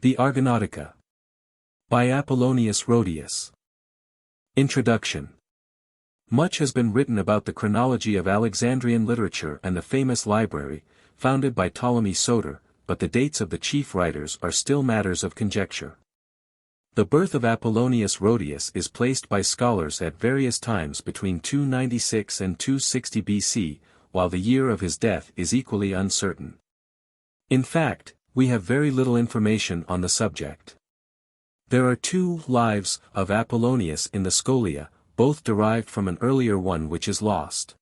The Argonautica. By Apollonius Rhodius. Introduction. Much has been written about the chronology of Alexandrian literature and the famous library, founded by Ptolemy Soter, but the dates of the chief writers are still matters of conjecture. The birth of Apollonius Rhodius is placed by scholars at various times between 296 and 260 BC, while the year of his death is equally uncertain. In fact, we have very little information on the subject. There are two lives of Apollonius in the Scholia, both derived from an earlier one which is lost.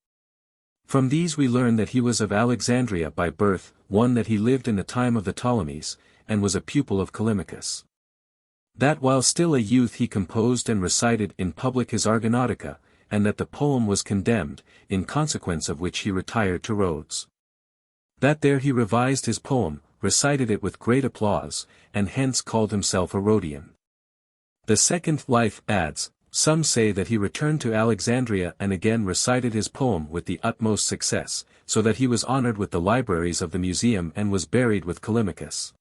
From these we learn that he was of Alexandria by birth, one that he lived in the time of the Ptolemies, and was a pupil of Callimachus. That while still a youth he composed and recited in public his Argonautica, and that the poem was condemned, in consequence of which he retired to Rhodes. That there he revised his poem, recited it with great applause, and hence called himself a Rhodian. The second life adds, some say that he returned to Alexandria and again recited his poem with the utmost success, so that he was honored with the libraries of the museum and was buried with Callimachus.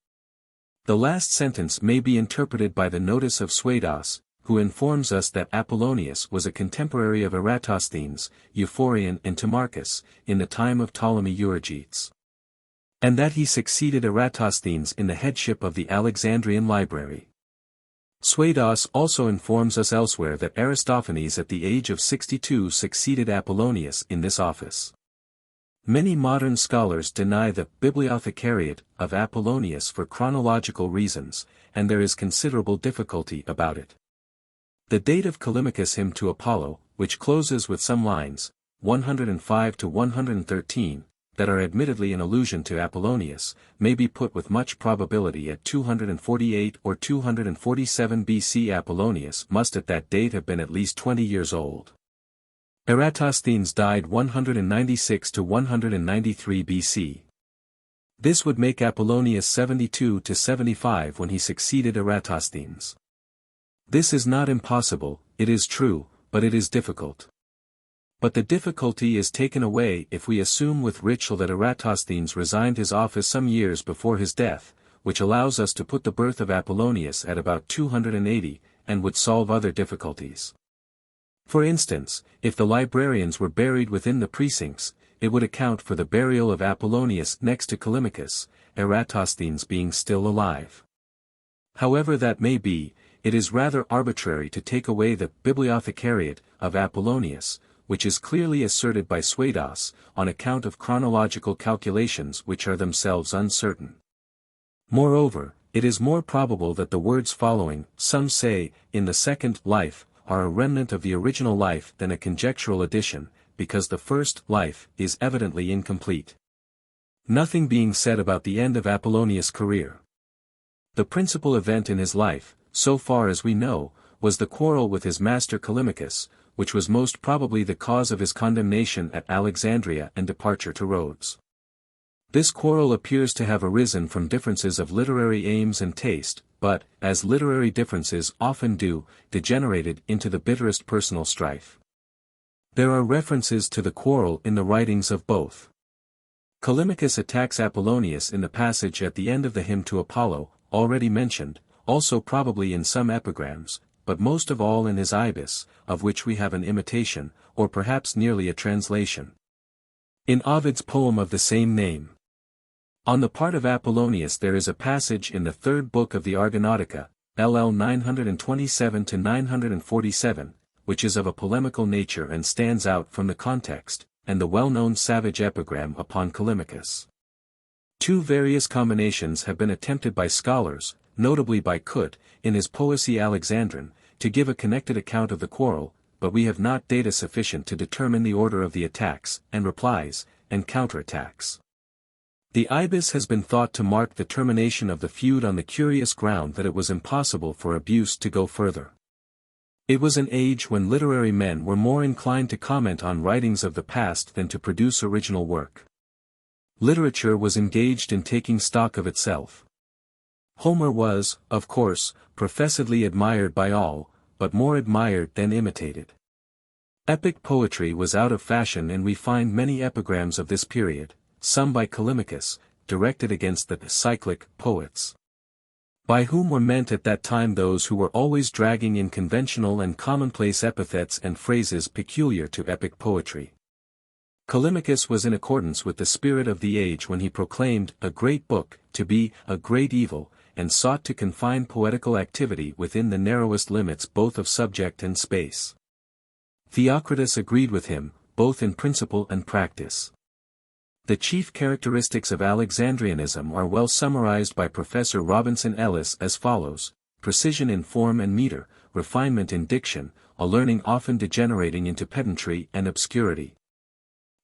The last sentence may be interpreted by the notice of Suidas, who informs us that Apollonius was a contemporary of Eratosthenes, Euphorion and Timarchus, in the time of Ptolemy Euergetes. And that he succeeded Eratosthenes in the headship of the Alexandrian library. Suidas also informs us elsewhere that Aristophanes at the age of 62 succeeded Apollonius in this office. Many modern scholars deny the bibliothecariate of Apollonius for chronological reasons, and there is considerable difficulty about it. The date of Callimachus' hymn to Apollo, which closes with some lines, 105 to 113, that are admittedly an allusion to Apollonius, may be put with much probability at 248 or 247 BC. Apollonius must at that date have been at least 20 years old. Eratosthenes died 196 to 193 BC. This would make Apollonius 72 to 75 when he succeeded Eratosthenes. This is not impossible, it is true, but it is difficult. But the difficulty is taken away if we assume with Ritschl that Eratosthenes resigned his office some years before his death, which allows us to put the birth of Apollonius at about 280, and would solve other difficulties. For instance, if the librarians were buried within the precincts, it would account for the burial of Apollonius next to Callimachus, Eratosthenes being still alive. However that may be, it is rather arbitrary to take away the bibliothecariate of Apollonius, which is clearly asserted by Suidas, on account of chronological calculations which are themselves uncertain. Moreover, it is more probable that the words following, some say, in the second life, are a remnant of the original life than a conjectural addition, because the first life is evidently incomplete. Nothing being said about the end of Apollonius' career. The principal event in his life, so far as we know, was the quarrel with his master Callimachus, which was most probably the cause of his condemnation at Alexandria and departure to Rhodes. This quarrel appears to have arisen from differences of literary aims and taste, but, as literary differences often do, degenerated into the bitterest personal strife. There are references to the quarrel in the writings of both. Callimachus attacks Apollonius in the passage at the end of the hymn to Apollo, already mentioned, also probably in some epigrams, but most of all in his Ibis, of which we have an imitation, or perhaps nearly a translation. In Ovid's poem of the same name. On the part of Apollonius there is a passage in the third book of the Argonautica, LL 927 to 947, which is of a polemical nature and stands out from the context, and the well-known savage epigram upon Callimachus. Two various combinations have been attempted by scholars, notably by Kut, in his Poesy Alexandrine, to give a connected account of the quarrel, but we have not data sufficient to determine the order of the attacks, and replies, and counterattacks. The Ibis has been thought to mark the termination of the feud on the curious ground that it was impossible for abuse to go further. It was an age when literary men were more inclined to comment on writings of the past than to produce original work. Literature was engaged in taking stock of itself. Homer was, of course, professedly admired by all, but more admired than imitated. Epic poetry was out of fashion and we find many epigrams of this period, some by Callimachus, directed against the cyclic poets. by whom were meant at that time those who were always dragging in conventional and commonplace epithets and phrases peculiar to epic poetry. Callimachus was in accordance with the spirit of the age when he proclaimed a great book to be a great evil, and sought to confine poetical activity within the narrowest limits both of subject and space. Theocritus agreed with him, both in principle and practice. The chief characteristics of Alexandrianism are well summarized by Professor Robinson Ellis as follows: precision in form and meter, refinement in diction, a learning often degenerating into pedantry and obscurity.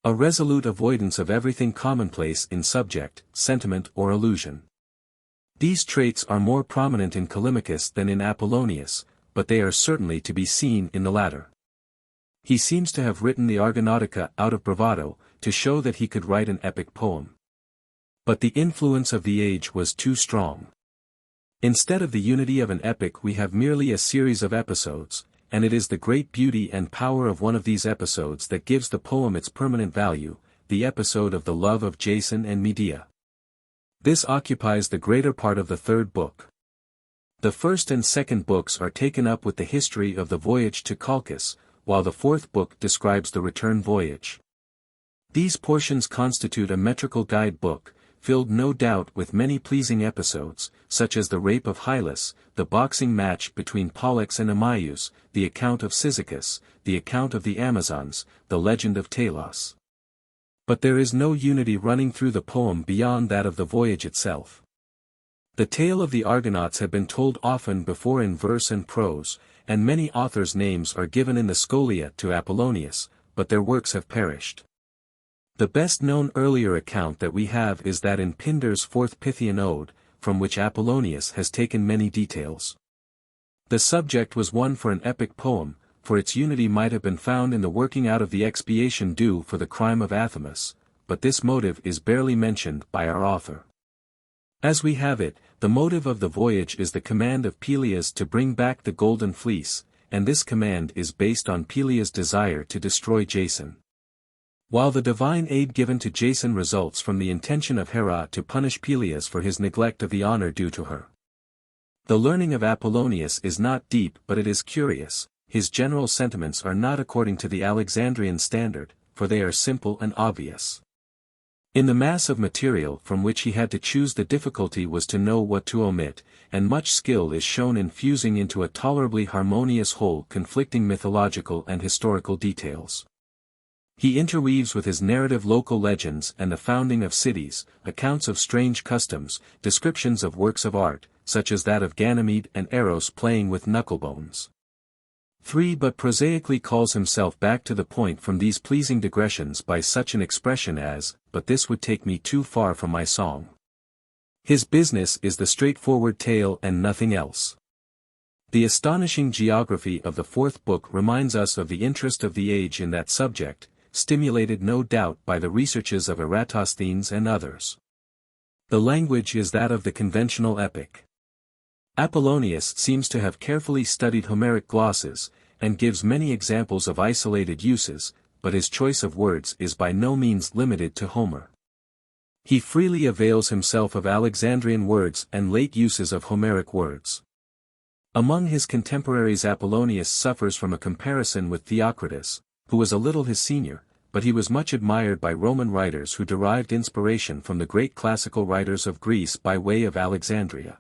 A resolute avoidance of everything commonplace in subject, sentiment or allusion. These traits are more prominent in Callimachus than in Apollonius, but they are certainly to be seen in the latter. He seems to have written the Argonautica out of bravado, to show that he could write an epic poem. But the influence of the age was too strong. Instead of the unity of an epic we have merely a series of episodes, and it is the great beauty and power of one of these episodes that gives the poem its permanent value, the episode of the love of Jason and Medea. This occupies the greater part of the third book. The first and second books are taken up with the history of the voyage to Colchis, while the fourth book describes the return voyage. These portions constitute a metrical guide book, filled no doubt with many pleasing episodes, such as the rape of Hylas, the boxing match between Pollux and Aeetes, the account of Cyzicus, the account of the Amazons, the legend of Pelias. But there is no unity running through the poem beyond that of the voyage itself. The tale of the Argonauts had been told often before in verse and prose, and many authors' names are given in the Scholia to Apollonius, but their works have perished. The best-known earlier account that we have is that in Pindar's fourth Pythian ode, from which Apollonius has taken many details. The subject was one for an epic poem, for its unity might have been found in the working out of the expiation due for the crime of Athamas, but this motive is barely mentioned by our author. As we have it, the motive of the voyage is the command of Pelias to bring back the Golden Fleece, and this command is based on Pelias' desire to destroy Jason. While the divine aid given to Jason results from the intention of Hera to punish Pelias for his neglect of the honor due to her. The learning of Apollonius is not deep but it is curious, his general sentiments are not according to the Alexandrian standard, for they are simple and obvious. In the mass of material from which he had to choose the difficulty was to know what to omit, and much skill is shown in fusing into a tolerably harmonious whole conflicting mythological and historical details. He interweaves with his narrative local legends and the founding of cities, accounts of strange customs, descriptions of works of art, such as that of Ganymede and Eros playing with knucklebones. 3. But prosaically calls himself back to the point from these pleasing digressions by such an expression as, "But this would take me too far from my song." His business is the straightforward tale and nothing else. The astonishing geography of the fourth book reminds us of the interest of the age in that subject, stimulated no doubt by the researches of Eratosthenes and others. The language is that of the conventional epic. Apollonius seems to have carefully studied Homeric glosses, and gives many examples of isolated uses, but his choice of words is by no means limited to Homer. He freely avails himself of Alexandrian words and late uses of Homeric words. Among his contemporaries Apollonius suffers from a comparison with Theocritus, who was a little his senior, but he was much admired by Roman writers who derived inspiration from the great classical writers of Greece by way of Alexandria.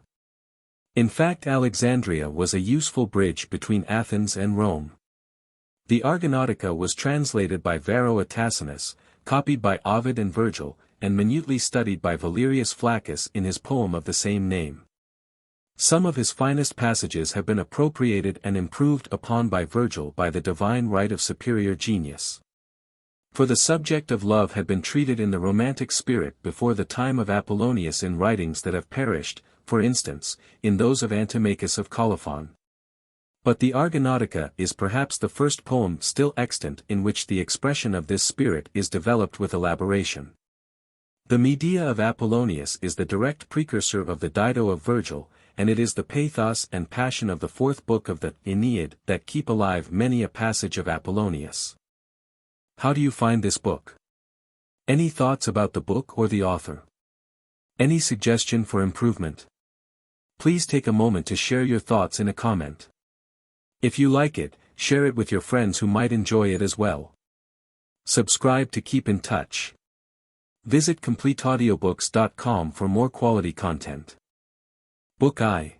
In fact, Alexandria was a useful bridge between Athens and Rome. The Argonautica was translated by Varro Atacinus, copied by Ovid and Virgil, and minutely studied by Valerius Flaccus in his poem of the same name. Some of his finest passages have been appropriated and improved upon by Virgil by the divine right of superior genius. For the subject of love had been treated in the romantic spirit before the time of Apollonius in writings that have perished, for instance, in those of Antimachus of Colophon. But the Argonautica is perhaps the first poem still extant in which the expression of this spirit is developed with elaboration. The Medea of Apollonius is the direct precursor of the Dido of Virgil, and it is the pathos and passion of the fourth book of the Aeneid that keep alive many a passage of Apollonius. How do you find this book? Any thoughts about the book or the author? Any suggestion for improvement? Please take a moment to share your thoughts in a comment. If you like it, share it with your friends who might enjoy it as well. Subscribe to keep in touch. Visit completeaudiobooks.com for more quality content. Book I.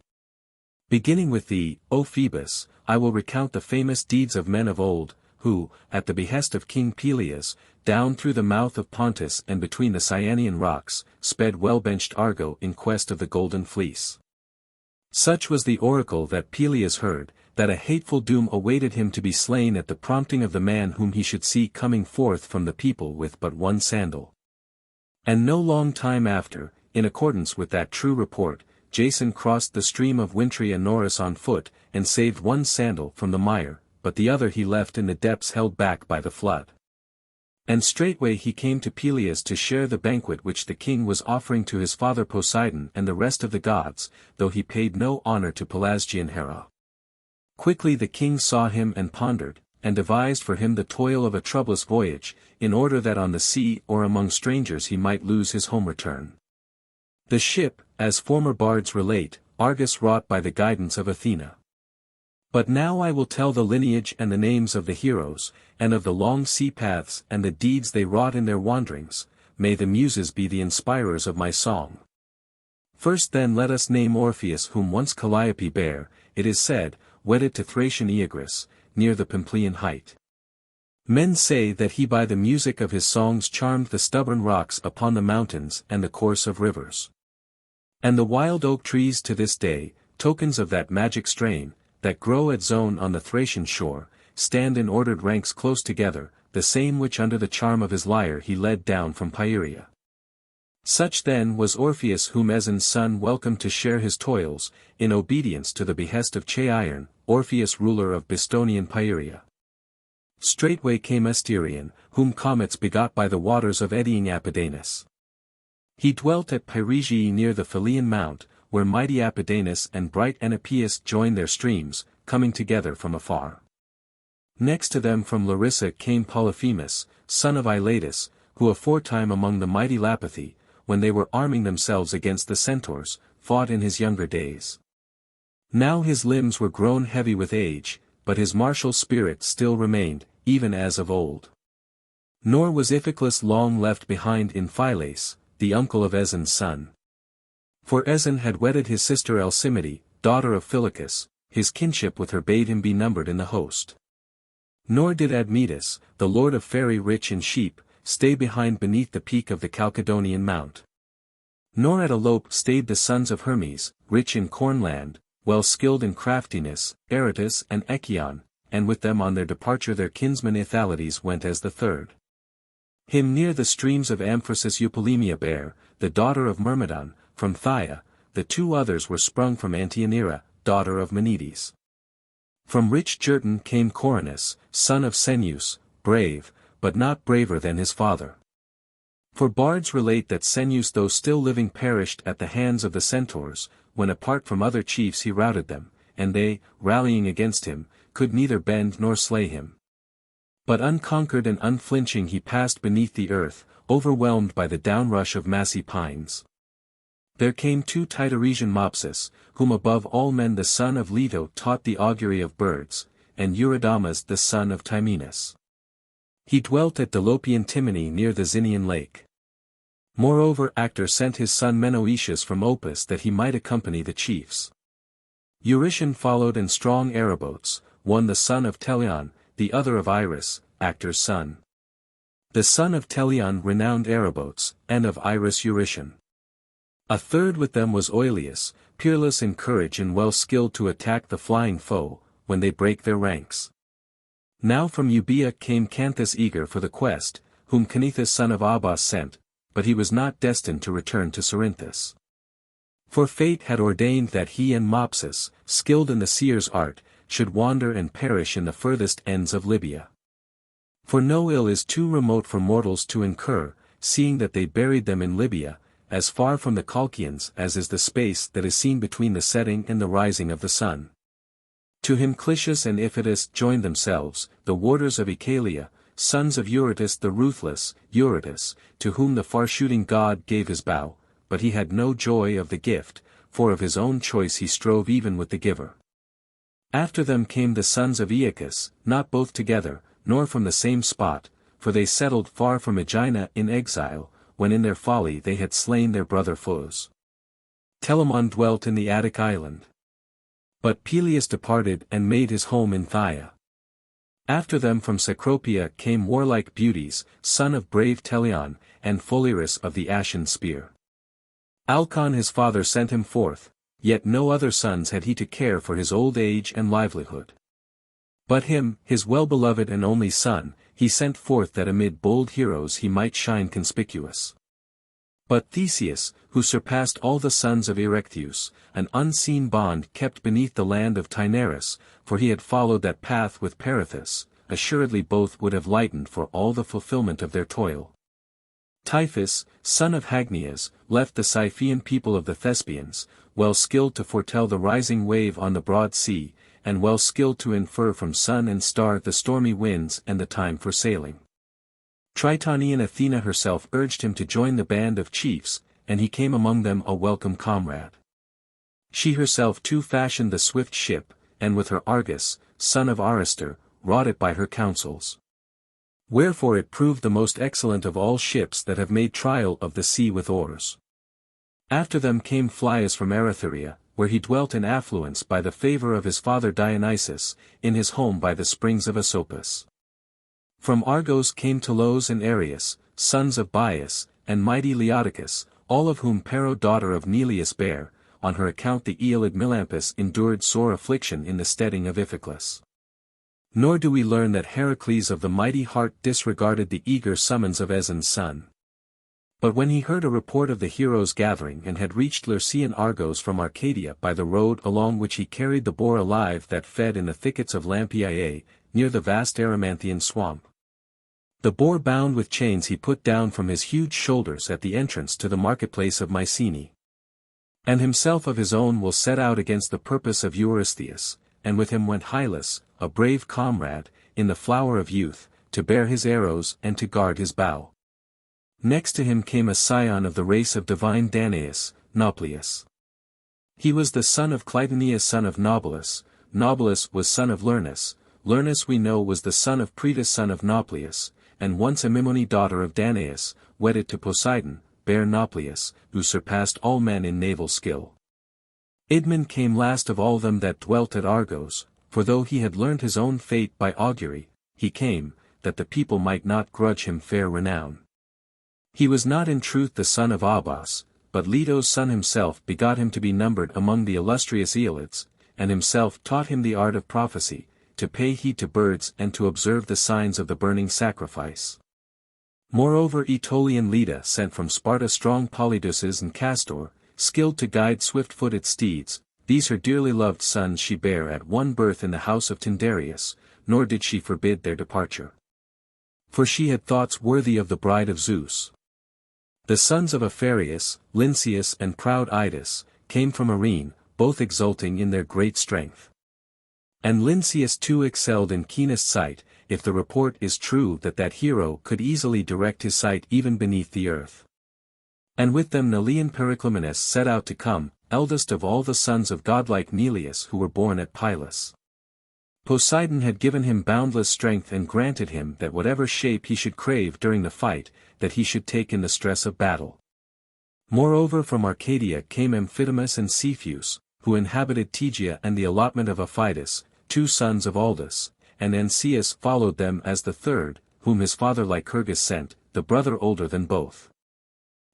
Beginning with thee, O Phoebus, I will recount the famous deeds of men of old, who, at the behest of King Pelias, down through the mouth of Pontus and between the Cyanean rocks, sped well-benched Argo in quest of the Golden Fleece. Such was the oracle that Pelias heard, that a hateful doom awaited him to be slain at the prompting of the man whom he should see coming forth from the people with but one sandal. And no long time after, in accordance with that true report, Jason crossed the stream of wintry Anoris on foot, and saved one sandal from the mire, but the other he left in the depths held back by the flood. And straightway he came to Pelias to share the banquet which the king was offering to his father Poseidon and the rest of the gods, though he paid no honor to Pelasgian Hera. Quickly the king saw him and pondered, and devised for him the toil of a troublous voyage, in order that on the sea or among strangers he might lose his home return. The ship, as former bards relate, Argus wrought by the guidance of Athena. But now I will tell the lineage and the names of the heroes, and of the long sea paths and the deeds they wrought in their wanderings. May the Muses be the inspirers of my song. First then let us name Orpheus, whom once Calliope bare, it is said, wedded to Thracian Aeagris, near the Pamplean height. Men say that he by the music of his songs charmed the stubborn rocks upon the mountains and the course of rivers. And the wild oak trees to this day, tokens of that magic strain, that grow at Zone on the Thracian shore, stand in ordered ranks close together, the same which under the charm of his lyre he led down from Pieria. Such then was Orpheus, whom Aeson's son welcomed to share his toils, in obedience to the behest of Cheiron, Orpheus ruler of Bistonian Pieria. Straightway came Asterion, whom comets begot by the waters of eddying Apidanus. He dwelt at Pyrgi near the Phalean mount, where mighty Apidanus and bright Enipeus joined their streams, coming together from afar. Next to them from Larissa came Polyphemus, son of Iolcus, who aforetime among the mighty Lapithae, when they were arming themselves against the centaurs, fought in his younger days. Now his limbs were grown heavy with age, but his martial spirit still remained, even as of old. Nor was Iphiclus long left behind in Phylace, the uncle of Aeson's son. For Aeson had wedded his sister Alcimede, daughter of Phylacus, his kinship with her bade him be numbered in the host. Nor did Admetus, the lord of Pheræ rich in sheep, stay behind beneath the peak of the Chalcedonian mount. Nor at Alope stayed the sons of Hermes, rich in cornland, well skilled in craftiness, Aeetes and Echion, and with them on their departure their kinsman Aethalides went as the third. Him near the streams of Amphoresis Eupolemia bare, the daughter of Myrmidon, from Phthia. The two others were sprung from Antianira, daughter of Menides. From rich Jurton came Coronus, son of Senus, brave, but not braver than his father. For bards relate that Senus though still living perished at the hands of the centaurs, when apart from other chiefs he routed them, and they, rallying against him, could neither bend nor slay him. But unconquered and unflinching he passed beneath the earth, overwhelmed by the downrush of massy pines. There came two Titaresian Mopsus, whom above all men the son of Leto taught the augury of birds, and Eurydamas the son of Timenus. He dwelt at Dolopian Timene near the Zinian lake. Moreover Actor sent his son Menoetius from Opus that he might accompany the chiefs. Eurytion followed and strong Aerobotes, one the son of Teleon, the other of Iris, Actor's son. The son of Teleon renowned Aerobotes, and of Iris Eurytion. A third with them was Oileus, peerless in courage and well skilled to attack the flying foe, when they break their ranks. Now from Euboea came Canthus eager for the quest, whom Canethus son of Abas sent, but he was not destined to return to Cerinthus. For fate had ordained that he and Mopsus, skilled in the seer's art, should wander and perish in the furthest ends of Libya. For no ill is too remote for mortals to incur, seeing that they buried them in Libya, as far from the Colchians as is the space that is seen between the setting and the rising of the sun. To him Clitius and Iphitus joined themselves, the warders of Oechalia, sons of Eurytus the ruthless, Eurytus, to whom the far-shooting god gave his bow, but he had no joy of the gift, for of his own choice he strove even with the giver. After them came the sons of Aeolcus, not both together, nor from the same spot, for they settled far from Aegina in exile, when in their folly they had slain their brother foes. Telamon dwelt in the Attic island. But Pelias departed and made his home in Phthia. After them from Cecropia came warlike beauties, son of brave Teleon, and Pholiris of the ashen spear. Alcon his father sent him forth, yet no other sons had he to care for his old age and livelihood. But him, his well-beloved and only son, he sent forth that amid bold heroes he might shine conspicuous. But Theseus, who surpassed all the sons of Erechtheus, an unseen bond kept beneath the land of Taenarus, for he had followed that path with Perithous, assuredly both would have lightened for all the fulfillment of their toil. Typhus, son of Hagnias, left the Scythian people of the Thespians, well skilled to foretell the rising wave on the broad sea, and well skilled to infer from sun and star the stormy winds and the time for sailing. Tritonian Athena herself urged him to join the band of chiefs, and he came among them a welcome comrade. She herself too fashioned the swift ship, and with her Argus, son of Aristor, wrought it by her counsels. Wherefore it proved the most excellent of all ships that have made trial of the sea with oars. After them came Pelias from Erythrea, where he dwelt in affluence by the favor of his father Dionysus, in his home by the springs of Asopus. From Argos came Telos and Areus, sons of Bias, and mighty Leodicus, all of whom Pero daughter of Neleus bare, on her account the Aeolid Melampus endured sore affliction in the steading of Iphiclus. Nor do we learn that Heracles of the mighty heart disregarded the eager summons of Aeson's son. But when he heard a report of the heroes gathering and had reached Lyrcean Argos from Arcadia by the road along which he carried the boar alive that fed in the thickets of Lampiae, near the vast Erymanthian swamp. The boar bound with chains he put down from his huge shoulders at the entrance to the marketplace of Mycenae. And himself of his own will set out against the purpose of Eurystheus, and with him went Hylas, a brave comrade, in the flower of youth, to bear his arrows and to guard his bow. Next to him came a scion of the race of divine Danaus, Nauplius. He was the son of Clytoneus son of Naubolus, Naubolus was son of Lernus, Lernus we know was the son of Pretus son of Nauplius, and once Amymone daughter of Danaus, wedded to Poseidon, bare Nauplius, who surpassed all men in naval skill. Idmon came last of all them that dwelt at Argos, for though he had learnt his own fate by augury, he came, that the people might not grudge him fair renown. He was not in truth the son of Abas, but Leto's son himself begot him to be numbered among the illustrious Aeolids, and himself taught him the art of prophecy, to pay heed to birds and to observe the signs of the burning sacrifice. Moreover Aetolian Leda sent from Sparta strong Polydeuces and Castor, skilled to guide swift-footed steeds, these her dearly loved sons she bare at one birth in the house of Tyndareus, nor did she forbid their departure. For she had thoughts worthy of the bride of Zeus. The sons of Apharius, Lynceus and proud Idas, came from Arene, both exulting in their great strength. And Lynceus too excelled in keenest sight, if the report is true that hero could easily direct his sight even beneath the earth. And with them Nelean Periclymenus set out to come, eldest of all the sons of godlike Neleus who were born at Pylos. Poseidon had given him boundless strength and granted him that whatever shape he should crave during the fight, that he should take in the stress of battle. Moreover from Arcadia came Amphidamas and Cepheus, who inhabited Tegea and the allotment of Aphidas, 2 sons of Aldus, and Ancaeus followed them as the third, whom his father Lycurgus sent, the brother older than both.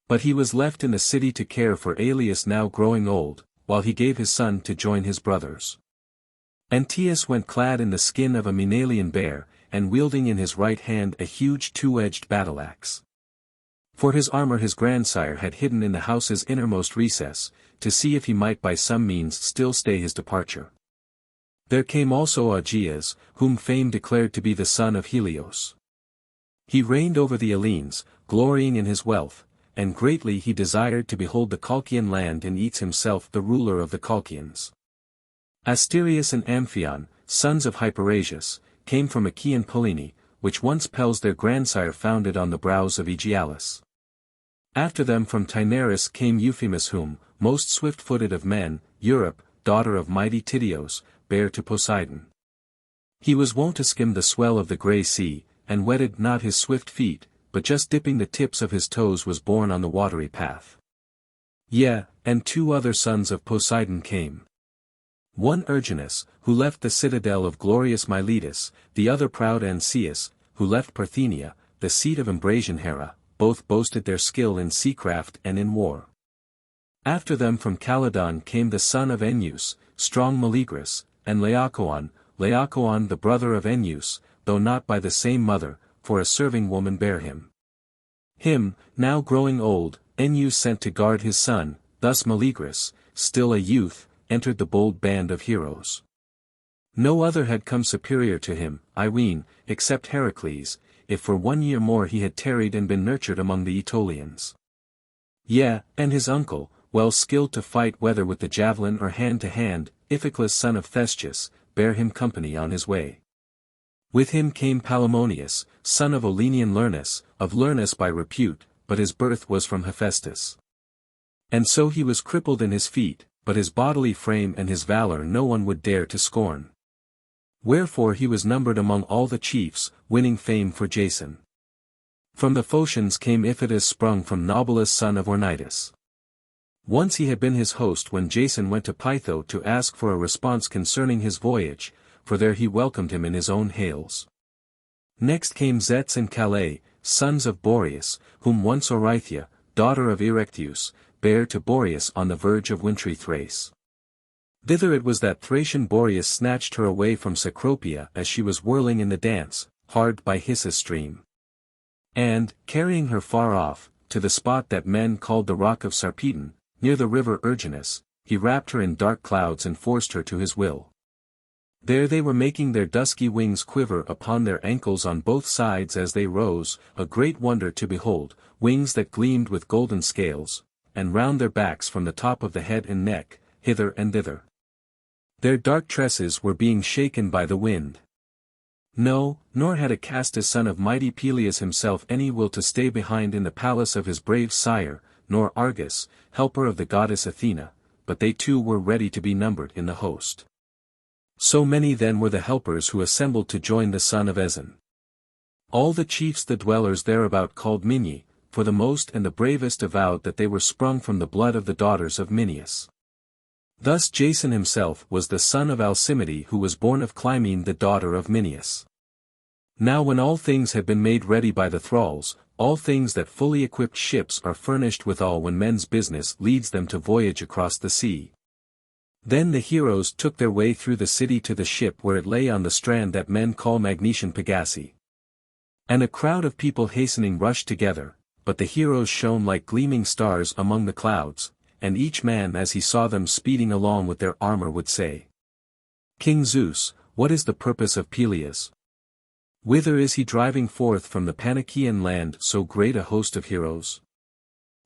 But he was left in the city to care for Aeolus now growing old, while he gave his son to join his brothers. Antaeus went clad in the skin of a Maenalian bear, and wielding in his right hand a huge 2-edged battle-axe. For his armor his grandsire had hidden in the house's innermost recess, to see if he might by some means still stay his departure. There came also Augeas, whom fame declared to be the son of Helios. He reigned over the Hellenes, glorying in his wealth, and greatly he desired to behold the Colchian land and eats himself the ruler of the Colchians. Asterius and Amphion, sons of Hyperasius, came from Achaean Pellene, which once Pels their grandsire founded on the brows of Aegialus. After them from Taenarus came Euphemus whom, most swift-footed of men, Europe, daughter of mighty Tydeus, bare to Poseidon. He was wont to skim the swell of the grey sea, and wetted not his swift feet, but just dipping the tips of his toes was borne on the watery path. Yea, and 2 other sons of Poseidon came. One Erginus, who left the citadel of glorious Miletus, the other proud Ancaeus, who left Parthenia, the seat of Ambracian Hera, both boasted their skill in seacraft and in war. After them from Calydon came the son of Enyeus, strong Meleagrus, and Laocoon the brother of Enyeus, though not by the same mother, for a serving woman bare him. Him, now growing old, Enyeus sent to guard his son, thus Meleagrus, still a youth, entered the bold band of heroes. No other had come superior to him, I ween, except Heracles, if for 1 year more he had tarried and been nurtured among the Aetolians. Yea, and his uncle, well skilled to fight whether with the javelin or hand-to-hand, Iphiclus son of Thestius, bare him company on his way. With him came Palaemonius, son of Olenian Lernus, of Lernus by repute, but his birth was from Hephaestus. And so he was crippled in his feet, but his bodily frame and his valor no one would dare to scorn. Wherefore he was numbered among all the chiefs, winning fame for Jason. From the Phocians came Iphitus sprung from Naubolus son of Ornytus. Once he had been his host when Jason went to Pytho to ask for a response concerning his voyage, for there he welcomed him in his own hails. Next came Zets and Calais, sons of Boreas, whom once Orythia, daughter of Erechteus, bare to Boreas on the verge of wintry Thrace. Thither it was that Thracian Boreas snatched her away from Cecropia as she was whirling in the dance, hard by Hissus stream. And, carrying her far off, to the spot that men called the Rock of Sarpedon, near the river Erginus, he wrapped her in dark clouds and forced her to his will. There they were making their dusky wings quiver upon their ankles on both sides as they rose, a great wonder to behold, wings that gleamed with golden scales, and round their backs from the top of the head and neck, hither and thither. Their dark tresses were being shaken by the wind. No, nor had Acastus son of mighty Pelias himself any will to stay behind in the palace of his brave sire, nor Argus, helper of the goddess Athena, but they too were ready to be numbered in the host. So many then were the helpers who assembled to join the son of Aeson. All the chiefs the dwellers thereabout called Minyi, for the most and the bravest avowed that they were sprung from the blood of the daughters of Minyas. Thus Jason himself was the son of Alcimede who was born of Clymene the daughter of Minyas. Now when all things had been made ready by the thralls, all things that fully equipped ships are furnished withal when men's business leads them to voyage across the sea. Then the heroes took their way through the city to the ship where it lay on the strand that men call Magnesian Pagasae. And a crowd of people hastening rushed together, but the heroes shone like gleaming stars among the clouds, and each man as he saw them speeding along with their armor would say, King Zeus, what is the purpose of Pelias? Whither is he driving forth from the Panachaean land so great a host of heroes?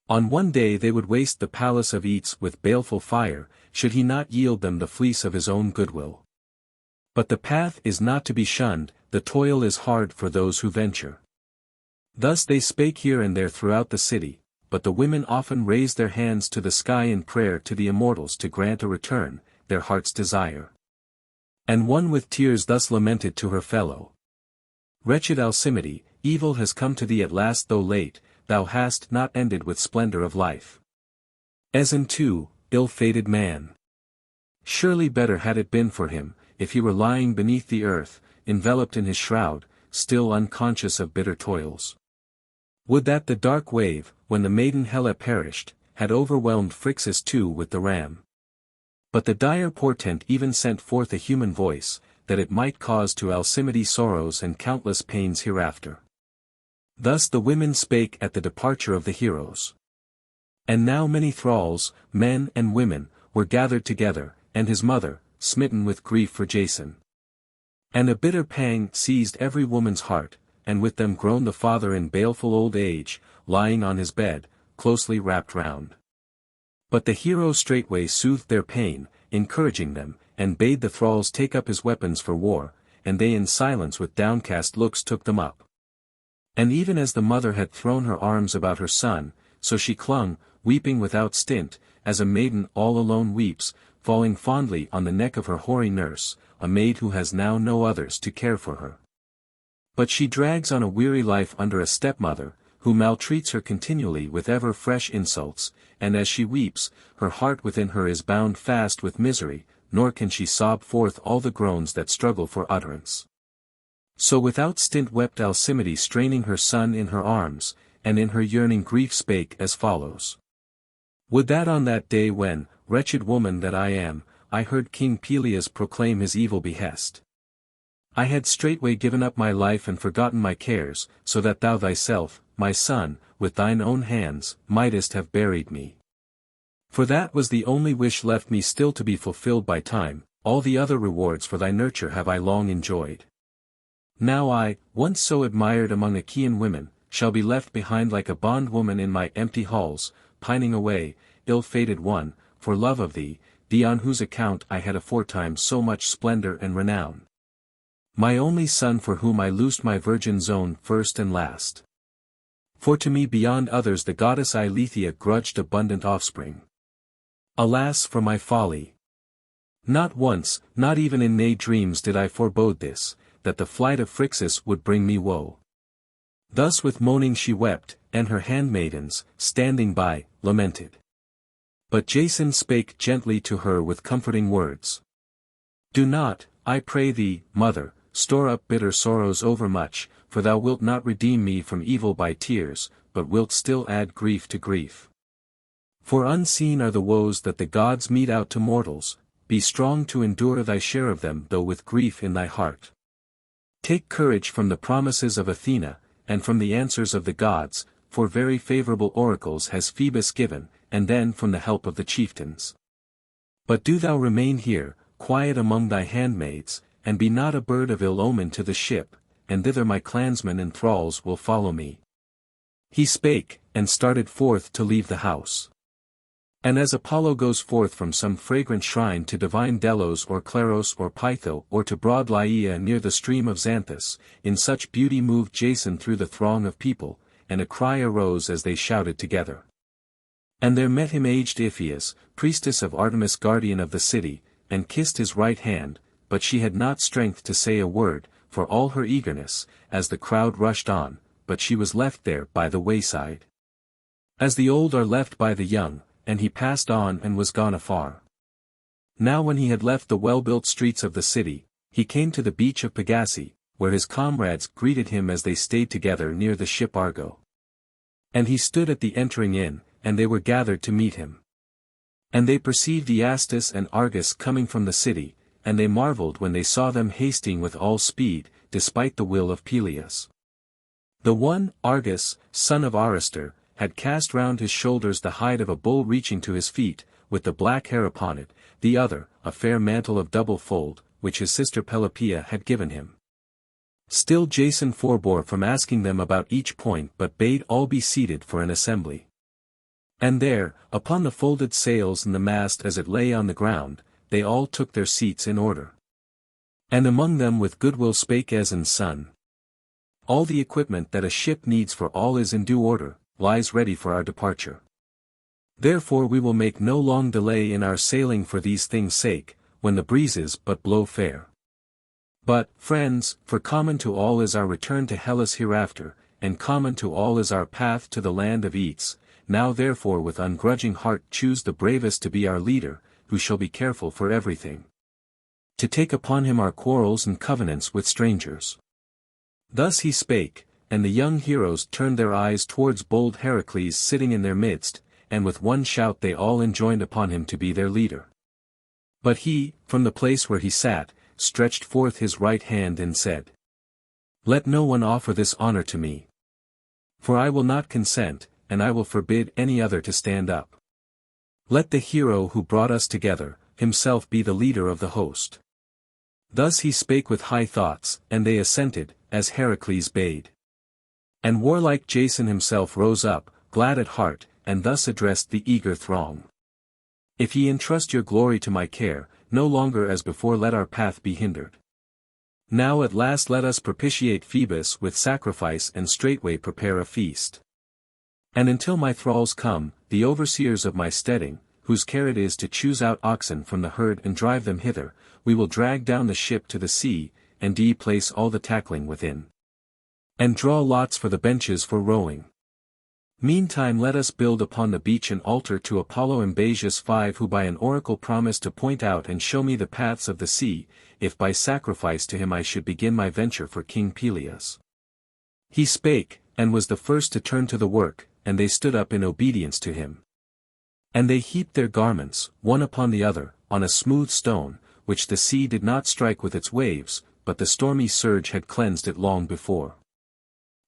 On one day they would waste the palace of Aeetes with baleful fire, should he not yield them the fleece of his own goodwill. But the path is not to be shunned, the toil is hard for those who venture. Thus they spake here and there throughout the city, but the women often raised their hands to the sky in prayer to the immortals to grant a return, their heart's desire. And one with tears thus lamented to her fellow. Wretched Alcimede, evil has come to thee at last though late, thou hast not ended with splendor of life. Aeson too, ill-fated man. Surely better had it been for him, if he were lying beneath the earth, enveloped in his shroud, still unconscious of bitter toils. Would that the dark wave, when the maiden Helle perished, had overwhelmed Phrixus too with the ram. But the dire portent even sent forth a human voice, that it might cause to Alcimede sorrows and countless pains hereafter. Thus the women spake at the departure of the heroes. And now many thralls, men and women, were gathered together, and his mother, smitten with grief for Jason. And a bitter pang seized every woman's heart, and with them groaned the father in baleful old age, lying on his bed, closely wrapped round. But the hero straightway soothed their pain, encouraging them, and bade the thralls take up his weapons for war, and they in silence with downcast looks took them up. And even as the mother had thrown her arms about her son, so she clung, weeping without stint, as a maiden all alone weeps, falling fondly on the neck of her hoary nurse, a maid who has now no others to care for her. But she drags on a weary life under a stepmother, who maltreats her continually with ever fresh insults, and as she weeps, her heart within her is bound fast with misery, nor can she sob forth all the groans that struggle for utterance. So without stint wept Alcimede, straining her son in her arms, and in her yearning grief spake as follows. Would that on that day when, wretched woman that I am, I heard King Pelias proclaim his evil behest. I had straightway given up my life and forgotten my cares, so that thou thyself, my son, with thine own hands, mightest have buried me. For that was the only wish left me still to be fulfilled by time, all the other rewards for thy nurture have I long enjoyed. Now I, once so admired among Achaean women, shall be left behind like a bondwoman in my empty halls, pining away, ill-fated one, for love of thee, on whose account I had aforetime so much splendor and renown. My only son for whom I loosed my virgin zone first and last. For to me beyond others the goddess Iolcus grudged abundant offspring. Alas for my folly! Not once, not even in nay dreams did I forebode this, that the flight of Phrixus would bring me woe. Thus with moaning she wept, and her handmaidens, standing by, lamented. But Jason spake gently to her with comforting words. Do not, I pray thee, mother, store up bitter sorrows overmuch, for thou wilt not redeem me from evil by tears, but wilt still add grief to grief. For unseen are the woes that the gods mete out to mortals, be strong to endure thy share of them though with grief in thy heart. Take courage from the promises of Athena, and from the answers of the gods, for very favorable oracles has Phoebus given, and then from the help of the chieftains. But do thou remain here, quiet among thy handmaids, and be not a bird of ill omen to the ship, and thither my clansmen and thralls will follow me. He spake, and started forth to leave the house. And as Apollo goes forth from some fragrant shrine to divine Delos or Claros or Pytho or to broad Laia near the stream of Xanthus, in such beauty moved Jason through the throng of people, and a cry arose as they shouted together. And there met him aged Iphias, priestess of Artemis, guardian of the city, and kissed his right hand, but she had not strength to say a word, for all her eagerness, as the crowd rushed on, but she was left there by the wayside. As the old are left by the young, and he passed on and was gone afar. Now when he had left the well-built streets of the city, he came to the beach of Pagasae, where his comrades greeted him as they stayed together near the ship Argo. And he stood at the entering in, and they were gathered to meet him. And they perceived Aeetes and Argus coming from the city, and they marveled when they saw them hasting with all speed, despite the will of Pelias. The one, Argus, son of Aristor, had cast round his shoulders the hide of a bull reaching to his feet, with the black hair upon it, the other, a fair mantle of double fold, which his sister Pelopea had given him. Still Jason forbore from asking them about each point but bade all be seated for an assembly. And there, upon the folded sails and the mast as it lay on the ground, they all took their seats in order. And among them with goodwill spake Aeson's son. All the equipment that a ship needs for all is in due order, lies ready for our departure. Therefore we will make no long delay in our sailing for these things' sake, when the breezes but blow fair. But, friends, for common to all is our return to Hellas hereafter, and common to all is our path to the land of Aeetes, now therefore with ungrudging heart choose the bravest to be our leader, who shall be careful for everything. To take upon him our quarrels and covenants with strangers. Thus he spake, and the young heroes turned their eyes towards bold Heracles sitting in their midst, and with one shout they all enjoined upon him to be their leader. But he, from the place where he sat, stretched forth his right hand and said, Let no one offer this honor to me. For I will not consent, and I will forbid any other to stand up. Let the hero who brought us together, himself be the leader of the host. Thus he spake with high thoughts, and they assented, as Heracles bade. And warlike Jason himself rose up, glad at heart, and thus addressed the eager throng. If ye entrust your glory to my care, no longer as before let our path be hindered. Now at last let us propitiate Phoebus with sacrifice and straightway prepare a feast. And until my thralls come, the overseers of my steading, whose care it is to choose out oxen from the herd and drive them hither, we will drag down the ship to the sea, and ye place all the tackling within. And draw lots for the benches for rowing. Meantime let us build upon the beach an altar to Apollo Embasius V, who by an oracle promised to point out and show me the paths of the sea, if by sacrifice to him I should begin my venture for King Pelias. He spake, and was the first to turn to the work, and they stood up in obedience to him. And they heaped their garments, one upon the other, on a smooth stone, which the sea did not strike with its waves, but the stormy surge had cleansed it long before.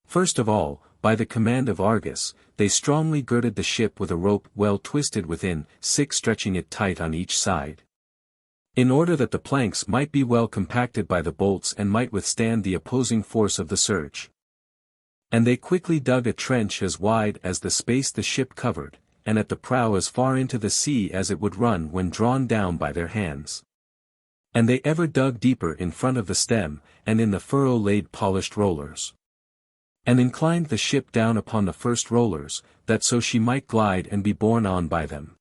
First of all, by the command of Argus, they strongly girded the ship with a rope well twisted within, stretching it tight on each side, in order that the planks might be well compacted by the bolts and might withstand the opposing force of the surge. And they quickly dug a trench as wide as the space the ship covered, and at the prow as far into the sea as it would run when drawn down by their hands. And they ever dug deeper in front of the stem, and in the furrow laid polished rollers. And inclined the ship down upon the first rollers, that so she might glide and be borne on by them.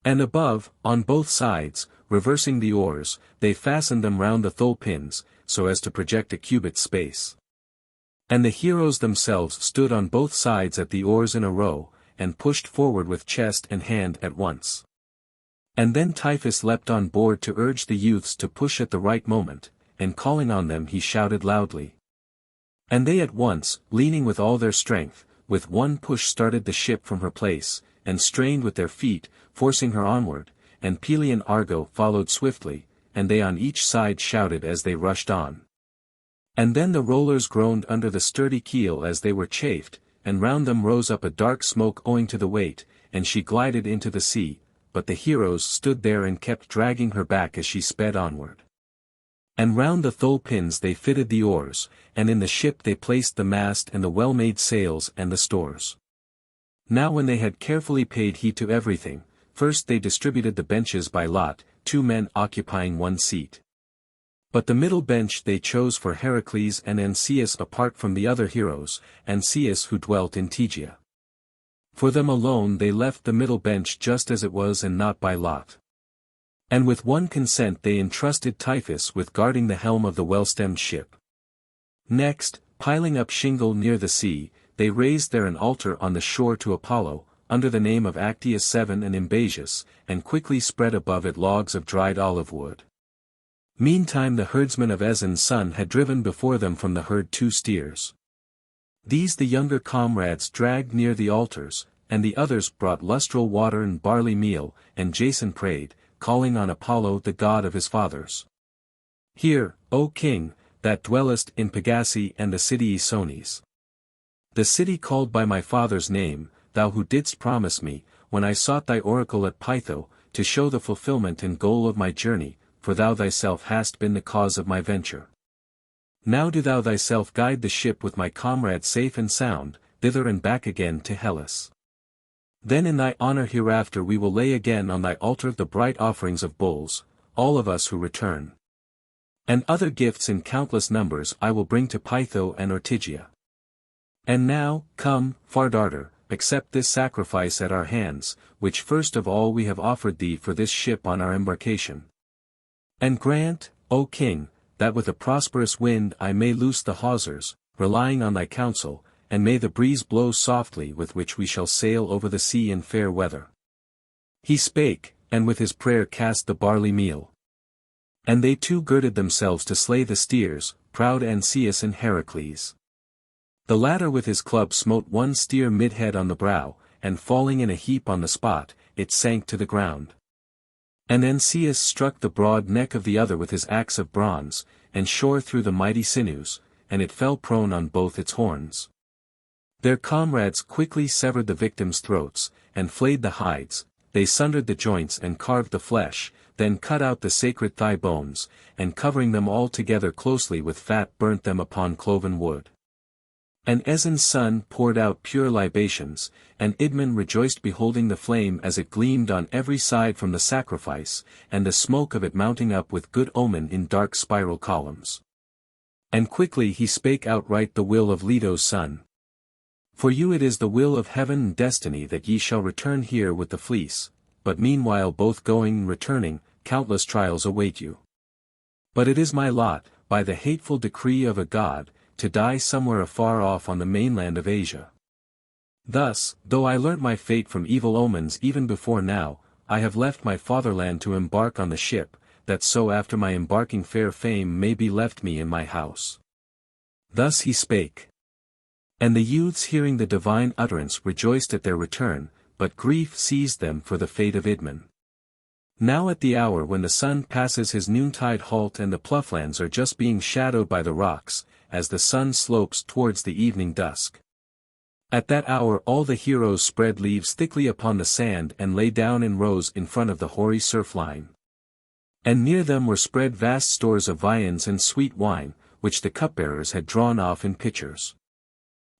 And above, on both sides, reversing the oars, they fastened them round the thole pins, so as to project a cubit space. And the heroes themselves stood on both sides at the oars in a row, and pushed forward with chest and hand at once. And then Tiphys leapt on board to urge the youths to push at the right moment, and calling on them he shouted loudly. And they at once, leaning with all their strength, with one push started the ship from her place, and strained with their feet, forcing her onward, and Pelian Argo followed swiftly, and they on each side shouted as they rushed on. And then the rollers groaned under the sturdy keel as they were chafed, and round them rose up a dark smoke owing to the weight, and she glided into the sea, but the heroes stood there and kept dragging her back as she sped onward. And round the thole pins they fitted the oars, and in the ship they placed the mast and the well-made sails and the stores. Now when they had carefully paid heed to everything, first they distributed the benches by lot, 2 men occupying one seat. But the middle bench they chose for Heracles and Ancaeus apart from the other heroes, Ancaeus who dwelt in Tegea. For them alone they left the middle bench just as it was and not by lot. And with one consent they entrusted Tiphys with guarding the helm of the well-stemmed ship. Next, piling up shingle near the sea, they raised there an altar on the shore to Apollo, under the name of Actius VII and Embasius, and quickly spread above it logs of dried olive wood. Meantime the herdsman of Aeson's son had driven before them from the herd 2 steers. These the younger comrades dragged near the altars, and the others brought lustral water and barley meal, and Jason prayed, calling on Apollo the god of his fathers. Hear, O king, that dwellest in Pegasae and the city Aesones. The city called by my father's name, thou who didst promise me, when I sought thy oracle at Pytho, to show the fulfillment and goal of my journey, for thou thyself hast been the cause of my venture. Now do thou thyself guide the ship with my comrade safe and sound, thither and back again to Hellas. Then in thy honor hereafter we will lay again on thy altar the bright offerings of bulls, all of us who return. And other gifts in countless numbers I will bring to Pytho and Ortygia. And now, come, far darter, accept this sacrifice at our hands, which first of all we have offered thee for this ship on our embarkation. And grant, O king, that with a prosperous wind I may loose the hawsers, relying on thy counsel, and may the breeze blow softly with which we shall sail over the sea in fair weather. He spake, and with his prayer cast the barley meal. And they too girded themselves to slay the steers, proud Ancaeus and Heracles. The latter with his club smote one steer mid-head on the brow, and falling in a heap on the spot, it sank to the ground. And Ancaeus struck the broad neck of the other with his axe of bronze, and shore through the mighty sinews, and it fell prone on both its horns. Their comrades quickly severed the victims' throats, and flayed the hides, they sundered the joints and carved the flesh, then cut out the sacred thigh bones, and covering them all together closely with fat burnt them upon cloven wood. And Aeson's son poured out pure libations, and Idmon rejoiced beholding the flame as it gleamed on every side from the sacrifice, and the smoke of it mounting up with good omen in dark spiral columns. And quickly he spake outright the will of Leto's son. For you it is the will of heaven and destiny that ye shall return here with the fleece, but meanwhile both going and returning, countless trials await you. But it is my lot, by the hateful decree of a god, to die somewhere afar off on the mainland of Asia. Thus, though I learnt my fate from evil omens even before now, I have left my fatherland to embark on the ship, that so after my embarking fair fame may be left me in my house. Thus he spake. And the youths hearing the divine utterance rejoiced at their return, but grief seized them for the fate of Idmon. Now at the hour when the sun passes his noontide halt and the ploughlands are just being shadowed by the rocks, as the sun slopes towards the evening dusk. At that hour all the heroes spread leaves thickly upon the sand and lay down in rows in front of the hoary surf line. And near them were spread vast stores of viands and sweet wine, which the cupbearers had drawn off in pitchers.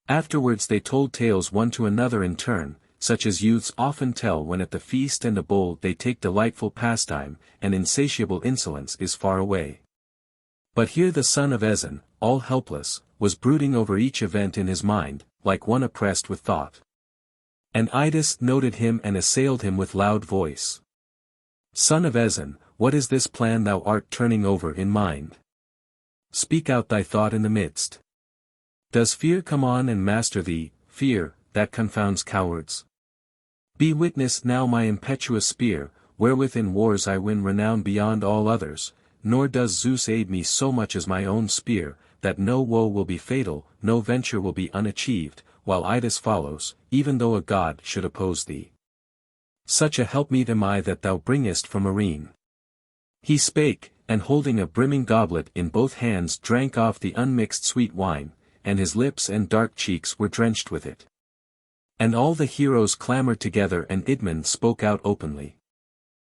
Afterwards they told tales one to another in turn, such as youths often tell when at the feast and the bowl they take delightful pastime, and insatiable insolence is far away. But here the son of Aeson, all helpless, was brooding over each event in his mind, like one oppressed with thought. And Aeetes noted him and assailed him with loud voice. Son of Aeson, what is this plan thou art turning over in mind? Speak out thy thought in the midst. Does fear come on and master thee, fear, that confounds cowards? Be witness now my impetuous spear, wherewith in wars I win renown beyond all others, nor does Zeus aid me so much as my own spear, that no woe will be fatal, no venture will be unachieved, while Aeetes follows, even though a god should oppose thee. Such a helpmeet am I that thou bringest from Arene. He spake, and holding a brimming goblet in both hands drank off the unmixed sweet wine, and his lips and dark cheeks were drenched with it. And all the heroes clamored together and Idmon spoke out openly.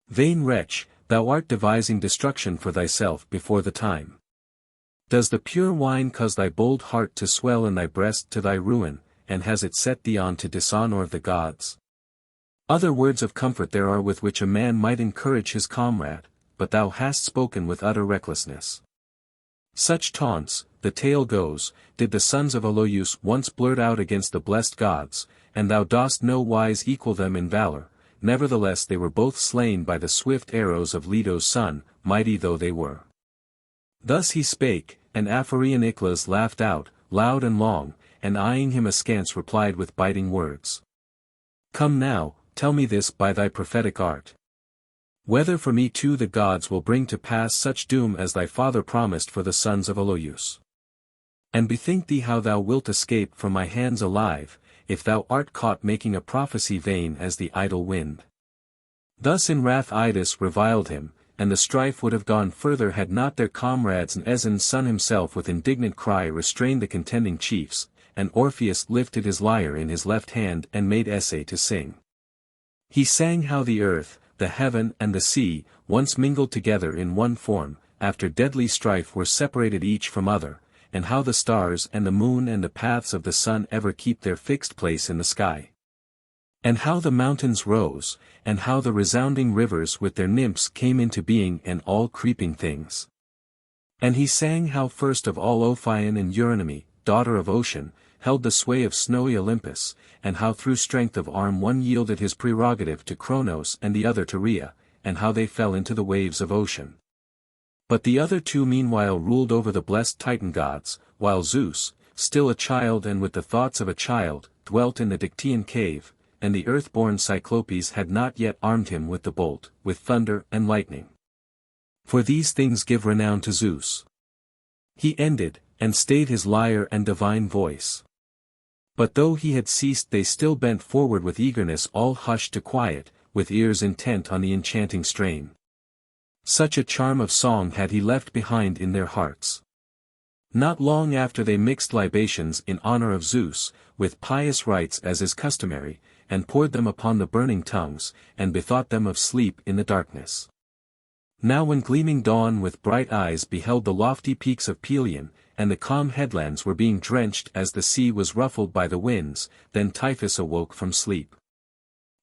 Vain wretch, thou art devising destruction for thyself before the time. Does the pure wine cause thy bold heart to swell and thy breast to thy ruin, and has it set thee on to dishonor of the gods? Other words of comfort there are with which a man might encourage his comrade, but thou hast spoken with utter recklessness. Such taunts, the tale goes, did the sons of Aloeus once blurt out against the blessed gods, and thou dost no wise equal them in valor, nevertheless they were both slain by the swift arrows of Leto's son, mighty though they were. Thus he spake, and Apharean Iclas laughed out, loud and long, and eyeing him askance replied with biting words. Come now, tell me this by thy prophetic art. Whether for me too the gods will bring to pass such doom as thy father promised for the sons of Aloeus. And bethink thee how thou wilt escape from my hands alive, if thou art caught making a prophecy vain as the idle wind. Thus in wrath Aeetes reviled him, and the strife would have gone further had not their comrades and Aeson's son himself with indignant cry restrained the contending chiefs, and Orpheus lifted his lyre in his left hand and made essay to sing. He sang how the earth, the heaven and the sea, once mingled together in one form, after deadly strife were separated each from other, and how the stars and the moon and the paths of the sun ever keep their fixed place in the sky. And how the mountains rose, and how the resounding rivers with their nymphs came into being and all creeping things. And he sang how first of all Ophion and Eurynome, daughter of Ocean, held the sway of snowy Olympus, and how through strength of arm one yielded his prerogative to Cronos and the other to Rhea, and how they fell into the waves of ocean. But the other two meanwhile ruled over the blessed Titan gods, while Zeus, still a child and with the thoughts of a child, dwelt in the Dictaean cave, and the earth-born Cyclopes had not yet armed him with the bolt, with thunder and lightning. For these things give renown to Zeus. He ended, and stayed his lyre and divine voice. But though he had ceased they still bent forward with eagerness all hushed to quiet, with ears intent on the enchanting strain. Such a charm of song had he left behind in their hearts. Not long after they mixed libations in honor of Zeus, with pious rites as is customary, and poured them upon the burning tongues, and bethought them of sleep in the darkness. Now when gleaming dawn with bright eyes beheld the lofty peaks of Pelion, and the calm headlands were being drenched as the sea was ruffled by the winds, then Typhus awoke from sleep.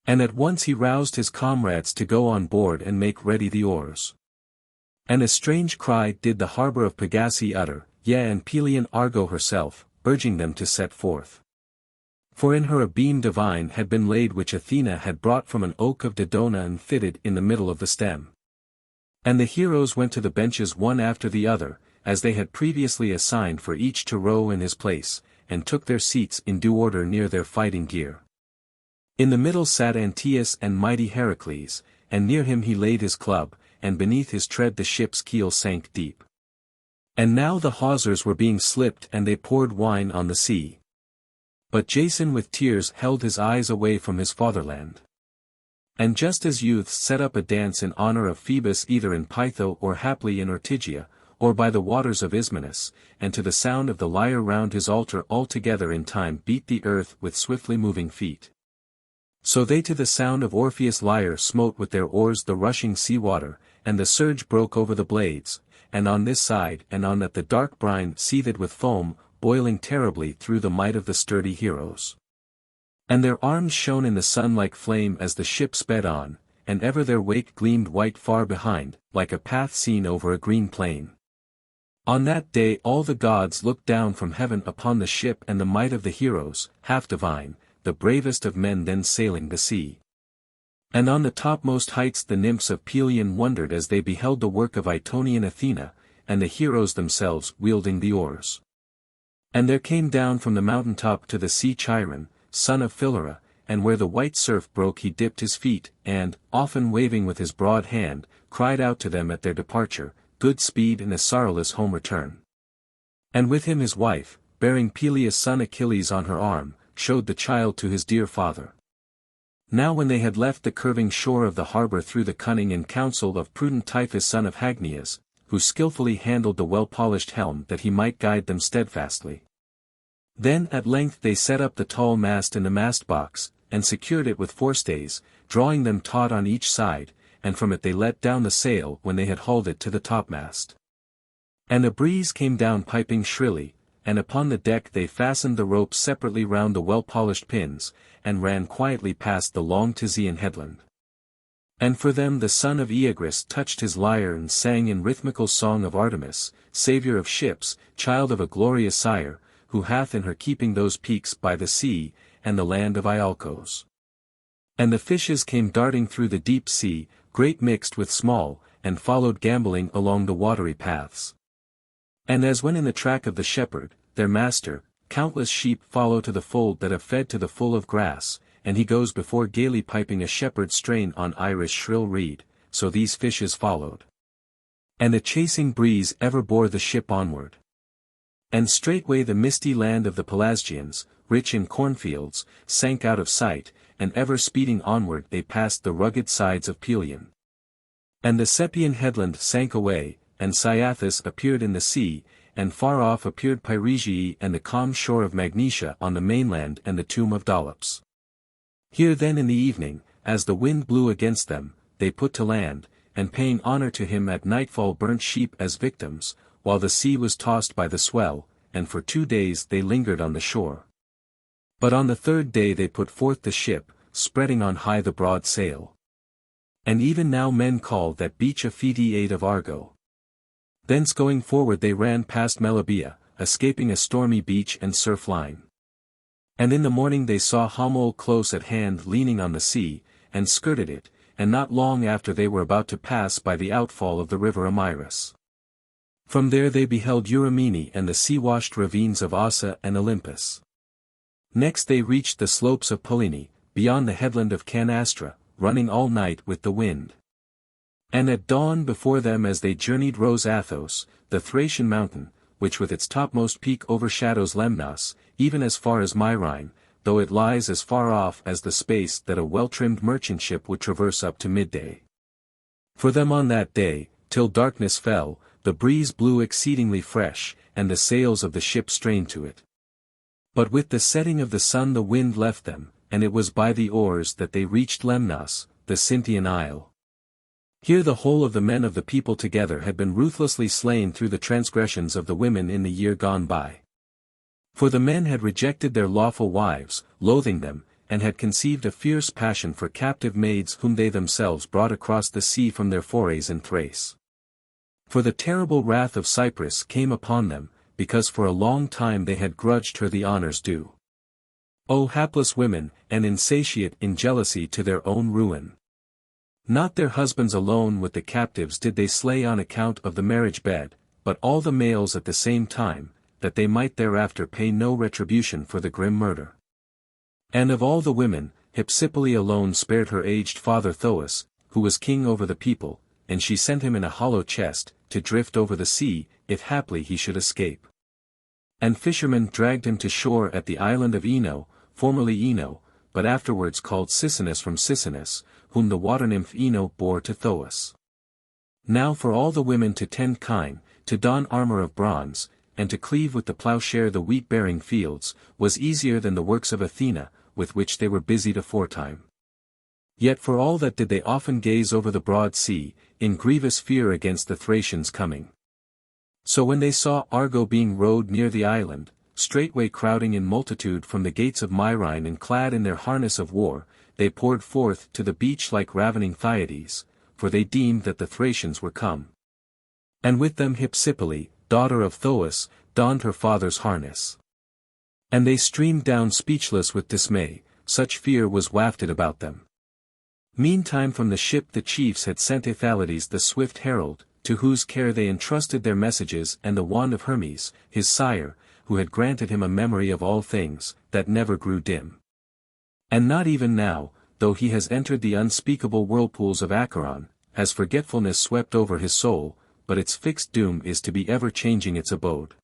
And at once he roused his comrades to go on board and make ready the oars. And a strange cry did the harbour of Pagasae utter, yea and Pelion Argo herself, urging them to set forth. For in her a beam divine had been laid which Athena had brought from an oak of Dodona and fitted in the middle of the stem. And the heroes went to the benches one after the other, as they had previously assigned for each to row in his place, and took their seats in due order near their fighting gear. In the middle sat Antaeus and mighty Heracles, and near him he laid his club, and beneath his tread the ship's keel sank deep. And now the hawsers were being slipped and they poured wine on the sea. But Jason with tears held his eyes away from his fatherland. And just as youths set up a dance in honor of Phoebus either in Pytho or haply in Ortygia, or by the waters of Ismenus, and to the sound of the lyre round his altar all together in time beat the earth with swiftly moving feet. So they to the sound of Orpheus' lyre smote with their oars the rushing sea water, and the surge broke over the blades, and on this side and on that the dark brine seethed with foam, boiling terribly through the might of the sturdy heroes. And their arms shone in the sun like flame as the ship sped on, and ever their wake gleamed white far behind, like a path seen over a green plain. On that day all the gods looked down from heaven upon the ship and the might of the heroes, half divine, the bravest of men then sailing the sea. And on the topmost heights the nymphs of Pelion wondered as they beheld the work of Itonian Athena, and the heroes themselves wielding the oars. And there came down from the mountain top to the sea Chiron, son of Philara, and where the white surf broke he dipped his feet, and, often waving with his broad hand, cried out to them at their departure, good speed and a sorrowless home return. And with him his wife, bearing Pelias' son Achilles on her arm, showed the child to his dear father. Now when they had left the curving shore of the harbour through the cunning and counsel of prudent Typhus son of Hagnias, who skilfully handled the well-polished helm that he might guide them steadfastly. Then at length they set up the tall mast in the mast-box, and secured it with forestays, drawing them taut on each side, and from it they let down the sail when they had hauled it to the topmast. And a breeze came down piping shrilly, and upon the deck they fastened the ropes separately round the well-polished pins, and ran quietly past the long Tizian headland. And for them the son of Aeagris touched his lyre and sang in rhythmical song of Artemis, saviour of ships, child of a glorious sire, who hath in her keeping those peaks by the sea, and the land of Iolcus. And the fishes came darting through the deep sea, great mixed with small, and followed gambolling along the watery paths. And as when in the track of the shepherd, their master, countless sheep follow to the fold that have fed to the full of grass, and he goes before gaily piping a shepherd's strain on Iris' shrill reed, so these fishes followed. And a chasing breeze ever bore the ship onward. And straightway the misty land of the Pelasgians, rich in cornfields, sank out of sight, and ever speeding onward they passed the rugged sides of Pelion. And the Sepian headland sank away, and Cyathus appeared in the sea, and far off appeared Pyregii and the calm shore of Magnesia on the mainland and the tomb of Dolops. Here then in the evening, as the wind blew against them, they put to land, and paying honour to him at nightfall burnt sheep as victims, while the sea was tossed by the swell, and for 2 days they lingered on the shore. But on the 3rd day they put forth the ship, spreading on high the broad sail. And even now men call that beach Aeetes of Argo. Thence going forward they ran past Melibea, escaping a stormy beach and surf line. And in the morning they saw Homol close at hand leaning on the sea, and skirted it, and not long after they were about to pass by the outfall of the river Amyrus. From there they beheld Eurymene and the sea-washed ravines of Ossa and Olympus. Next they reached the slopes of Pellene, beyond the headland of Canastra, running all night with the wind. And at dawn before them as they journeyed rose Athos, the Thracian mountain, which with its topmost peak overshadows Lemnos, even as far as Myrine, though it lies as far off as the space that a well-trimmed merchant ship would traverse up to midday. For them on that day, till darkness fell, the breeze blew exceedingly fresh, and the sails of the ship strained to it. But with the setting of the sun the wind left them, and it was by the oars that they reached Lemnos, the Sintian isle. Here the whole of the men of the people together had been ruthlessly slain through the transgressions of the women in the year gone by. For the men had rejected their lawful wives, loathing them, and had conceived a fierce passion for captive maids whom they themselves brought across the sea from their forays in Thrace. For the terrible wrath of Cyprus came upon them, because for a long time they had grudged her the honours due. O hapless women, and insatiate in jealousy to their own ruin. Not their husbands alone with the captives did they slay on account of the marriage bed, but all the males at the same time, that they might thereafter pay no retribution for the grim murder. And of all the women, Hypsipyle alone spared her aged father Thoas, who was king over the people, and she sent him in a hollow chest, to drift over the sea, if haply he should escape. And fishermen dragged him to shore at the island of Ino, formerly Ino, but afterwards called Sisinus from Sisinus, whom the water-nymph Ino bore to Thoas. Now for all the women to tend kine, to don armor of bronze, and to cleave with the plowshare the wheat-bearing fields, was easier than the works of Athena, with which they were busied aforetime. Yet for all that did they often gaze over the broad sea, in grievous fear against the Thracians coming. So when they saw Argo being rowed near the island, straightway crowding in multitude from the gates of Myrine and clad in their harness of war, they poured forth to the beach like ravening Thyiades, for they deemed that the Thracians were come. And with them Hypsipyle, daughter of Thoas, donned her father's harness. And they streamed down speechless with dismay, such fear was wafted about them. Meantime from the ship the chiefs had sent Ephialtes the swift herald, to whose care they entrusted their messages and the wand of Hermes, his sire, who had granted him a memory of all things, that never grew dim. And not even now, though he has entered the unspeakable whirlpools of Acheron, has forgetfulness swept over his soul, but its fixed doom is to be ever changing its abode.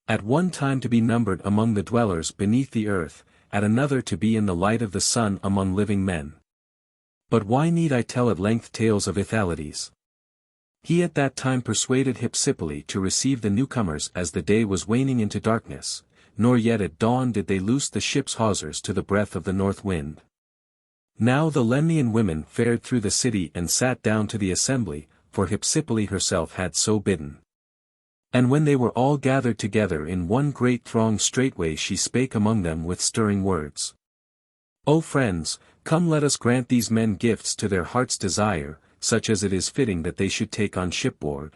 At one time to be numbered among the dwellers beneath the earth, at another to be in the light of the sun among living men. But why need I tell at length tales of Ephialtes? He at that time persuaded Hypsipyle to receive the newcomers as the day was waning into darkness, nor yet at dawn did they loose the ship's hawsers to the breath of the north wind. Now the Lemnian women fared through the city and sat down to the assembly, for Hypsipyle herself had so bidden. And when they were all gathered together in one great throng straightway she spake among them with stirring words. O friends, come let us grant these men gifts to their heart's desire, such as it is fitting that they should take on shipboard.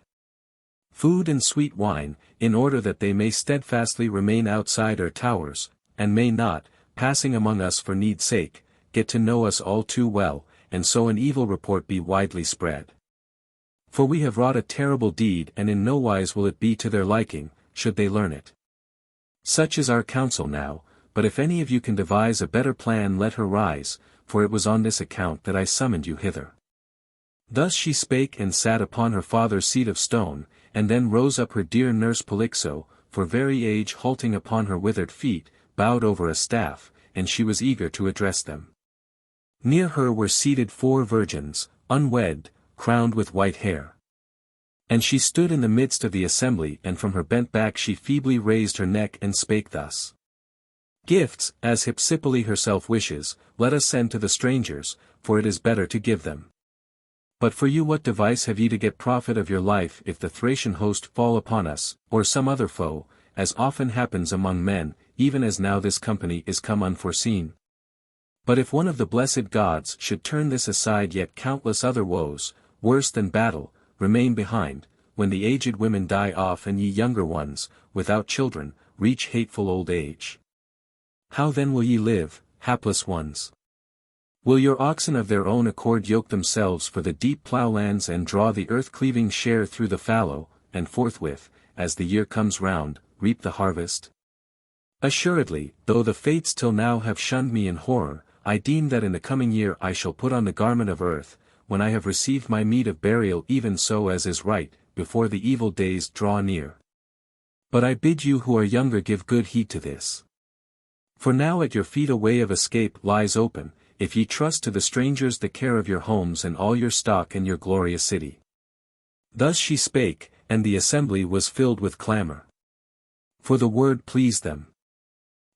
Food and sweet wine, in order that they may steadfastly remain outside our towers, and may not, passing among us for need's sake, get to know us all too well, and so an evil report be widely spread. For we have wrought a terrible deed and in no wise will it be to their liking, should they learn it. Such is our counsel now, but if any of you can devise a better plan let her rise, for it was on this account that I summoned you hither. Thus she spake and sat upon her father's seat of stone, and then rose up her dear nurse Polyxo, for very age halting upon her withered feet, bowed over a staff, and she was eager to address them. Near her were seated 4 virgins, unwed, crowned with white hair. And she stood in the midst of the assembly and from her bent back she feebly raised her neck and spake thus. Gifts, as Hypsipyle herself wishes, let us send to the strangers, for it is better to give them. But for you what device have ye to get profit of your life if the Thracian host fall upon us, or some other foe, as often happens among men, even as now this company is come unforeseen? But if one of the blessed gods should turn this aside yet countless other woes, worse than battle, remain behind, when the aged women die off and ye younger ones, without children, reach hateful old age. How then will ye live, hapless ones? Will your oxen of their own accord yoke themselves for the deep ploughlands and draw the earth-cleaving share through the fallow, and forthwith, as the year comes round, reap the harvest? Assuredly, though the fates till now have shunned me in horror, I deem that in the coming year I shall put on the garment of earth, when I have received my meed of burial even so as is right, before the evil days draw near. But I bid you who are younger give good heed to this. For now at your feet a way of escape lies open, if ye trust to the strangers the care of your homes and all your stock and your glorious city. Thus she spake, and the assembly was filled with clamor. For the word pleased them.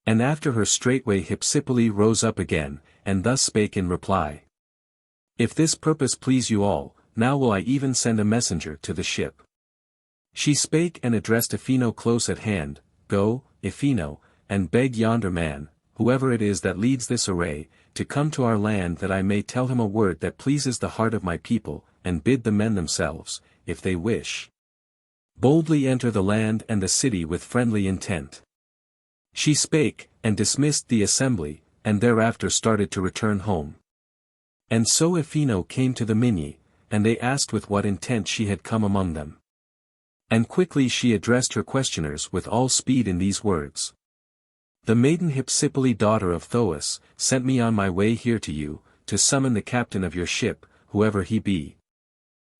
And after her straightway Hypsipyle rose up again, and thus spake in reply. If this purpose please you all, now will I even send a messenger to the ship. She spake and addressed Iphino close at hand, Go, Iphino, and beg yonder man, whoever it is that leads this array, to come to our land that I may tell him a word that pleases the heart of my people, and bid the men themselves, if they wish, boldly enter the land and the city with friendly intent. She spake, and dismissed the assembly, and thereafter started to return home. And so Athena came to the Minyi, and they asked with what intent she had come among them. And quickly she addressed her questioners with all speed in these words. The maiden Hypsipyle daughter of Thoas, sent me on my way here to you, to summon the captain of your ship, whoever he be.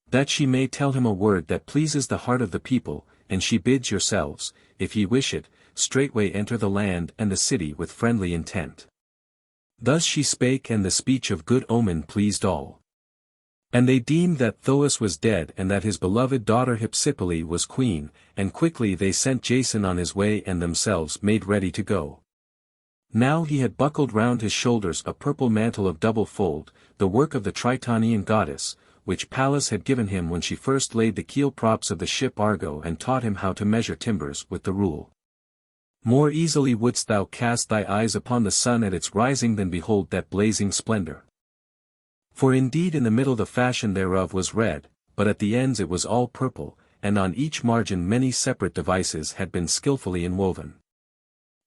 That she may tell him a word that pleases the heart of the people, and she bids yourselves, if ye wish it, straightway enter the land and the city with friendly intent. Thus she spake, and the speech of good omen pleased all. And they deemed that Thoas was dead and that his beloved daughter Hypsipyle was queen, and quickly they sent Jason on his way and themselves made ready to go. Now he had buckled round his shoulders a purple mantle of double fold, the work of the Tritonian goddess, which Pallas had given him when she first laid the keel props of the ship Argo and taught him how to measure timbers with the rule. More easily wouldst thou cast thy eyes upon the sun at its rising than behold that blazing splendor. For indeed in the middle the fashion thereof was red, but at the ends it was all purple, and on each margin many separate devices had been skillfully inwoven.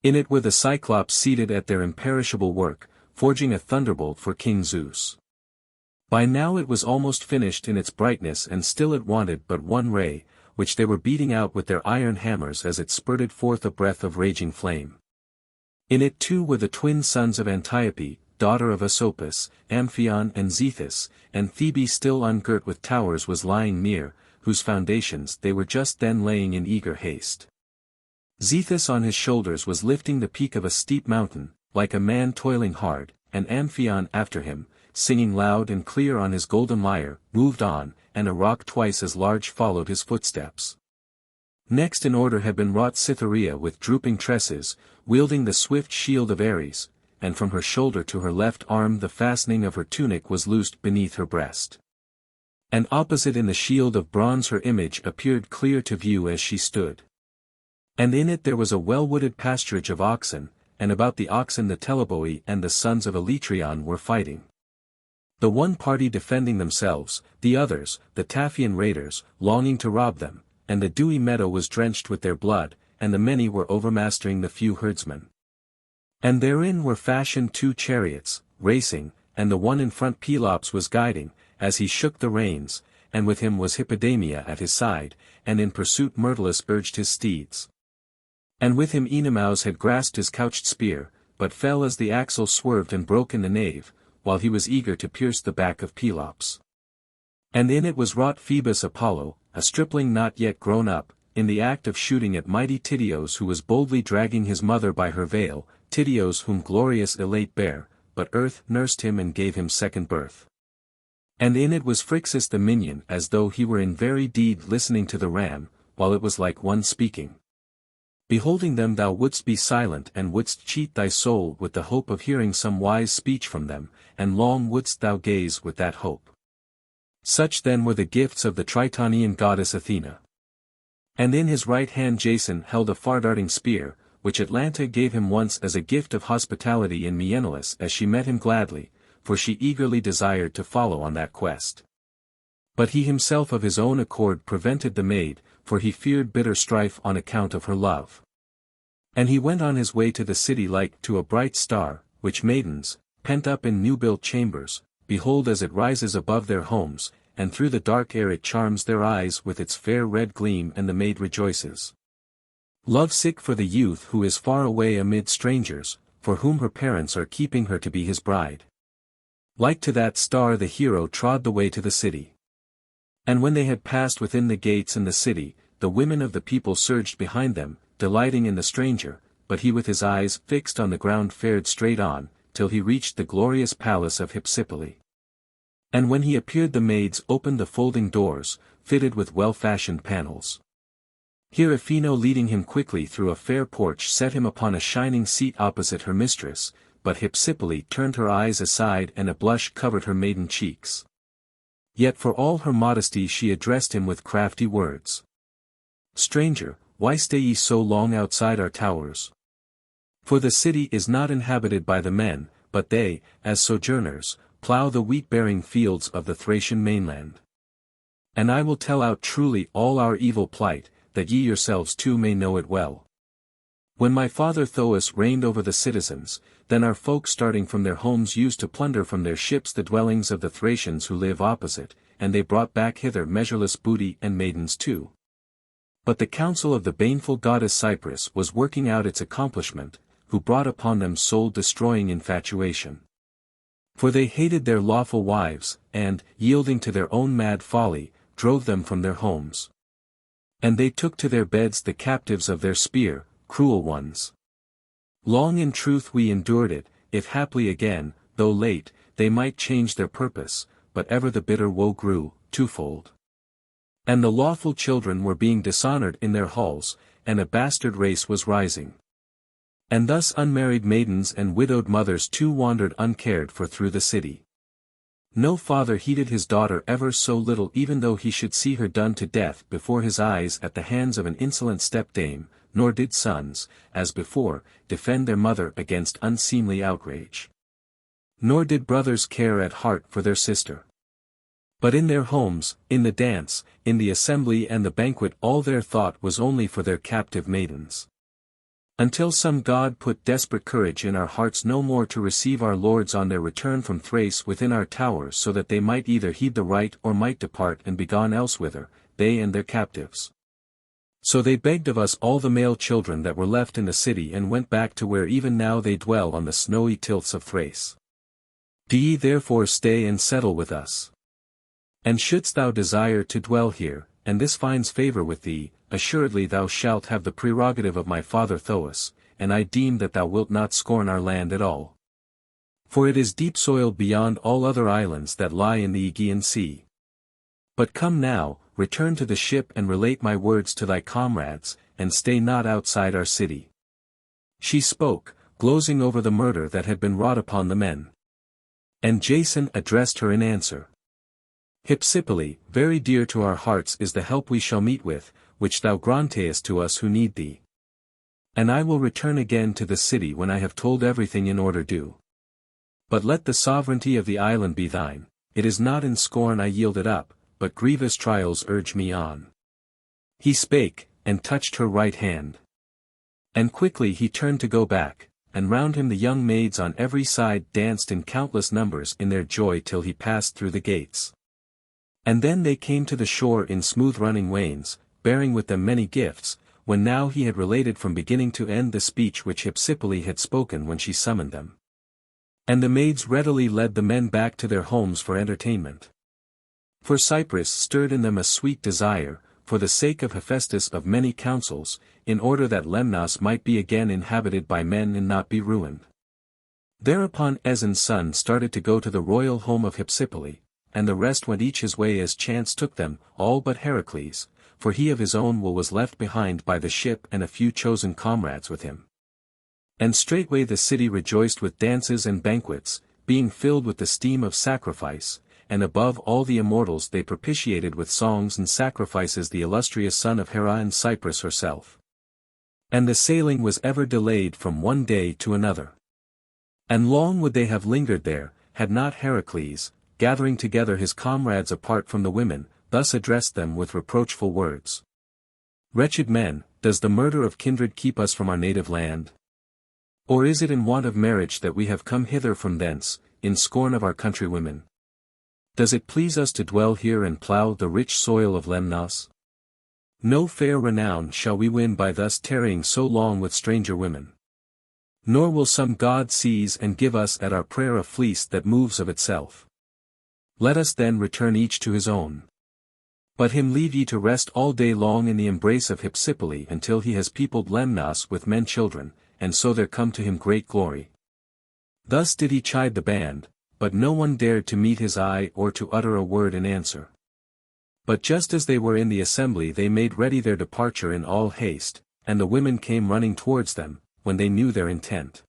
In it were the Cyclops seated at their imperishable work, forging a thunderbolt for King Zeus. By now it was almost finished in its brightness, and still it wanted but one ray, which they were beating out with their iron hammers as it spurted forth a breath of raging flame. In it too were the twin sons of Antiope, daughter of Asopus, Amphion and Zethus, and Thebe still ungirt with towers was lying near, whose foundations they were just then laying in eager haste. Zethus on his shoulders was lifting the peak of a steep mountain, like a man toiling hard, and Amphion after him, singing loud and clear on his golden lyre, moved on, and a rock twice as large followed his footsteps. Next in order had been wrought Cytherea with drooping tresses, wielding the swift shield of Ares, and from her shoulder to her left arm the fastening of her tunic was loosed beneath her breast. And opposite in the shield of bronze her image appeared clear to view as she stood. And in it there was a well-wooded pasturage of oxen, and about the oxen the Teleboi and the sons of Aletreon were fighting. The one party defending themselves, the others, the Taphian raiders, longing to rob them, and the dewy meadow was drenched with their blood, and the many were overmastering the few herdsmen. And therein were fashioned 2 chariots, racing, and the one in front Pelops was guiding, as he shook the reins, and with him was Hippodamia at his side, and in pursuit Myrtilus urged his steeds. And with him Oenomaus had grasped his couched spear, but fell as the axle swerved and broke in the nave, while he was eager to pierce the back of Pelops. And in it was wrought Phoebus Apollo, a stripling not yet grown up, in the act of shooting at mighty Tydeus, who was boldly dragging his mother by her veil, Tydeus whom glorious Elate bare, but earth nursed him and gave him second birth. And in it was Phrixus the minion, as though he were in very deed listening to the ram, while it was like one speaking. Beholding them thou wouldst be silent and wouldst cheat thy soul with the hope of hearing some wise speech from them, and long wouldst thou gaze with that hope. Such then were the gifts of the Tritonian goddess Athena. And in his right hand Jason held a far-darting spear, which Atalanta gave him once as a gift of hospitality in Myenolis as she met him gladly, for she eagerly desired to follow on that quest. But he himself of his own accord prevented the maid, for he feared bitter strife on account of her love. And he went on his way to the city like to a bright star, which maidens, pent up in new-built chambers, behold as it rises above their homes, and through the dark air it charms their eyes with its fair red gleam, and the maid rejoices. Love-sick for the youth who is far away amid strangers, for whom her parents are keeping her to be his bride. Like to that star the hero trod the way to the city. And when they had passed within the gates and the city, the women of the people surged behind them, delighting in the stranger, but he with his eyes fixed on the ground fared straight on, till he reached the glorious palace of Hypsipyle. And when he appeared the maids opened the folding doors, fitted with well-fashioned panels. Here Athena leading him quickly through a fair porch set him upon a shining seat opposite her mistress, but Hypsipyle turned her eyes aside and a blush covered her maiden cheeks. Yet for all her modesty she addressed him with crafty words. Stranger, why stay ye so long outside our towers? For the city is not inhabited by the men, but they, as sojourners, plough the wheat-bearing fields of the Thracian mainland. And I will tell out truly all our evil plight, that ye yourselves too may know it well. When my father Thoas reigned over the citizens, then our folk starting from their homes used to plunder from their ships the dwellings of the Thracians who live opposite, and they brought back hither measureless booty and maidens too. But the counsel of the baneful goddess Cyprus was working out its accomplishment, who brought upon them soul-destroying infatuation. For they hated their lawful wives, and, yielding to their own mad folly, drove them from their homes. And they took to their beds the captives of their spear, cruel ones. Long in truth we endured it, if haply again, though late, they might change their purpose, but ever the bitter woe grew, twofold. And the lawful children were being dishonored in their halls, and a bastard race was rising. And thus unmarried maidens and widowed mothers too wandered uncared for through the city. No father heeded his daughter ever so little, even though he should see her done to death before his eyes at the hands of an insolent stepdame, nor did sons, as before, defend their mother against unseemly outrage. Nor did brothers care at heart for their sister. But in their homes, in the dance, in the assembly and the banquet, all their thought was only for their captive maidens. Until some god put desperate courage in our hearts no more to receive our lords on their return from Thrace within our towers, so that they might either heed the right or might depart and be gone elsewhither, they and their captives. So they begged of us all the male children that were left in the city, and went back to where even now they dwell on the snowy tilths of Thrace. Do ye therefore stay and settle with us? And shouldst thou desire to dwell here, and this finds favor with thee, assuredly thou shalt have the prerogative of my father Thoas, and I deem that thou wilt not scorn our land at all. For it is deep-soiled beyond all other islands that lie in the Aegean Sea. But come now, return to the ship and relate my words to thy comrades, and stay not outside our city. She spoke, glozing over the murder that had been wrought upon the men. And Jason addressed her in answer. Hypsipyle, very dear to our hearts is the help we shall meet with, which thou grantest to us who need thee. And I will return again to the city when I have told everything in order due. But let the sovereignty of the island be thine, it is not in scorn I yield it up, but grievous trials urge me on. He spake, and touched her right hand. And quickly he turned to go back, and round him the young maids on every side danced in countless numbers in their joy till he passed through the gates. And then they came to the shore in smooth-running wains, bearing with them many gifts, when now he had related from beginning to end the speech which Hypsipyle had spoken when she summoned them. And the maids readily led the men back to their homes for entertainment. For Cyprus stirred in them a sweet desire, for the sake of Hephaestus of many counsels, in order that Lemnos might be again inhabited by men and not be ruined. Thereupon Aeson's son started to go to the royal home of Hypsipyle, and the rest went each his way as chance took them, all but Heracles, for he of his own will was left behind by the ship and a few chosen comrades with him. And straightway the city rejoiced with dances and banquets, being filled with the steam of sacrifice, and above all the immortals they propitiated with songs and sacrifices the illustrious son of Hera and Cyprus herself. And the sailing was ever delayed from one day to another. And long would they have lingered there, had not Heracles, gathering together his comrades apart from the women, thus addressed them with reproachful words. Wretched men, does the murder of kindred keep us from our native land? Or is it in want of marriage that we have come hither from thence, in scorn of our countrywomen? Does it please us to dwell here and plough the rich soil of Lemnos? No fair renown shall we win by thus tarrying so long with stranger women. Nor will some god seize and give us at our prayer a fleece that moves of itself. Let us then return each to his own. But him leave ye to rest all day long in the embrace of Hypsipyle until he has peopled Lemnos with men children, and so there come to him great glory. Thus did he chide the band, but no one dared to meet his eye or to utter a word in answer. But just as they were in the assembly they made ready their departure in all haste, and the women came running towards them, when they knew their intent.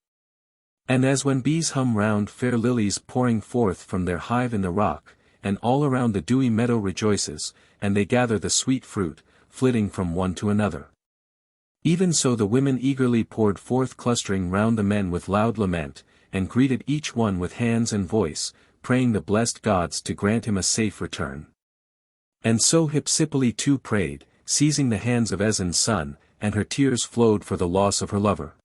And as when bees hum round fair lilies pouring forth from their hive in the rock, and all around the dewy meadow rejoices, and they gather the sweet fruit, flitting from one to another. Even so the women eagerly poured forth clustering round the men with loud lament, and greeted each one with hands and voice, praying the blessed gods to grant him a safe return. And so Hypsipyle too prayed, seizing the hands of Aeson's son, and her tears flowed for the loss of her lover.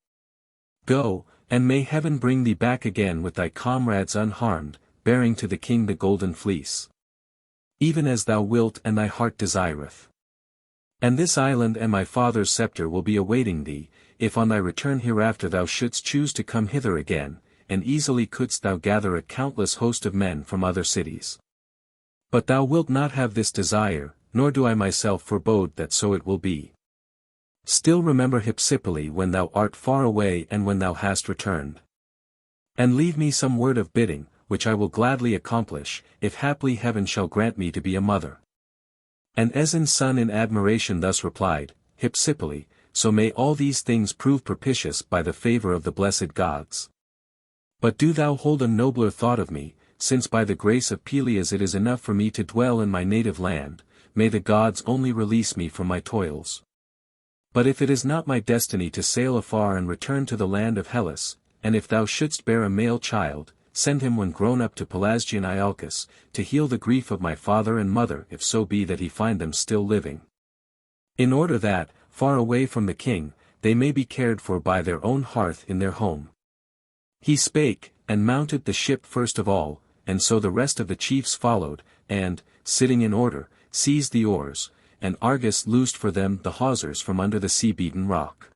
Go, and may heaven bring thee back again with thy comrades unharmed, bearing to the king the Golden Fleece. Even as thou wilt and thy heart desireth. And this island and my father's scepter will be awaiting thee, if on thy return hereafter thou shouldst choose to come hither again, and easily couldst thou gather a countless host of men from other cities. But thou wilt not have this desire, nor do I myself forebode that so it will be. Still remember Hypsipyle when thou art far away and when thou hast returned. And leave me some word of bidding, which I will gladly accomplish, if haply heaven shall grant me to be a mother. And Aeson's son in admiration thus replied, Hypsipyle, so may all these things prove propitious by the favor of the blessed gods. But do thou hold a nobler thought of me, since by the grace of Pelias it is enough for me to dwell in my native land, may the gods only release me from my toils. But if it is not my destiny to sail afar and return to the land of Hellas, and if thou shouldst bear a male child, send him when grown up to Pelasgian Iolcus, to heal the grief of my father and mother if so be that he find them still living. In order that, far away from the king, they may be cared for by their own hearth in their home. He spake, and mounted the ship first of all, and so the rest of the chiefs followed, and, sitting in order, seized the oars, and Argus loosed for them the hawsers from under the sea-beaten rock.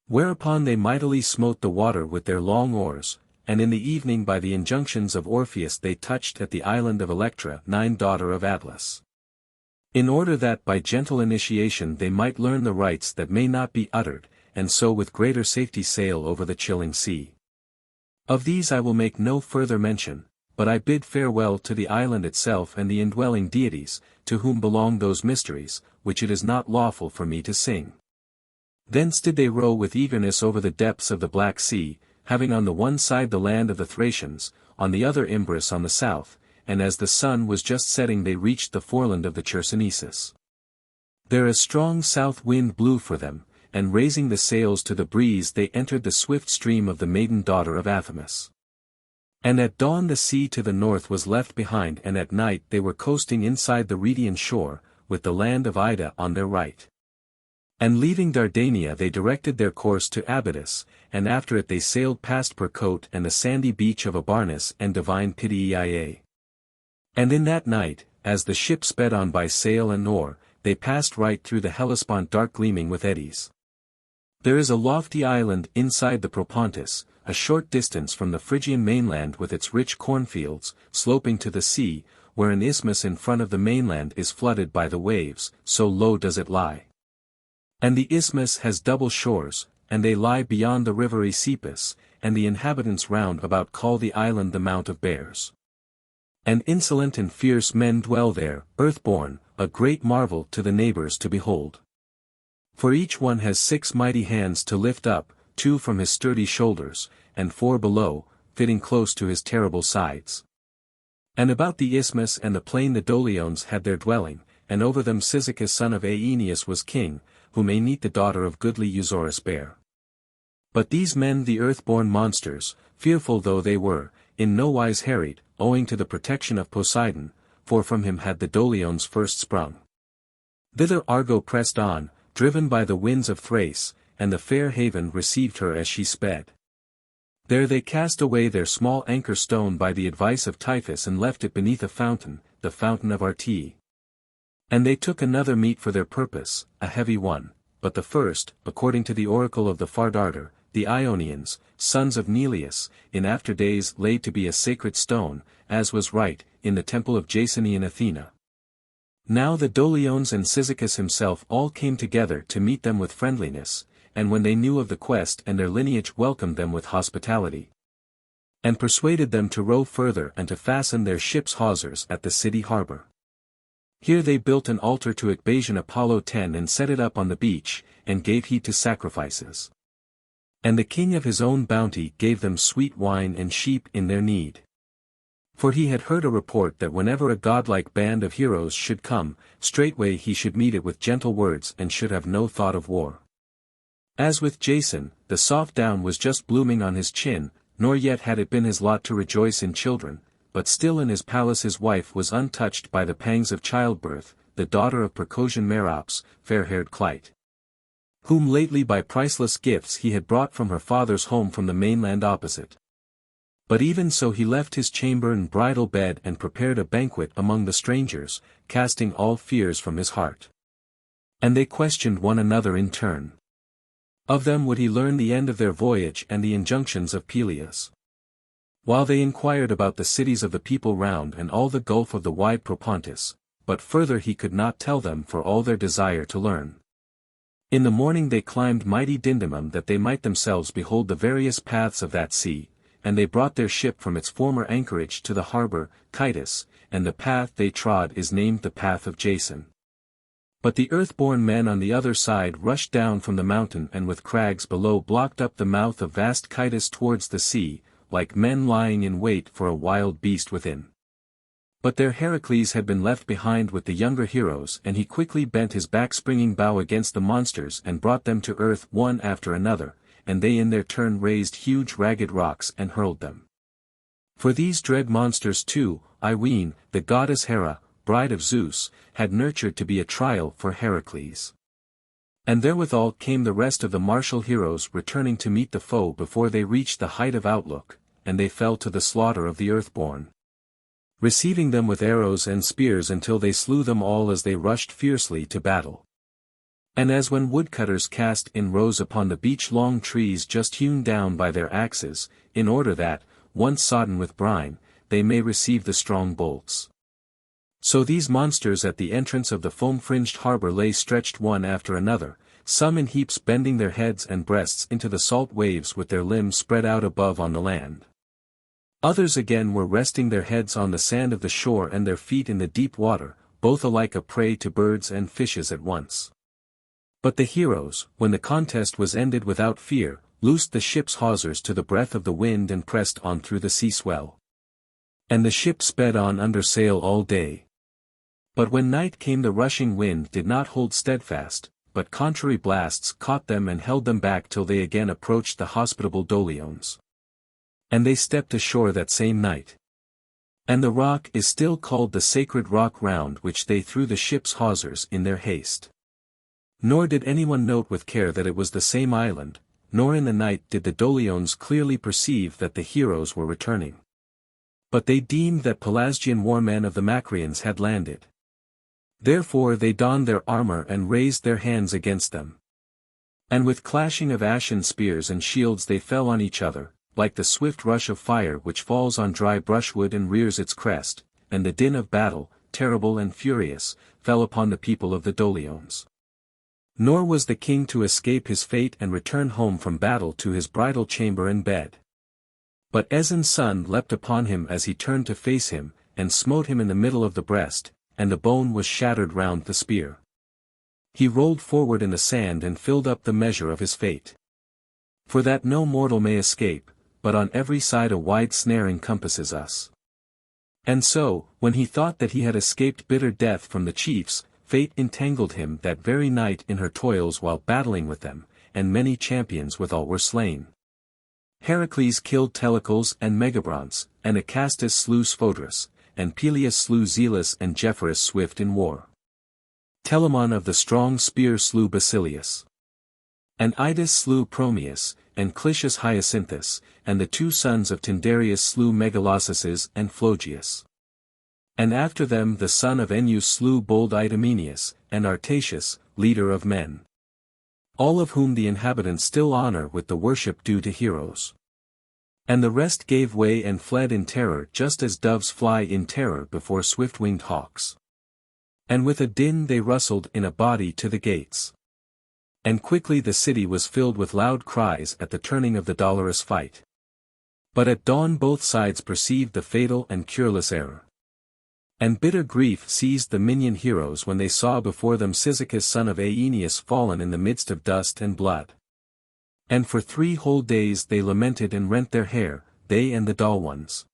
Whereupon they mightily smote the water with their long oars, and in the evening by the injunctions of Orpheus they touched at the island of Electra, daughter of Atlas. In order that by gentle initiation they might learn the rites that may not be uttered, and so with greater safety sail over the chilling sea. Of these I will make no further mention, but I bid farewell to the island itself and the indwelling deities, to whom belong those mysteries, which it is not lawful for me to sing. Thence did they row with eagerness over the depths of the Black Sea, having on the one side the land of the Thracians, on the other Imbros on the south, and as the sun was just setting they reached the foreland of the Chersonesus. There a strong south wind blew for them, and raising the sails to the breeze they entered the swift stream of the maiden daughter of Athamas. And at dawn the sea to the north was left behind and at night they were coasting inside the Rhodian shore, with the land of Ida on their right. And leaving Dardania they directed their course to Aeetes, and after it they sailed past Percote and the sandy beach of Abarnus and divine Pityeia. And in that night, as the ship sped on by sail and oar, they passed right through the Hellespont dark gleaming with eddies. There is a lofty island inside the Propontis, a short distance from the Phrygian mainland with its rich cornfields, sloping to the sea, where an isthmus in front of the mainland is flooded by the waves, so low does it lie. And the isthmus has double shores, and they lie beyond the river Aecepus, and the inhabitants round about call the island the Mount of Bears. And insolent and fierce men dwell there, earthborn, a great marvel to the neighbors to behold. For each one has 6 mighty hands to lift up, 2 from his sturdy shoulders, and 4 below, fitting close to his terrible sides. And about the isthmus and the plain the Doliones had their dwelling, and over them Cyzicus son of Aeneas was king, who may meet the daughter of goodly Eusorus bare. But these men the earth-born monsters, fearful though they were, in no wise harried, owing to the protection of Poseidon, for from him had the Doliones first sprung. Thither Argo pressed on, driven by the winds of Thrace, and the fair haven received her as she sped. There they cast away their small anchor stone by the advice of Typhus and left it beneath a fountain, the fountain of Artee. And they took another meat for their purpose, a heavy one, but the first, according to the oracle of the far darter, the Ionians, sons of Neleus, in after days laid to be a sacred stone, as was right, in the temple of Jasonian Athena. Now the Doliones and Cyzicus himself all came together to meet them with friendliness, and when they knew of the quest and their lineage welcomed them with hospitality. And persuaded them to row further and to fasten their ships' hawsers at the city harbor. Here they built an altar to Ecbasian Apollo 10 and set it up on the beach, and gave heed to sacrifices. And the king of his own bounty gave them sweet wine and sheep in their need. For he had heard a report that whenever a godlike band of heroes should come, straightway he should meet it with gentle words and should have no thought of war. As with Jason, the soft down was just blooming on his chin, nor yet had it been his lot to rejoice in children, but still in his palace his wife was untouched by the pangs of childbirth, the daughter of Percosian Merops, fair-haired Clyte, whom lately by priceless gifts he had brought from her father's home from the mainland opposite. But even so he left his chamber and bridal bed and prepared a banquet among the strangers, casting all fears from his heart. And they questioned one another in turn. Of them would he learn the end of their voyage and the injunctions of Pelias. While they inquired about the cities of the people round and all the gulf of the wide Propontis, but further he could not tell them for all their desire to learn. In the morning they climbed mighty Dindymum that they might themselves behold the various paths of that sea, and they brought their ship from its former anchorage to the harbour, Chytus, and the path they trod is named the path of Jason. But the earth-born men on the other side rushed down from the mountain and with crags below blocked up the mouth of vast Chytus towards the sea, like men lying in wait for a wild beast within. But there Heracles had been left behind with the younger heroes and he quickly bent his back-springing bow against the monsters and brought them to earth one after another, and they in their turn raised huge ragged rocks and hurled them. For these dread monsters too, Irene, the goddess Hera, bride of Zeus, had nurtured to be a trial for Heracles. And therewithal came the rest of the martial heroes returning to meet the foe before they reached the height of outlook, and they fell to the slaughter of the earthborn, receiving them with arrows and spears until they slew them all as they rushed fiercely to battle. And as when woodcutters cast in rows upon the beach long trees just hewn down by their axes, in order that, once sodden with brine, they may receive the strong bolts. So these monsters at the entrance of the foam-fringed harbour lay stretched one after another, some in heaps bending their heads and breasts into the salt waves with their limbs spread out above on the land. Others again were resting their heads on the sand of the shore and their feet in the deep water, both alike a prey to birds and fishes at once. But the heroes, when the contest was ended without fear, loosed the ship's hawsers to the breath of the wind and pressed on through the sea swell. And the ship sped on under sail all day. But when night came the rushing wind did not hold steadfast, but contrary blasts caught them and held them back till they again approached the hospitable Doliones. And they stepped ashore that same night. And the rock is still called the sacred rock round which they threw the ship's hawsers in their haste. Nor did anyone note with care that it was the same island, nor in the night did the Doliones clearly perceive that the heroes were returning. But they deemed that Pelasgian warmen of the Macrians had landed. Therefore they donned their armor and raised their hands against them. And with clashing of ashen spears and shields they fell on each other, like the swift rush of fire which falls on dry brushwood and rears its crest, and the din of battle, terrible and furious, fell upon the people of the Doliones. Nor was the king to escape his fate and return home from battle to his bridal chamber and bed. But Aeson's son leapt upon him as he turned to face him, and smote him in the middle of the breast, and the bone was shattered round the spear. He rolled forward in the sand and filled up the measure of his fate. For that no mortal may escape, but on every side a wide snare encompasses us. And so, when he thought that he had escaped bitter death from the chiefs, fate entangled him that very night in her toils while battling with them, and many champions withal were slain. Heracles killed Telecles and Megabronce, and Acastus slew Sphodrus, and Pelias slew Zelus and Gephorus swift in war. Telamon of the strong spear slew Basilius. And Aeetes slew Promeus, and Clitius Hyacinthus, and the two sons of Tyndareus slew Megalossus and Phlogius. And after them the son of Ennius slew bold Idomeneus, and Artatius, leader of men. All of whom the inhabitants still honor with the worship due to heroes. And the rest gave way and fled in terror just as doves fly in terror before swift-winged hawks. And with a din they rustled in a body to the gates. And quickly the city was filled with loud cries at the turning of the dolorous fight. But at dawn both sides perceived the fatal and cureless error. And bitter grief seized the minion heroes when they saw before them Cyzicus son of Aeneas fallen in the midst of dust and blood. And for 3 whole days they lamented and rent their hair, they and the dull ones.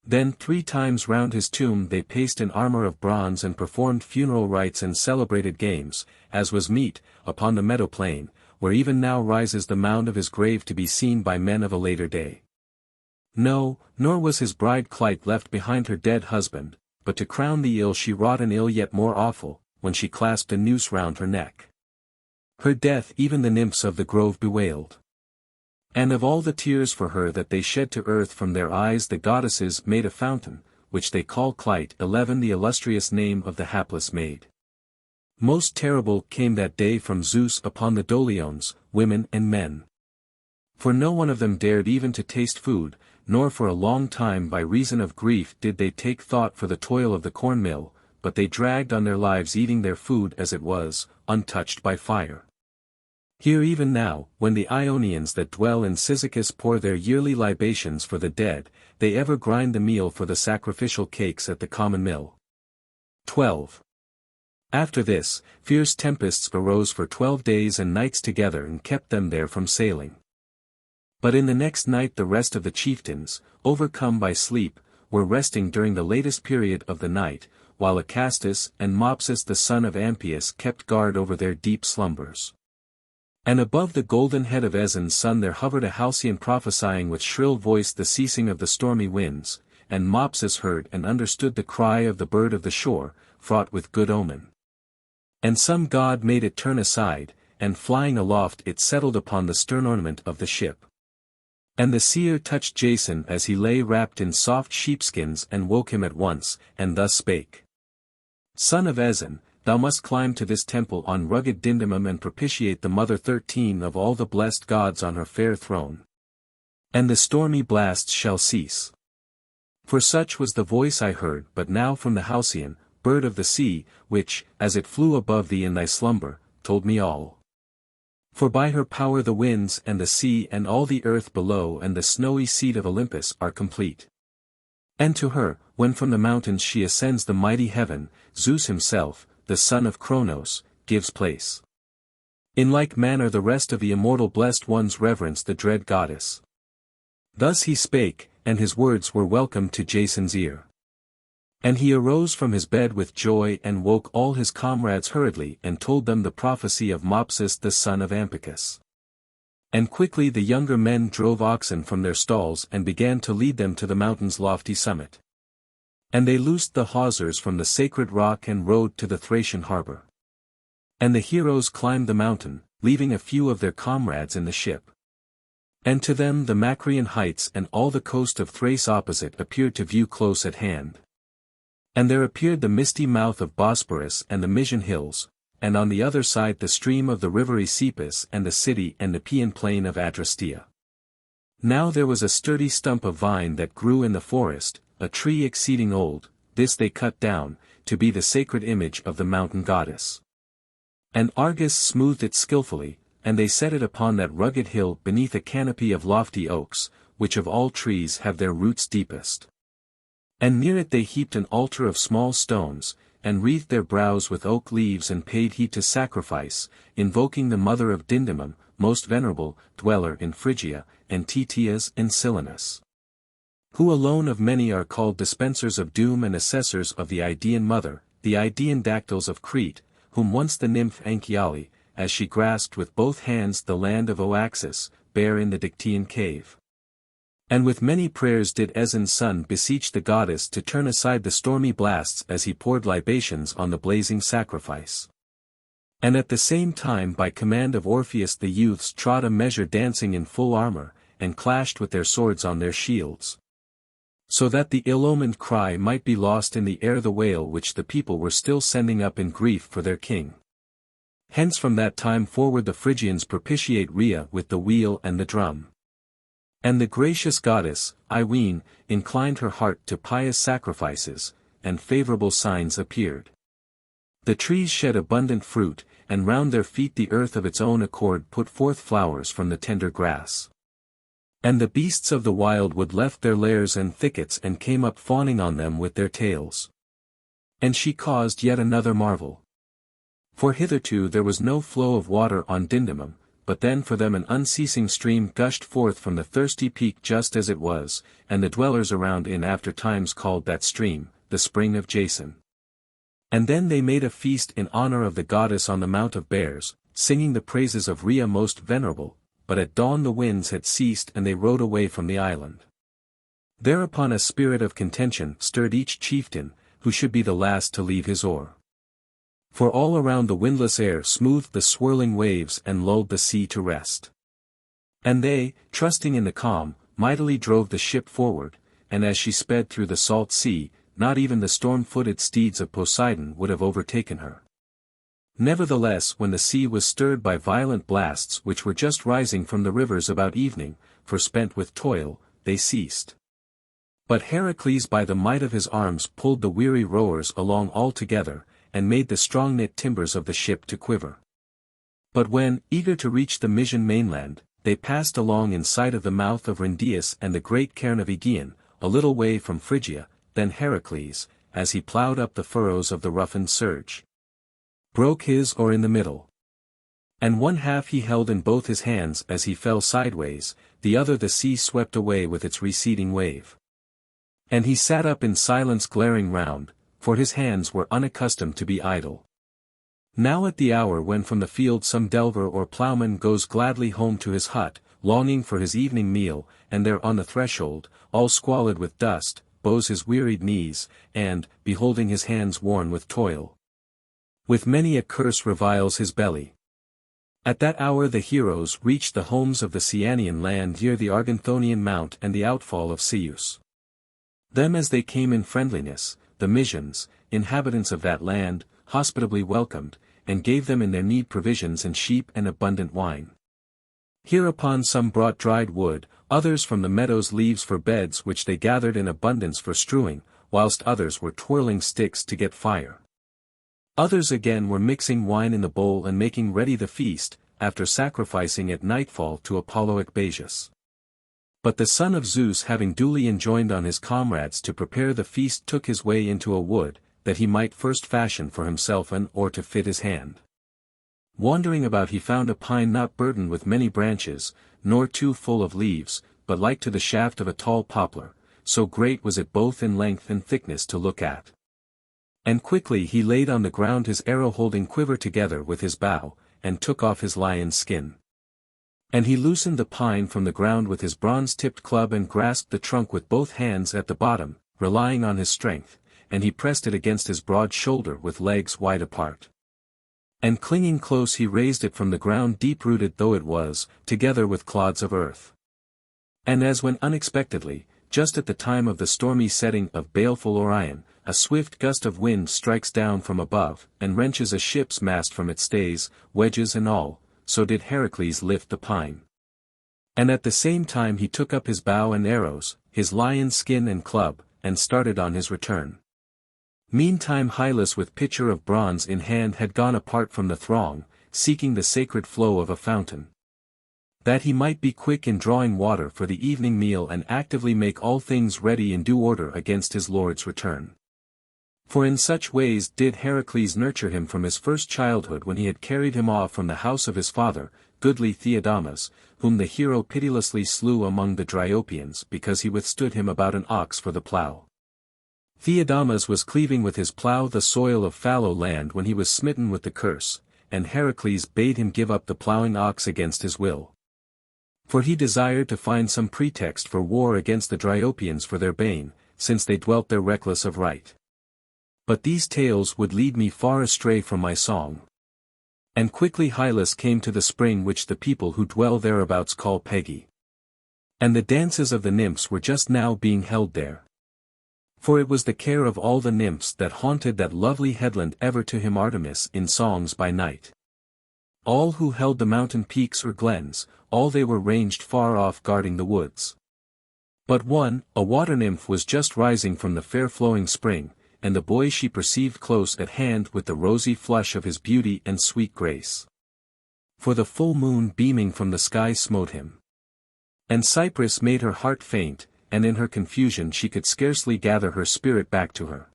Then 3 times round his tomb they paced in armor of bronze and performed funeral rites and celebrated games, as was meet, upon the meadow plain, where even now rises the mound of his grave to be seen by men of a later day. No, nor was his bride Clyte left behind her dead husband, but to crown the ill she wrought an ill yet more awful, when she clasped a noose round her neck. Her death even the nymphs of the grove bewailed. And of all the tears for her that they shed to earth from their eyes the goddesses made a fountain, which they call Clyte 11 the illustrious name of the hapless maid. Most terrible came that day from Zeus upon the Doliones, women and men. For no one of them dared even to taste food, nor for a long time by reason of grief did they take thought for the toil of the corn mill, but they dragged on their lives eating their food as it was, untouched by fire. Here even now, when the Ionians that dwell in Cyzicus pour their yearly libations for the dead, they ever grind the meal for the sacrificial cakes at the common mill. 12. After this, fierce tempests arose for 12 days and nights together and kept them there from sailing. But in the next night the rest of the chieftains, overcome by sleep, were resting during the latest period of the night, while Acastus and Mopsus the son of Ampius kept guard over their deep slumbers. And above the golden head of Aeson's son there hovered a Halcyon prophesying with shrill voice the ceasing of the stormy winds, and Mopsus heard and understood the cry of the bird of the shore, fraught with good omen. And some god made it turn aside, and flying aloft it settled upon the stern ornament of the ship. And the seer touched Jason as he lay wrapped in soft sheepskins and woke him at once, and thus spake. Son of Aeson, thou must climb to this temple on rugged Dindymum and propitiate the mother 13 of all the blessed gods on her fair throne. And the stormy blasts shall cease. For such was the voice I heard but now from the Halcyon, bird of the sea, which, as it flew above thee in thy slumber, told me all. For by her power the winds and the sea and all the earth below and the snowy seat of Olympus are complete. And to her, when from the mountains she ascends the mighty heaven, Zeus himself, the son of Cronos, gives place. In like manner the rest of the immortal blessed ones reverence the dread goddess. Thus he spake, and his words were welcome to Jason's ear. And he arose from his bed with joy and woke all his comrades hurriedly and told them the prophecy of Mopsus the son of Ampycus. And quickly the younger men drove oxen from their stalls and began to lead them to the mountain's lofty summit. And they loosed the hawsers from the sacred rock and rowed to the Thracian harbor. And the heroes climbed the mountain, leaving a few of their comrades in the ship. And to them the Macrian heights and all the coast of Thrace opposite appeared to view close at hand. And there appeared the misty mouth of Bosporus and the Mysian hills, and on the other side the stream of the river Aesepus and the city and the Paean plain of Adrastea. Now there was a sturdy stump of vine that grew in the forest, a tree exceeding old, this they cut down, to be the sacred image of the mountain goddess. And Argus smoothed it skillfully, and they set it upon that rugged hill beneath a canopy of lofty oaks, which of all trees have their roots deepest. And near it they heaped an altar of small stones, and wreathed their brows with oak leaves and paid heed to sacrifice, invoking the mother of Dindymum, most venerable, dweller in Phrygia, and Titias and Silenus. Who alone of many are called dispensers of doom and assessors of the Idaean mother, the Idaean dactyls of Crete, whom once the nymph Anchiale, as she grasped with both hands the land of Oaxus, bare in the Dictaean cave. And with many prayers did Aeson's son beseech the goddess to turn aside the stormy blasts as he poured libations on the blazing sacrifice. And at the same time by command of Orpheus the youths trod a measure dancing in full armor, and clashed with their swords on their shields. So that the ill-omened cry might be lost in the air the wail which the people were still sending up in grief for their king. Hence from that time forward the Phrygians propitiate Rhea with the wheel and the drum. And the gracious goddess, I ween, inclined her heart to pious sacrifices, and favorable signs appeared. The trees shed abundant fruit, and round their feet the earth of its own accord put forth flowers from the tender grass. And the beasts of the wildwood left their lairs and thickets and came up fawning on them with their tails. And she caused yet another marvel. For hitherto there was no flow of water on Dindymum, but then for them an unceasing stream gushed forth from the thirsty peak just as it was, and the dwellers around in after times called that stream, the spring of Jason. And then they made a feast in honor of the goddess on the Mount of Bears, singing the praises of Rhea most venerable, but at dawn the winds had ceased and they rode away from the island. Thereupon a spirit of contention stirred each chieftain, who should be the last to leave his oar. For all around the windless air smoothed the swirling waves and lulled the sea to rest. And they, trusting in the calm, mightily drove the ship forward, and as she sped through the salt sea, not even the storm-footed steeds of Poseidon would have overtaken her. Nevertheless, when the sea was stirred by violent blasts which were just rising from the rivers about evening, for spent with toil, they ceased. But Heracles by the might of his arms pulled the weary rowers along all together, and made the strong-knit timbers of the ship to quiver. But when, eager to reach the Mysian mainland, they passed along in sight of the mouth of Rhindius and the great cairn of Aegean, a little way from Phrygia, then Heracles, as he ploughed up the furrows of the roughened surge, broke his oar in the middle. And one half he held in both his hands as he fell sideways, the other the sea swept away with its receding wave. And he sat up in silence glaring round, for his hands were unaccustomed to be idle. Now at the hour when from the field some delver or ploughman goes gladly home to his hut, longing for his evening meal, and there on the threshold, all squalid with dust, bows his wearied knees, and, beholding his hands worn with toil, with many a curse reviles his belly. At that hour the heroes reached the homes of the Caeanian land near the Argonautic mount and the outfall of Ceus. Them as they came in friendliness, the Mysians, inhabitants of that land, hospitably welcomed, and gave them in their need provisions and sheep and abundant wine. Hereupon some brought dried wood, others from the meadows leaves for beds which they gathered in abundance for strewing, whilst others were twirling sticks to get fire. Others again were mixing wine in the bowl and making ready the feast, after sacrificing at nightfall to Apollo Ecbasius. But the son of Zeus having duly enjoined on his comrades to prepare the feast took his way into a wood, that he might first fashion for himself an oar to fit his hand. Wandering about he found a pine not burdened with many branches, nor too full of leaves, but like to the shaft of a tall poplar, so great was it both in length and thickness to look at. And quickly he laid on the ground his arrow-holding quiver together with his bow, and took off his lion's skin. And he loosened the pine from the ground with his bronze-tipped club and grasped the trunk with both hands at the bottom, relying on his strength, and he pressed it against his broad shoulder with legs wide apart. And clinging close he raised it from the ground deep-rooted though it was, together with clods of earth. And as when unexpectedly, just at the time of the stormy setting of baleful Orion, a swift gust of wind strikes down from above, and wrenches a ship's mast from its stays, wedges and all, so did Heracles lift the pine. And at the same time he took up his bow and arrows, his lion's skin and club, and started on his return. Meantime Hylas with pitcher of bronze in hand had gone apart from the throng, seeking the sacred flow of a fountain, that he might be quick in drawing water for the evening meal and actively make all things ready in due order against his lord's return. For in such ways did Heracles nurture him from his first childhood when he had carried him off from the house of his father, goodly Theodamas, whom the hero pitilessly slew among the Dryopians because he withstood him about an ox for the plough. Theodamas was cleaving with his plough the soil of fallow land when he was smitten with the curse, and Heracles bade him give up the ploughing ox against his will. For he desired to find some pretext for war against the Dryopians for their bane, since they dwelt there reckless of right. But these tales would lead me far astray from my song. And quickly Hylas came to the spring which the people who dwell thereabouts call Pegi. And the dances of the nymphs were just now being held there. For it was the care of all the nymphs that haunted that lovely headland ever to hymn Artemis in songs by night. All who held the mountain peaks or glens, all they were ranged far off guarding the woods. But one, a water nymph was just rising from the fair flowing spring, and the boy she perceived close at hand with the rosy flush of his beauty and sweet grace. For the full moon beaming from the sky smote him. And Cyprus made her heart faint, and in her confusion she could scarcely gather her spirit back to her.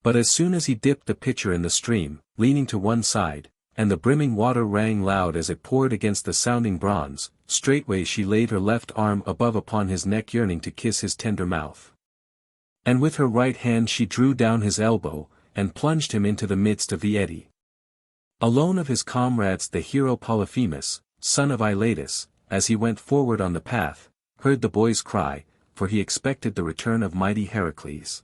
But as soon as he dipped the pitcher in the stream, leaning to one side, and the brimming water rang loud as it poured against the sounding bronze, straightway she laid her left arm above upon his neck yearning to kiss his tender mouth. And with her right hand she drew down his elbow, and plunged him into the midst of the eddy. Alone of his comrades the hero Polyphemus, son of Iolcus, as he went forward on the path, heard the boy's cry, for he expected the return of mighty Heracles.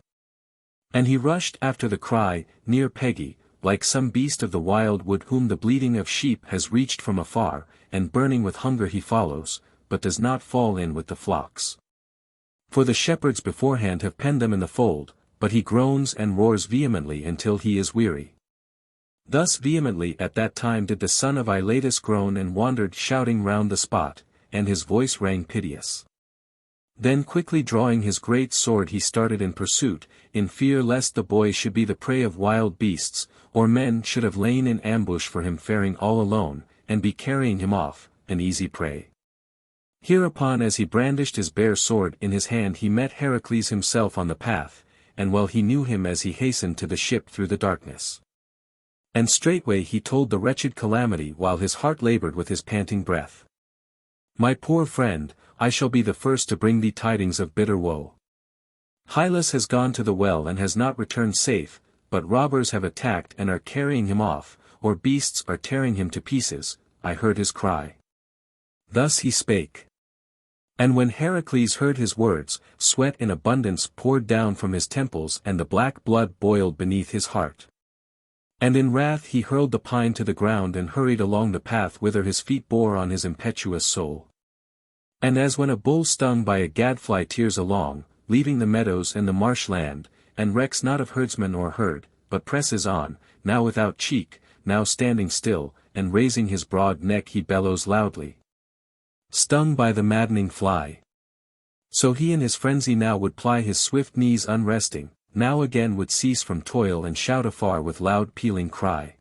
And he rushed after the cry, near Peggy, like some beast of the wild wood whom the bleating of sheep has reached from afar, and burning with hunger he follows, but does not fall in with the flocks. For the shepherds beforehand have penned them in the fold, but he groans and roars vehemently until he is weary. Thus vehemently at that time did the son of Aeetes groan and wandered shouting round the spot, and his voice rang piteous. Then quickly drawing his great sword he started in pursuit, in fear lest the boy should be the prey of wild beasts, or men should have lain in ambush for him faring all alone, and be carrying him off, an easy prey. Hereupon as he brandished his bare sword in his hand he met Heracles himself on the path, and well he knew him as he hastened to the ship through the darkness. And straightway he told the wretched calamity while his heart labored with his panting breath. My poor friend, I shall be the first to bring thee tidings of bitter woe. Hylas has gone to the well and has not returned safe, but robbers have attacked and are carrying him off, or beasts are tearing him to pieces, I heard his cry. Thus he spake. And when Heracles heard his words, sweat in abundance poured down from his temples and the black blood boiled beneath his heart. And in wrath he hurled the pine to the ground and hurried along the path whither his feet bore on his impetuous soul. And as when a bull stung by a gadfly tears along, leaving the meadows and the marsh land, and recks not of herdsman or herd, but presses on, now without cheek, now standing still, and raising his broad neck he bellows loudly. Stung by the maddening fly. So he in his frenzy now would ply his swift knees unresting, now again would cease from toil and shout afar with loud pealing cry.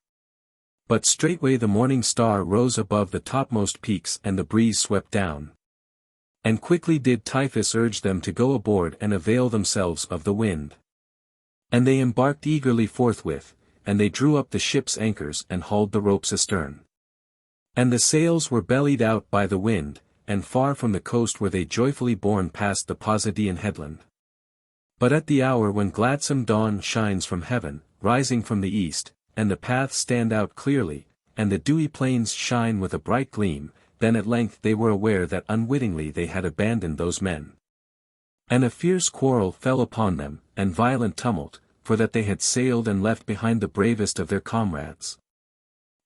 But straightway the morning star rose above the topmost peaks and the breeze swept down. And quickly did Typhus urge them to go aboard and avail themselves of the wind. And they embarked eagerly forthwith, and they drew up the ship's anchors and hauled the ropes astern. And the sails were bellied out by the wind, and far from the coast were they joyfully borne past the Posidean headland. But at the hour when gladsome dawn shines from heaven, rising from the east, and the paths stand out clearly, and the dewy plains shine with a bright gleam, then at length they were aware that unwittingly they had abandoned those men. And a fierce quarrel fell upon them, and violent tumult, for that they had sailed and left behind the bravest of their comrades.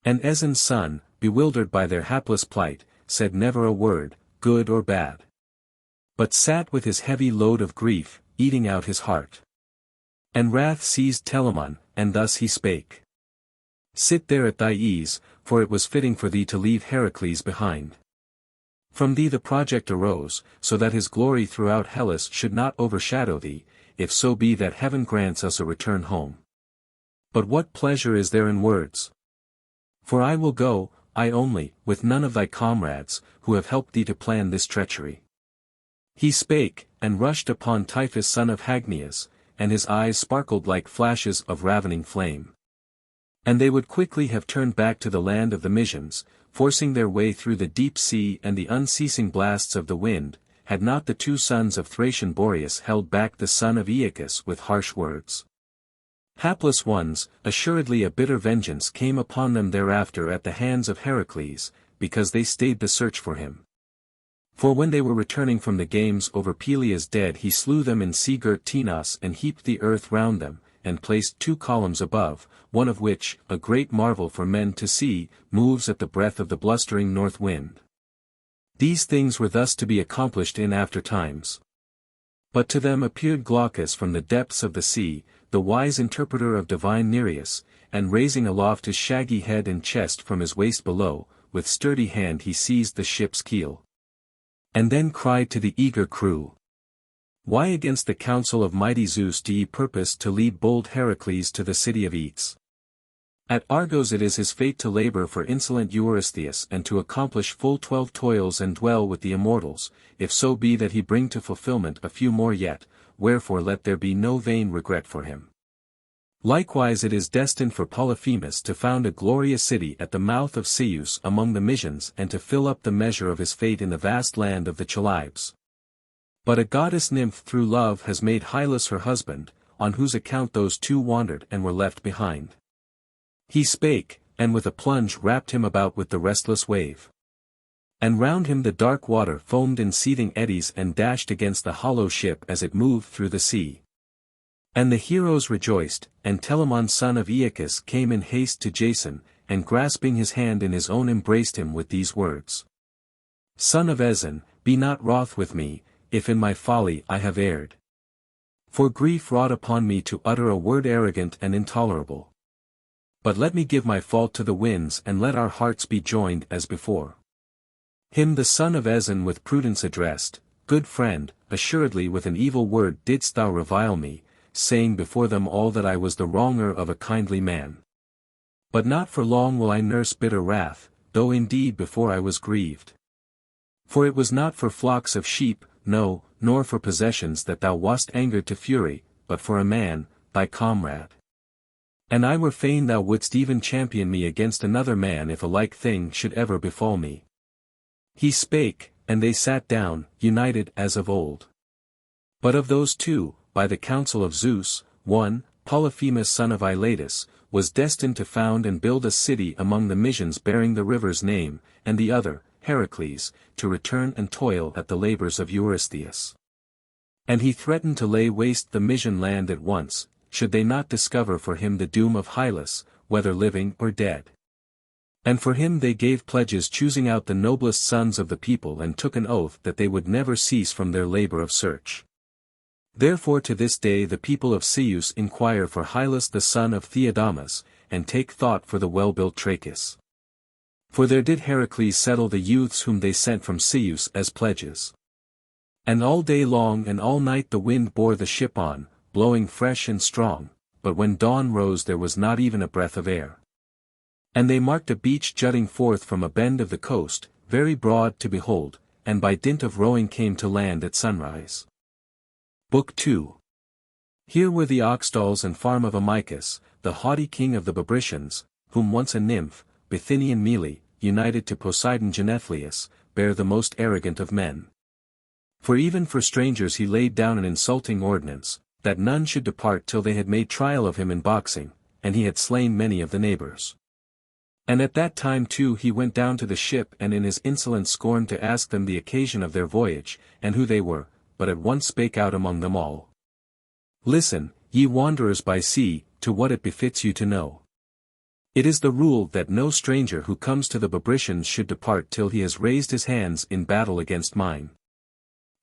And Aeson's son, bewildered by their hapless plight, said never a word, good or bad. But sat with his heavy load of grief, eating out his heart. And wrath seized Telamon, and thus he spake. Sit there at thy ease, for it was fitting for thee to leave Heracles behind. From thee the project arose, so that his glory throughout Hellas should not overshadow thee, if so be that heaven grants us a return home. But what pleasure is there in words? For I will go, I only, with none of thy comrades, who have helped thee to plan this treachery. He spake, and rushed upon Typhus son of Hagnias, and his eyes sparkled like flashes of ravening flame. And they would quickly have turned back to the land of the Mysians, forcing their way through the deep sea and the unceasing blasts of the wind, had not the two sons of Thracian Boreas held back the son of Aeacus with harsh words. Hapless ones, assuredly a bitter vengeance came upon them thereafter at the hands of Heracles, because they stayed the search for him. For when they were returning from the games over Pelias dead he slew them in sea-girt Tenos and heaped the earth round them, and placed 2 columns above, one of which, a great marvel for men to see, moves at the breath of the blustering north wind. These things were thus to be accomplished in after times. But to them appeared Glaucus from the depths of the sea, the wise interpreter of divine Nereus, and raising aloft his shaggy head and chest from his waist below, with sturdy hand he seized the ship's keel. And then cried to the eager crew, Why against the counsel of mighty Zeus do ye purpose to lead bold Heracles to the city of Aeetes? At Argos it is his fate to labor for insolent Eurystheus and to accomplish full 12 toils and dwell with the immortals, if so be that he bring to fulfillment a few more yet, wherefore let there be no vain regret for him. Likewise it is destined for Polyphemus to found a glorious city at the mouth of Ceus among the Mysians and to fill up the measure of his fate in the vast land of the Chalybes. But a goddess nymph through love has made Hylas her husband, on whose account those two wandered and were left behind. He spake, and with a plunge wrapped him about with the restless wave. And round him the dark water foamed in seething eddies and dashed against the hollow ship as it moved through the sea. And the heroes rejoiced, and Telamon son of Aeolcus came in haste to Jason, and grasping his hand in his own embraced him with these words. Son of Aeson, be not wroth with me, if in my folly I have erred. For grief wrought upon me to utter a word arrogant and intolerable. But let me give my fault to the winds and let our hearts be joined as before. Him the son of Aeson with prudence addressed, Good friend, assuredly with an evil word didst thou revile me, saying before them all that I was the wronger of a kindly man. But not for long will I nurse bitter wrath, though indeed before I was grieved. For it was not for flocks of sheep, no, nor for possessions that thou wast angered to fury, but for a man, thy comrade. And I were fain thou wouldst even champion me against another man if a like thing should ever befall me. He spake, and they sat down, united as of old. But of those two, by the counsel of Zeus, one, Polyphemus son of Iolcus, was destined to found and build a city among the Mysians bearing the river's name, and the other, Heracles, to return and toil at the labors of Eurystheus. And he threatened to lay waste the Mysian land at once, should they not discover for him the doom of Hylas, whether living or dead. And for him they gave pledges choosing out the noblest sons of the people and took an oath that they would never cease from their labor of search. Therefore to this day the people of Ceus inquire for Hylas the son of Theodamas, and take thought for the well-built Trachis. For there did Heracles settle the youths whom they sent from Ceus as pledges. And all day long and all night the wind bore the ship on, blowing fresh and strong, but when dawn rose there was not even a breath of air. And they marked a beach jutting forth from a bend of the coast, very broad to behold, and by dint of rowing came to land at sunrise. Book 2. Here were the ox-stalls and farm of Amycus, the haughty king of the Bebrycians, whom once a nymph, Bithynian Melie, united to Poseidon Genethlius, bare the most arrogant of men. For even for strangers he laid down an insulting ordinance, that none should depart till they had made trial of him in boxing, and he had slain many of the neighbors. And at that time too he went down to the ship and in his insolence scorned to ask them the occasion of their voyage, and who they were, but at once spake out among them all. Listen, ye wanderers by sea, to what it befits you to know. It is the rule that no stranger who comes to the Bebrycians should depart till he has raised his hands in battle against mine.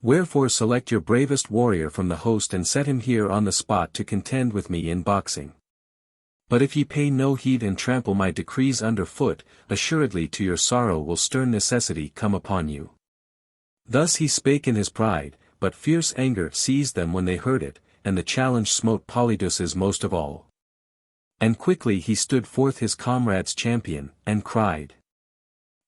Wherefore select your bravest warrior from the host and set him here on the spot to contend with me in boxing. But if ye pay no heed and trample my decrees under foot, assuredly to your sorrow will stern necessity come upon you. Thus he spake in his pride, but fierce anger seized them when they heard it, and the challenge smote Polydeuces most of all. And quickly he stood forth his comrade's champion, and cried,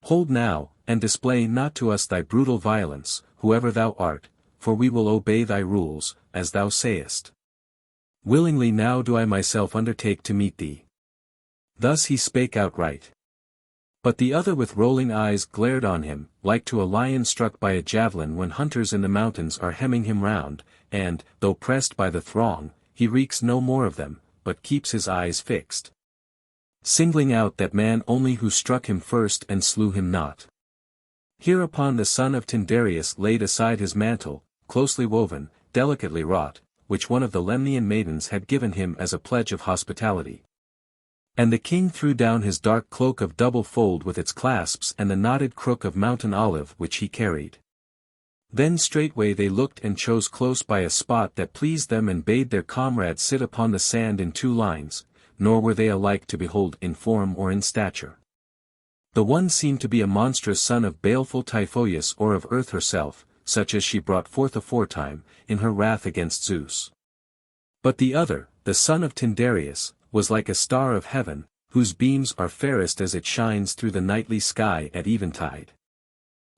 Hold now, and display not to us thy brutal violence, whoever thou art, for we will obey thy rules, as thou sayest. Willingly now do I myself undertake to meet thee. Thus he spake outright. But the other with rolling eyes glared on him, like to a lion struck by a javelin when hunters in the mountains are hemming him round, and, though pressed by the throng, he reeks no more of them, but keeps his eyes fixed. Singling out that man only who struck him first and slew him not. Hereupon the son of Tyndareus laid aside his mantle, closely woven, delicately wrought, which one of the Lemnian maidens had given him as a pledge of hospitality. And the king threw down his dark cloak of double fold with its clasps and the knotted crook of mountain olive which he carried. Then straightway they looked and chose close by a spot that pleased them and bade their comrades sit upon the sand in 2 lines, nor were they alike to behold in form or in stature. The one seemed to be a monstrous son of baleful Typhoeus or of Earth herself, such as she brought forth aforetime, in her wrath against Zeus. But the other, the son of Tyndareus, was like a star of heaven, whose beams are fairest as it shines through the nightly sky at eventide.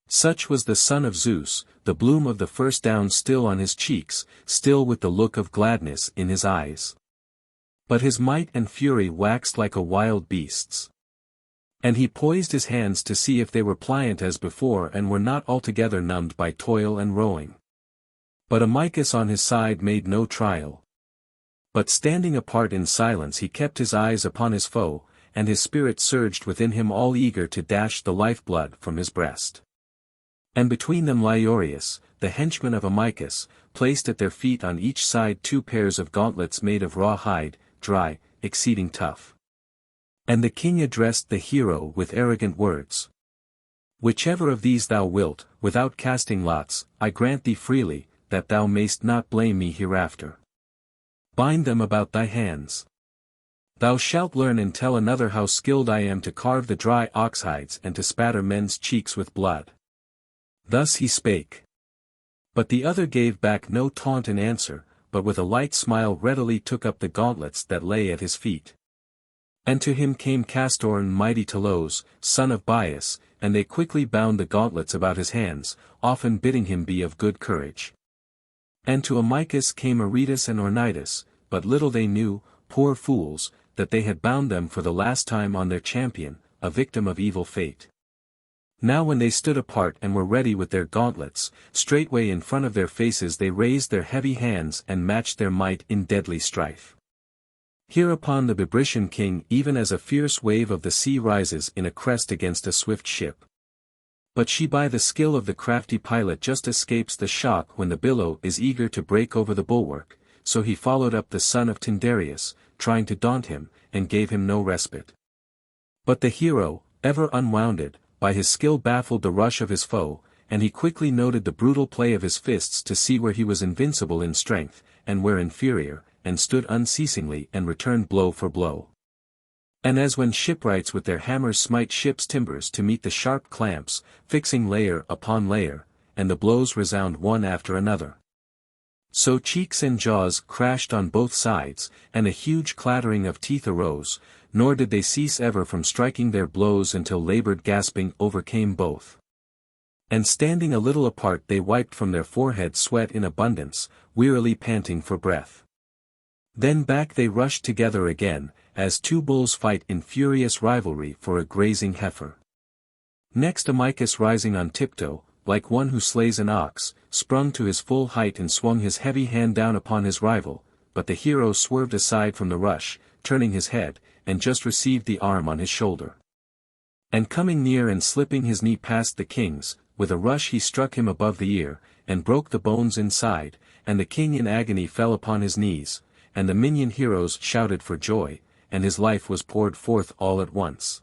Such was the son of Zeus, the bloom of the first down still on his cheeks, still with the look of gladness in his eyes. But his might and fury waxed like a wild beast's. And he poised his hands to see if they were pliant as before and were not altogether numbed by toil and rowing. But Amycus on his side made no trial. But standing apart in silence he kept his eyes upon his foe, and his spirit surged within him all eager to dash the life-blood from his breast. And between them Lyeorius, the henchmen of Amycus, placed at their feet on each side 2 pairs of gauntlets made of raw hide, dry, exceeding tough. And the king addressed the hero with arrogant words. Whichever of these thou wilt, without casting lots, I grant thee freely, that thou mayst not blame me hereafter. Bind them about thy hands. Thou shalt learn and tell another how skilled I am to carve the dry ox hides and to spatter men's cheeks with blood. Thus he spake. But the other gave back no taunt in answer, but with a light smile readily took up the gauntlets that lay at his feet. And to him came Castor and mighty Telos, son of Bias, and they quickly bound the gauntlets about his hands, often bidding him be of good courage. And to Amycus came Aeetes and Ornytus, but little they knew, poor fools, that they had bound them for the last time on their champion, a victim of evil fate. Now when they stood apart and were ready with their gauntlets, straightway in front of their faces they raised their heavy hands and matched their might in deadly strife. Hereupon the Bebrycian king, even as a fierce wave of the sea rises in a crest against a swift ship. But she by the skill of the crafty pilot just escapes the shock when the billow is eager to break over the bulwark, so he followed up the son of Tyndareus, trying to daunt him, and gave him no respite. But the hero, ever unwounded, by his skill baffled the rush of his foe, and he quickly noted the brutal play of his fists to see where he was invincible in strength, and where inferior, and stood unceasingly and returned blow for blow. And as when shipwrights with their hammers smite ship's timbers to meet the sharp clamps, fixing layer upon layer, and the blows resound one after another. So cheeks and jaws crashed on both sides, and a huge clattering of teeth arose, nor did they cease ever from striking their blows until labored gasping overcame both. And standing a little apart they wiped from their foreheads sweat in abundance, wearily panting for breath. Then back they rushed together again, as 2 bulls fight in furious rivalry for a grazing heifer. Next Amycus rising on tiptoe, like one who slays an ox, sprung to his full height and swung his heavy hand down upon his rival, but the hero swerved aside from the rush, turning his head, and just received the arm on his shoulder. And coming near and slipping his knee past the king's, with a rush he struck him above the ear, and broke the bones inside, and the king in agony fell upon his knees, and the minion heroes shouted for joy, and his life was poured forth all at once.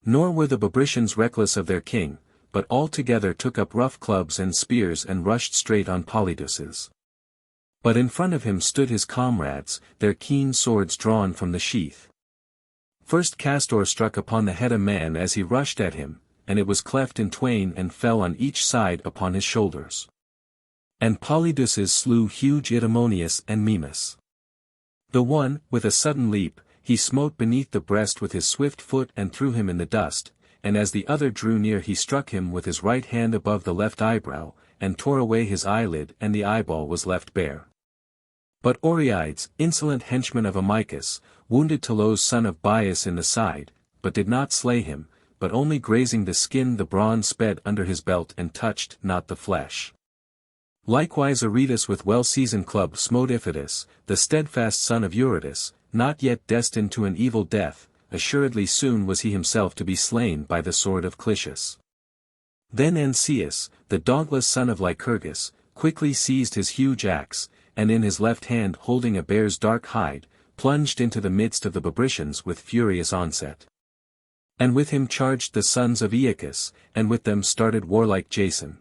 Nor were the Bebrycians reckless of their king, but all together took up rough clubs and spears and rushed straight on Polydeuces. But in front of him stood his comrades, their keen swords drawn from the sheath. First Castor struck upon the head a man as he rushed at him, and it was cleft in twain and fell on each side upon his shoulders. And Polydeuces slew huge Idomeneus and Mimas. The one, with a sudden leap, he smote beneath the breast with his swift foot and threw him in the dust, and as the other drew near he struck him with his right hand above the left eyebrow, and tore away his eyelid and the eyeball was left bare. But Oreides, insolent henchman of Amycus, wounded Telos son of Bias in the side, but did not slay him, but only grazing the skin the brawn sped under his belt and touched not the flesh. Likewise Aeetes with well-seasoned club smote Iphitus, the steadfast son of Eurytus, not yet destined to an evil death, assuredly soon was he himself to be slain by the sword of Colchis. Then Ancaeus, the dauntless son of Lycurgus, quickly seized his huge axe, and in his left hand holding a bear's dark hide, plunged into the midst of the Bebrycians with furious onset. And with him charged the sons of Aeacus, and with them started warlike Jason.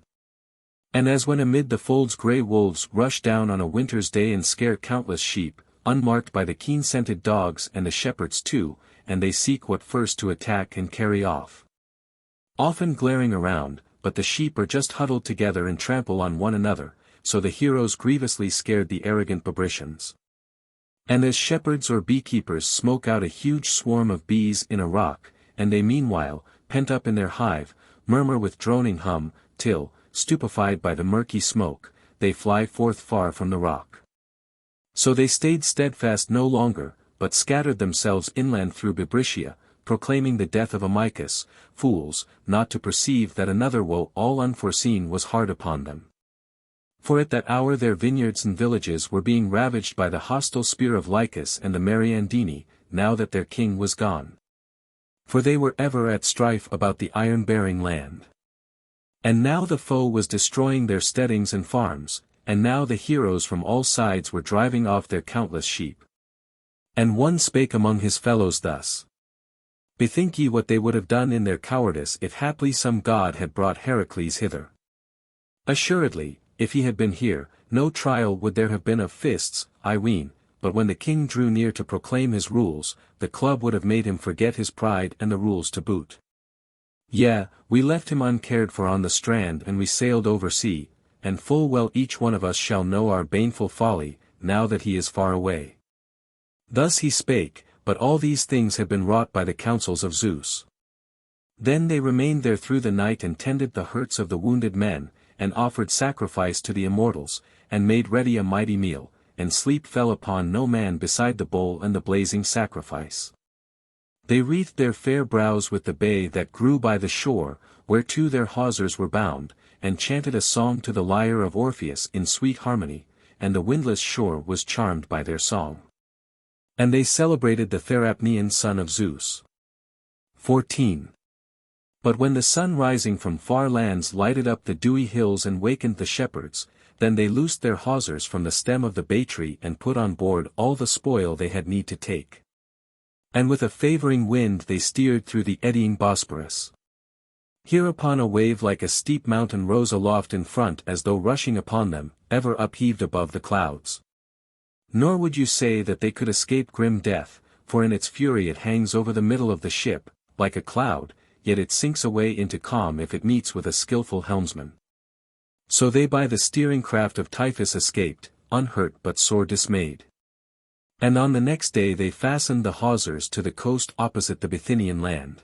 And as when amid the folds grey wolves rush down on a winter's day and scare countless sheep, unmarked by the keen-scented dogs and the shepherds too, and they seek what first to attack and carry off. Often glaring around, but the sheep are just huddled together and trample on one another, so the heroes grievously scared the arrogant Bebrycians. And as shepherds or beekeepers smoke out a huge swarm of bees in a rock, and they meanwhile, pent up in their hive, murmur with droning hum, till, stupefied by the murky smoke, they fly forth far from the rock. So they stayed steadfast no longer, but scattered themselves inland through Bebrycia, proclaiming the death of Amycus, fools, not to perceive that another woe all unforeseen was hard upon them. For at that hour their vineyards and villages were being ravaged by the hostile spear of Lycus and the Mariandini, now that their king was gone. For they were ever at strife about the iron-bearing land. And now the foe was destroying their steadings and farms, and now the heroes from all sides were driving off their countless sheep. And one spake among his fellows thus. Bethink ye what they would have done in their cowardice if haply some god had brought Heracles hither. Assuredly, if he had been here, no trial would there have been of fists, I ween, but when the king drew near to proclaim his rules, the club would have made him forget his pride and the rules to boot. Yea, we left him uncared for on the strand and we sailed over sea, and full well each one of us shall know our baneful folly, now that he is far away. Thus he spake, but all these things had been wrought by the counsels of Zeus. Then they remained there through the night and tended the hurts of the wounded men, and offered sacrifice to the immortals, and made ready a mighty meal, and sleep fell upon no man beside the bowl and the blazing sacrifice. They wreathed their fair brows with the bay that grew by the shore, whereto their hawsers were bound, and chanted a song to the lyre of Orpheus in sweet harmony, and the windless shore was charmed by their song. And they celebrated the Therapnean son of Zeus. 14. But when the sun rising from far lands lighted up the dewy hills and wakened the shepherds, then they loosed their hawsers from the stem of the bay tree and put on board all the spoil they had need to take. And with a favouring wind they steered through the eddying Bosporus. Hereupon a wave like a steep mountain rose aloft in front as though rushing upon them, ever upheaved above the clouds. Nor would you say that they could escape grim death, for in its fury it hangs over the middle of the ship, like a cloud, yet it sinks away into calm if it meets with a skilful helmsman. So they by the steering craft of Typhus escaped, unhurt but sore dismayed. And on the next day they fastened the hawsers to the coast opposite the Bithynian land.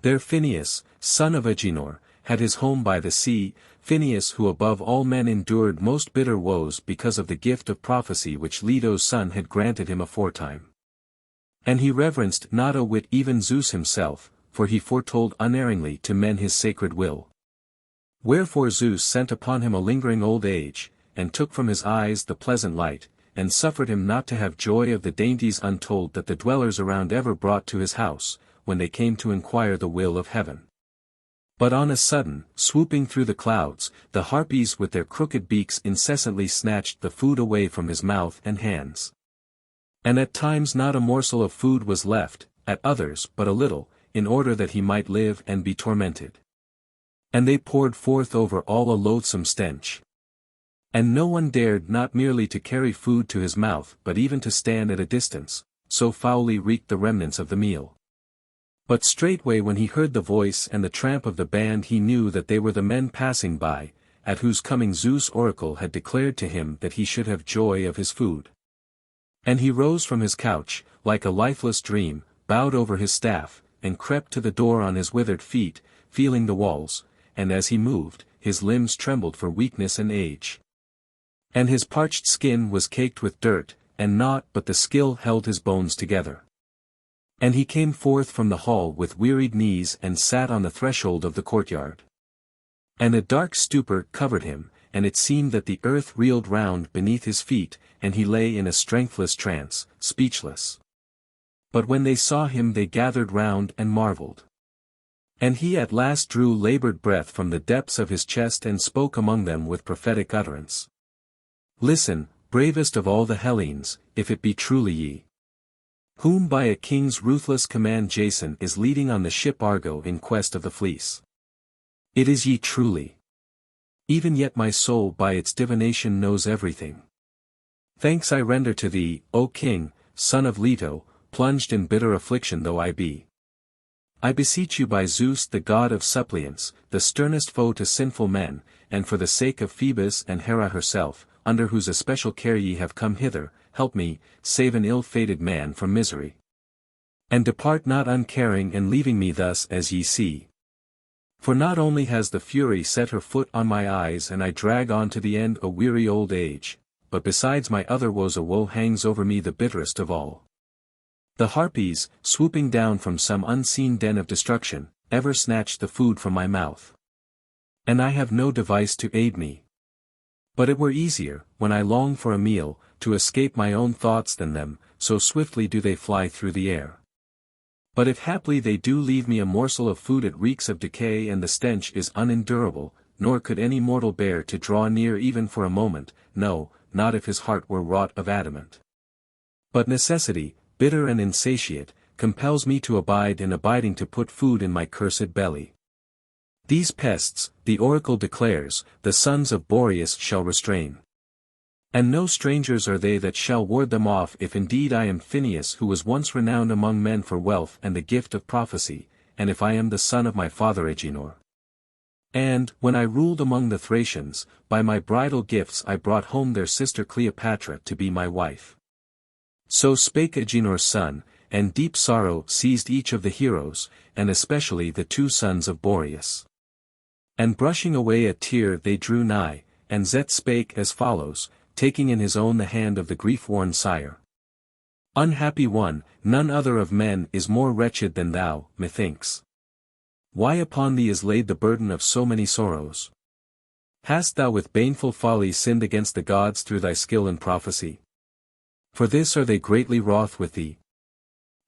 There Phineus, son of Agenor, had his home by the sea, Phineus who above all men endured most bitter woes because of the gift of prophecy which Leto's son had granted him aforetime. And he reverenced not a whit even Zeus himself, for he foretold unerringly to men his sacred will. Wherefore Zeus sent upon him a lingering old age, and took from his eyes the pleasant light, and suffered him not to have joy of the dainties untold that the dwellers around ever brought to his house, when they came to inquire the will of heaven. But on a sudden, swooping through the clouds, the Harpies with their crooked beaks incessantly snatched the food away from his mouth and hands. And at times not a morsel of food was left, at others but a little, in order that he might live and be tormented. And they poured forth over all a loathsome stench. And no one dared not merely to carry food to his mouth but even to stand at a distance, so foully reeked the remnants of the meal. But straightway when he heard the voice and the tramp of the band he knew that they were the men passing by, at whose coming Zeus' oracle had declared to him that he should have joy of his food. And he rose from his couch, like a lifeless dream, bowed over his staff, and crept to the door on his withered feet, feeling the walls, and as he moved, his limbs trembled for weakness and age. And his parched skin was caked with dirt, and naught but the skill held his bones together. And he came forth from the hall with wearied knees and sat on the threshold of the courtyard. And a dark stupor covered him, and it seemed that the earth reeled round beneath his feet, and he lay in a strengthless trance, speechless. But when they saw him they gathered round and marvelled. And he at last drew laboured breath from the depths of his chest and spoke among them with prophetic utterance. Listen, bravest of all the Hellenes, if it be truly ye, whom by a king's ruthless command Jason is leading on the ship Argo in quest of the fleece. It is ye truly. Even yet my soul by its divination knows everything. Thanks I render to thee, O king, son of Leto, plunged in bitter affliction though I be. I beseech you by Zeus the god of suppliants, the sternest foe to sinful men, and for the sake of Phoebus and Hera herself, under whose especial care ye have come hither, help me, save an ill-fated man from misery. And depart not uncaring and leaving me thus as ye see. For not only has the Fury set her foot on my eyes and I drag on to the end a weary old age, but besides my other woes a woe hangs over me the bitterest of all. The Harpies, swooping down from some unseen den of destruction, ever snatch the food from my mouth. And I have no device to aid me. But it were easier, when I long for a meal, to escape my own thoughts than them, so swiftly do they fly through the air. But if haply they do leave me a morsel of food it reeks of decay and the stench is unendurable, nor could any mortal bear to draw near even for a moment, no, not if his heart were wrought of adamant. But necessity, bitter and insatiate, compels me to abide and abiding to put food in my cursed belly. These pests, the oracle declares, the sons of Boreas shall restrain. And no strangers are they that shall ward them off if indeed I am Phineus who was once renowned among men for wealth and the gift of prophecy, and if I am the son of my father Agenor. And, when I ruled among the Thracians, by my bridal gifts I brought home their sister Cleopatra to be my wife. So spake Agenor's son, and deep sorrow seized each of the heroes, and especially the two sons of Boreas. And brushing away a tear they drew nigh, and Zet spake as follows, taking in his own the hand of the grief-worn sire. Unhappy one, none other of men is more wretched than thou, methinks. Why upon thee is laid the burden of so many sorrows? Hast thou with baneful folly sinned against the gods through thy skill in prophecy? For this are they greatly wroth with thee.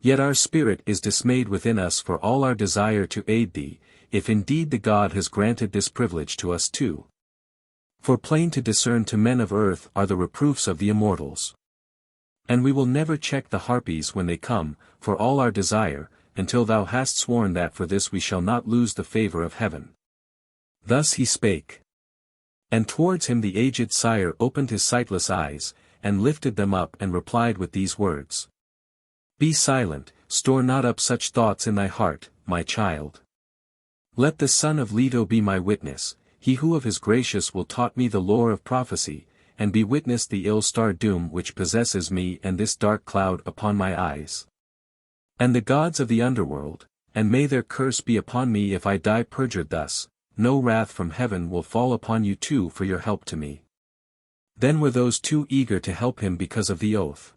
Yet our spirit is dismayed within us for all our desire to aid thee, if indeed the God has granted this privilege to us too. For plain to discern to men of earth are the reproofs of the immortals. And we will never check the Harpies when they come, for all our desire, until thou hast sworn that for this we shall not lose the favor of heaven. Thus he spake. And towards him the aged sire opened his sightless eyes, and lifted them up and replied with these words. Be silent, store not up such thoughts in thy heart, my child. Let the son of Leto be my witness, he who of his gracious will taught me the lore of prophecy, and be witness the ill-starred doom which possesses me and this dark cloud upon my eyes. And the gods of the underworld, and may their curse be upon me if I die perjured thus, no wrath from heaven will fall upon you too for your help to me. Then were those two eager to help him because of the oath.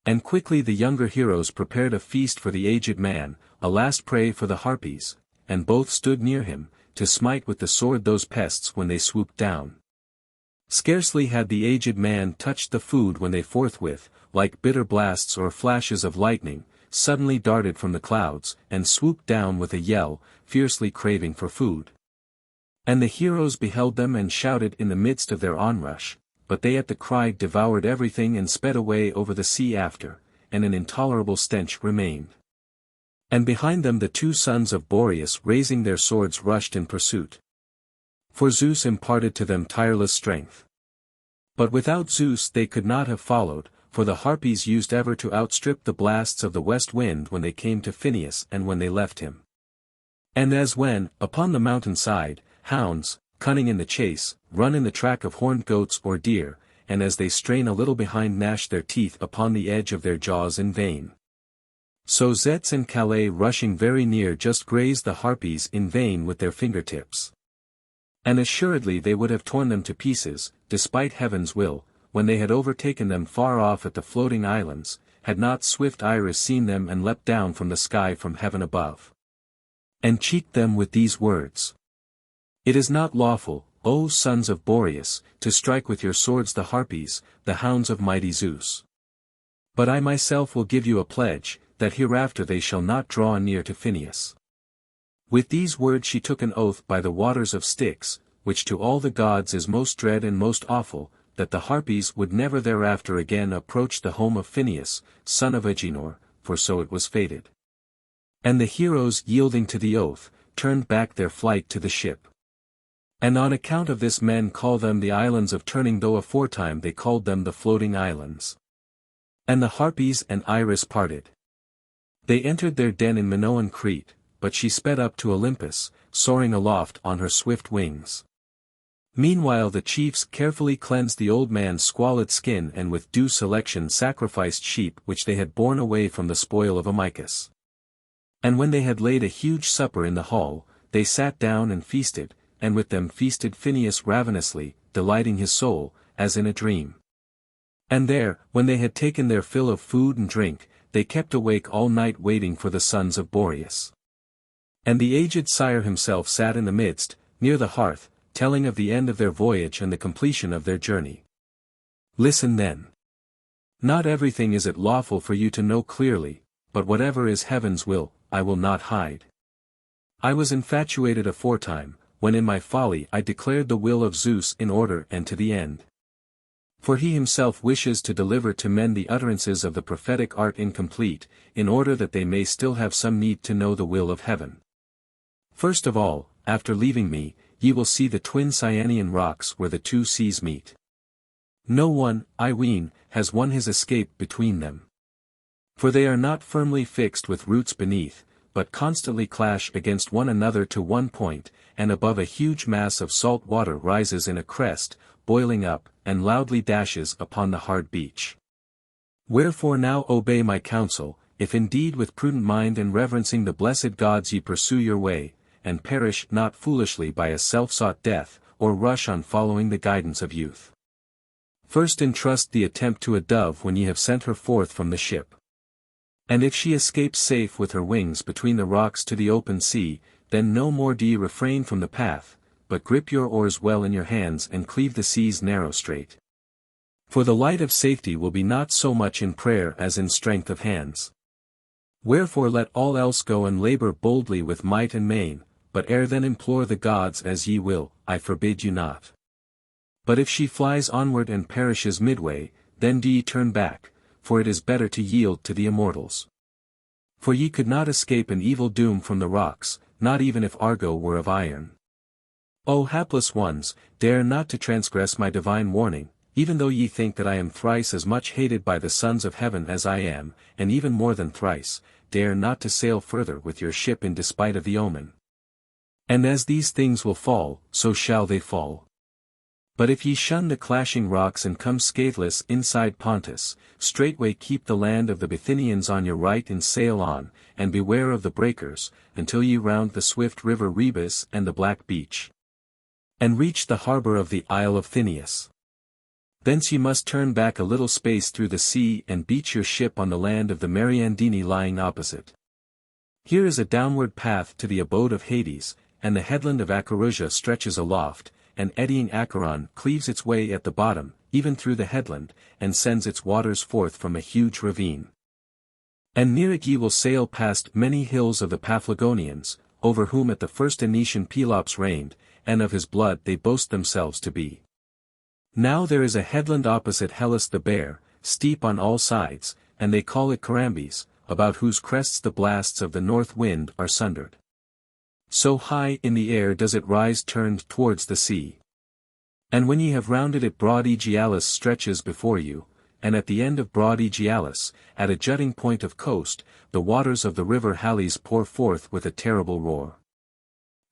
And quickly the younger heroes prepared a feast for the aged man, a last prey for the Harpies, and both stood near him, to smite with the sword those pests when they swooped down. Scarcely had the aged man touched the food when they forthwith, like bitter blasts or flashes of lightning, suddenly darted from the clouds, and swooped down with a yell, fiercely craving for food. And the heroes beheld them and shouted in the midst of their onrush, but they at the cry devoured everything and sped away over the sea after, and an intolerable stench remained. And behind them the two sons of Boreas raising their swords rushed in pursuit. For Zeus imparted to them tireless strength. But without Zeus they could not have followed, for the Harpies used ever to outstrip the blasts of the west wind when they came to Phineus and when they left him. And as when, upon the mountain side, hounds, cunning in the chase, run in the track of horned goats or deer, and as they strain a little behind gnash their teeth upon the edge of their jaws in vain. So Zets and Calais rushing very near just grazed the Harpies in vain with their fingertips. And assuredly they would have torn them to pieces, despite heaven's will, when they had overtaken them far off at the floating islands, had not swift Iris seen them and leapt down from the sky from heaven above. And cheeked them with these words. It is not lawful, O sons of Boreas, to strike with your swords the Harpies, the hounds of mighty Zeus. But I myself will give you a pledge, that hereafter they shall not draw near to Phineus. With these words she took an oath by the waters of Styx, which to all the gods is most dread and most awful, that the Harpies would never thereafter again approach the home of Phineus, son of Agenor, for so it was fated. And the heroes yielding to the oath, turned back their flight to the ship. And on account of this men call them the islands of turning, though aforetime they called them the floating islands. And the Harpies and Iris parted. They entered their den in Minoan Crete, but she sped up to Olympus, soaring aloft on her swift wings. Meanwhile the chiefs carefully cleansed the old man's squalid skin and with due selection sacrificed sheep which they had borne away from the spoil of Amycus. And when they had laid a huge supper in the hall, they sat down and feasted, and with them feasted Phineus ravenously, delighting his soul, as in a dream. And there, when they had taken their fill of food and drink, they kept awake all night waiting for the sons of Boreas. And the aged sire himself sat in the midst, near the hearth, telling of the end of their voyage and the completion of their journey. Listen then. Not everything is it lawful for you to know clearly, but whatever is heaven's will, I will not hide. I was infatuated aforetime, when in my folly I declared the will of Zeus in order and to the end. For he himself wishes to deliver to men the utterances of the prophetic art incomplete, in order that they may still have some need to know the will of heaven. First of all, after leaving me, ye will see the twin Cyanean rocks where the two seas meet. No one, I ween, has won his escape between them. For they are not firmly fixed with roots beneath, but constantly clash against one another to one point, and above a huge mass of salt water rises in a crest, boiling up, and loudly dashes upon the hard beach. Wherefore now obey my counsel, if indeed with prudent mind and reverencing the blessed gods ye pursue your way, and perish not foolishly by a self-sought death, or rush on following the guidance of youth. First entrust the attempt to a dove when ye have sent her forth from the ship. And if she escapes safe with her wings between the rocks to the open sea, then no more do ye refrain from the path, but grip your oars well in your hands and cleave the sea's narrow strait. For the light of safety will be not so much in prayer as in strength of hands. Wherefore let all else go and labor boldly with might and main, but ere then implore the gods as ye will, I forbid you not. But if she flies onward and perishes midway, then do ye turn back, for it is better to yield to the immortals. For ye could not escape an evil doom from the rocks, not even if Argo were of iron. O hapless ones, dare not to transgress my divine warning, even though ye think that I am thrice as much hated by the sons of heaven as I am, and even more than thrice, dare not to sail further with your ship in despite of the omen. And as these things will fall, so shall they fall. But if ye shun the clashing rocks and come scatheless inside Pontus, straightway keep the land of the Bithynians on your right and sail on, and beware of the breakers, until ye round the swift river Rebus and the black beach. And reach the harbour of the Isle of Thynias. Thence ye must turn back a little space through the sea and beach your ship on the land of the Mariandini lying opposite. Here is a downward path to the abode of Hades, and the headland of Acherusia stretches aloft, and eddying Acheron cleaves its way at the bottom, even through the headland, and sends its waters forth from a huge ravine. And near it ye will sail past many hills of the Paphlagonians, over whom at the first Aenean Pelops reigned, and of his blood they boast themselves to be. Now there is a headland opposite Hellas the Bear, steep on all sides, and they call it Carambes, about whose crests the blasts of the north wind are sundered. So high in the air does it rise turned towards the sea. And when ye have rounded it broad Aegialus stretches before you, and at the end of broad Aegialus, at a jutting point of coast, the waters of the river Halys pour forth with a terrible roar.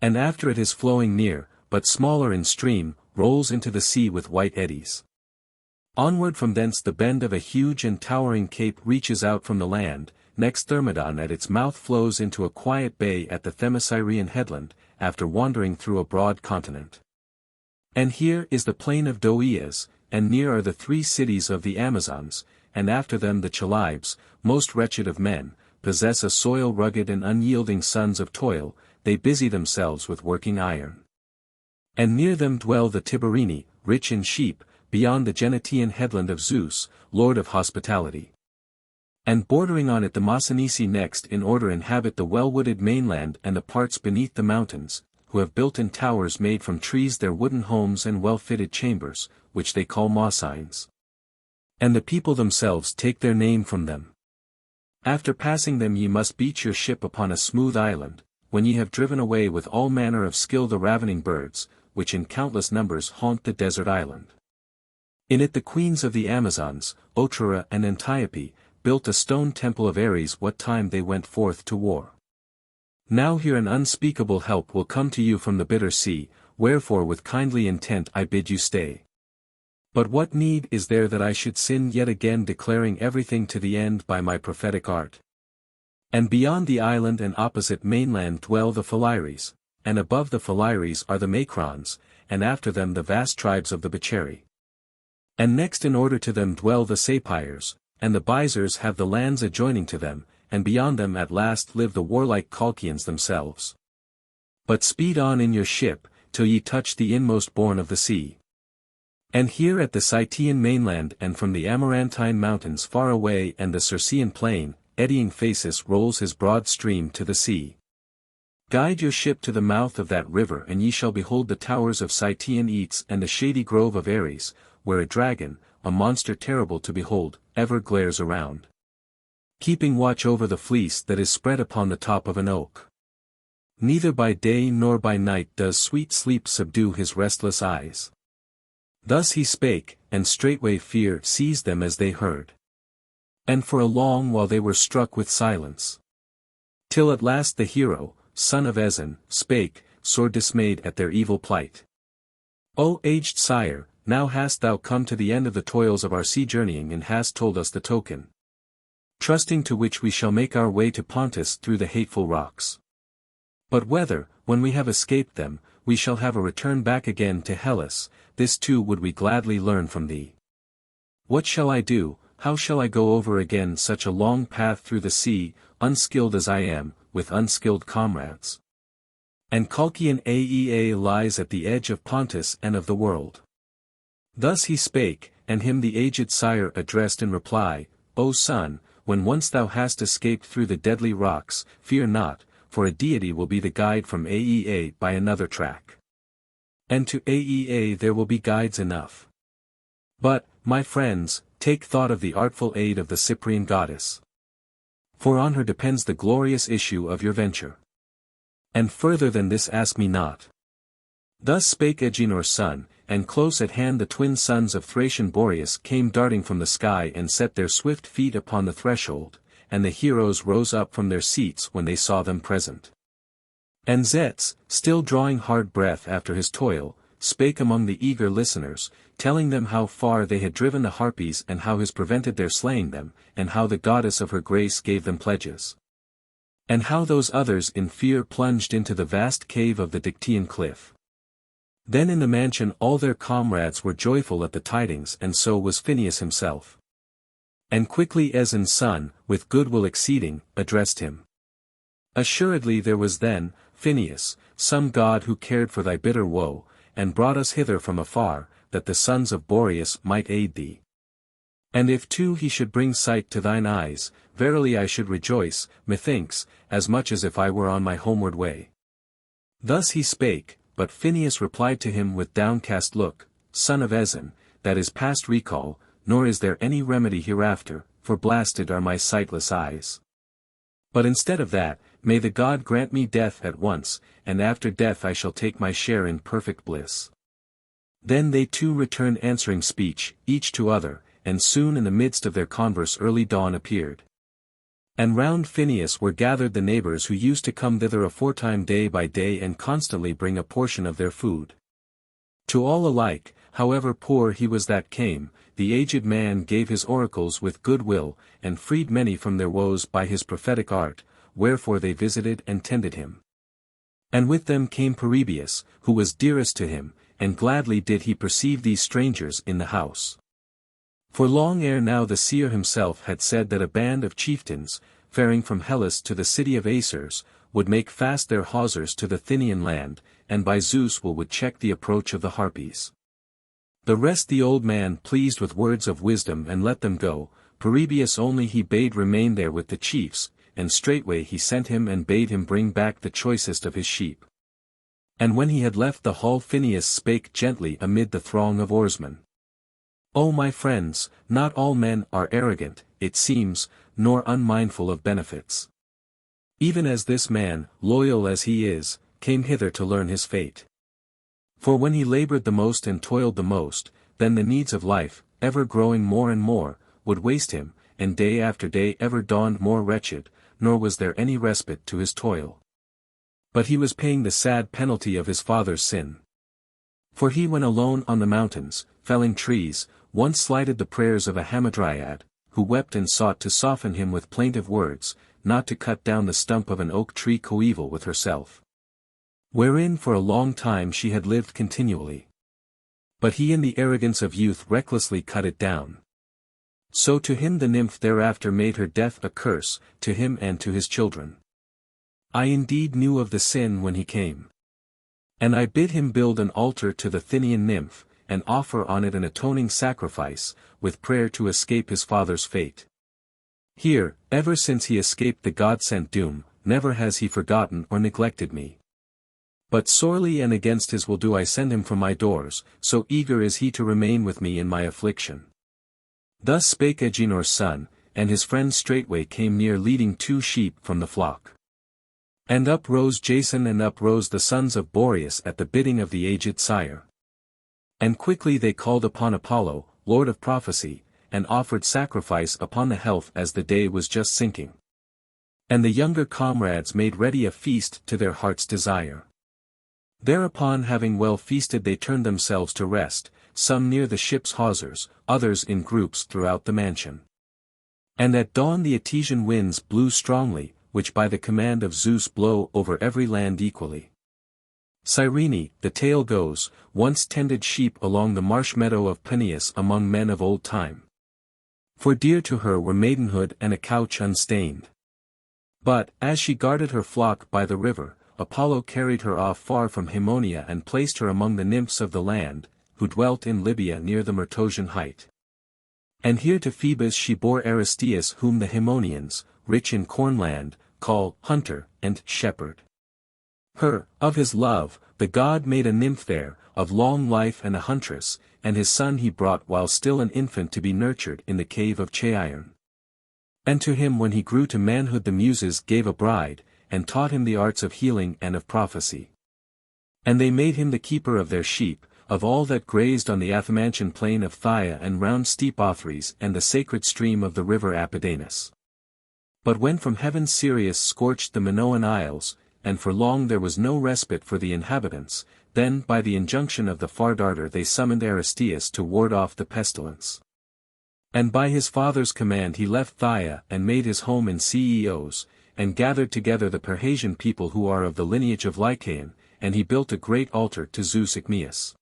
And after it is flowing near, but smaller in stream, rolls into the sea with white eddies. Onward from thence the bend of a huge and towering cape reaches out from the land, next Thermodon at its mouth flows into a quiet bay at the Themyscirian headland, after wandering through a broad continent. And here is the plain of Doeas, and near are the 3 cities of the Amazons, and after them the Chalybes, most wretched of men, possess a soil rugged and unyielding sons of toil, they busy themselves with working iron. And near them dwell the Tiberini, rich in sheep, beyond the Genetian headland of Zeus, lord of hospitality. And bordering on it the Mossynoeci next in order inhabit the well-wooded mainland and the parts beneath the mountains, who have built in towers made from trees their wooden homes and well-fitted chambers, which they call Mosynes. And the people themselves take their name from them. After passing them ye must beach your ship upon a smooth island, when ye have driven away with all manner of skill the ravening birds, which in countless numbers haunt the desert island. In it the queens of the Amazons, Otrera and Antiope, built a stone temple of Ares what time they went forth to war. Now here an unspeakable help will come to you from the bitter sea, wherefore with kindly intent I bid you stay. But what need is there that I should sin yet again declaring everything to the end by my prophetic art? And beyond the island and opposite mainland dwell the Phalaires, and above the Phalaires are the Macrons, and after them the vast tribes of the Bacheri. And next in order to them dwell the Sapires, and the Bizars have the lands adjoining to them, and beyond them at last live the warlike Colchians themselves. But speed on in your ship, till ye touch the inmost bourne of the sea. And here at the Cytaean mainland and from the Amarantine mountains far away and the Circean plain, eddying Phasis rolls his broad stream to the sea. Guide your ship to the mouth of that river and ye shall behold the towers of Cytaean Aeetes and the shady grove of Ares, where a dragon, a monster terrible to behold, ever glares around, keeping watch over the fleece that is spread upon the top of an oak. Neither by day nor by night does sweet sleep subdue his restless eyes. Thus he spake, and straightway fear seized them as they heard. And for a long while they were struck with silence. Till at last the hero, son of Aeson, spake, sore dismayed at their evil plight. O aged sire, now hast thou come to the end of the toils of our sea journeying and hast told us the token, trusting to which we shall make our way to Pontus through the hateful rocks. But whether, when we have escaped them, we shall have a return back again to Hellas, this too would we gladly learn from thee. What shall I do, how shall I go over again such a long path through the sea, unskilled as I am, with unskilled comrades? And Colchian Aeetes lies at the edge of Pontus and of the world. Thus he spake, and him the aged sire addressed in reply, O son, when once thou hast escaped through the deadly rocks, fear not, for a deity will be the guide from Aeetes by another track. And to Aeetes there will be guides enough. But, my friends, take thought of the artful aid of the Cyprian goddess. For on her depends the glorious issue of your venture. And further than this ask me not. Thus spake Agenor's son, and close at hand the twin sons of Thracian Boreas came darting from the sky and set their swift feet upon the threshold, and the heroes rose up from their seats when they saw them present. And Zetes, still drawing hard breath after his toil, spake among the eager listeners, telling them how far they had driven the Harpies and how his prevented their slaying them, and how the goddess of her grace gave them pledges. And how those others in fear plunged into the vast cave of the Dictaean cliff. Then in the mansion all their comrades were joyful at the tidings, and so was Phineus himself. And quickly Aeson's son, with goodwill exceeding, addressed him. Assuredly there was then, Phineus, some god who cared for thy bitter woe, and brought us hither from afar, that the sons of Boreas might aid thee. And if too he should bring sight to thine eyes, verily I should rejoice, methinks, as much as if I were on my homeward way. Thus he spake, but Phineus replied to him with downcast look, Son of Aeson, that is past recall, nor is there any remedy hereafter, for blasted are my sightless eyes. But instead of that, may the god grant me death at once, and after death I shall take my share in perfect bliss. Then they two returned answering speech, each to other, and soon in the midst of their converse early dawn appeared. And round Phineus were gathered the neighbors who used to come thither aforetime day by day and constantly bring a portion of their food. To all alike, however poor he was that came, the aged man gave his oracles with good will, and freed many from their woes by his prophetic art, wherefore they visited and tended him. And with them came Pelias, who was dearest to him, and gladly did he perceive these strangers in the house. For long ere now the seer himself had said that a band of chieftains, faring from Hellas to the city of Aeson, would make fast their hawsers to the Thynian land, and by Zeus would check the approach of the Harpies. The rest the old man pleased with words of wisdom and let them go, Pelias only he bade remain there with the chiefs, and straightway he sent him and bade him bring back the choicest of his sheep. And when he had left the hall Phineus spake gently amid the throng of oarsmen. O my friends, not all men are arrogant, it seems, nor unmindful of benefits. Even as this man, loyal as he is, came hither to learn his fate. For when he labored the most and toiled the most, then the needs of life, ever growing more and more, would waste him, and day after day ever dawned more wretched, nor was there any respite to his toil. But he was paying the sad penalty of his father's sin. For he when alone on the mountains, felling trees, once slighted the prayers of a hamadryad, who wept and sought to soften him with plaintive words, not to cut down the stump of an oak tree coeval with herself, wherein for a long time she had lived continually. But he in the arrogance of youth recklessly cut it down. So to him the nymph thereafter made her death a curse, to him and to his children. I indeed knew of the sin when he came. And I bid him build an altar to the Thynian nymph, and offer on it an atoning sacrifice, with prayer to escape his father's fate. Here, ever since he escaped the God-sent doom, never has he forgotten or neglected me. But sorely and against his will do I send him from my doors, so eager is he to remain with me in my affliction. Thus spake Agenor's son, and his friends straightway came near leading 2 sheep from the flock. And up rose Jason and up rose the sons of Boreas at the bidding of the aged sire. And quickly they called upon Apollo, lord of prophecy, and offered sacrifice upon the health as the day was just sinking. And the younger comrades made ready a feast to their heart's desire. Thereupon having well feasted they turned themselves to rest, some near the ship's hawsers, others in groups throughout the mansion. And at dawn the Aetesian winds blew strongly, which by the command of Zeus blow over every land equally. Cyrene, the tale goes, once tended sheep along the marsh meadow of Pelias among men of old time. For dear to her were maidenhood and a couch unstained. But, as she guarded her flock by the river, Apollo carried her off far from Haemonia and placed her among the nymphs of the land, who dwelt in Libya near the Myrtosian height. And here to Phoebus she bore Aristeus whom the Haemonians, rich in cornland, call hunter and shepherd. Her, of his love, the god made a nymph there, of long life and a huntress, and his son he brought while still an infant to be nurtured in the cave of Cheiron. And to him when he grew to manhood the Muses gave a bride, and taught him the arts of healing and of prophecy. And they made him the keeper of their sheep, of all that grazed on the Athamantian plain of Phthia and round steep Othries and the sacred stream of the river Apidanus. But when from heaven Sirius scorched the Minoan isles, and for long there was no respite for the inhabitants, then by the injunction of the far darter they summoned Aristeus to ward off the pestilence. And by his father's command he left Phthia and made his home in Ceos, and gathered together the Perhasian people who are of the lineage of Lycaon, and he built a great altar to Zeus Igmaeus.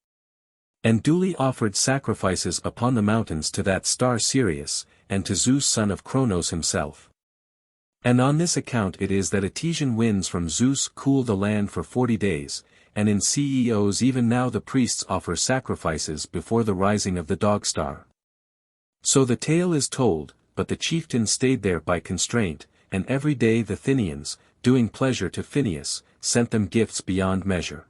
And duly offered sacrifices upon the mountains to that star Sirius, and to Zeus son of Cronos himself. And on this account it is that Aetesian winds from Zeus cool the land for 40 days, and in Ceos even now the priests offer sacrifices before the rising of the dog star. So the tale is told, but the chieftain stayed there by constraint, and every day the Thynians, doing pleasure to Phineus, sent them gifts beyond measure.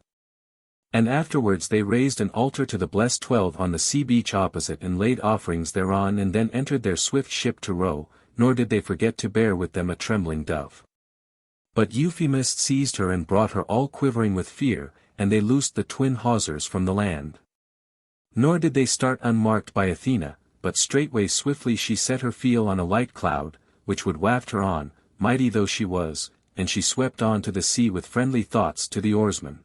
And afterwards they raised an altar to the blessed 12 on the sea beach opposite and laid offerings thereon and then entered their swift ship to row, nor did they forget to bear with them a trembling dove. But Euphemus seized her and brought her all quivering with fear, and they loosed the twin hawsers from the land. Nor did they start unmarked by Athena, but straightway swiftly she set her keel on a light cloud, which would waft her on, mighty though she was, and she swept on to the sea with friendly thoughts to the oarsmen.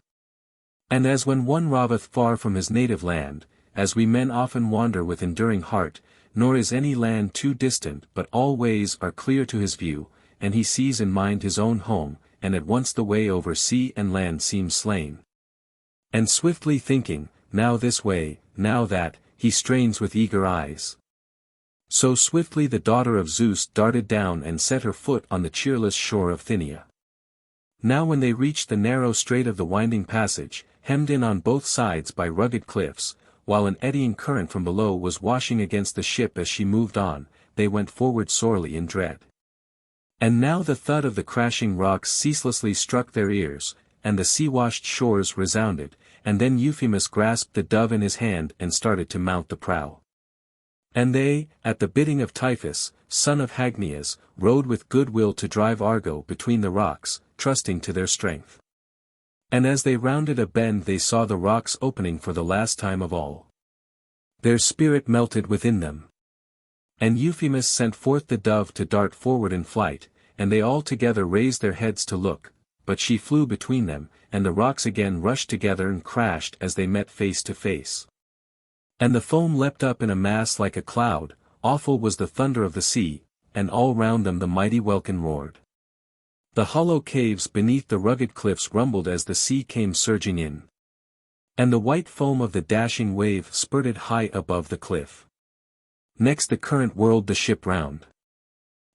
And as when one roveth far from his native land, as we men often wander with enduring heart, nor is any land too distant but all ways are clear to his view, and he sees in mind his own home, and at once the way over sea and land seems slain. And swiftly thinking, now this way, now that, he strains with eager eyes. So swiftly the daughter of Zeus darted down and set her foot on the cheerless shore of Thynia. Now when they reached the narrow strait of the winding passage, hemmed in on both sides by rugged cliffs, while an eddying current from below was washing against the ship as she moved on, they went forward sorely in dread. And now the thud of the crashing rocks ceaselessly struck their ears, and the sea-washed shores resounded, and then Euphemus grasped the dove in his hand and started to mount the prow. And they, at the bidding of Typhus, son of Hagnias, rowed with good will to drive Argo between the rocks, trusting to their strength. And as they rounded a bend they saw the rocks opening for the last time of all. Their spirit melted within them. And Euphemus sent forth the dove to dart forward in flight, and they all together raised their heads to look, but she flew between them, and the rocks again rushed together and crashed as they met face to face. And the foam leapt up in a mass like a cloud, awful was the thunder of the sea, and all round them the mighty welkin roared. The hollow caves beneath the rugged cliffs rumbled as the sea came surging in. And the white foam of the dashing wave spurted high above the cliff. Next the current whirled the ship round.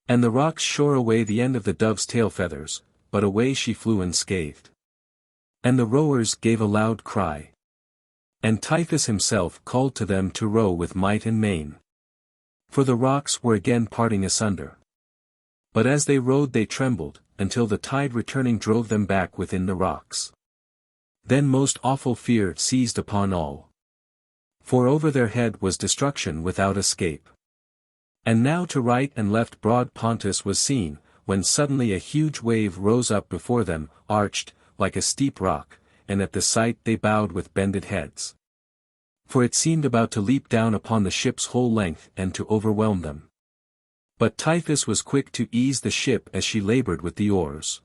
And the rocks shore away the end of the dove's tail feathers, but away she flew unscathed. And the rowers gave a loud cry. And Typhus himself called to them to row with might and main. For the rocks were again parting asunder. But as they rowed they trembled, until the tide returning drove them back within the rocks. Then most awful fear seized upon all. For over their head was destruction without escape. And now to right and left broad Pontus was seen, when suddenly a huge wave rose up before them, arched, like a steep rock, and at the sight they bowed with bended heads. For it seemed about to leap down upon the ship's whole length and to overwhelm them. But Typhus was quick to ease the ship as she labored with the oars.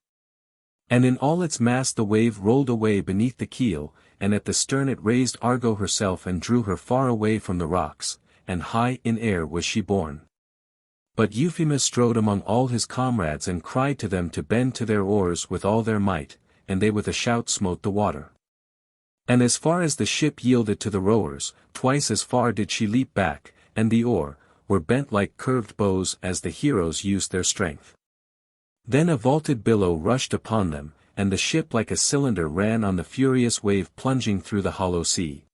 And in all its mass the wave rolled away beneath the keel, and at the stern it raised Argo herself and drew her far away from the rocks, and high in air was she borne. But Euphemus strode among all his comrades and cried to them to bend to their oars with all their might, and they with a shout smote the water. And as far as the ship yielded to the rowers, twice as far did she leap back, and the oar, were bent like curved bows as the heroes used their strength. Then a vaulted billow rushed upon them, and the ship like a cylinder ran on the furious wave plunging through the hollow sea.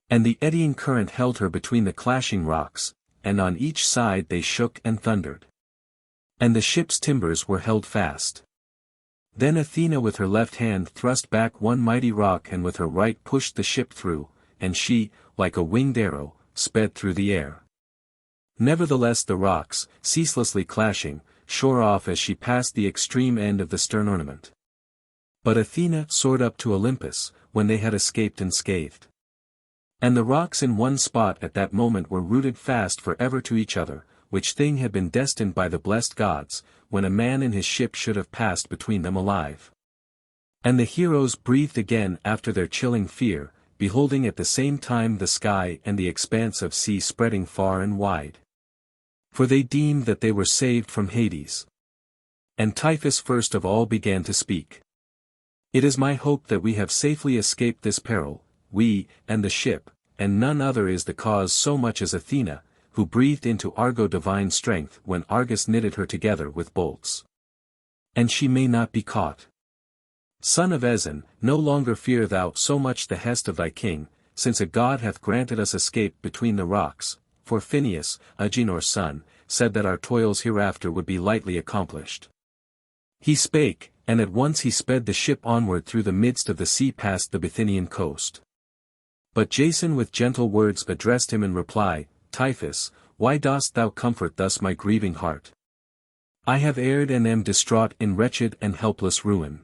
And the eddying current held her between the clashing rocks, and on each side they shook and thundered. And the ship's timbers were held fast. Then Athena with her left hand thrust back one mighty rock and with her right pushed the ship through, and she, like a winged arrow, sped through the air. Nevertheless the rocks, ceaselessly clashing, shore off as she passed the extreme end of the stern ornament. But Athena soared up to Olympus, when they had escaped unscathed. And the rocks in one spot at that moment were rooted fast for ever to each other, which thing had been destined by the blessed gods, when a man in his ship should have passed between them alive. And the heroes breathed again after their chilling fear, beholding at the same time the sky and the expanse of sea spreading far and wide. For they deemed that they were saved from Hades. And Typhus first of all began to speak. It is my hope that we have safely escaped this peril, we, and the ship, and none other is the cause so much as Athena, who breathed into Argo divine strength when Argus knitted her together with bolts. And she may not be caught. Son of Aeson, no longer fear thou so much the hest of thy king, since a god hath granted us escape between the rocks, for Phineus, Agenor's son, said that our toils hereafter would be lightly accomplished. He spake, and at once he sped the ship onward through the midst of the sea past the Bithynian coast. But Jason with gentle words addressed him in reply, Typhus, why dost thou comfort thus my grieving heart? I have erred and am distraught in wretched and helpless ruin.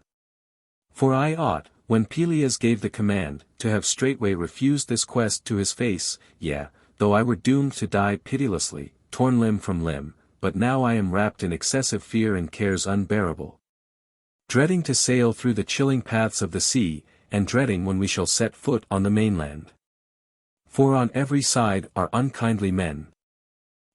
For I ought, when Pelias gave the command, to have straightway refused this quest to his face, yea, though I were doomed to die pitilessly, torn limb from limb, but now I am wrapped in excessive fear and cares unbearable. Dreading to sail through the chilling paths of the sea, and dreading when we shall set foot on the mainland. For on every side are unkindly men.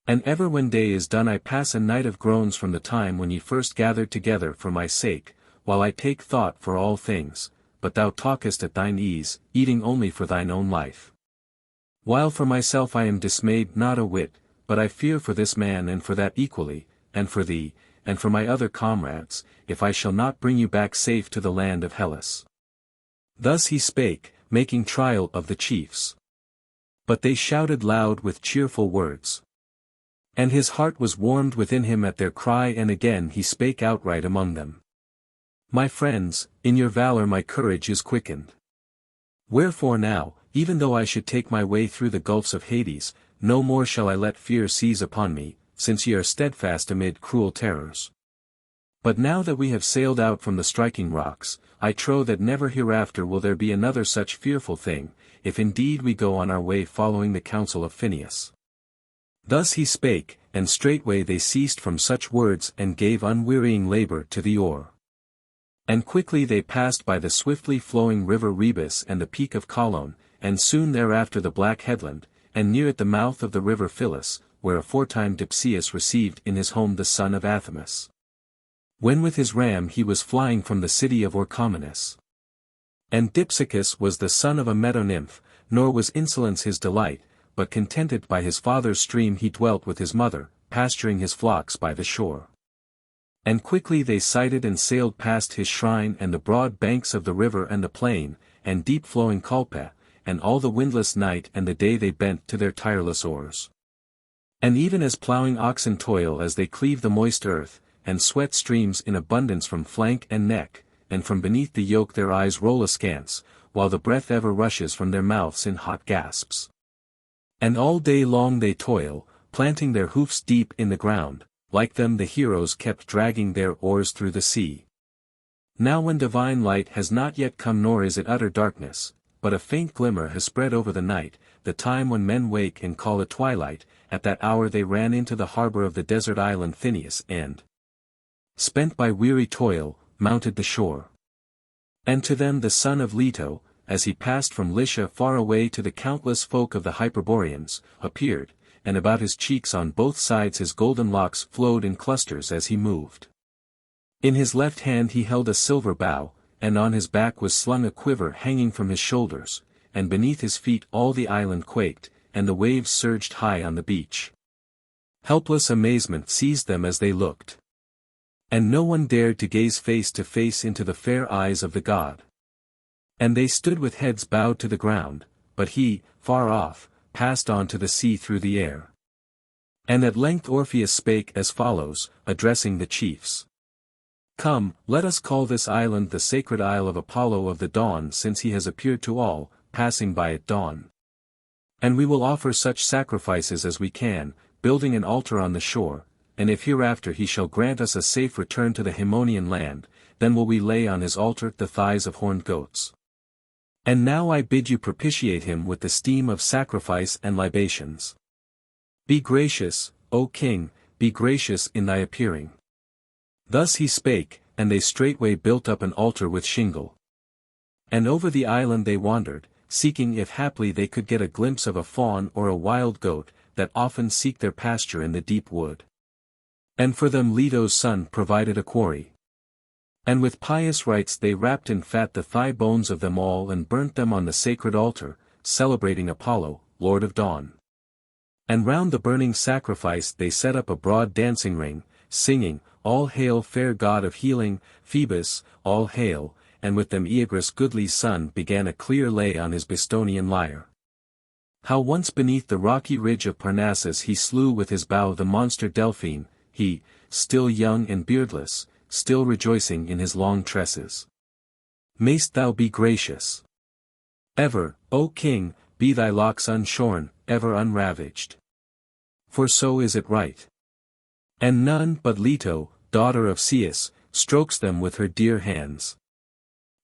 And ever when day is done I pass a night of groans from the time when ye first gathered together for my sake, while I take thought for all things, but thou talkest at thine ease, eating only for thine own life. While for myself I am dismayed not a whit, but I fear for this man and for that equally, and for thee, and for my other comrades, if I shall not bring you back safe to the land of Hellas. Thus he spake, making trial of the chiefs. But they shouted loud with cheerful words. And his heart was warmed within him at their cry, and again he spake outright among them. My friends, in your valor my courage is quickened. Wherefore now, even though I should take my way through the gulfs of Hades, no more shall I let fear seize upon me, since ye are steadfast amid cruel terrors. But now that we have sailed out from the striking rocks, I trow that never hereafter will there be another such fearful thing, if indeed we go on our way following the counsel of Phineus. Thus he spake, and straightway they ceased from such words and gave unwearying labor to the oar. And quickly they passed by the swiftly flowing river Rebus and the peak of Colon, and soon thereafter the black headland, and near at the mouth of the river Pelias, where aforetime Dipseus received in his home the son of Athamas. When with his ram he was flying from the city of Orchomenus. And Dipsacus was the son of a meadow nymph, nor was insolence his delight, but contented by his father's stream he dwelt with his mother, pasturing his flocks by the shore. And quickly they sighted and sailed past his shrine and the broad banks of the river and the plain, and deep-flowing Colpe, and all the windless night and the day they bent to their tireless oars. And even as ploughing oxen toil as they cleave the moist earth, and sweat streams in abundance from flank and neck, and from beneath the yoke their eyes roll askance, while the breath ever rushes from their mouths in hot gasps. And all day long they toil, planting their hoofs deep in the ground, like them the heroes kept dragging their oars through the sea. Now when divine light has not yet come nor is it utter darkness, but a faint glimmer has spread over the night, the time when men wake and call it twilight, at that hour they ran into the harbor of the desert island Phineus and, spent by weary toil, mounted the shore. And to them the son of Leto, as he passed from Lycia far away to the countless folk of the Hyperboreans, appeared, and about his cheeks on both sides his golden locks flowed in clusters as he moved. In his left hand he held a silver bow, and on his back was slung a quiver hanging from his shoulders, and beneath his feet all the island quaked, and the waves surged high on the beach. Helpless amazement seized them as they looked. And no one dared to gaze face to face into the fair eyes of the god. And they stood with heads bowed to the ground, but he, far off, passed on to the sea through the air. And at length Orpheus spake as follows, addressing the chiefs. Come, let us call this island the sacred isle of Apollo of the dawn, since he has appeared to all, passing by at dawn. And we will offer such sacrifices as we can, building an altar on the shore, and if hereafter he shall grant us a safe return to the Haemonian land, then will we lay on his altar the thighs of horned goats. And now I bid you propitiate him with the steam of sacrifice and libations. Be gracious, O king, be gracious in thy appearing. Thus he spake, and they straightway built up an altar with shingle. And over the island they wandered, seeking if haply they could get a glimpse of a fawn or a wild goat, that often seek their pasture in the deep wood. And for them Leto's son provided a quarry. And with pious rites they wrapped in fat the thigh bones of them all and burnt them on the sacred altar, celebrating Apollo, Lord of Dawn. And round the burning sacrifice they set up a broad dancing ring, singing, All hail fair god of healing, Phoebus, all hail, and with them Aeacus goodly son began a clear lay on his Bistonian lyre. How once beneath the rocky ridge of Parnassus he slew with his bow the monster Delphine, he, still young and beardless, still rejoicing in his long tresses. Mayst thou be gracious. Ever, O king, be thy locks unshorn, ever unravaged. For so is it right. And none but Leto, daughter of Ceus, strokes them with her dear hands.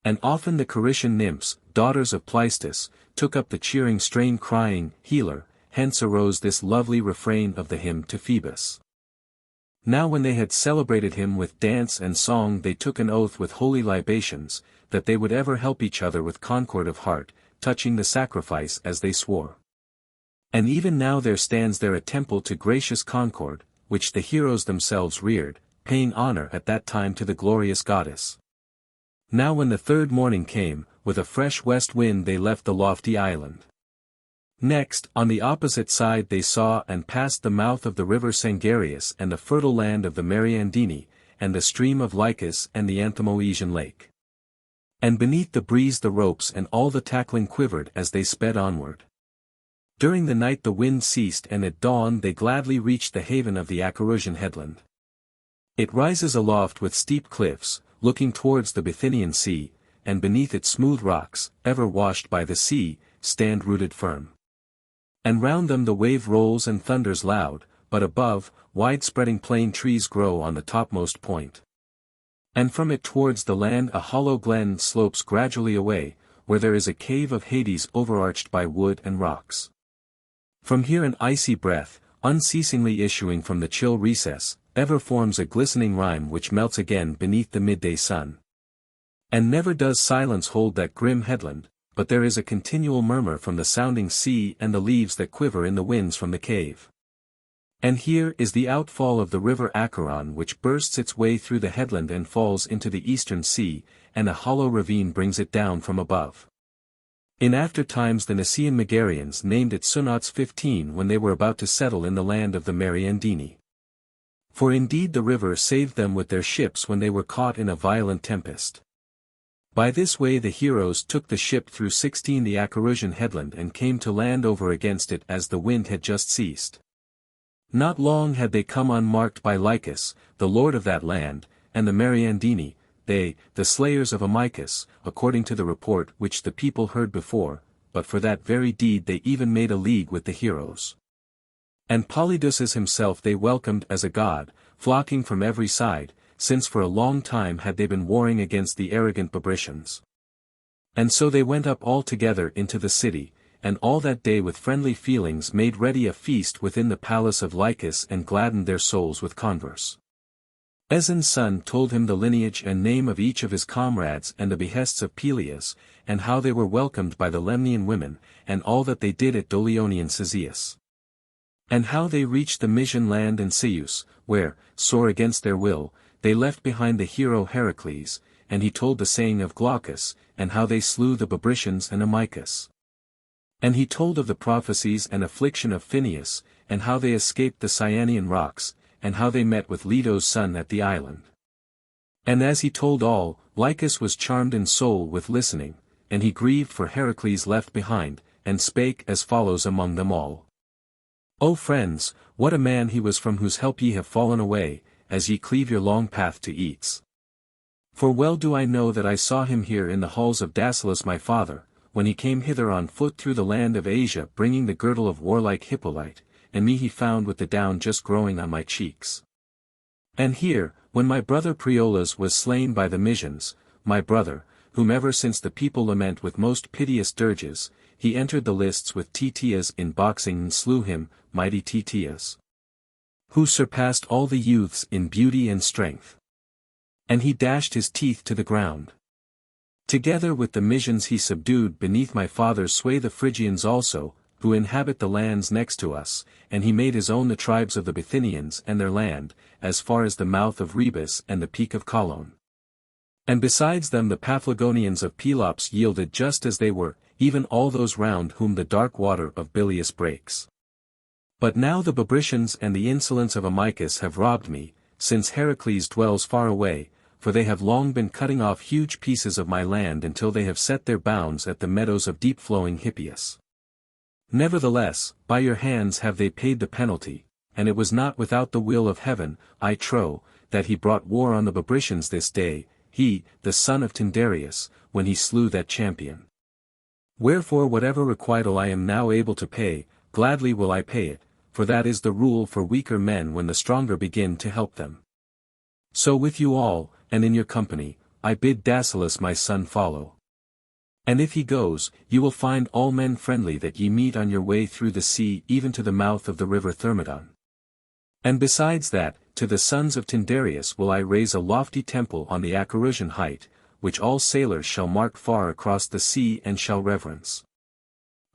And often the Charitian nymphs, daughters of Pleistus, took up the cheering strain crying, Healer, hence arose this lovely refrain of the hymn to Phoebus. Now when they had celebrated him with dance and song they took an oath with holy libations, that they would ever help each other with concord of heart, touching the sacrifice as they swore. And even now there stands there a temple to gracious Concord, which the heroes themselves reared, paying honor at that time to the glorious goddess. Now when the third morning came, with a fresh west wind they left the lofty island. Next, on the opposite side they saw and passed the mouth of the river Sangarius and the fertile land of the Mariandini, and the stream of Lycus and the Anthemoesian lake. And beneath the breeze the ropes and all the tackling quivered as they sped onward. During the night the wind ceased and at dawn they gladly reached the haven of the Acherusian headland. It rises aloft with steep cliffs, looking towards the Bithynian sea, and beneath its smooth rocks, ever washed by the sea, stand rooted firm. And round them the wave rolls and thunders loud, but above, wide-spreading plane trees grow on the topmost point. And from it towards the land a hollow glen slopes gradually away, where there is a cave of Hades overarched by wood and rocks. From here an icy breath, unceasingly issuing from the chill recess, ever forms a glistening rime which melts again beneath the midday sun. And never does silence hold that grim headland, but there is a continual murmur from the sounding sea and the leaves that quiver in the winds from the cave. And here is the outfall of the river Acheron which bursts its way through the headland and falls into the eastern sea, and a hollow ravine brings it down from above. In after times the Nicaean Megarians named it Sunots 15 when they were about to settle in the land of the Mariandini. For indeed the river saved them with their ships when they were caught in a violent tempest. By this way the heroes took the ship through 16 the Acherusian headland and came to land over against it as the wind had just ceased. Not long had they come unmarked by Lycus, the lord of that land, and the Mariandini, they, the slayers of Amycus, according to the report which the people heard before, but for that very deed they even made a league with the heroes. And Polydeuces himself they welcomed as a god, flocking from every side, since for a long time had they been warring against the arrogant Bebrycians. And so they went up all together into the city, and all that day with friendly feelings made ready a feast within the palace of Lycus and gladdened their souls with converse. Aeson's son told him the lineage and name of each of his comrades and the behests of Pelias, and how they were welcomed by the Lemnian women, and all that they did at Dolionian Cyzicus. And how they reached the Mysian land and Ceus, where, sore against their will, they left behind the hero Heracles, and he told the saying of Glaucus, and how they slew the Bebrycians and Amycus. And he told of the prophecies and affliction of Phineus, and how they escaped the Cyanean rocks, and how they met with Leto's son at the island. And as he told all, Lycus was charmed in soul with listening, and he grieved for Heracles left behind, and spake as follows among them all. O friends, what a man he was from whose help ye have fallen away, as ye cleave your long path to Aeetes. For well do I know that I saw him here in the halls of Dascylus my father, when he came hither on foot through the land of Asia bringing the girdle of warlike Hippolyte, and me he found with the down just growing on my cheeks. And here, when my brother Perilous was slain by the Mysians, my brother, whom ever since the people lament with most piteous dirges, he entered the lists with Titias in boxing and slew him, mighty Titias, who surpassed all the youths in beauty and strength. And he dashed his teeth to the ground. Together with the Mysians he subdued beneath my father's sway the Phrygians also, who inhabit the lands next to us, and he made his own the tribes of the Bithynians and their land, as far as the mouth of Rebus and the peak of Colon. And besides them the Paphlagonians of Pelops yielded just as they were, even all those round whom the dark water of Pelias breaks. But now the Bebrycians and the insolence of Amycus have robbed me, since Heracles dwells far away, for they have long been cutting off huge pieces of my land until they have set their bounds at the meadows of deep-flowing Hippias. Nevertheless, by your hands have they paid the penalty, and it was not without the will of heaven, I trow, that he brought war on the Bebrycians this day, he, the son of Tyndareus, when he slew that champion. Wherefore whatever requital I am now able to pay, gladly will I pay it, for that is the rule for weaker men when the stronger begin to help them. So with you all, and in your company, I bid Dascylus my son follow. And if he goes, you will find all men friendly that ye meet on your way through the sea even to the mouth of the river Thermodon. And besides that, to the sons of Tyndareus will I raise a lofty temple on the Acherusian height, which all sailors shall mark far across the sea and shall reverence.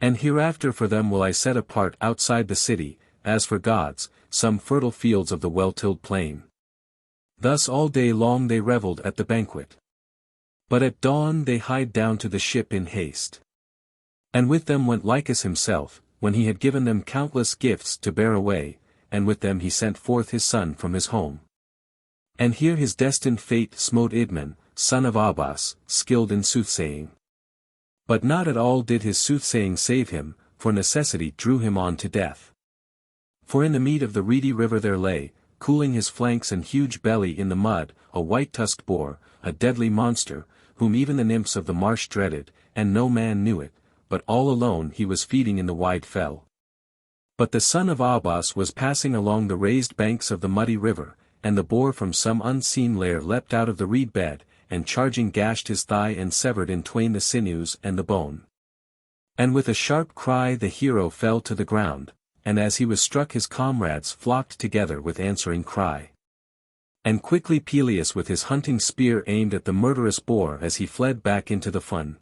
And hereafter for them will I set apart outside the city, as for gods, some fertile fields of the well-tilled plain. Thus all day long they revelled at the banquet. But at dawn they hied down to the ship in haste. And with them went Lycus himself, when he had given them countless gifts to bear away, and with them he sent forth his son from his home. And here his destined fate smote Idmon, son of Abas, skilled in soothsaying. But not at all did his soothsaying save him, for necessity drew him on to death. For in the mead of the reedy river there lay, cooling his flanks and huge belly in the mud, a white-tusked boar, a deadly monster, whom even the nymphs of the marsh dreaded, and no man knew it, but all alone he was feeding in the wide fell. But the son of Abas was passing along the raised banks of the muddy river, and the boar from some unseen lair leapt out of the reed bed, and charging gashed his thigh and severed in twain the sinews and the bone. And with a sharp cry the hero fell to the ground, and as he was struck his comrades flocked together with answering cry. And quickly Pelias with his hunting spear aimed at the murderous boar as he fled back into the fun.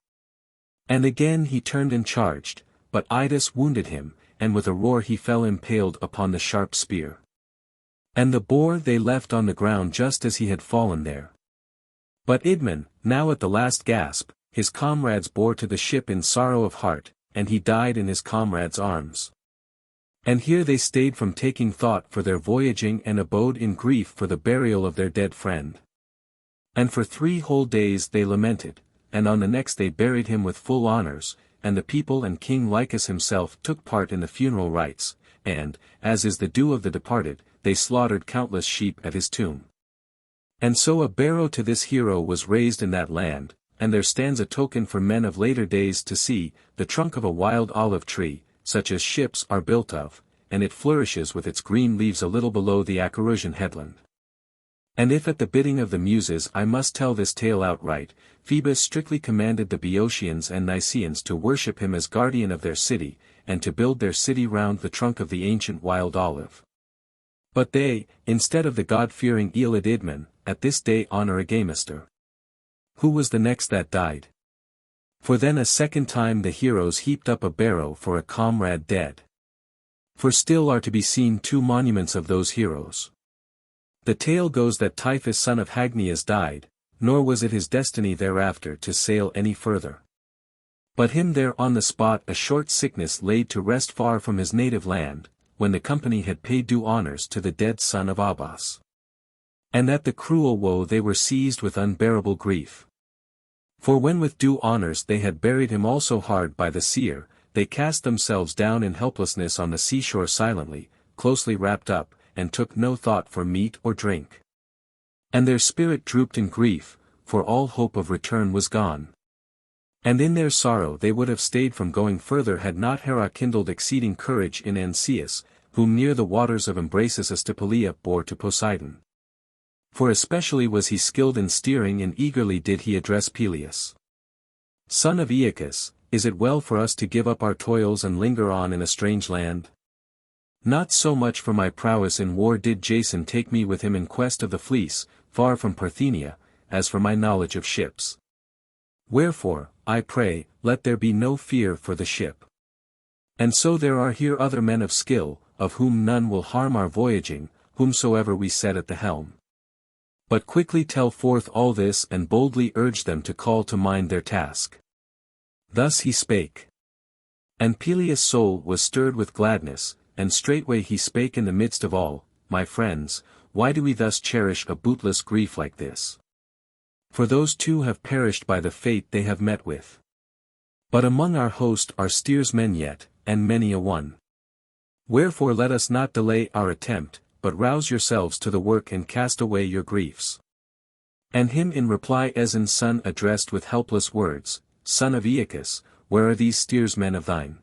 And again he turned and charged, but Aeetes wounded him, and with a roar he fell impaled upon the sharp spear. And the boar they left on the ground just as he had fallen there. But Idmon, now at the last gasp, his comrades bore to the ship in sorrow of heart, and he died in his comrades' arms. And here they stayed from taking thought for their voyaging and abode in grief for the burial of their dead friend. And for 3 whole days they lamented, and on the next they buried him with full honors, and the people and King Lycus himself took part in the funeral rites, and, as is the due of the departed, they slaughtered countless sheep at his tomb. And so a barrow to this hero was raised in that land, and there stands a token for men of later days to see, the trunk of a wild olive tree, such as ships are built of, and it flourishes with its green leaves a little below the Acherusian headland. And if at the bidding of the Muses I must tell this tale outright, Phoebus strictly commanded the Boeotians and Niceans to worship him as guardian of their city, and to build their city round the trunk of the ancient wild olive. But they, instead of the god-fearing Eolididman, at this day honor Agamister. Who was the next that died? For then a second time the heroes heaped up a barrow for a comrade dead. For still are to be seen two monuments of those heroes. The tale goes that Typhus son of Hagnias died, nor was it his destiny thereafter to sail any further. But him there on the spot a short sickness laid to rest far from his native land, when the company had paid due honors to the dead son of Abas. And at the cruel woe they were seized with unbearable grief. For when with due honors they had buried him also hard by the seer, they cast themselves down in helplessness on the seashore silently, closely wrapped up, and took no thought for meat or drink. And their spirit drooped in grief, for all hope of return was gone. And in their sorrow they would have stayed from going further had not Hera kindled exceeding courage in Ancaeus, whom near the waters of Embraces to Pelias bore to Poseidon. For especially was he skilled in steering, and eagerly did he address Pelias. Son of Aeacus, is it well for us to give up our toils and linger on in a strange land? Not so much for my prowess in war did Jason take me with him in quest of the fleece, far from Parthenia, as for my knowledge of ships. Wherefore, I pray, let there be no fear for the ship. And so there are here other men of skill, of whom none will harm our voyaging, whomsoever we set at the helm. But quickly tell forth all this and boldly urge them to call to mind their task. Thus he spake. And Pelias' soul was stirred with gladness, and straightway he spake in the midst of all, My friends, why do we thus cherish a bootless grief like this? For those two have perished by the fate they have met with. But among our host are steersmen yet, and many a one. Wherefore let us not delay our attempt, but rouse yourselves to the work and cast away your griefs. And him in reply Aeson's son addressed with helpless words, Son of Aeacus, where are these steersmen of thine?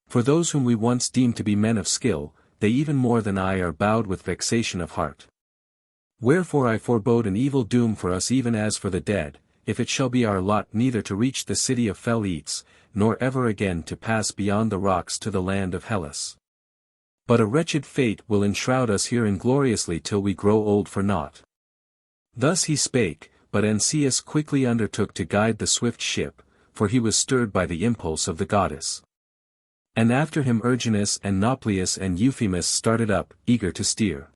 For those whom we once deemed to be men of skill, they even more than I are bowed with vexation of heart. Wherefore I forebode an evil doom for us even as for the dead, if it shall be our lot neither to reach the city of fell Aeetes, nor ever again to pass beyond the rocks to the land of Hellas. But a wretched fate will enshroud us here ingloriously till we grow old for naught. Thus he spake, but Ancaeus quickly undertook to guide the swift ship, for he was stirred by the impulse of the goddess. And after him Erginus and Nauplius and Euphemus started up, eager to steer.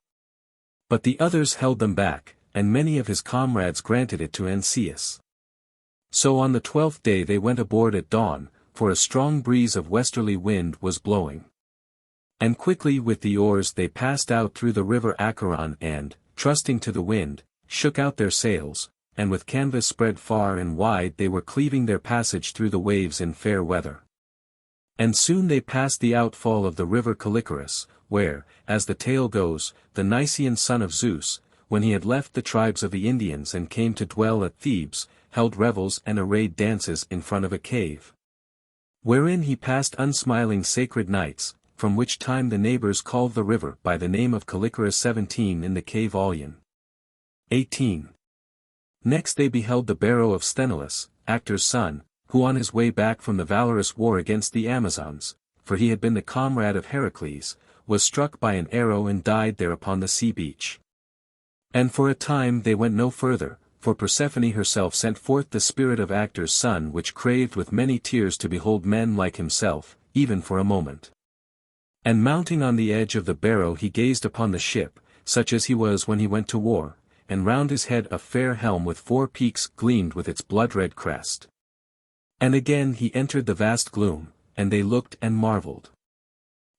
But the others held them back, and many of his comrades granted it to Ancaeus. So on the 12th day they went aboard at dawn, for a strong breeze of westerly wind was blowing. And quickly with the oars they passed out through the river Acheron and, trusting to the wind, shook out their sails, and with canvas spread far and wide they were cleaving their passage through the waves in fair weather. And soon they passed the outfall of the river Calicarus, where, as the tale goes, the Nysian son of Zeus, when he had left the tribes of the Indians and came to dwell at Thebes, held revels and arrayed dances in front of a cave. Wherein he passed unsmiling sacred nights, from which time the neighbors called the river by the name of Calicarus 17 in the cave Aulion. 18. Next they beheld the barrow of Sthenelus, Actor's son, who on his way back from the valorous war against the Amazons, for he had been the comrade of Heracles, was struck by an arrow and died there upon the sea beach. And for a time they went no further, for Persephone herself sent forth the spirit of Actor's son which craved with many tears to behold men like himself, even for a moment. And mounting on the edge of the barrow he gazed upon the ship, such as he was when he went to war, and round his head a fair helm with 4 peaks gleamed with its blood-red crest. And again he entered the vast gloom, and they looked and marveled.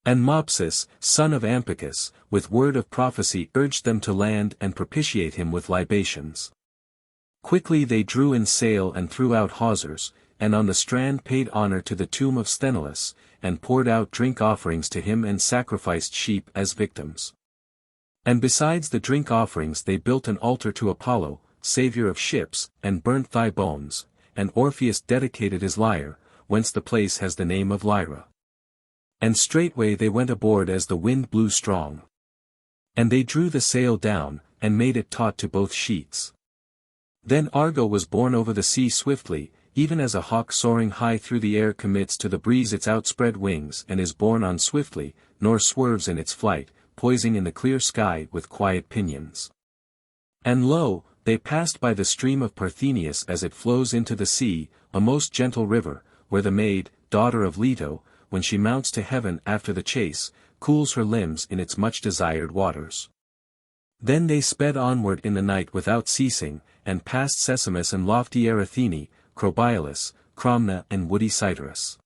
And Mopsus, son of Ampycus, with word of prophecy urged them to land and propitiate him with libations. Quickly they drew in sail and threw out hawsers, and on the strand paid honor to the tomb of Sthenelus, and poured out drink offerings to him and sacrificed sheep as victims. And besides the drink offerings they built an altar to Apollo, saviour of ships, and burnt thigh bones, and Orpheus dedicated his lyre, whence the place has the name of Lyra. And straightway they went aboard as the wind blew strong. And they drew the sail down, and made it taut to both sheets. Then Argo was borne over the sea swiftly, even as a hawk soaring high through the air commits to the breeze its outspread wings and is borne on swiftly, nor swerves in its flight, poising in the clear sky with quiet pinions. And lo, they passed by the stream of Parthenius as it flows into the sea, a most gentle river, where the maid, daughter of Leto, when she mounts to heaven after the chase, cools her limbs in its much-desired waters. Then they sped onward in the night without ceasing, and passed Sesamus and lofty Erythene, Crobialus, Cromna and woody Cytorus.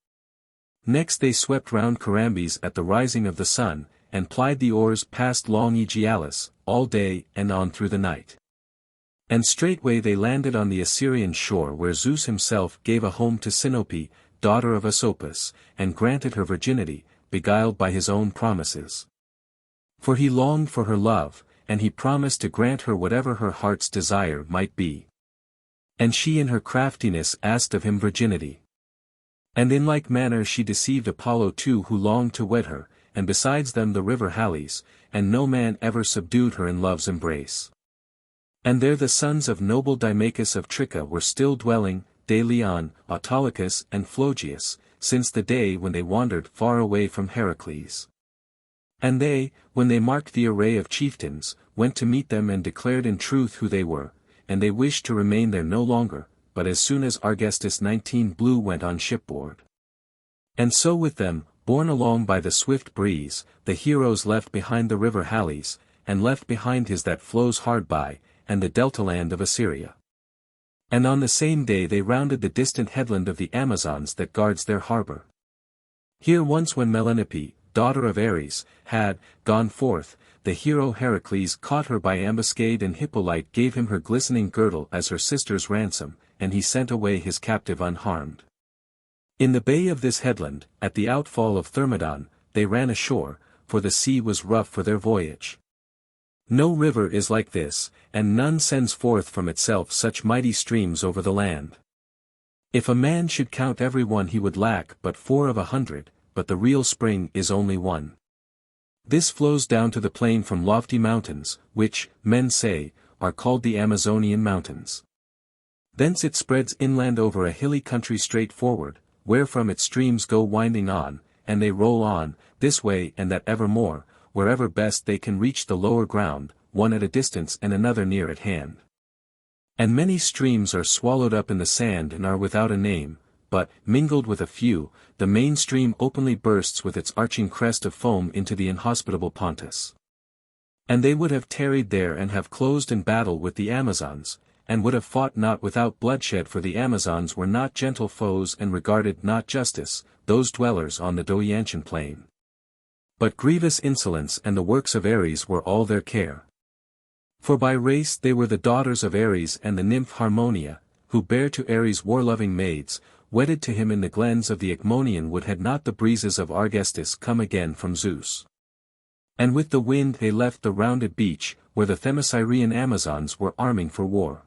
Next they swept round Carambes at the rising of the sun, and plied the oars past long Aegialus, all day and on through the night. And straightway they landed on the Assyrian shore where Zeus himself gave a home to Sinope, daughter of Asopus, and granted her virginity, beguiled by his own promises. For he longed for her love, and he promised to grant her whatever her heart's desire might be. And she in her craftiness asked of him virginity. And in like manner she deceived Apollo too, who longed to wed her, and besides them the river Halys, and no man ever subdued her in love's embrace. And there the sons of noble Dimachus of Tricca were still dwelling, Deleon, Autolycus and Phlogius, since the day when they wandered far away from Heracles. And they, when they marked the array of chieftains, went to meet them and declared in truth who they were, and they wished to remain there no longer, but as soon as Argestis 19 blew went on shipboard. And so with them, borne along by the swift breeze, the heroes left behind the river Halys, and left behind his that flows hard by, and the deltaland of Assyria. And on the same day they rounded the distant headland of the Amazons that guards their harbour. Here once when Melanippe, daughter of Ares, had gone forth, the hero Heracles caught her by ambuscade, and Hippolyte gave him her glistening girdle as her sister's ransom, and he sent away his captive unharmed. In the bay of this headland, at the outfall of Thermodon, they ran ashore, for the sea was rough for their voyage. No river is like this, and none sends forth from itself such mighty streams over the land. If a man should count every one he would lack but 4 of 100, but the real spring is only one. This flows down to the plain from lofty mountains, which, men say, are called the Amazonian mountains. Thence it spreads inland over a hilly country straight forward, wherefrom its streams go winding on, and they roll on, this way and that evermore, wherever best they can reach the lower ground, one at a distance and another near at hand. And many streams are swallowed up in the sand and are without a name, but, mingled with a few, the main stream openly bursts with its arching crest of foam into the inhospitable Pontus. And they would have tarried there and have closed in battle with the Amazons, and would have fought not without bloodshed, for the Amazons were not gentle foes and regarded not justice, those dwellers on the Doiantian plain. But grievous insolence and the works of Ares were all their care. For by race they were the daughters of Ares and the nymph Harmonia, who bare to Ares war-loving maids, wedded to him in the glens of the Icmonian wood had not the breezes of Argestis come again from Zeus. And with the wind they left the rounded beach, where the Themyscirean Amazons were arming for war.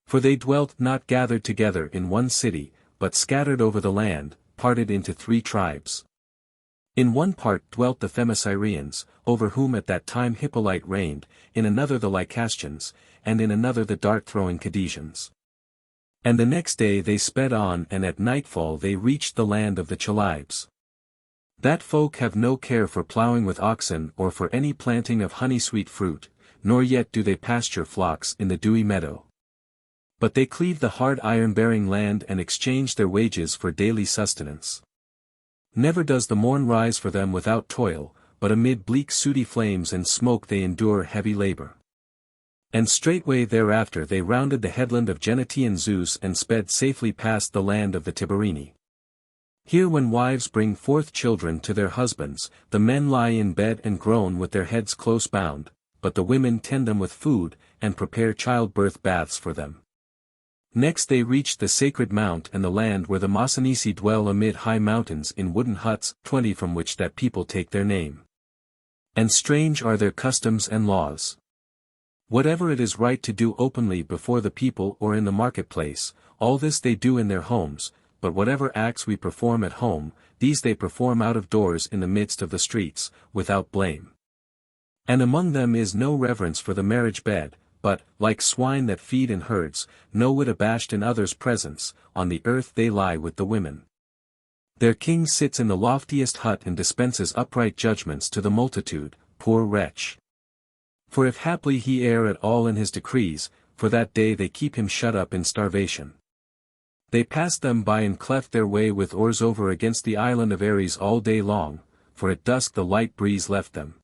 For they dwelt not gathered together in one city, but scattered over the land, parted into 3 tribes. In one part dwelt the Themyscireans, over whom at that time Hippolyte reigned, in another the Lycastians, and in another the dart-throwing Cadesians. And the next day they sped on, and at nightfall they reached the land of the Chalybes. That folk have no care for ploughing with oxen or for any planting of honey-sweet fruit, nor yet do they pasture flocks in the dewy meadow. But they cleave the hard iron-bearing land and exchange their wages for daily sustenance. Never does the morn rise for them without toil, but amid bleak sooty flames and smoke they endure heavy labor. And straightway thereafter they rounded the headland of Genetian Zeus and sped safely past the land of the Tiberini. Here when wives bring forth children to their husbands, the men lie in bed and groan with their heads close bound, but the women tend them with food, and prepare childbirth baths for them. Next they reached the sacred mount and the land where the Masanisi dwell amid high mountains in wooden huts, 20 from which that people take their name. And strange are their customs and laws. Whatever it is right to do openly before the people or in the marketplace, all this they do in their homes, but whatever acts we perform at home, these they perform out of doors in the midst of the streets, without blame. And among them is no reverence for the marriage bed, but, like swine that feed in herds, no whit abashed in others' presence, on the earth they lie with the women. Their king sits in the loftiest hut and dispenses upright judgments to the multitude, poor wretch. For if haply he err at all in his decrees, for that day they keep him shut up in starvation. They passed them by and cleft their way with oars over against the island of Aeetes all day long, for at dusk the light breeze left them.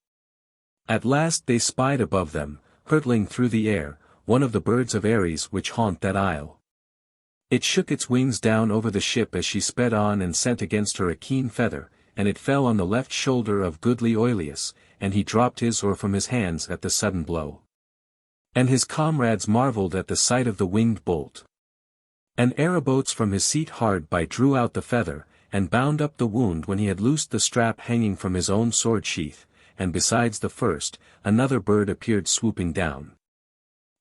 At last they spied above them, hurtling through the air, one of the birds of Ares which haunt that isle. It shook its wings down over the ship as she sped on and sent against her a keen feather, and it fell on the left shoulder of goodly Aeolus, and he dropped his oar from his hands at the sudden blow. And his comrades marveled at the sight of the winged bolt. And Erobotes from his seat hard by drew out the feather, and bound up the wound when he had loosed the strap hanging from his own sword sheath, and besides the first, another bird appeared swooping down.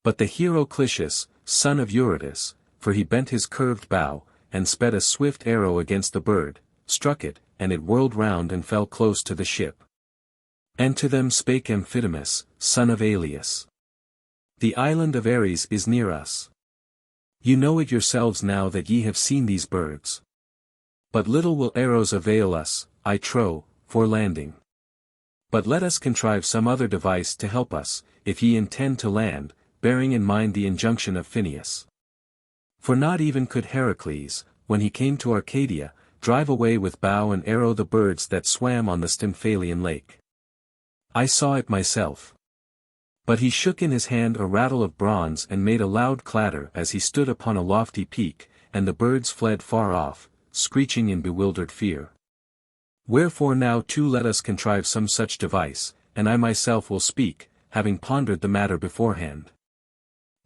But the hero Colchis, son of Eurytus, for he bent his curved bow, and sped a swift arrow against the bird, struck it, and it whirled round and fell close to the ship. And to them spake Amphidamas, son of Aeolus. The island of Ares is near us. You know it yourselves now that ye have seen these birds. But little will arrows avail us, I trow, for landing. But let us contrive some other device to help us, if ye intend to land, bearing in mind the injunction of Phineus. For not even could Heracles, when he came to Arcadia, drive away with bow and arrow the birds that swam on the Stymphalian lake. I saw it myself. But he shook in his hand a rattle of bronze and made a loud clatter as he stood upon a lofty peak, and the birds fled far off, screeching in bewildered fear. Wherefore now too let us contrive some such device, and I myself will speak, having pondered the matter beforehand.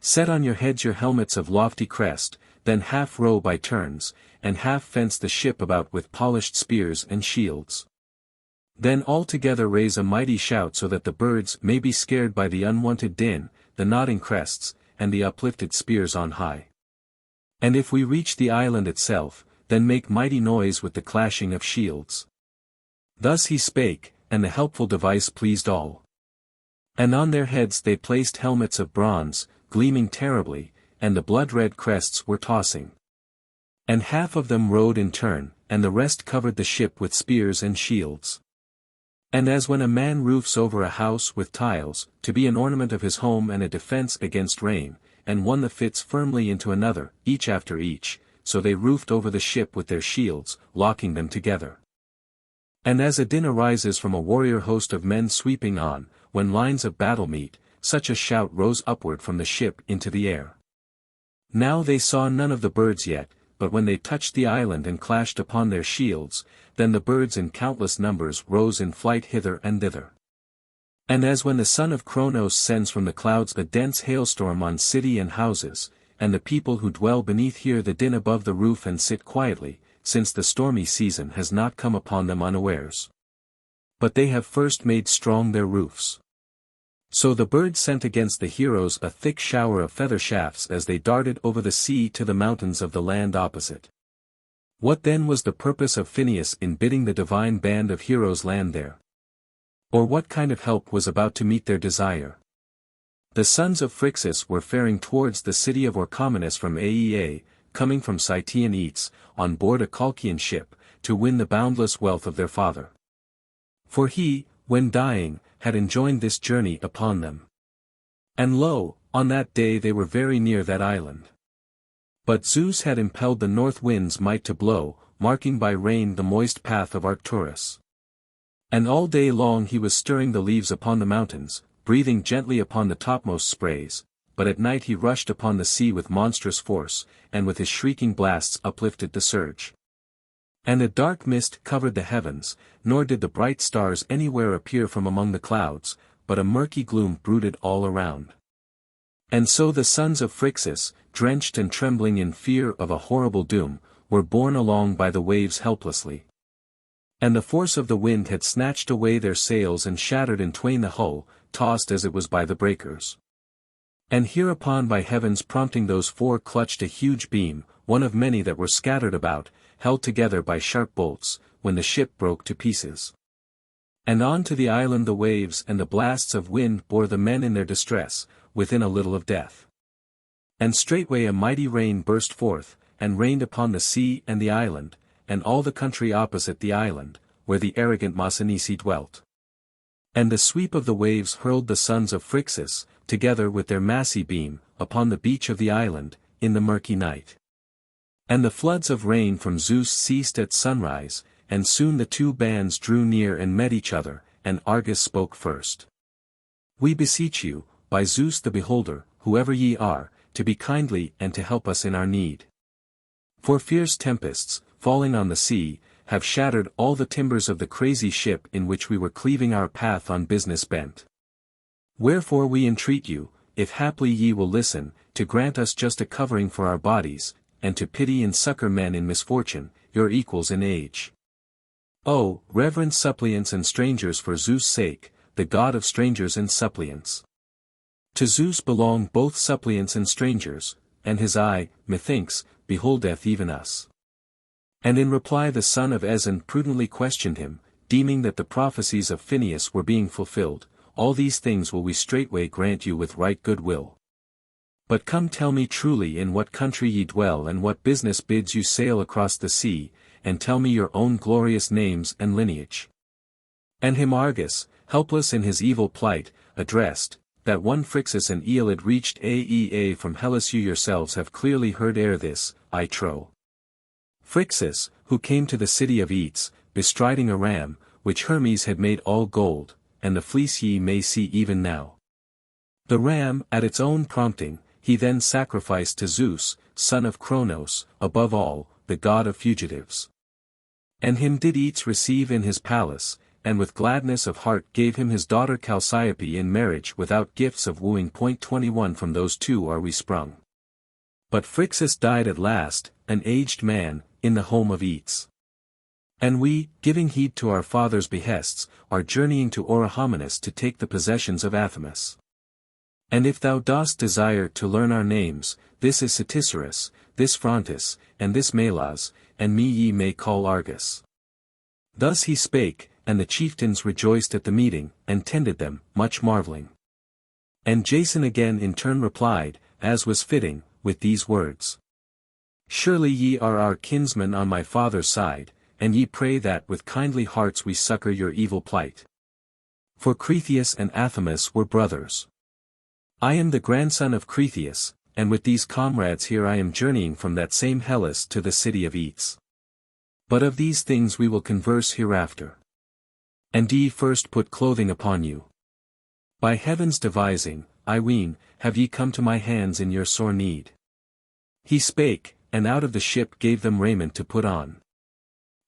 Set on your heads your helmets of lofty crest, then half row by turns, and half fence the ship about with polished spears and shields. Then all together raise a mighty shout so that the birds may be scared by the unwonted din, the nodding crests, and the uplifted spears on high. And if we reach the island itself, then make mighty noise with the clashing of shields. Thus he spake, and the helpful device pleased all. And on their heads they placed helmets of bronze, gleaming terribly, and the blood-red crests were tossing. And half of them rowed in turn, and the rest covered the ship with spears and shields. And as when a man roofs over a house with tiles, to be an ornament of his home and a defense against rain, and one that fits firmly into another, each after each, so they roofed over the ship with their shields, locking them together. And as a din arises from a warrior host of men sweeping on, when lines of battle meet, such a shout rose upward from the ship into the air. Now they saw none of the birds yet, but when they touched the island and clashed upon their shields, then the birds in countless numbers rose in flight hither and thither. And as when the son of Cronos sends from the clouds a dense hailstorm on city and houses, and the people who dwell beneath hear the din above the roof and sit quietly, since the stormy season has not come upon them unawares. But they have first made strong their roofs. So the birds sent against the heroes a thick shower of feather shafts as they darted over the sea to the mountains of the land opposite. What then was the purpose of Phineus in bidding the divine band of heroes land there? Or what kind of help was about to meet their desire? The sons of Phrixus were faring towards the city of Orchomenus from Aea, coming from Cytaean Aeetes, on board a Colchian ship, to win the boundless wealth of their father. For he, when dying, had enjoined this journey upon them. And lo, on that day they were very near that island. But Zeus had impelled the north wind's might to blow, marking by rain the moist path of Arcturus. And all day long he was stirring the leaves upon the mountains, breathing gently upon the topmost sprays, but at night he rushed upon the sea with monstrous force, and with his shrieking blasts uplifted the surge. And a dark mist covered the heavens, nor did the bright stars anywhere appear from among the clouds, but a murky gloom brooded all around. And so the sons of Phrixus, drenched and trembling in fear of a horrible doom, were borne along by the waves helplessly. And the force of the wind had snatched away their sails and shattered in twain the hull, tossed as it was by the breakers. And hereupon by heaven's prompting those four clutched a huge beam, one of many that were scattered about, held together by sharp bolts, when the ship broke to pieces. And on to the island the waves and the blasts of wind bore the men in their distress, within a little of death. And straightway a mighty rain burst forth, and rained upon the sea and the island, and all the country opposite the island, where the arrogant Mossynoeci dwelt. And the sweep of the waves hurled the sons of Phrixus, together with their massy beam, upon the beach of the island, in the murky night. And the floods of rain from Zeus ceased at sunrise, and soon the two bands drew near and met each other, and Argus spoke first. We beseech you, by Zeus the beholder, whoever ye are, to be kindly and to help us in our need. For fierce tempests, falling on the sea, have shattered all the timbers of the crazy ship in which we were cleaving our path on business bent. Wherefore we entreat you, if haply ye will listen, to grant us just a covering for our bodies, and to pity and succor men in misfortune, your equals in age. O, reverend suppliants and strangers for Zeus' sake, the god of strangers and suppliants. To Zeus belong both suppliants and strangers, and his eye, methinks, beholdeth even us. And in reply the son of Aeson prudently questioned him, deeming that the prophecies of Phineus were being fulfilled, all these things will we straightway grant you with right good will. But come tell me truly in what country ye dwell and what business bids you sail across the sea, and tell me your own glorious names and lineage. And him Argus, helpless in his evil plight, addressed, that one Phrixus and Aeolid reached Aea from Hellas you yourselves have clearly heard ere this, I trow. Phrixus, who came to the city of Aeetes, bestriding a ram, which Hermes had made all gold, and the fleece ye may see even now. The ram, at its own prompting, he then sacrificed to Zeus, son of Cronos, above all, the god of fugitives. And him did Aeetes receive in his palace, and with gladness of heart gave him his daughter Chalciope in marriage without gifts of wooing. 21 From those two are we sprung. But Phrixus died at last, an aged man, in the home of Aeetes. And we, giving heed to our father's behests, are journeying to Orchomenus to take the possessions of Athamas. And if thou dost desire to learn our names, this is Ceticerus, this Phrontis, and this Melas, and me ye may call Argus. Thus he spake, and the chieftains rejoiced at the meeting, and tended them, much marvelling. And Jason again in turn replied, as was fitting, with these words. Surely ye are our kinsmen on my father's side, and ye pray that with kindly hearts we succor your evil plight. For Cretheus and Athamas were brothers. I am the grandson of Cretheus, and with these comrades here I am journeying from that same Hellas to the city of Aeetes. But of these things we will converse hereafter. And ye first put clothing upon you. By heaven's devising, I ween, have ye come to my hands in your sore need. He spake, and out of the ship gave them raiment to put on.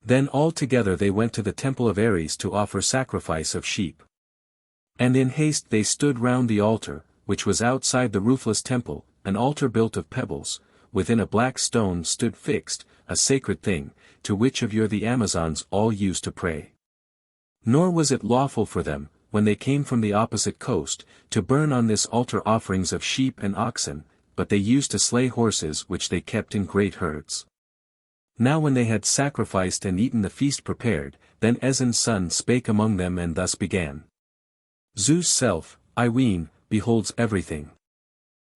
Then all together they went to the temple of Ares to offer sacrifice of sheep. And in haste they stood round the altar, which was outside the roofless temple, an altar built of pebbles, within a black stone stood fixed, a sacred thing, to which of yore the Amazons all used to pray. Nor was it lawful for them, when they came from the opposite coast, to burn on this altar offerings of sheep and oxen, but they used to slay horses which they kept in great herds. Now when they had sacrificed and eaten the feast prepared, then Aeson's son spake among them and thus began. Zeus' self, I ween, beholds everything.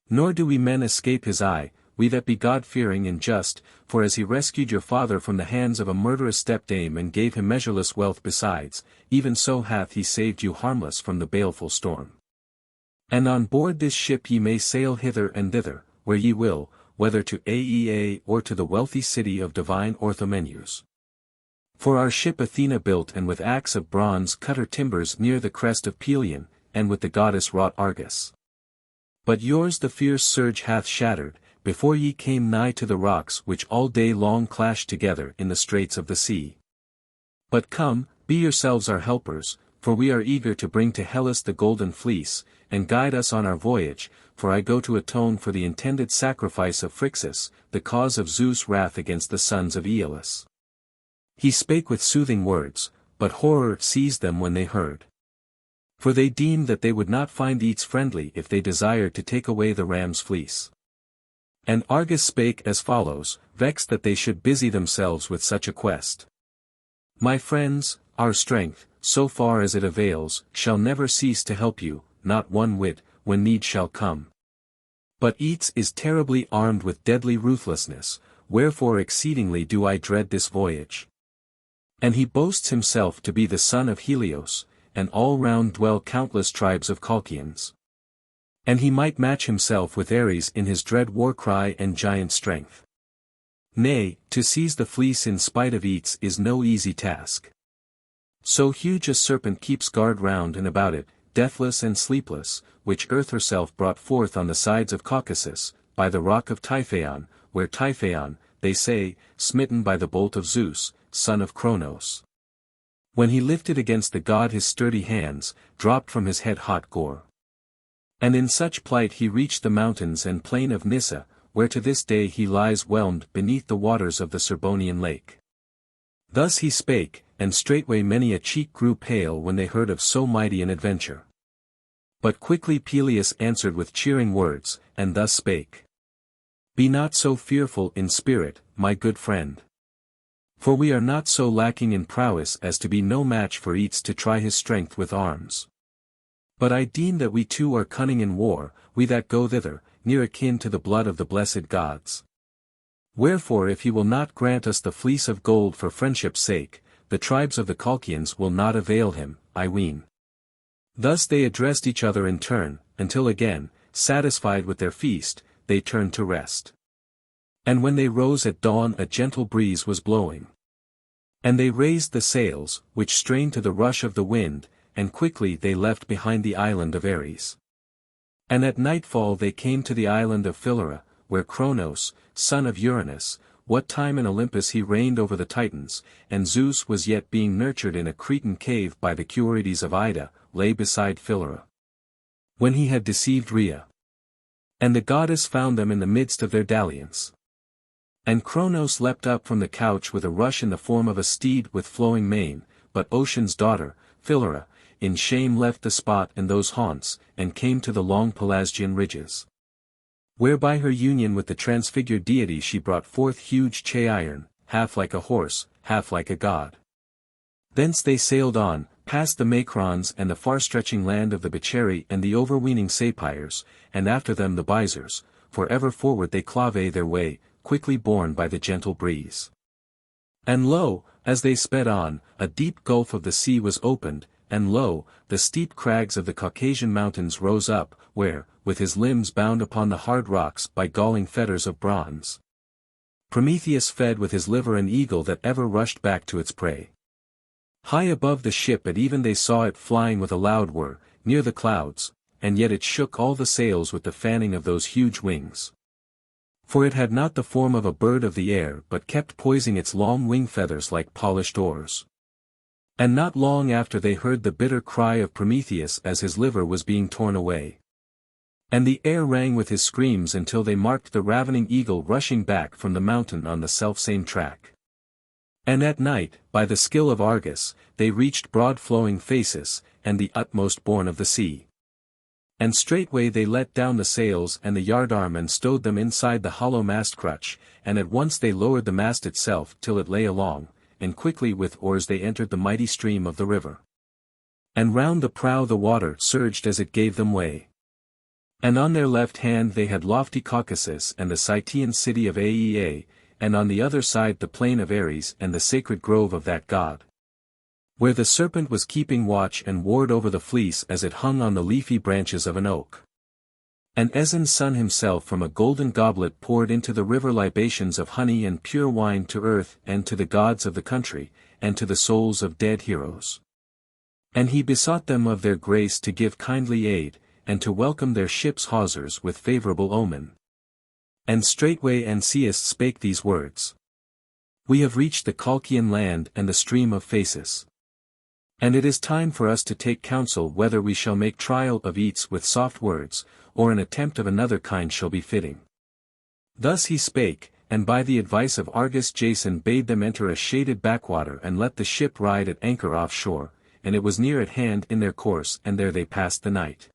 Nor do we men escape his eye, we that be God-fearing and just, for as he rescued your father from the hands of a murderous stepdame and gave him measureless wealth besides, even so hath he saved you harmless from the baleful storm. And on board this ship ye may sail hither and thither, where ye will, whether to Aea or to the wealthy city of divine Orthomenus. For our ship Athena built and with axe of bronze cut her timbers near the crest of Pelion, and with the goddess wrought Argus. But yours the fierce surge hath shattered, before ye came nigh to the rocks which all day long clashed together in the straits of the sea. But come, be yourselves our helpers, for we are eager to bring to Hellas the Golden Fleece, and guide us on our voyage, for I go to atone for the intended sacrifice of Phrixus, the cause of Zeus' wrath against the sons of Aeolus. He spake with soothing words, but horror seized them when they heard. For they deemed that they would not find Aeetes friendly if they desired to take away the ram's fleece. And Argus spake as follows, vexed that they should busy themselves with such a quest. My friends, our strength, so far as it avails, shall never cease to help you, not one whit, when need shall come. But Aeetes is terribly armed with deadly ruthlessness, wherefore exceedingly do I dread this voyage. And he boasts himself to be the son of Helios, and all round dwell countless tribes of Colchians. And he might match himself with Ares in his dread war-cry and giant strength. Nay, to seize the fleece in spite of Aeetes is no easy task. So huge a serpent keeps guard round and about it, deathless and sleepless, which Earth herself brought forth on the sides of Caucasus, by the rock of Typhaon, where Typhaon, they say, smitten by the bolt of Zeus, son of Cronos. When he lifted against the god his sturdy hands, dropped from his head hot gore. And in such plight he reached the mountains and plain of Nyssa, where to this day he lies whelmed beneath the waters of the Serbonian lake. Thus he spake, and straightway many a cheek grew pale when they heard of so mighty an adventure. But quickly Pelias answered with cheering words, and thus spake. Be not so fearful in spirit, my good friend. For we are not so lacking in prowess as to be no match for Aeetes to try his strength with arms. But I deem that we too are cunning in war, we that go thither, near akin to the blood of the blessed gods. Wherefore if he will not grant us the fleece of gold for friendship's sake, the tribes of the Colchians will not avail him, I ween. Thus they addressed each other in turn, until again, satisfied with their feast, they turned to rest. And when they rose at dawn a gentle breeze was blowing. And they raised the sails, which strained to the rush of the wind, and quickly they left behind the island of Ares. And at nightfall they came to the island of Philyra, where Cronos, son of Uranus, what time in Olympus he reigned over the Titans, and Zeus was yet being nurtured in a Cretan cave by the Cuorides of Ida, lay beside Philyra. When he had deceived Rhea. And the goddess found them in the midst of their dalliance. And Cronos leapt up from the couch with a rush in the form of a steed with flowing mane, but Ocean's daughter, Philyra, in shame left the spot and those haunts, and came to the long Pelasgian ridges. Where by her union with the transfigured deity she brought forth huge Cheiron, half like a horse, half like a god. Thence they sailed on, past the Macrons and the far-stretching land of the Becheri and the overweening Sapirs, and after them the Bizars, for ever forward they clave their way, quickly borne by the gentle breeze. And lo, as they sped on, a deep gulf of the sea was opened, and lo, the steep crags of the Caucasian mountains rose up, where, with his limbs bound upon the hard rocks by galling fetters of bronze, Prometheus fed with his liver an eagle that ever rushed back to its prey. High above the ship at even they saw it flying with a loud whir, near the clouds, and yet it shook all the sails with the fanning of those huge wings. For it had not the form of a bird of the air but kept poising its long wing feathers like polished oars. And not long after they heard the bitter cry of Prometheus as his liver was being torn away. And the air rang with his screams until they marked the ravening eagle rushing back from the mountain on the selfsame track. And at night, by the skill of Argus, they reached broad-flowing Phasis, and the utmost bourne of the sea. And straightway they let down the sails and the yardarm and stowed them inside the hollow mast-crutch, and at once they lowered the mast itself till it lay along, and quickly with oars they entered the mighty stream of the river. And round the prow the water surged as it gave them way. And on their left hand they had lofty Caucasus and the Cytaean city of Aea, and on the other side the plain of Ares and the sacred grove of that god, where the serpent was keeping watch and ward over the fleece as it hung on the leafy branches of an oak. And Aeson's son himself from a golden goblet poured into the river libations of honey and pure wine to earth and to the gods of the country, and to the souls of dead heroes. And he besought them of their grace to give kindly aid, and to welcome their ship's hawsers with favorable omen. And straightway Ancaeus spake these words. We have reached the Colchian land and the stream of Phasis. And it is time for us to take counsel whether we shall make trial of Aeetes with soft words, or an attempt of another kind shall be fitting. Thus he spake, and by the advice of Argus Jason bade them enter a shaded backwater and let the ship ride at anchor off-shore, and it was near at hand in their course and there they passed the night.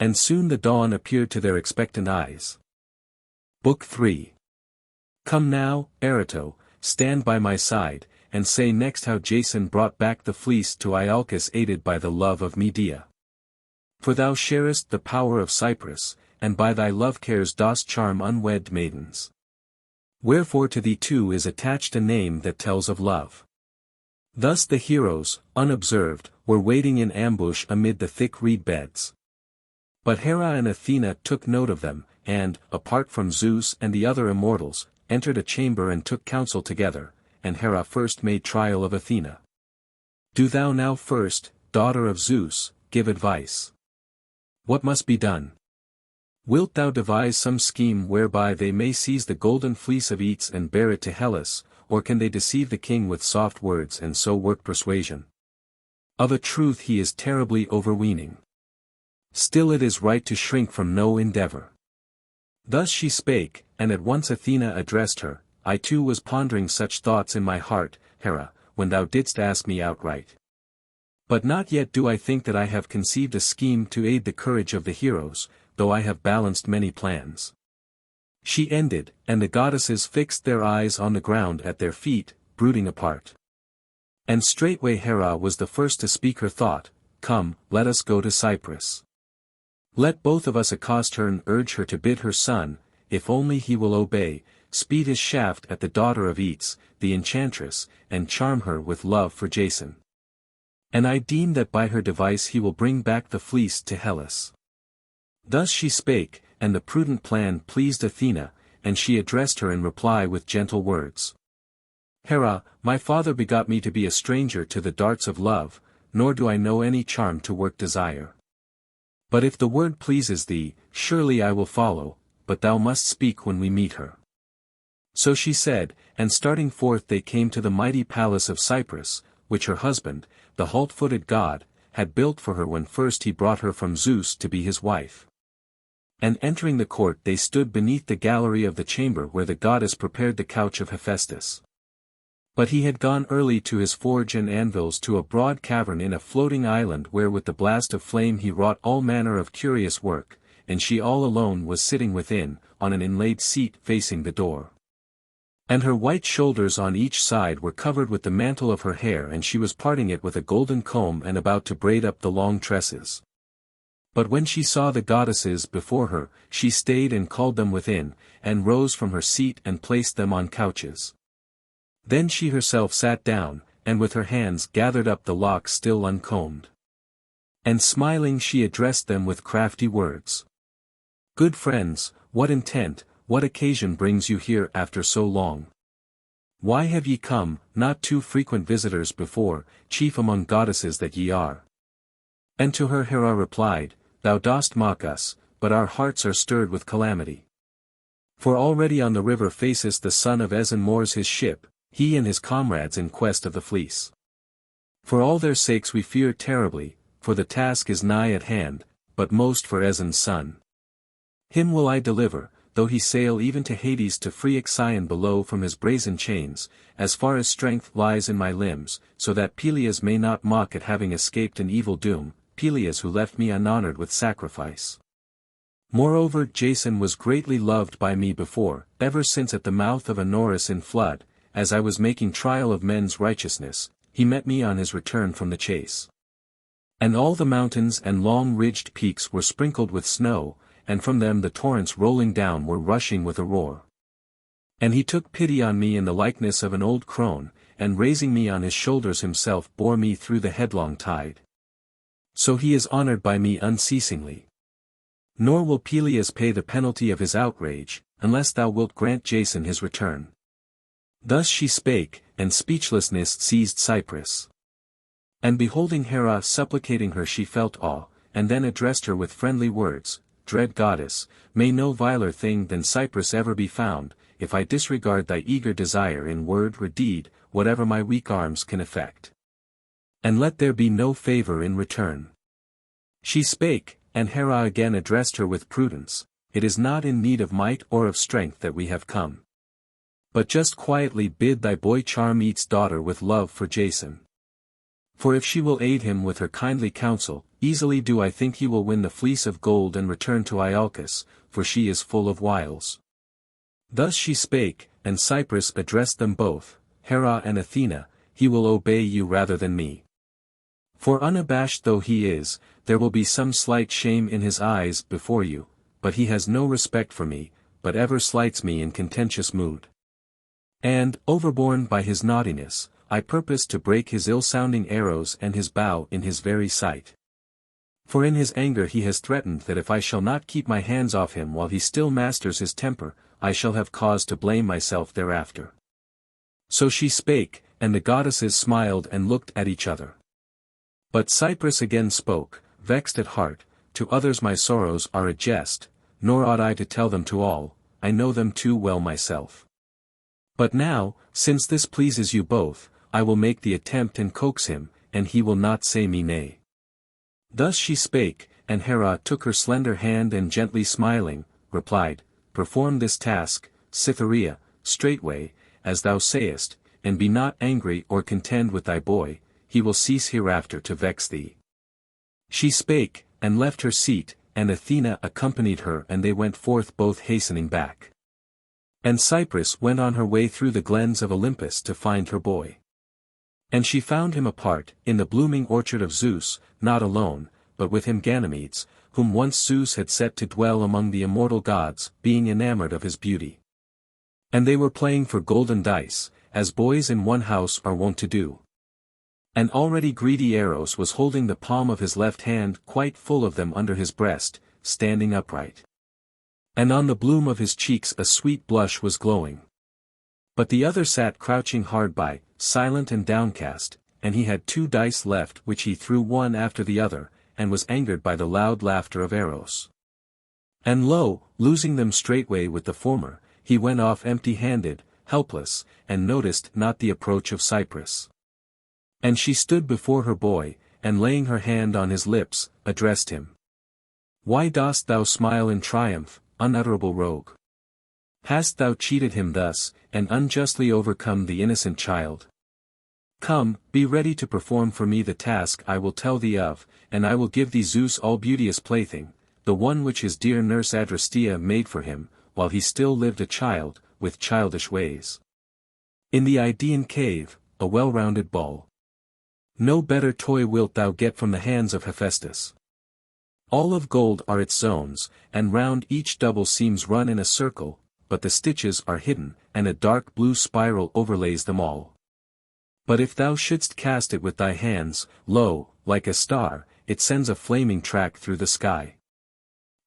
And soon the dawn appeared to their expectant eyes. Book 3. Come now, Erato, stand by my side, and say next how Jason brought back the fleece to Iolcus aided by the love of Medea. For thou sharest the power of Cyprus, and by thy love cares dost charm unwed maidens. Wherefore to thee too is attached a name that tells of love. Thus the heroes, unobserved, were waiting in ambush amid the thick reed beds. But Hera and Athena took note of them, and, apart from Zeus and the other immortals, entered a chamber and took counsel together, and Hera first made trial of Athena. Do thou now first, daughter of Zeus, give advice. What must be done? Wilt thou devise some scheme whereby they may seize the golden fleece of Aeetes and bear it to Hellas, or can they deceive the king with soft words and so work persuasion? Of a truth he is terribly overweening. Still it is right to shrink from no endeavor. Thus she spake, and at once Athena addressed her, I too was pondering such thoughts in my heart, Hera, when thou didst ask me outright. But not yet do I think that I have conceived a scheme to aid the courage of the heroes, though I have balanced many plans. She ended, and the goddesses fixed their eyes on the ground at their feet, brooding apart. And straightway Hera was the first to speak her thought, Come, let us go to Cyprus. Let both of us accost her and urge her to bid her son, if only he will obey, speed his shaft at the daughter of Aeetes, the enchantress, and charm her with love for Jason. And I deem that by her device he will bring back the fleece to Hellas. Thus she spake, and the prudent plan pleased Athena, and she addressed her in reply with gentle words. Hera, my father begot me to be a stranger to the darts of love, nor do I know any charm to work desire. But if the word pleases thee, surely I will follow, but thou must speak when we meet her. So she said, and starting forth they came to the mighty palace of Cyprus, which her husband, the halt-footed god, had built for her when first he brought her from Zeus to be his wife. And entering the court they stood beneath the gallery of the chamber where the goddess prepared the couch of Hephaestus. But he had gone early to his forge and anvils to a broad cavern in a floating island where with the blast of flame he wrought all manner of curious work, and she all alone was sitting within, on an inlaid seat facing the door. And her white shoulders on each side were covered with the mantle of her hair and she was parting it with a golden comb and about to braid up the long tresses. But when she saw the goddesses before her, she stayed and called them within, and rose from her seat and placed them on couches. Then she herself sat down, and with her hands gathered up the locks still uncombed. And smiling she addressed them with crafty words. Good friends, what intent, what occasion brings you here after so long? Why have ye come, not too frequent visitors before, chief among goddesses that ye are? And to her Hera replied, Thou dost mock us, but our hearts are stirred with calamity. For already on the river faces the son of Aeson moors his ship, he and his comrades in quest of the fleece. For all their sakes we fear terribly, for the task is nigh at hand, but most for Aeson's son. Him will I deliver, though he sail even to Hades to free Ixion below from his brazen chains, as far as strength lies in my limbs, so that Pelias may not mock at having escaped an evil doom, Pelias who left me unhonored with sacrifice. Moreover Jason was greatly loved by me before, ever since at the mouth of Anorus in flood, as I was making trial of men's righteousness, he met me on his return from the chase. And all the mountains and long-ridged peaks were sprinkled with snow, and from them the torrents rolling down were rushing with a roar. And he took pity on me in the likeness of an old crone, and raising me on his shoulders himself bore me through the headlong tide. So he is honored by me unceasingly. Nor will Pelias pay the penalty of his outrage, unless thou wilt grant Jason his return. Thus she spake, and speechlessness seized Cyprus. And beholding Hera supplicating her she felt awe, and then addressed her with friendly words, Dread goddess, may no viler thing than Cyprus ever be found, if I disregard thy eager desire in word or deed, whatever my weak arms can effect. And let there be no favor in return. She spake, and Hera again addressed her with prudence, it is not in need of might or of strength that we have come. But just quietly bid thy boy charm Aeetes' daughter with love for Jason. For if she will aid him with her kindly counsel, easily do I think he will win the fleece of gold and return to Iolcus, for she is full of wiles. Thus she spake, and Cypris addressed them both, Hera and Athena, he will obey you rather than me. For unabashed though he is, there will be some slight shame in his eyes before you, but he has no respect for me, but ever slights me in contentious mood. And, overborne by his naughtiness, I purpose to break his ill-sounding arrows and his bow in his very sight. For in his anger he has threatened that if I shall not keep my hands off him while he still masters his temper, I shall have cause to blame myself thereafter. So she spake, and the goddesses smiled and looked at each other. But Cypris again spoke, vexed at heart, to others my sorrows are a jest, nor ought I to tell them to all, I know them too well myself. But now, since this pleases you both, I will make the attempt and coax him, and he will not say me nay. Thus she spake, and Hera took her slender hand and gently smiling, replied, perform this task, Cytherea, straightway, as thou sayest, and be not angry or contend with thy boy, he will cease hereafter to vex thee. She spake, and left her seat, and Athena accompanied her and they went forth both hastening back. And Cypris went on her way through the glens of Olympus to find her boy. And she found him apart, in the blooming orchard of Zeus, not alone, but with him Ganymedes, whom once Zeus had set to dwell among the immortal gods, being enamored of his beauty. And they were playing for golden dice, as boys in one house are wont to do. And already greedy Eros was holding the palm of his left hand quite full of them under his breast, standing upright. And on the bloom of his cheeks a sweet blush was glowing. But the other sat crouching hard by, silent and downcast, and he had 2 dice left which he threw one after the other, and was angered by the loud laughter of Eros. And lo, losing them straightway with the former, he went off empty-handed, helpless, and noticed not the approach of Cypris. And she stood before her boy, and laying her hand on his lips, addressed him. Why dost thou smile in triumph, unutterable rogue? Hast thou cheated him thus, and unjustly overcome the innocent child? Come, be ready to perform for me the task I will tell thee of, and I will give thee Zeus' all-beauteous plaything, the one which his dear nurse Adrastea made for him, while he still lived a child, with childish ways. In the Idaean cave, a well-rounded ball. No better toy wilt thou get from the hands of Hephaestus. All of gold are its zones, and round each double seams run in a circle, but the stitches are hidden, and a dark blue spiral overlays them all. But if thou shouldst cast it with thy hands, lo, like a star, it sends a flaming track through the sky.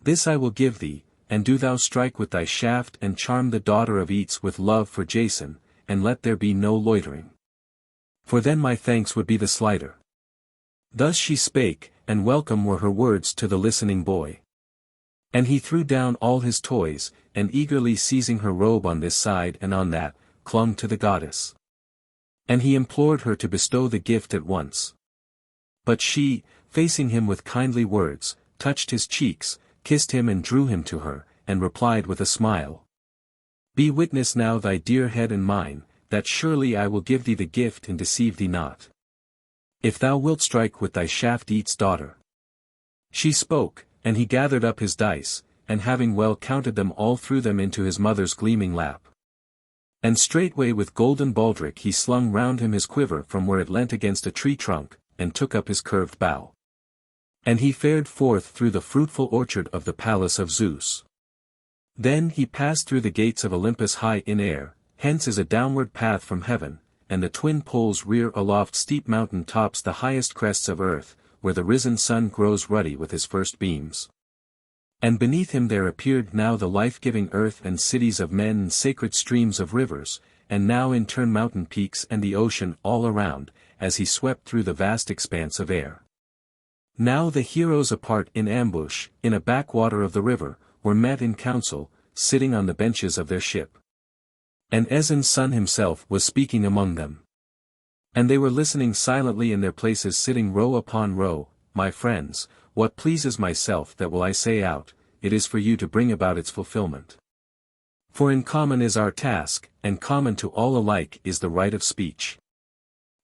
This I will give thee, and do thou strike with thy shaft and charm the daughter of Aeetes with love for Jason, and let there be no loitering. For then my thanks would be the slighter. Thus she spake, and welcome were her words to the listening boy. And he threw down all his toys, and eagerly seizing her robe on this side and on that, clung to the goddess. And he implored her to bestow the gift at once. But she, facing him with kindly words, touched his cheeks, kissed him and drew him to her, and replied with a smile. Be witness now thy dear head and mine, that surely I will give thee the gift and deceive thee not. If thou wilt strike with thy shaft Aeetes' daughter. She spoke, and he gathered up his dice, and having well counted them all threw them into his mother's gleaming lap. And straightway with golden baldric he slung round him his quiver from where it leant against a tree trunk, and took up his curved bow. And he fared forth through the fruitful orchard of the palace of Zeus. Then he passed through the gates of Olympus high in air, hence is a downward path from heaven, and the twin poles rear aloft steep mountain tops the highest crests of earth, where the risen sun grows ruddy with his first beams. And beneath him there appeared now the life-giving earth and cities of men and sacred streams of rivers, and now in turn mountain peaks and the ocean all around, as he swept through the vast expanse of air. Now the heroes apart in ambush, in a backwater of the river, were met in council, sitting on the benches of their ship. And Aeson's son himself was speaking among them. And they were listening silently in their places sitting row upon row. My friends, what pleases myself that will I say out, it is for you to bring about its fulfillment. For in common is our task, and common to all alike is the right of speech.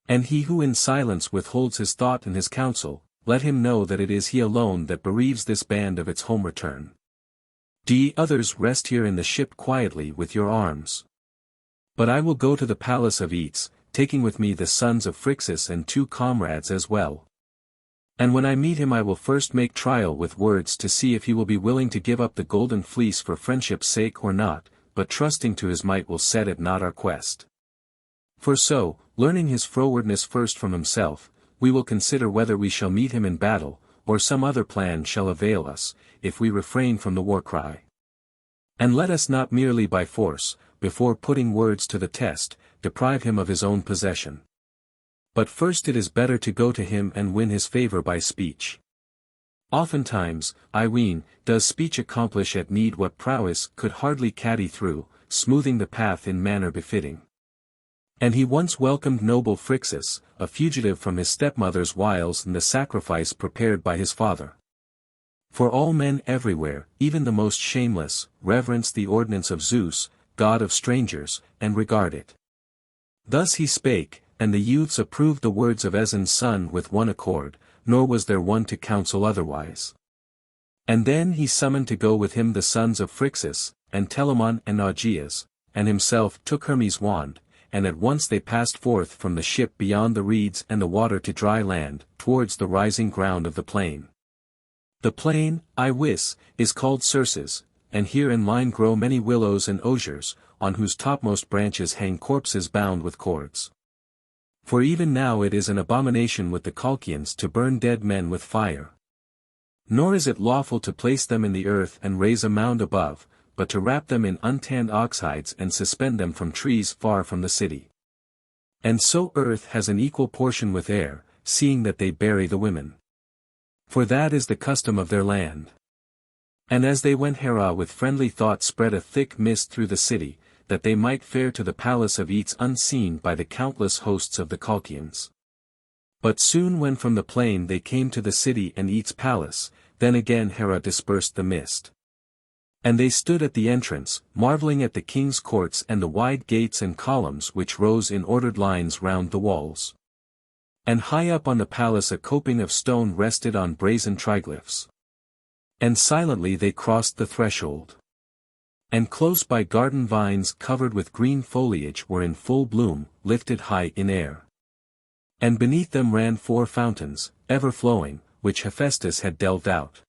And he who in silence withholds his thought and his counsel, let him know that it is he alone that bereaves this band of its home return. Ye others rest here in the ship quietly with your arms. But I will go to the palace of Aeetes, taking with me the sons of Phrixus and 2 comrades as well. And when I meet him I will first make trial with words to see if he will be willing to give up the Golden Fleece for friendship's sake or not, but trusting to his might will set at naught our quest. For so, learning his frowardness first from himself, we will consider whether we shall meet him in battle, or some other plan shall avail us, if we refrain from the war cry. And let us not merely by force, before putting words to the test, deprive him of his own possession. But first it is better to go to him and win his favor by speech. Oftentimes, I ween, does speech accomplish at need what prowess could hardly caddy through, smoothing the path in manner befitting. And he once welcomed noble Phrixus, a fugitive from his stepmother's wiles and the sacrifice prepared by his father. For all men everywhere, even the most shameless, reverence the ordinance of Zeus, god of strangers, and regard it. Thus he spake, and the youths approved the words of Aeson's son with one accord, nor was there one to counsel otherwise. And then he summoned to go with him the sons of Phrixus, and Telamon and Augeas, and himself took Hermes' wand, and at once they passed forth from the ship beyond the reeds and the water to dry land, towards the rising ground of the plain. The plain, I wis, is called Circes, and here in line grow many willows and osiers, on whose topmost branches hang corpses bound with cords. For even now it is an abomination with the Colchians to burn dead men with fire. Nor is it lawful to place them in the earth and raise a mound above, but to wrap them in untanned oxhides and suspend them from trees far from the city. And so earth has an equal portion with air, seeing that they bury the women. For that is the custom of their land. And as they went Hera with friendly thought spread a thick mist through the city, that they might fare to the palace of Aeetes unseen by the countless hosts of the Colchians. But soon when from the plain they came to the city and Aeetes' palace, then again Hera dispersed the mist. And they stood at the entrance, marveling at the king's courts and the wide gates and columns which rose in ordered lines round the walls. And high up on the palace a coping of stone rested on brazen triglyphs. And silently they crossed the threshold. And close by garden vines covered with green foliage were in full bloom, lifted high in air. And beneath them ran 4 fountains, ever flowing, which Hephaestus had delved out.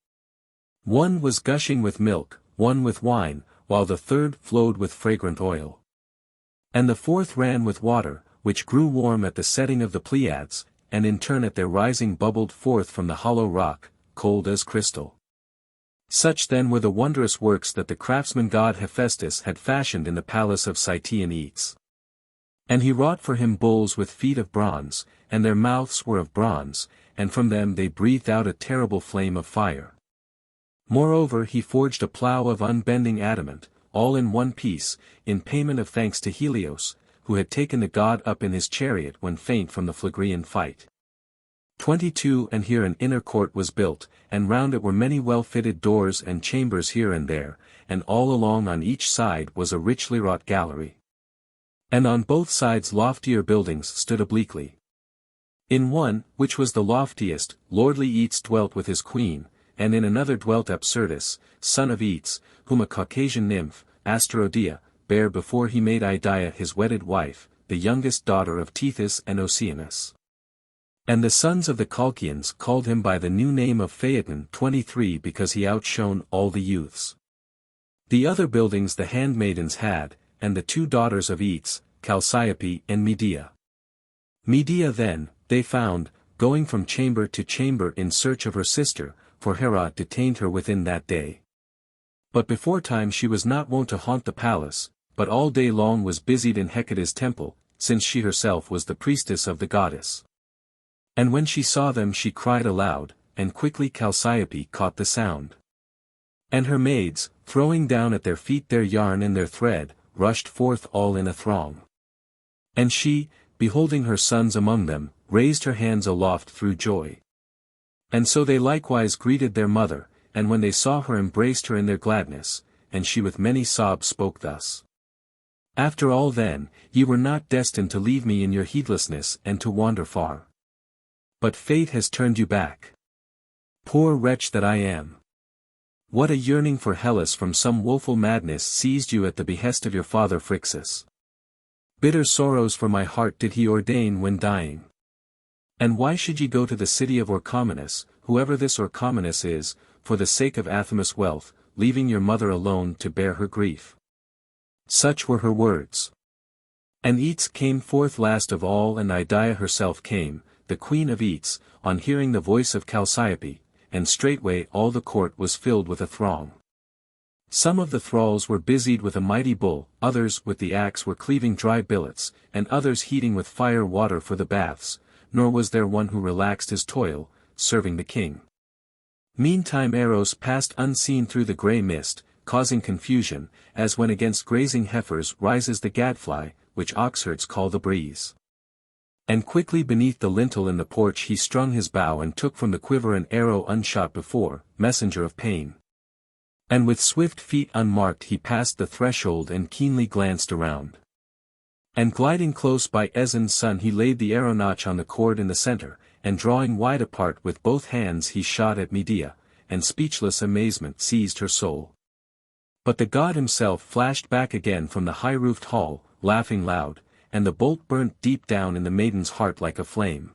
One was gushing with milk, one with wine, while the third flowed with fragrant oil. And the 4th ran with water, which grew warm at the setting of the Pleiades, and in turn at their rising bubbled forth from the hollow rock, cold as crystal. Such then were the wondrous works that the craftsman god Hephaestus had fashioned in the palace of Cytaean Aeetes. And he wrought for him bulls with feet of bronze, and their mouths were of bronze, and from them they breathed out a terrible flame of fire. Moreover he forged a plough of unbending adamant, all in one piece, in payment of thanks to Helios, who had taken the god up in his chariot when faint from the Phlegraean fight. 22 And here an inner court was built, and round it were many well-fitted doors and chambers here and there, and all along on each side was a richly wrought gallery. And on both sides loftier buildings stood obliquely. In one, which was the loftiest, lordly Aeetes dwelt with his queen, and in another dwelt Apsyrtus, son of Aeetes, whom a Caucasian nymph, Asterodia, bare before he made Idia his wedded wife, the youngest daughter of Tethys and Oceanus. And the sons of the Colchians called him by the new name of Phaeton 23 because he outshone all the youths. The other buildings the handmaidens had, and the 2 daughters of Aeetes, Chalciope and Medea. Medea then, they found, going from chamber to chamber in search of her sister, for Hera detained her within that day. But beforetime she was not wont to haunt the palace, but all day long was busied in Hecate's temple, since she herself was the priestess of the goddess. And when she saw them she cried aloud, and quickly Chalciope caught the sound. And her maids, throwing down at their feet their yarn and their thread, rushed forth all in a throng. And she, beholding her sons among them, raised her hands aloft through joy. And so they likewise greeted their mother, and when they saw her embraced her in their gladness, and she with many sobs spoke thus. After all then, ye were not destined to leave me in your heedlessness and to wander far. But fate has turned you back. Poor wretch that I am! What a yearning for Hellas from some woeful madness seized you at the behest of your father Phrixus. Bitter sorrows for my heart did he ordain when dying. And why should ye go to the city of Orchomenus, whoever this Orchomenus is, for the sake of Athamas' wealth, leaving your mother alone to bear her grief? Such were her words. And Aeetes came forth last of all, and Idia herself came, the queen of Aeetes, on hearing the voice of Chalciope, and straightway all the court was filled with a throng. Some of the thralls were busied with a mighty bull, others with the axe were cleaving dry billets, and others heating with fire water for the baths, nor was there one who relaxed his toil, serving the king. Meantime arrows passed unseen through the grey mist, causing confusion, as when against grazing heifers rises the gadfly, which oxherds call the breeze. And quickly beneath the lintel in the porch he strung his bow and took from the quiver an arrow unshot before, messenger of pain. And with swift feet unmarked he passed the threshold and keenly glanced around. And gliding close by Aeson's son he laid the arrow notch on the cord in the center, and drawing wide apart with both hands he shot at Medea, and speechless amazement seized her soul. But the god himself flashed back again from the high-roofed hall, laughing loud, and the bolt burnt deep down in the maiden's heart like a flame.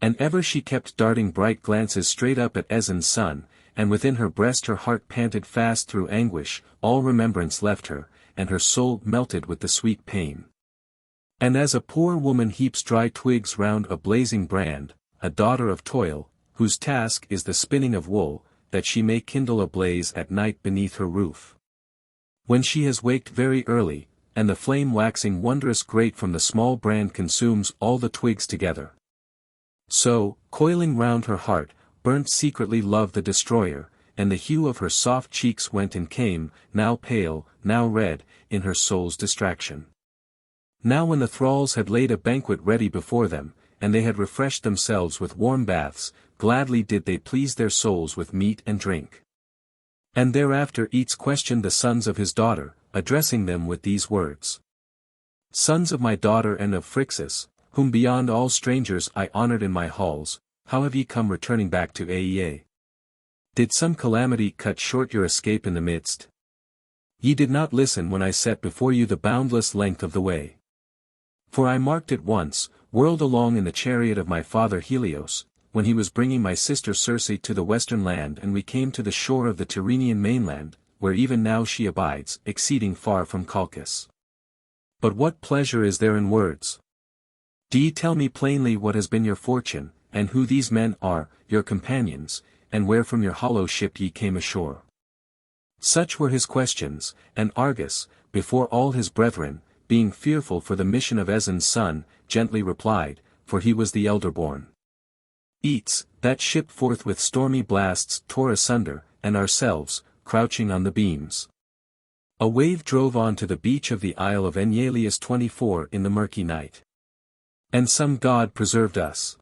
And ever she kept darting bright glances straight up at Aeson's son, and within her breast her heart panted fast through anguish, all remembrance left her, and her soul melted with the sweet pain. And as a poor woman heaps dry twigs round a blazing brand, a daughter of toil, whose task is the spinning of wool, that she may kindle a blaze at night beneath her roof. When she has waked very early, and the flame waxing wondrous great from the small brand consumes all the twigs together. So, coiling round her heart, burnt secretly love the destroyer, and the hue of her soft cheeks went and came, now pale, now red, in her soul's distraction. Now when the thralls had laid a banquet ready before them, and they had refreshed themselves with warm baths, gladly did they please their souls with meat and drink. And thereafter Aeetes questioned the sons of his daughter, addressing them with these words. Sons of my daughter and of Phrixus, whom beyond all strangers I honored in my halls, how have ye come returning back to Aeaea? Did some calamity cut short your escape in the midst? Ye did not listen when I set before you the boundless length of the way. For I marked it once, whirled along in the chariot of my father Helios, when he was bringing my sister Circe to the western land, and we came to the shore of the Tyrrhenian mainland, where even now she abides, exceeding far from Colchis. But what pleasure is there in words? Do ye tell me plainly what has been your fortune, and who these men are, your companions, and where from your hollow ship ye came ashore? Such were his questions, and Argus, before all his brethren, being fearful for the mission of Aeson's son, gently replied, for he was the elder born. Aeetes, that ship forth with stormy blasts tore asunder, and ourselves, crouching on the beams. A wave drove on to the beach of the Isle of Aeneas 24 in the murky night. And some god preserved us.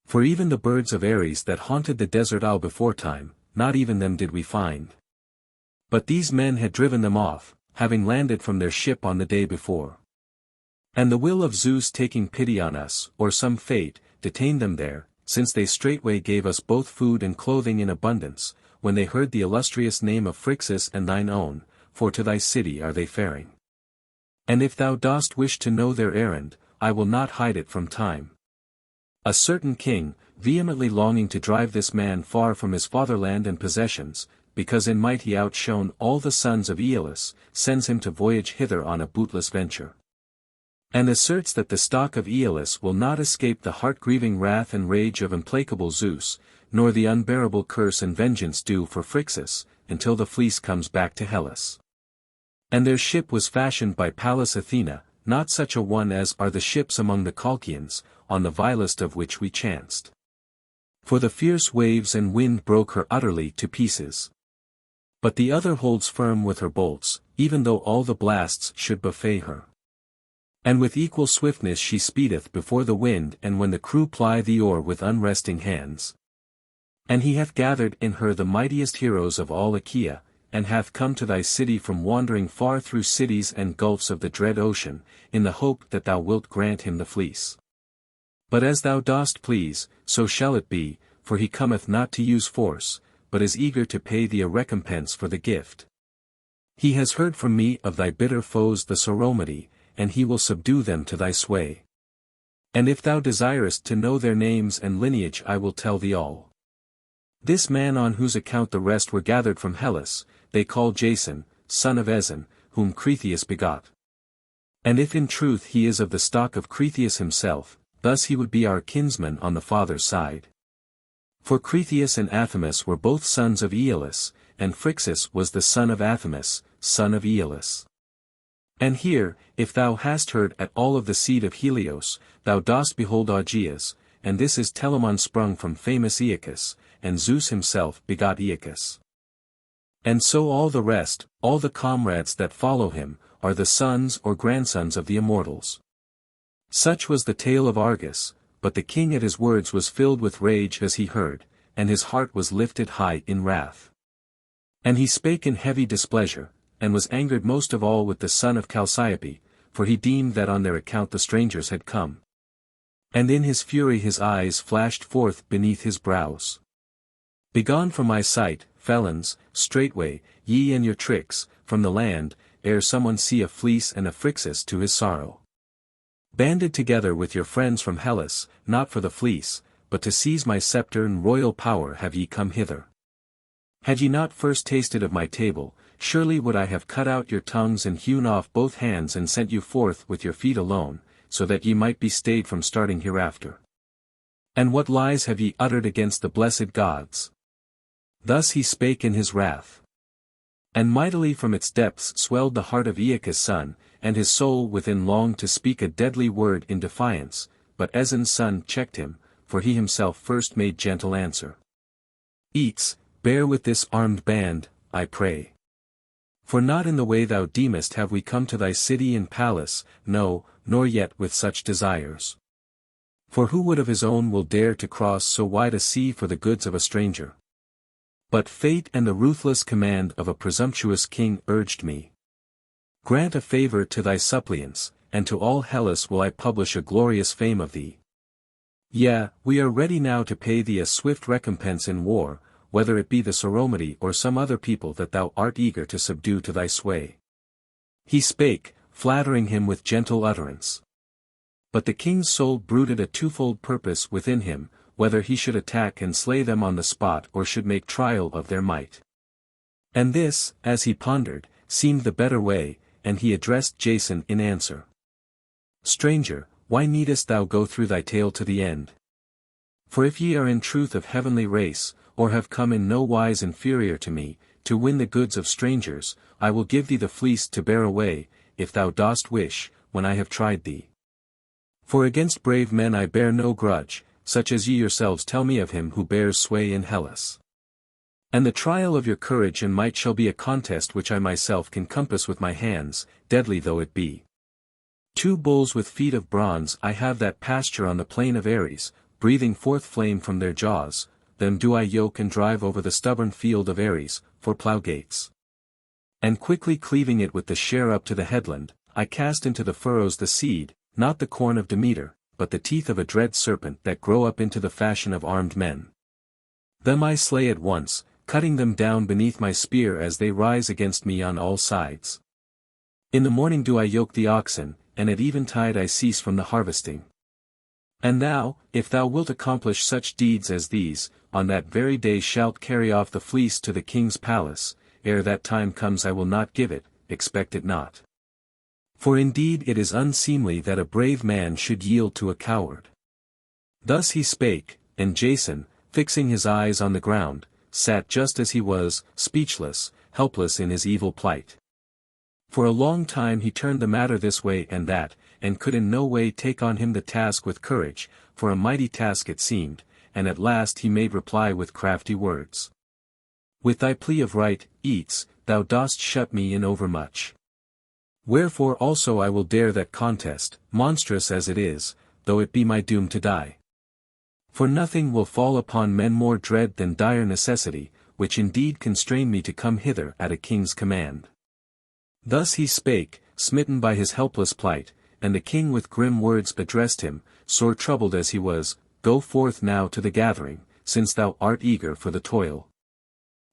For even the birds of Ares that haunted the desert isle beforetime, not even them did we find. But these men had driven them off, having landed from their ship on the day before. And the will of Zeus taking pity on us, or some fate, detained them there, since they straightway gave us both food and clothing in abundance, when they heard the illustrious name of Phrixus and thine own, for to thy city are they faring. And if thou dost wish to know their errand, I will not hide it from time. A certain king, vehemently longing to drive this man far from his fatherland and possessions, because in might he outshone all the sons of Aeolus, sends him to voyage hither on a bootless venture. And asserts that the stock of Aeolus will not escape the heart-grieving wrath and rage of implacable Zeus, nor the unbearable curse and vengeance due for Phrixus, until the fleece comes back to Hellas. And their ship was fashioned by Pallas Athena, not such a one as are the ships among the Colchians, on the vilest of which we chanced. For the fierce waves and wind broke her utterly to pieces. But the other holds firm with her bolts, even though all the blasts should buffet her. And with equal swiftness she speedeth before the wind, and when the crew ply the oar with unresting hands. And he hath gathered in her the mightiest heroes of all Achaea, and hath come to thy city from wandering far through cities and gulfs of the dread ocean, in the hope that thou wilt grant him the fleece. But as thou dost please, so shall it be, for he cometh not to use force, but is eager to pay thee a recompense for the gift. He has heard from me of thy bitter foes the Soromati, and he will subdue them to thy sway. And if thou desirest to know their names and lineage, I will tell thee all. This man on whose account the rest were gathered from Hellas, they call Jason, son of Aeson, whom Cretheus begot. And if in truth he is of the stock of Cretheus himself, thus he would be our kinsman on the father's side. For Cretheus and Athamas were both sons of Iolcus, and Phrixus was the son of Athamas, son of Iolcus. And here, if thou hast heard at all of the seed of Helios, thou dost behold Augeas, and this is Telamon sprung from famous Aeacus, and Zeus himself begot Aeacus. And so all the rest, all the comrades that follow him, are the sons or grandsons of the immortals. Such was the tale of Argus, but the king at his words was filled with rage as he heard, and his heart was lifted high in wrath. And he spake in heavy displeasure, and was angered most of all with the son of Chalciope, for he deemed that on their account the strangers had come. And in his fury his eyes flashed forth beneath his brows. Begone from my sight, felons, straightway, ye and your tricks, from the land, ere someone see a fleece and a Phrixus to his sorrow. Banded together with your friends from Hellas, not for the fleece, but to seize my scepter and royal power have ye come hither. Had ye not first tasted of my table, surely would I have cut out your tongues and hewn off both hands and sent you forth with your feet alone, so that ye might be stayed from starting hereafter. And what lies have ye uttered against the blessed gods? Thus he spake in his wrath. And mightily from its depths swelled the heart of Aeacus' son, and his soul within longed to speak a deadly word in defiance, but Aeson's son checked him, for he himself first made gentle answer. Aeetes, bear with this armed band, I pray. For not in the way thou deemest have we come to thy city and palace, no, nor yet with such desires. For who would of his own will dare to cross so wide a sea for the goods of a stranger? But fate and the ruthless command of a presumptuous king urged me. Grant a favor to thy suppliants, and to all Hellas will I publish a glorious fame of thee. Yea, we are ready now to pay thee a swift recompense in war, whether it be the Soromati or some other people that thou art eager to subdue to thy sway. He spake, flattering him with gentle utterance. But the king's soul brooded a twofold purpose within him, whether he should attack and slay them on the spot or should make trial of their might. And this, as he pondered, seemed the better way, and he addressed Jason in answer. Stranger, why needest thou go through thy tale to the end? For if ye are in truth of heavenly race, or have come in no wise inferior to me, to win the goods of strangers, I will give thee the fleece to bear away, if thou dost wish, when I have tried thee. For against brave men I bear no grudge, such as ye yourselves tell me of him who bears sway in Hellas. And the trial of your courage and might shall be a contest which I myself can compass with my hands, deadly though it be. 2 bulls with feet of bronze I have that pasture on the plain of Ares, breathing forth flame from their jaws, them do I yoke and drive over the stubborn field of Ares, for plough gates. And quickly cleaving it with the share up to the headland, I cast into the furrows the seed, not the corn of Demeter, but the teeth of a dread serpent that grow up into the fashion of armed men. Them I slay at once, cutting them down beneath my spear as they rise against me on all sides. In the morning do I yoke the oxen, and at eventide I cease from the harvesting. And thou, if thou wilt accomplish such deeds as these, on that very day shalt carry off the fleece to the king's palace, ere that time comes I will not give it, expect it not. For indeed it is unseemly that a brave man should yield to a coward. Thus he spake, and Jason, fixing his eyes on the ground, sat just as he was, speechless, helpless in his evil plight. For a long time he turned the matter this way and that, and could in no way take on him the task with courage, for a mighty task it seemed, and at last he made reply with crafty words. With thy plea of right, Aeetes, thou dost shut me in overmuch. Wherefore also I will dare that contest, monstrous as it is, though it be my doom to die. For nothing will fall upon men more dread than dire necessity, which indeed constrained me to come hither at a king's command. Thus he spake, smitten by his helpless plight, and the king with grim words addressed him, sore troubled as he was, Go forth now to the gathering, since thou art eager for the toil.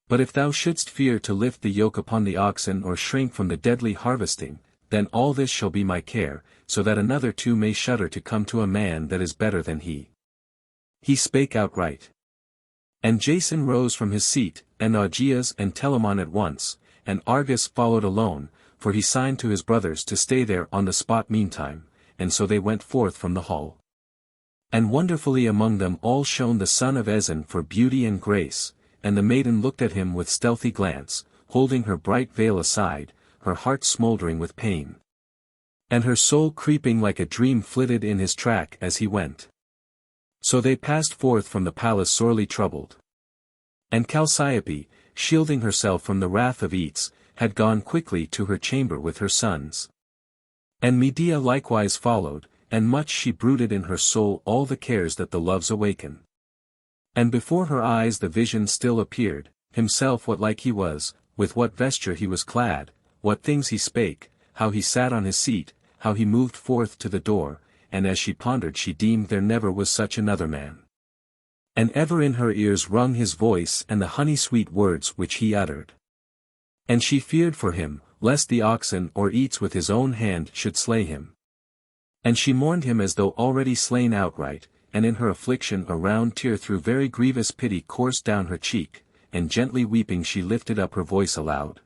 But if thou shouldst fear to lift the yoke upon the oxen or shrink from the deadly harvesting, then all this shall be my care, so that another too may shudder to come to a man that is better than he. He spake outright. And Jason rose from his seat, and Augeas and Telamon at once, and Argus followed alone, for he signed to his brothers to stay there on the spot meantime, and so they went forth from the hall. And wonderfully among them all shone the son of Aeson for beauty and grace, and the maiden looked at him with stealthy glance, holding her bright veil aside, her heart smouldering with pain. And her soul creeping like a dream flitted in his track as he went. So they passed forth from the palace sorely troubled. And Chalciope, shielding herself from the wrath of Aeetes, had gone quickly to her chamber with her sons. And Medea likewise followed, and much she brooded in her soul all the cares that the loves awaken. And before her eyes the vision still appeared, himself what like he was, with what vesture he was clad, what things he spake, how he sat on his seat, how he moved forth to the door, and as she pondered she deemed there never was such another man. And ever in her ears rung his voice and the honey-sweet words which he uttered. And she feared for him, lest the oxen or Aeetes with his own hand should slay him. And she mourned him as though already slain outright, and in her affliction a round tear through very grievous pity coursed down her cheek, and gently weeping she lifted up her voice aloud.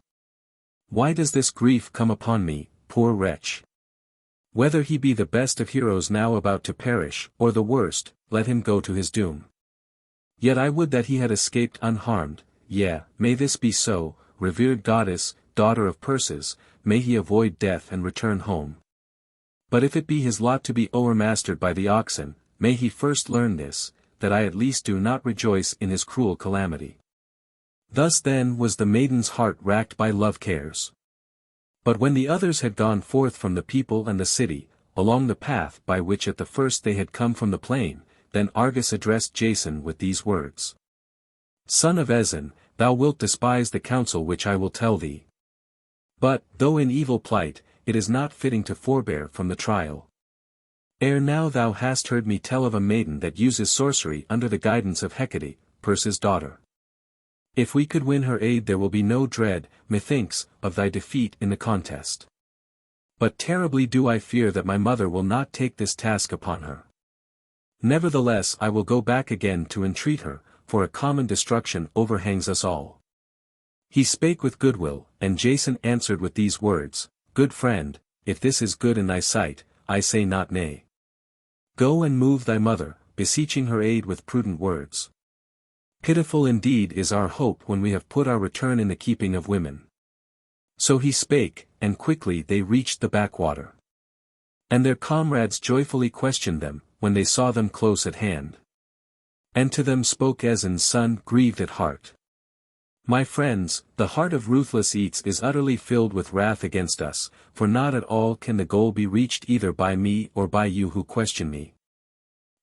Why does this grief come upon me, poor wretch? Whether he be the best of heroes now about to perish, or the worst, let him go to his doom. Yet I would that he had escaped unharmed, yea, may this be so, revered goddess, daughter of Perses, may he avoid death and return home. But if it be his lot to be o'ermastered by the oxen, may he first learn this, that I at least do not rejoice in his cruel calamity. Thus then was the maiden's heart racked by love cares. But when the others had gone forth from the people and the city, along the path by which at the first they had come from the plain, then Argus addressed Jason with these words. Son of Aeson, thou wilt despise the counsel which I will tell thee. But, though in evil plight, it is not fitting to forbear from the trial. Ere now thou hast heard me tell of a maiden that uses sorcery under the guidance of Hecate, Perses' daughter. If we could win her aid there will be no dread, methinks, of thy defeat in the contest. But terribly do I fear that my mother will not take this task upon her. Nevertheless I will go back again to entreat her, for a common destruction overhangs us all. He spake with goodwill, and Jason answered with these words, Good friend, if this is good in thy sight, I say not nay. Go and move thy mother, beseeching her aid with prudent words. Pitiful indeed is our hope when we have put our return in the keeping of women. So he spake, and quickly they reached the backwater. And their comrades joyfully questioned them, when they saw them close at hand. And to them spoke Aeson's son grieved at heart. My friends, the heart of ruthless Aeetes is utterly filled with wrath against us, for not at all can the goal be reached either by me or by you who question me.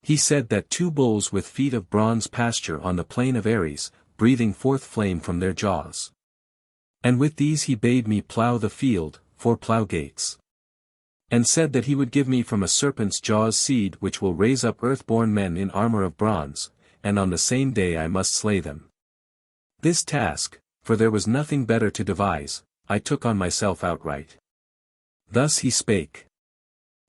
He said that 2 bulls with feet of bronze pasture on the plain of Ares, breathing forth flame from their jaws. And with these he bade me plough the field, 4 plough gates. And said that he would give me from a serpent's jaws seed which will raise up earth-born men in armor of bronze, and on the same day I must slay them. This task, for there was nothing better to devise, I took on myself outright. Thus he spake.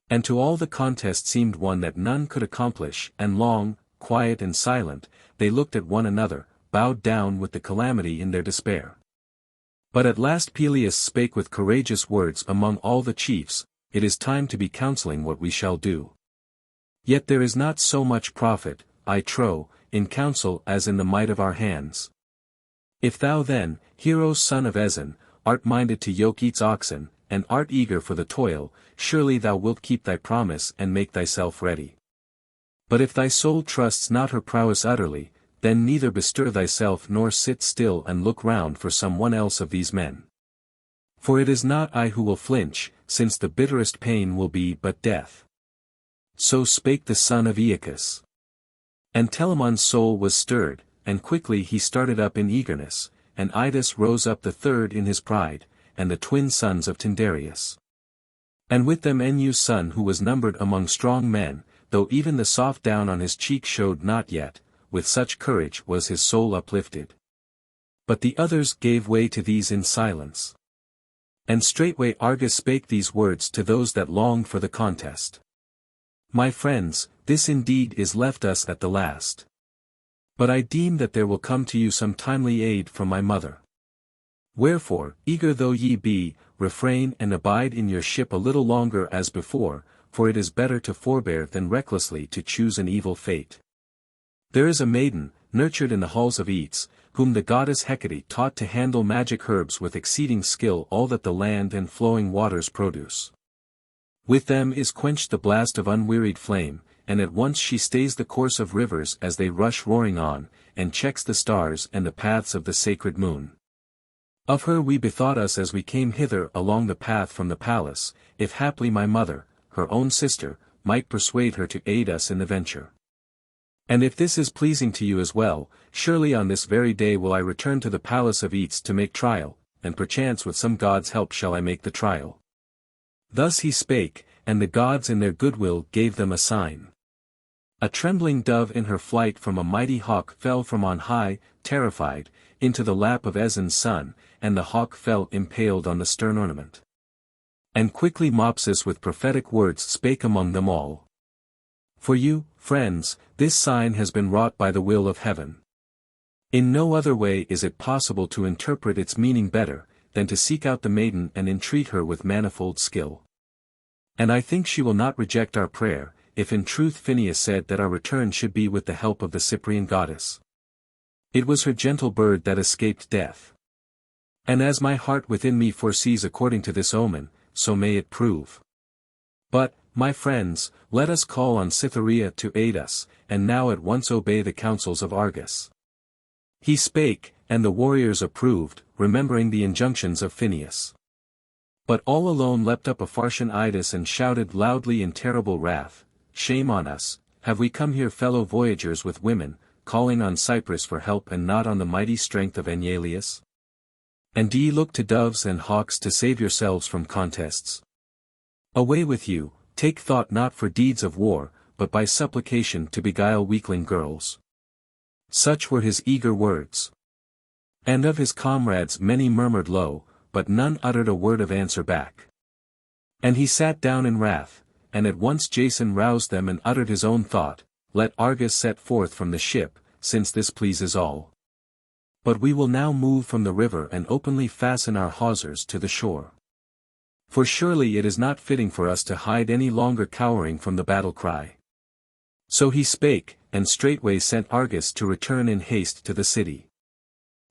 And to all the contest seemed one that none could accomplish, and long, quiet and silent, they looked at one another, bowed down with the calamity in their despair. But at last Pelias spake with courageous words among all the chiefs, It is time to be counseling what we shall do. Yet there is not so much profit, I trow, in counsel as in the might of our hands. If thou then, hero's son of Aeson, art minded to yoke Aeetes' oxen, and art eager for the toil, surely thou wilt keep thy promise and make thyself ready. But if thy soul trusts not her prowess utterly, then neither bestir thyself nor sit still and look round for some one else of these men. For it is not I who will flinch, since the bitterest pain will be but death. So spake the son of Aeolcus. And Telamon's soul was stirred, and quickly he started up in eagerness, and Aeetes rose up the third in his pride, and the twin sons of Tyndareus. And with them Enu's son who was numbered among strong men, though even the soft down on his cheek showed not yet, with such courage was his soul uplifted. But the others gave way to these in silence. And straightway Argus spake these words to those that longed for the contest. My friends, this indeed is left us at the last. But I deem that there will come to you some timely aid from my mother. Wherefore, eager though ye be, refrain and abide in your ship a little longer as before, for it is better to forbear than recklessly to choose an evil fate. There is a maiden, nurtured in the halls of Aeetes, whom the goddess Hecate taught to handle magic herbs with exceeding skill all that the land and flowing waters produce. With them is quenched the blast of unwearied flame, and at once she stays the course of rivers as they rush roaring on, and checks the stars and the paths of the sacred moon. Of her we bethought us as we came hither along the path from the palace, if haply my mother, her own sister, might persuade her to aid us in the venture. And if this is pleasing to you as well, surely on this very day will I return to the palace of Aeetes to make trial, and perchance with some god's help shall I make the trial. Thus he spake, and the gods in their goodwill gave them a sign. A trembling dove in her flight from a mighty hawk fell from on high, terrified, into the lap of Aeson's son, and the hawk fell impaled on the stern ornament. And quickly Mopsus with prophetic words spake among them all. For you, friends, this sign has been wrought by the will of heaven. In no other way is it possible to interpret its meaning better, than to seek out the maiden and entreat her with manifold skill. And I think she will not reject our prayer, if in truth Phineus said that our return should be with the help of the Cyprian goddess. It was her gentle bird that escaped death. And as my heart within me foresees according to this omen, so may it prove. But, my friends, let us call on Cytherea to aid us, and now at once obey the counsels of Argus. He spake, and the warriors approved, remembering the injunctions of Phineus. But all alone leapt up a Pharscian Aeetes and shouted loudly in terrible wrath, Shame on us, have we come here fellow voyagers with women, calling on Cyprus for help and not on the mighty strength of Enyalius? And do ye look to doves and hawks to save yourselves from contests? Away with you, take thought not for deeds of war, but by supplication to beguile weakling girls. Such were his eager words. And of his comrades many murmured low, but none uttered a word of answer back. And he sat down in wrath, and at once Jason roused them and uttered his own thought, Let Argus set forth from the ship, since this pleases all. But we will now move from the river and openly fasten our hawsers to the shore. For surely it is not fitting for us to hide any longer cowering from the battle cry. So he spake, and straightway sent Argus to return in haste to the city.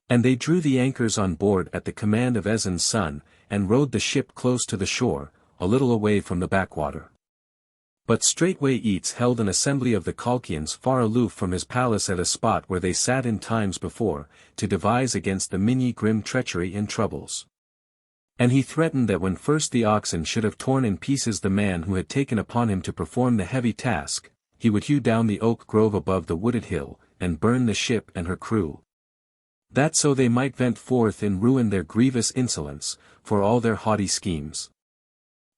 And they drew the anchors on board at the command of Aeson's son, and rowed the ship close to the shore, a little away from the backwater. But straightway Aeetes held an assembly of the Colchians far aloof from his palace at a spot where they sat in times before, to devise against the many grim treachery and troubles. And he threatened that when first the oxen should have torn in pieces the man who had taken upon him to perform the heavy task, he would hew down the oak grove above the wooded hill, and burn the ship and her crew. That so they might vent forth in ruin their grievous insolence, for all their haughty schemes.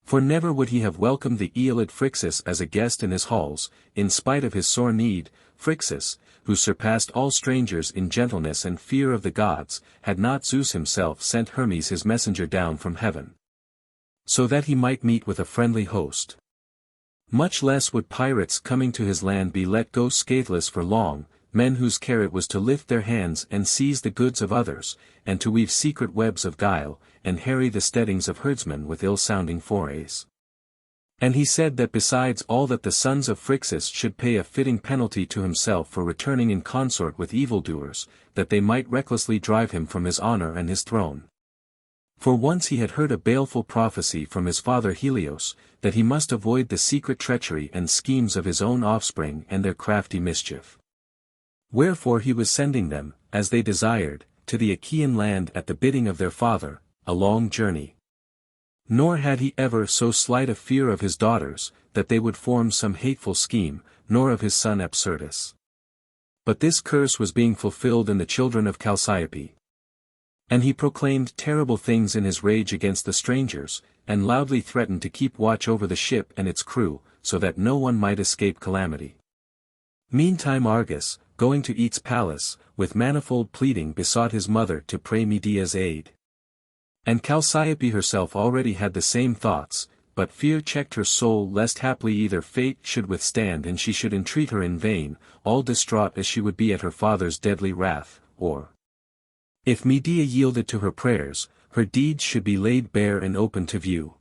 For never would he have welcomed the Aeolid Phrixus as a guest in his halls, in spite of his sore need. Phrixus, who surpassed all strangers in gentleness and fear of the gods, had not Zeus himself sent Hermes his messenger down from heaven, so that he might meet with a friendly host. Much less would pirates coming to his land be let go scatheless for long, men whose care it was to lift their hands and seize the goods of others, and to weave secret webs of guile, and harry the steadings of herdsmen with ill-sounding forays. And he said that besides all that the sons of Phrixus should pay a fitting penalty to himself for returning in consort with evildoers, that they might recklessly drive him from his honor and his throne. For once he had heard a baleful prophecy from his father Helios, that he must avoid the secret treachery and schemes of his own offspring and their crafty mischief. Wherefore he was sending them, as they desired, to the Achaean land at the bidding of their father, a long journey. Nor had he ever so slight a fear of his daughters, that they would form some hateful scheme, nor of his son Absyrtus. But this curse was being fulfilled in the children of Chalciope. And he proclaimed terrible things in his rage against the strangers, and loudly threatened to keep watch over the ship and its crew, so that no one might escape calamity. Meantime Argus, going to Aeetes' palace, with manifold pleading besought his mother to pray Medea's aid. And Chalciope herself already had the same thoughts, but fear checked her soul lest haply either fate should withstand and she should entreat her in vain, all distraught as she would be at her father's deadly wrath, or if Medea yielded to her prayers, her deeds should be laid bare and open to view.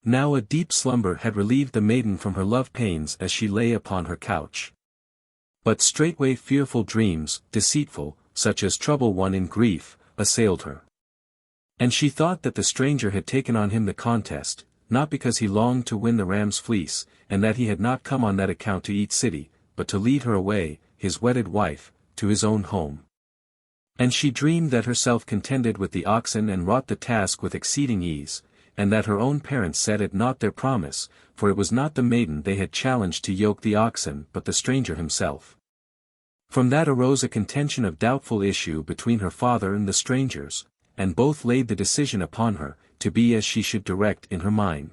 Now a deep slumber had relieved the maiden from her love pains as she lay upon her couch. But straightway fearful dreams, deceitful, such as trouble one in grief, assailed her. And she thought that the stranger had taken on him the contest, not because he longed to win the ram's fleece, and that he had not come on that account to Aeetes' city, but to lead her away, his wedded wife, to his own home. And she dreamed that herself contended with the oxen and wrought the task with exceeding ease, and that her own parents set at naught their promise, for it was not the maiden they had challenged to yoke the oxen but the stranger himself. From that arose a contention of doubtful issue between her father and the strangers, and both laid the decision upon her, to be as she should direct in her mind.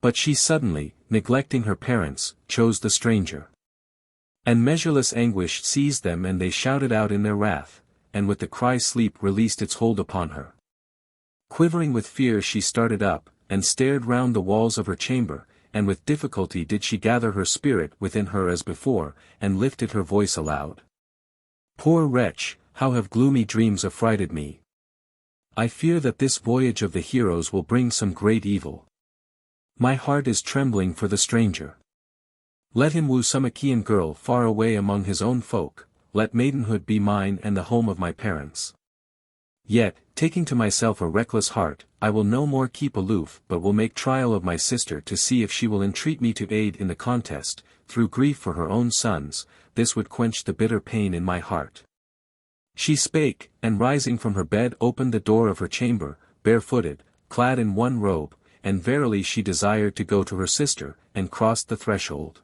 But she suddenly, neglecting her parents, chose the stranger. And measureless anguish seized them and they shouted out in their wrath, and with the cry sleep released its hold upon her. Quivering with fear she started up, and stared round the walls of her chamber, and with difficulty did she gather her spirit within her as before, and lifted her voice aloud. Poor wretch, how have gloomy dreams affrighted me! I fear that this voyage of the heroes will bring some great evil. My heart is trembling for the stranger. Let him woo some Achaean girl far away among his own folk, let maidenhood be mine and the home of my parents. Yet, taking to myself a reckless heart, I will no more keep aloof but will make trial of my sister to see if she will entreat me to aid in the contest, through grief for her own sons, this would quench the bitter pain in my heart. She spake, and rising from her bed opened the door of her chamber, barefooted, clad in one robe, and verily she desired to go to her sister, and crossed the threshold.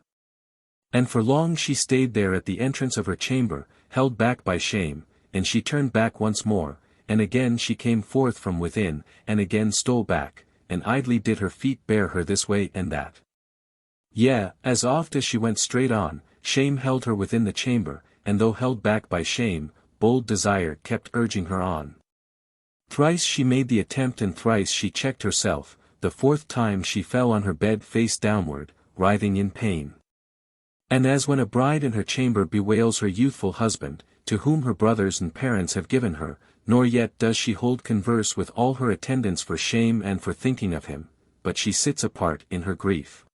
And for long she stayed there at the entrance of her chamber, held back by shame, and she turned back once more, and again she came forth from within, and again stole back, and idly did her feet bear her this way and that. Yea, as oft as she went straight on, shame held her within the chamber, and though held back by shame, bold desire kept urging her on. Thrice she made the attempt and thrice she checked herself, the fourth time she fell on her bed face downward, writhing in pain. And as when a bride in her chamber bewails her youthful husband, to whom her brothers and parents have given her, nor yet does she hold converse with all her attendants for shame and for thinking of him, but she sits apart in her grief.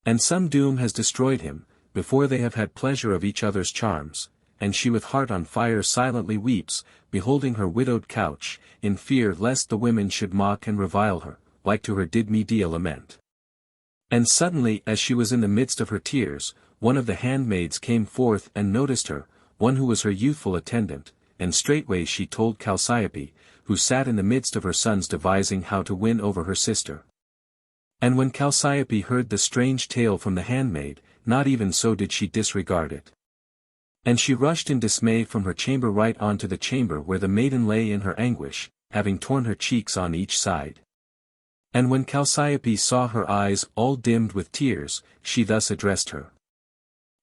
And some doom has destroyed him, before they have had pleasure of each other's charms, and she with heart on fire silently weeps, beholding her widowed couch, in fear lest the women should mock and revile her, like to her did Medea lament. And suddenly as she was in the midst of her tears, one of the handmaids came forth and noticed her, one who was her youthful attendant, and straightway she told Chalciope, who sat in the midst of her sons devising how to win over her sister. And when Chalciope heard the strange tale from the handmaid, not even so did she disregard it. And she rushed in dismay from her chamber right on to the chamber where the maiden lay in her anguish, having torn her cheeks on each side. And when Chalciope saw her eyes all dimmed with tears, she thus addressed her.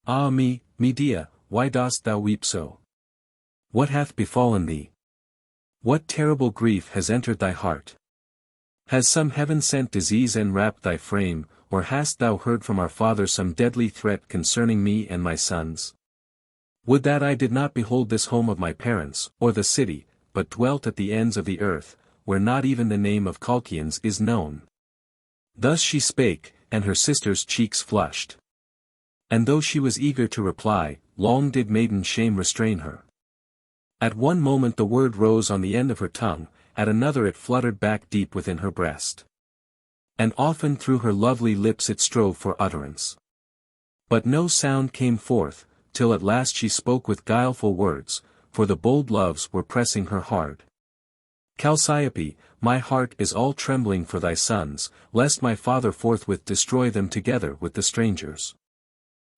Ah me, Medea, why dost thou weep so? What hath befallen thee? What terrible grief has entered thy heart? Has some heaven-sent disease enwrapped thy frame, or hast thou heard from our father some deadly threat concerning me and my sons? Would that I did not behold this home of my parents, or the city, but dwelt at the ends of the earth, where not even the name of Colchians is known. Thus she spake, and her sister's cheeks flushed. And though she was eager to reply, long did maiden shame restrain her. At one moment the word rose on the end of her tongue, at another it fluttered back deep within her breast. And often through her lovely lips it strove for utterance. But no sound came forth, till at last she spoke with guileful words, for the bold loves were pressing her hard. Chalciope, my heart is all trembling for thy sons, lest my father forthwith destroy them together with the strangers.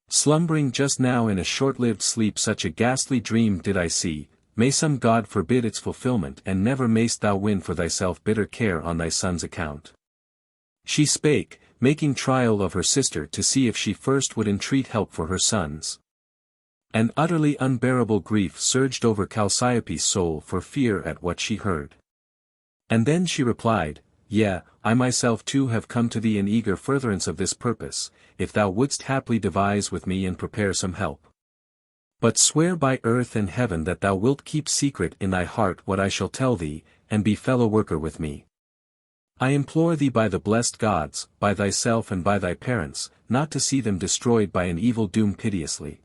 Slumbering just now in a short-lived sleep such a ghastly dream did I see, may some god forbid its fulfillment and never mayst thou win for thyself bitter care on thy son's account. She spake, making trial of her sister to see if she first would entreat help for her sons. An utterly unbearable grief surged over Chalciope's soul for fear at what she heard. And then she replied, Yea, I myself too have come to thee in eager furtherance of this purpose, if thou wouldst haply devise with me and prepare some help. But swear by earth and heaven that thou wilt keep secret in thy heart what I shall tell thee, and be fellow-worker with me. I implore thee by the blessed gods, by thyself and by thy parents, not to see them destroyed by an evil doom piteously.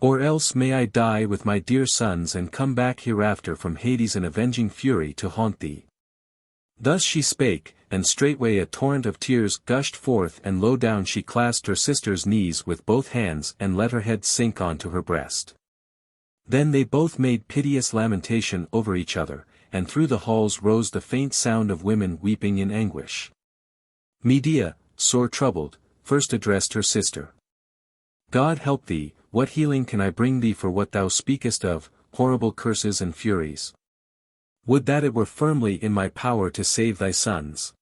Or else may I die with my dear sons and come back hereafter from Hades an avenging fury to haunt thee. Thus she spake, and straightway a torrent of tears gushed forth and low down she clasped her sister's knees with both hands and let her head sink onto her breast. Then they both made piteous lamentation over each other, and through the halls rose the faint sound of women weeping in anguish. Medea, sore troubled, first addressed her sister. God help thee, what healing can I bring thee for what thou speakest of, horrible curses and furies? Would that it were firmly in my power to save thy sons.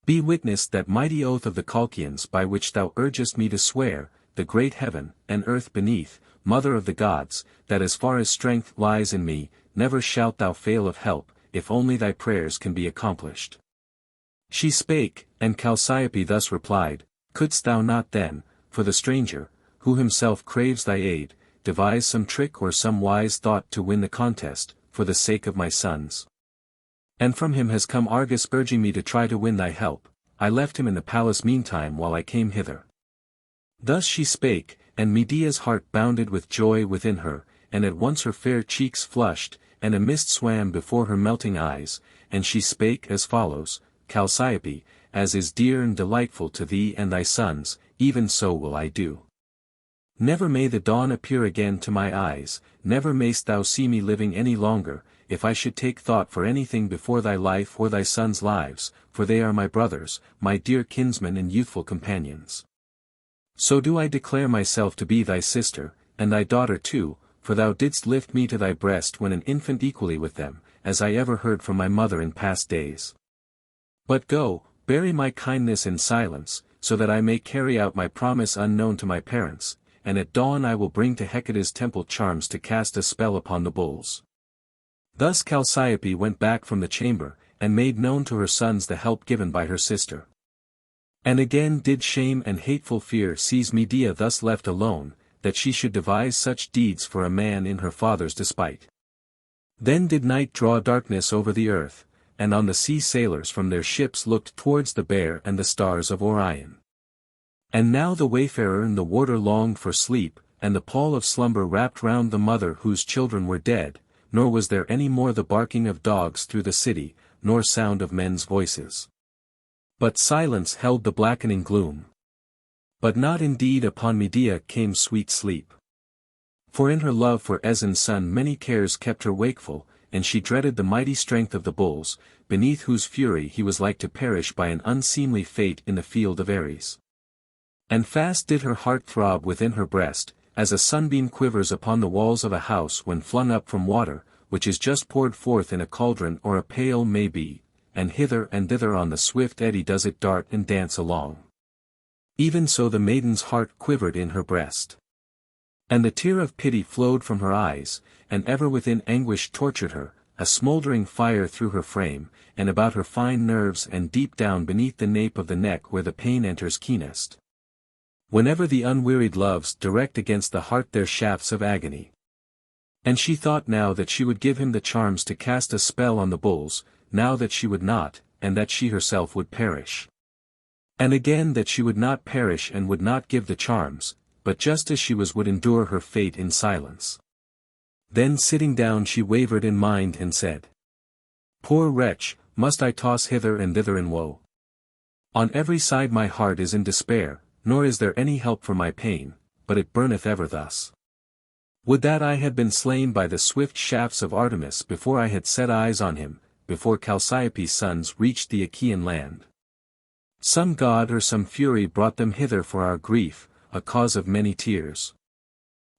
Be witness that mighty oath of the Colchians by which thou urgest me to swear, the great heaven, and earth beneath, mother of the gods, that as far as strength lies in me, never shalt thou fail of help, if only thy prayers can be accomplished. She spake, and Chalciope thus replied, Couldst thou not then, for the stranger, who himself craves thy aid, devise some trick or some wise thought to win the contest, for the sake of my sons? And from him has come Argus urging me to try to win thy help. I left him in the palace meantime while I came hither. Thus she spake, and Medea's heart bounded with joy within her, and at once her fair cheeks flushed, and a mist swam before her melting eyes, and she spake as follows, Chalciope, as is dear and delightful to thee and thy sons, even so will I do. Never may the dawn appear again to my eyes, never mayst thou see me living any longer, if I should take thought for anything before thy life or thy sons' lives, for they are my brothers, my dear kinsmen and youthful companions. So do I declare myself to be thy sister, and thy daughter too, for thou didst lift me to thy breast when an infant equally with them, as I ever heard from my mother in past days. But go, bury my kindness in silence, so that I may carry out my promise unknown to my parents, and at dawn I will bring to Hecate's temple charms to cast a spell upon the bulls. Thus Chalciope went back from the chamber, and made known to her sons the help given by her sister. And again did shame and hateful fear seize Medea thus left alone, that she should devise such deeds for a man in her father's despite. Then did night draw darkness over the earth, and on the sea sailors from their ships looked towards the Bear and the stars of Orion. And now the wayfarer and the warder longed for sleep, and the pall of slumber wrapped round the mother whose children were dead, nor was there any more the barking of dogs through the city, nor sound of men's voices. But silence held the blackening gloom. But not indeed upon Medea came sweet sleep. For in her love for Aeson's son many cares kept her wakeful, and she dreaded the mighty strength of the bulls, beneath whose fury he was like to perish by an unseemly fate in the field of Ares. And fast did her heart throb within her breast, as a sunbeam quivers upon the walls of a house when flung up from water, which is just poured forth in a cauldron or a pail may be, and hither and thither on the swift eddy does it dart and dance along. Even so the maiden's heart quivered in her breast. And the tear of pity flowed from her eyes, and ever within anguish tortured her, a smouldering fire through her frame, and about her fine nerves and deep down beneath the nape of the neck where the pain enters keenest. Whenever the unwearied loves direct against the heart their shafts of agony. And she thought now that she would give him the charms to cast a spell on the bulls, now that she would not, and that she herself would perish. And again that she would not perish and would not give the charms, but just as she was would endure her fate in silence. Then sitting down she wavered in mind and said, Poor wretch, must I toss hither and thither in woe? On every side my heart is in despair, nor is there any help for my pain, but it burneth ever thus. Would that I had been slain by the swift shafts of Artemis before I had set eyes on him, before Chalciope's sons reached the Achaean land. Some god or some fury brought them hither for our grief, a cause of many tears.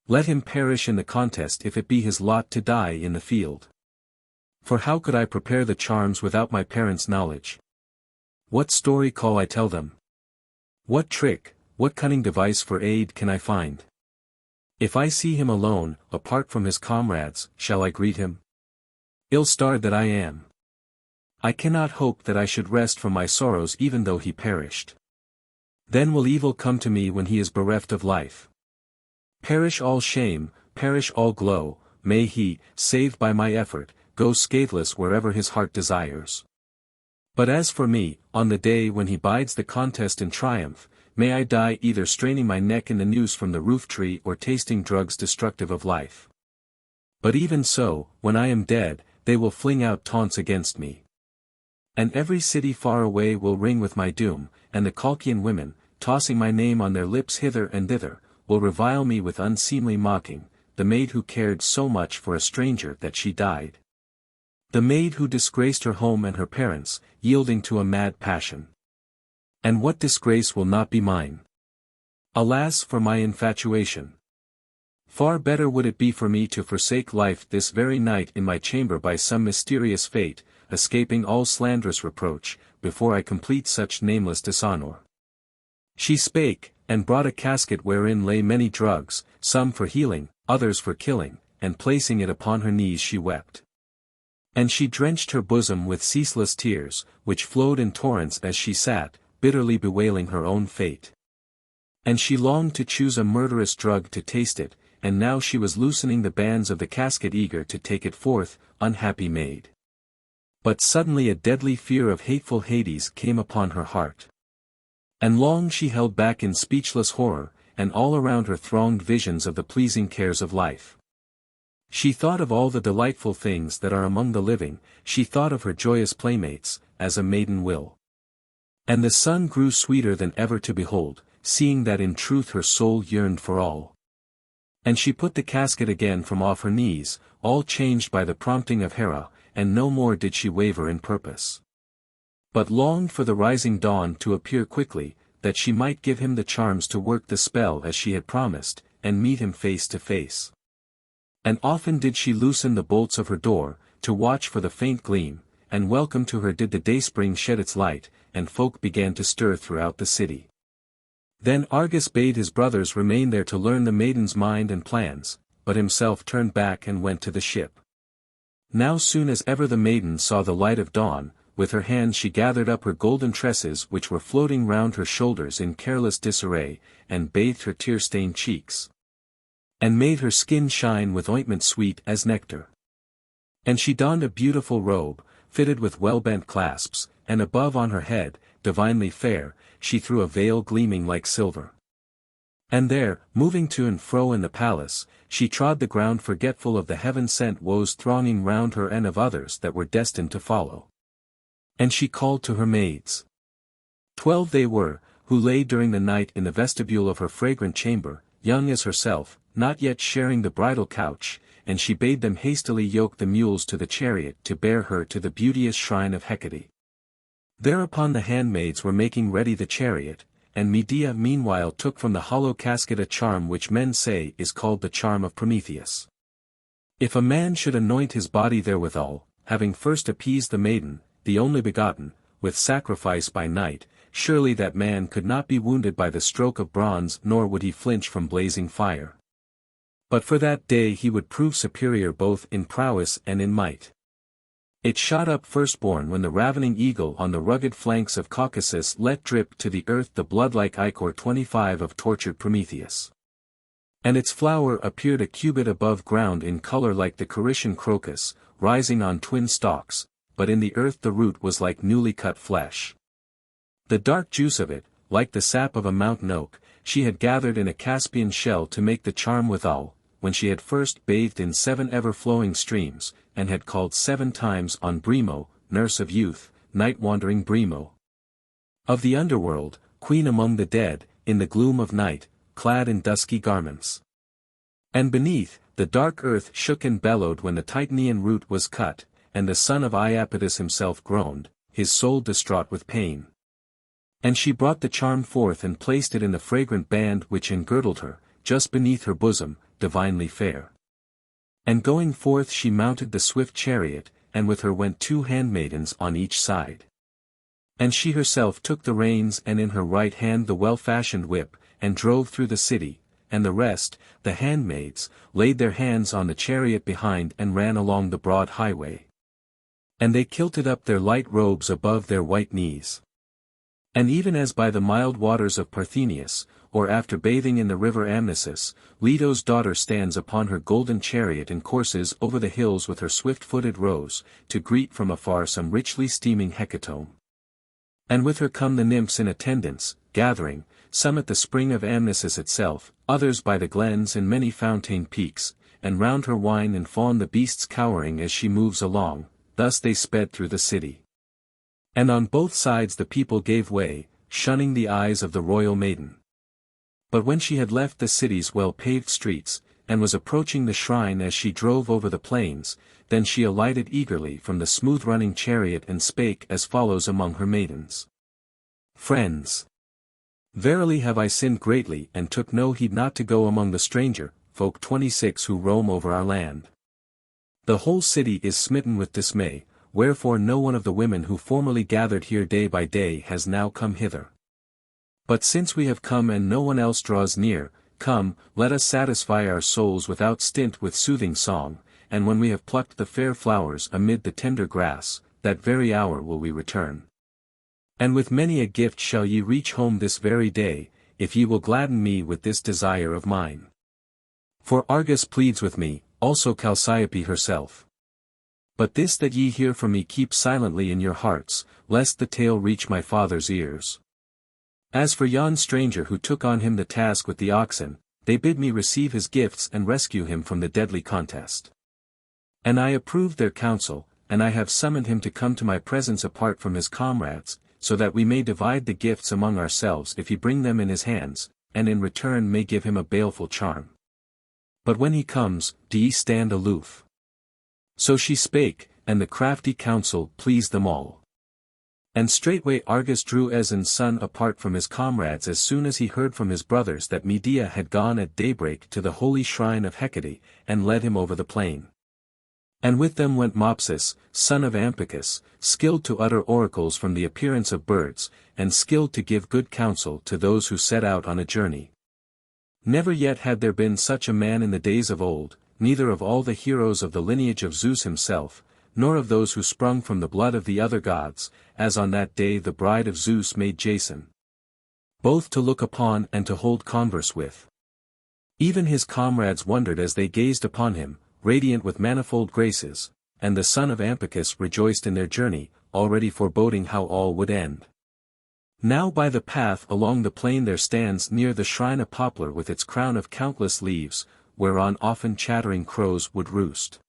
Let him perish in the contest if it be his lot to die in the field. For how could I prepare the charms without my parents' knowledge? What story call I tell them? What trick, what cunning device for aid can I find? If I see him alone, apart from his comrades, shall I greet him? Ill-starred that I am! I cannot hope that I should rest from my sorrows even though he perished. Then will evil come to me when he is bereft of life. Perish all shame, perish all glow, may he, saved by my effort, go scatheless wherever his heart desires. But as for me, on the day when he bides the contest in triumph, may I die either straining my neck in the noose from the roof tree or tasting drugs destructive of life. But even so, when I am dead, they will fling out taunts against me. And every city far away will ring with my doom, and the Colchian women, tossing my name on their lips hither and thither, will revile me with unseemly mocking, the maid who cared so much for a stranger that she died. The maid who disgraced her home and her parents, yielding to a mad passion. And what disgrace will not be mine? Alas for my infatuation! Far better would it be for me to forsake life this very night in my chamber by some mysterious fate, escaping all slanderous reproach, before I complete such nameless dishonor. She spake, and brought a casket wherein lay many drugs, some for healing, others for killing, and placing it upon her knees she wept. And she drenched her bosom with ceaseless tears, which flowed in torrents as she sat, bitterly bewailing her own fate. And she longed to choose a murderous drug to taste it, and now she was loosening the bands of the casket eager to take it forth, unhappy maid. But suddenly a deadly fear of hateful Aeetes came upon her heart. And long she held back in speechless horror, and all around her thronged visions of the pleasing cares of life. She thought of all the delightful things that are among the living, she thought of her joyous playmates, as a maiden will. And the sun grew sweeter than ever to behold, seeing that in truth her soul yearned for all. And she put the casket again from off her knees, all changed by the prompting of Hera, and no more did she waver in purpose. But longed for the rising dawn to appear quickly, that she might give him the charms to work the spell as she had promised, and meet him face to face. And often did she loosen the bolts of her door, to watch for the faint gleam, and welcome to her did the dayspring shed its light, and folk began to stir throughout the city. Then Argus bade his brothers remain there to learn the maiden's mind and plans, but himself turned back and went to the ship. Now soon as ever the maiden saw the light of dawn, with her hands she gathered up her golden tresses which were floating round her shoulders in careless disarray, and bathed her tear-stained cheeks. And made her skin shine with ointment sweet as nectar. And she donned a beautiful robe, fitted with well-bent clasps, and above on her head, divinely fair, she threw a veil gleaming like silver. And there, moving to and fro in the palace, she trod the ground forgetful of the heaven-sent woes thronging round her and of others that were destined to follow. And she called to her maids. 12 they were, who lay during the night in the vestibule of her fragrant chamber, young as herself, not yet sharing the bridal couch, and she bade them hastily yoke the mules to the chariot to bear her to the beauteous shrine of Hecate. Thereupon the handmaids were making ready the chariot, and Medea meanwhile took from the hollow casket a charm which men say is called the charm of Prometheus. If a man should anoint his body therewithal, having first appeased the maiden, the only begotten, with sacrifice by night, surely that man could not be wounded by the stroke of bronze nor would he flinch from blazing fire. But for that day he would prove superior both in prowess and in might. It shot up firstborn when the ravening eagle on the rugged flanks of Caucasus let drip to the earth the blood-like ichor 25 of tortured Prometheus. And its flower appeared a cubit above ground in color like the Carycian crocus, rising on twin stalks, but in the earth the root was like newly cut flesh. The dark juice of it, like the sap of a mountain oak, she had gathered in a Caspian shell to make the charm withal, when she had first bathed in 7 ever-flowing streams, and had called 7 times on Brimo, nurse of youth, night-wandering Brimo. Of the underworld, queen among the dead, in the gloom of night, clad in dusky garments. And beneath, the dark earth shook and bellowed when the Titanian root was cut, and the son of Aeetes himself groaned, his soul distraught with pain. And she brought the charm forth and placed it in the fragrant band which engirdled her, just beneath her bosom, divinely fair. And going forth she mounted the swift chariot, and with her went 2 handmaidens on each side. And she herself took the reins and in her right hand the well-fashioned whip, and drove through the city, and the rest, the handmaids, laid their hands on the chariot behind and ran along the broad highway. And they kilted up their light robes above their white knees. And even as by the mild waters of Parthenius, or after bathing in the river Amnisus, Leto's daughter stands upon her golden chariot and courses over the hills with her swift-footed rose, to greet from afar some richly steaming hecatomb. And with her come the nymphs in attendance, gathering, some at the spring of Amnisus itself, others by the glens and many fountain peaks, and round her wine and fawn the beasts cowering as she moves along, thus they sped through the city. And on both sides the people gave way, shunning the eyes of the royal maiden. But when she had left the city's well-paved streets, and was approaching the shrine as she drove over the plains, then she alighted eagerly from the smooth-running chariot and spake as follows among her maidens. Friends! Verily have I sinned greatly and took no heed not to go among the stranger, folk 26 who roam over our land. The whole city is smitten with dismay, wherefore no one of the women who formerly gathered here day by day has now come hither. But since we have come and no one else draws near, come, let us satisfy our souls without stint with soothing song, and when we have plucked the fair flowers amid the tender grass, that very hour will we return. And with many a gift shall ye reach home this very day, if ye will gladden me with this desire of mine. For Argus pleads with me, also Chalciope herself. But this that ye hear from me keep silently in your hearts, lest the tale reach my father's ears. As for yon stranger who took on him the task with the oxen, they bid me receive his gifts and rescue him from the deadly contest. And I approved their counsel, and I have summoned him to come to my presence apart from his comrades, so that we may divide the gifts among ourselves if he bring them in his hands, and in return may give him a baleful charm. But when he comes, do ye stand aloof. So she spake, and the crafty counsel pleased them all. And straightway Argus drew Aeson's son apart from his comrades as soon as he heard from his brothers that Medea had gone at daybreak to the holy shrine of Hecate, and led him over the plain. And with them went Mopsus, son of Ampycus, skilled to utter oracles from the appearance of birds, and skilled to give good counsel to those who set out on a journey. Never yet had there been such a man in the days of old, neither of all the heroes of the lineage of Zeus himself, nor of those who sprung from the blood of the other gods, as on that day the bride of Zeus made Jason. Both to look upon and to hold converse with. Even his comrades wondered as they gazed upon him, radiant with manifold graces, and the son of Ampycus rejoiced in their journey, already foreboding how all would end. Now by the path along the plain there stands near the shrine a poplar with its crown of countless leaves, whereon often chattering crows would roost.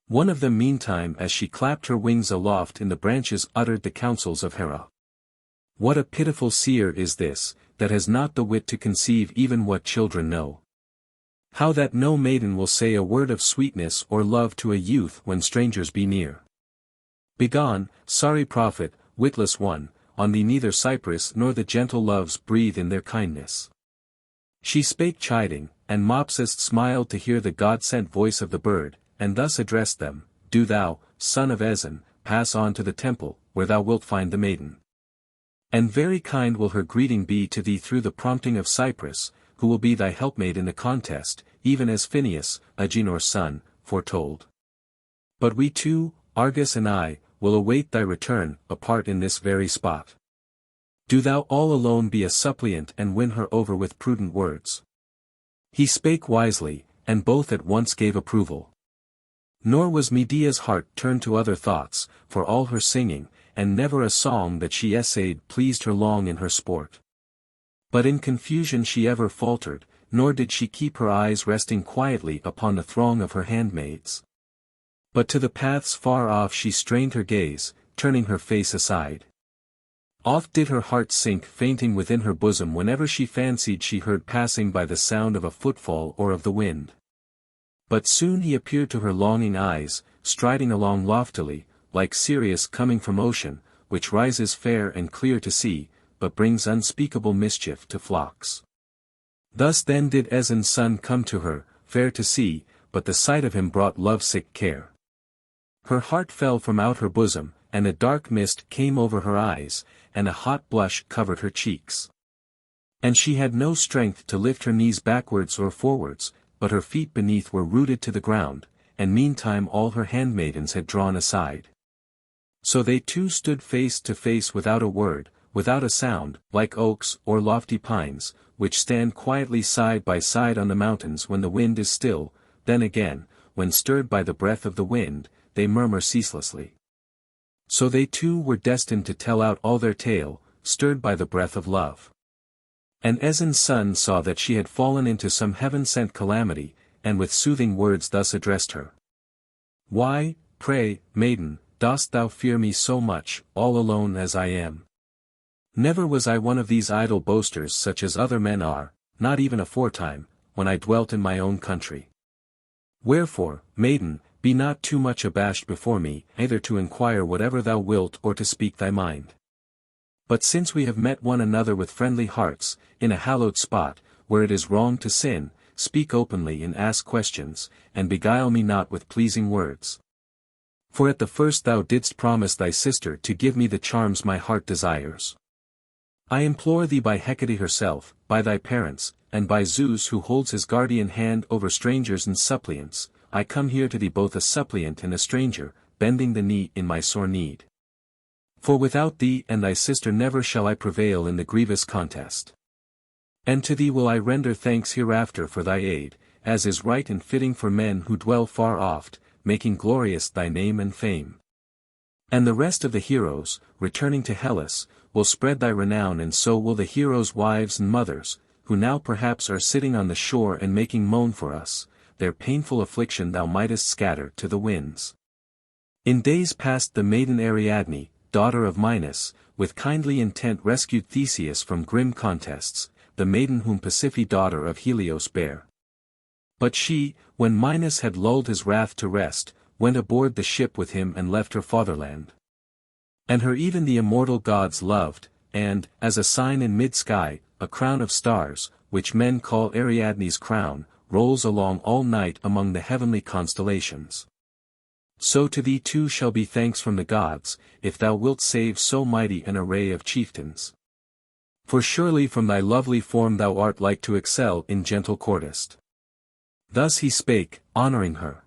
One of them meantime as she clapped her wings aloft in the branches uttered the counsels of Hera. What a pitiful seer is this, that has not the wit to conceive even what children know. How that no maiden will say a word of sweetness or love to a youth when strangers be near. Begone, sorry prophet, witless one, on thee neither Cyprus nor the gentle loves breathe in their kindness. She spake chiding, and Mopsus smiled to hear the God-sent voice of the bird, and thus addressed them, Do thou, son of Aeson, pass on to the temple, where thou wilt find the maiden. And very kind will her greeting be to thee through the prompting of Cyprus, who will be thy helpmate in the contest, even as Phineus, Agenor's son, foretold. But we two, Argus and I, will await thy return, apart in this very spot. Do thou all alone be a suppliant and win her over with prudent words. He spake wisely, and both at once gave approval. Nor was Medea's heart turned to other thoughts, for all her singing, and never a song that she essayed pleased her long in her sport. But in confusion she ever faltered, nor did she keep her eyes resting quietly upon the throng of her handmaids. But to the paths far off she strained her gaze, turning her face aside. Oft did her heart sink fainting within her bosom whenever she fancied she heard passing by the sound of a footfall or of the wind. But soon he appeared to her longing eyes, striding along loftily, like Sirius coming from ocean, which rises fair and clear to see, but brings unspeakable mischief to flocks. Thus then did Aeson's son come to her, fair to see, but the sight of him brought lovesick care. Her heart fell from out her bosom, and a dark mist came over her eyes, and a hot blush covered her cheeks. And she had no strength to lift her knees backwards or forwards, but her feet beneath were rooted to the ground, and meantime all her handmaidens had drawn aside. So they two stood face to face without a word, without a sound, like oaks or lofty pines, which stand quietly side by side on the mountains when the wind is still, then again, when stirred by the breath of the wind, they murmur ceaselessly. So they two were destined to tell out all their tale, stirred by the breath of love. And Aeson's son saw that she had fallen into some heaven-sent calamity, and with soothing words thus addressed her. Why, pray, maiden, dost thou fear me so much, all alone as I am? Never was I one of these idle boasters such as other men are, not even aforetime, when I dwelt in my own country. Wherefore, maiden, be not too much abashed before me, either to inquire whatever thou wilt or to speak thy mind. But since we have met one another with friendly hearts, in a hallowed spot, where it is wrong to sin, speak openly and ask questions, and beguile me not with pleasing words. For at the first thou didst promise thy sister to give me the charms my heart desires. I implore thee by Hecate herself, by thy parents, and by Zeus who holds his guardian hand over strangers and suppliants, I come here to thee both a suppliant and a stranger, bending the knee in my sore need. For without thee and thy sister never shall I prevail in the grievous contest. And to thee will I render thanks hereafter for thy aid, as is right and fitting for men who dwell far oft, making glorious thy name and fame. And the rest of the heroes, returning to Hellas, will spread thy renown, and so will the heroes' wives and mothers, who now perhaps are sitting on the shore and making moan for us, their painful affliction thou mightest scatter to the winds. In days past the maiden Ariadne, daughter of Minos, with kindly intent rescued Theseus from grim contests, the maiden whom Pasiphae daughter of Helios bare. But she, when Minos had lulled his wrath to rest, went aboard the ship with him and left her fatherland. And her even the immortal gods loved, and, as a sign in mid-sky, a crown of stars, which men call Ariadne's crown, rolls along all night among the heavenly constellations. So to thee too shall be thanks from the gods, if thou wilt save so mighty an array of chieftains. For surely from thy lovely form thou art like to excel in gentle courtest. Thus he spake, honoring her.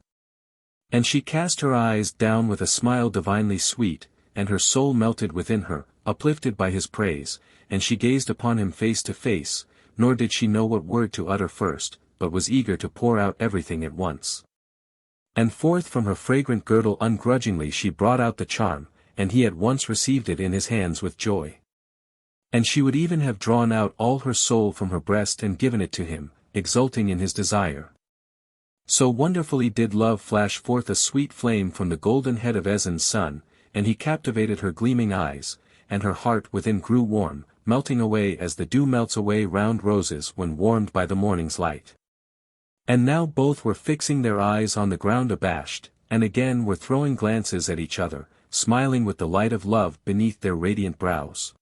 And she cast her eyes down with a smile divinely sweet, and her soul melted within her, uplifted by his praise, and she gazed upon him face to face, nor did she know what word to utter first, but was eager to pour out everything at once. And forth from her fragrant girdle ungrudgingly she brought out the charm, and he at once received it in his hands with joy. And she would even have drawn out all her soul from her breast and given it to him, exulting in his desire. So wonderfully did love flash forth a sweet flame from the golden head of Aeson's son, and he captivated her gleaming eyes, and her heart within grew warm, melting away as the dew melts away round roses when warmed by the morning's light. And now both were fixing their eyes on the ground abashed, and again were throwing glances at each other, smiling with the light of love beneath their radiant brows.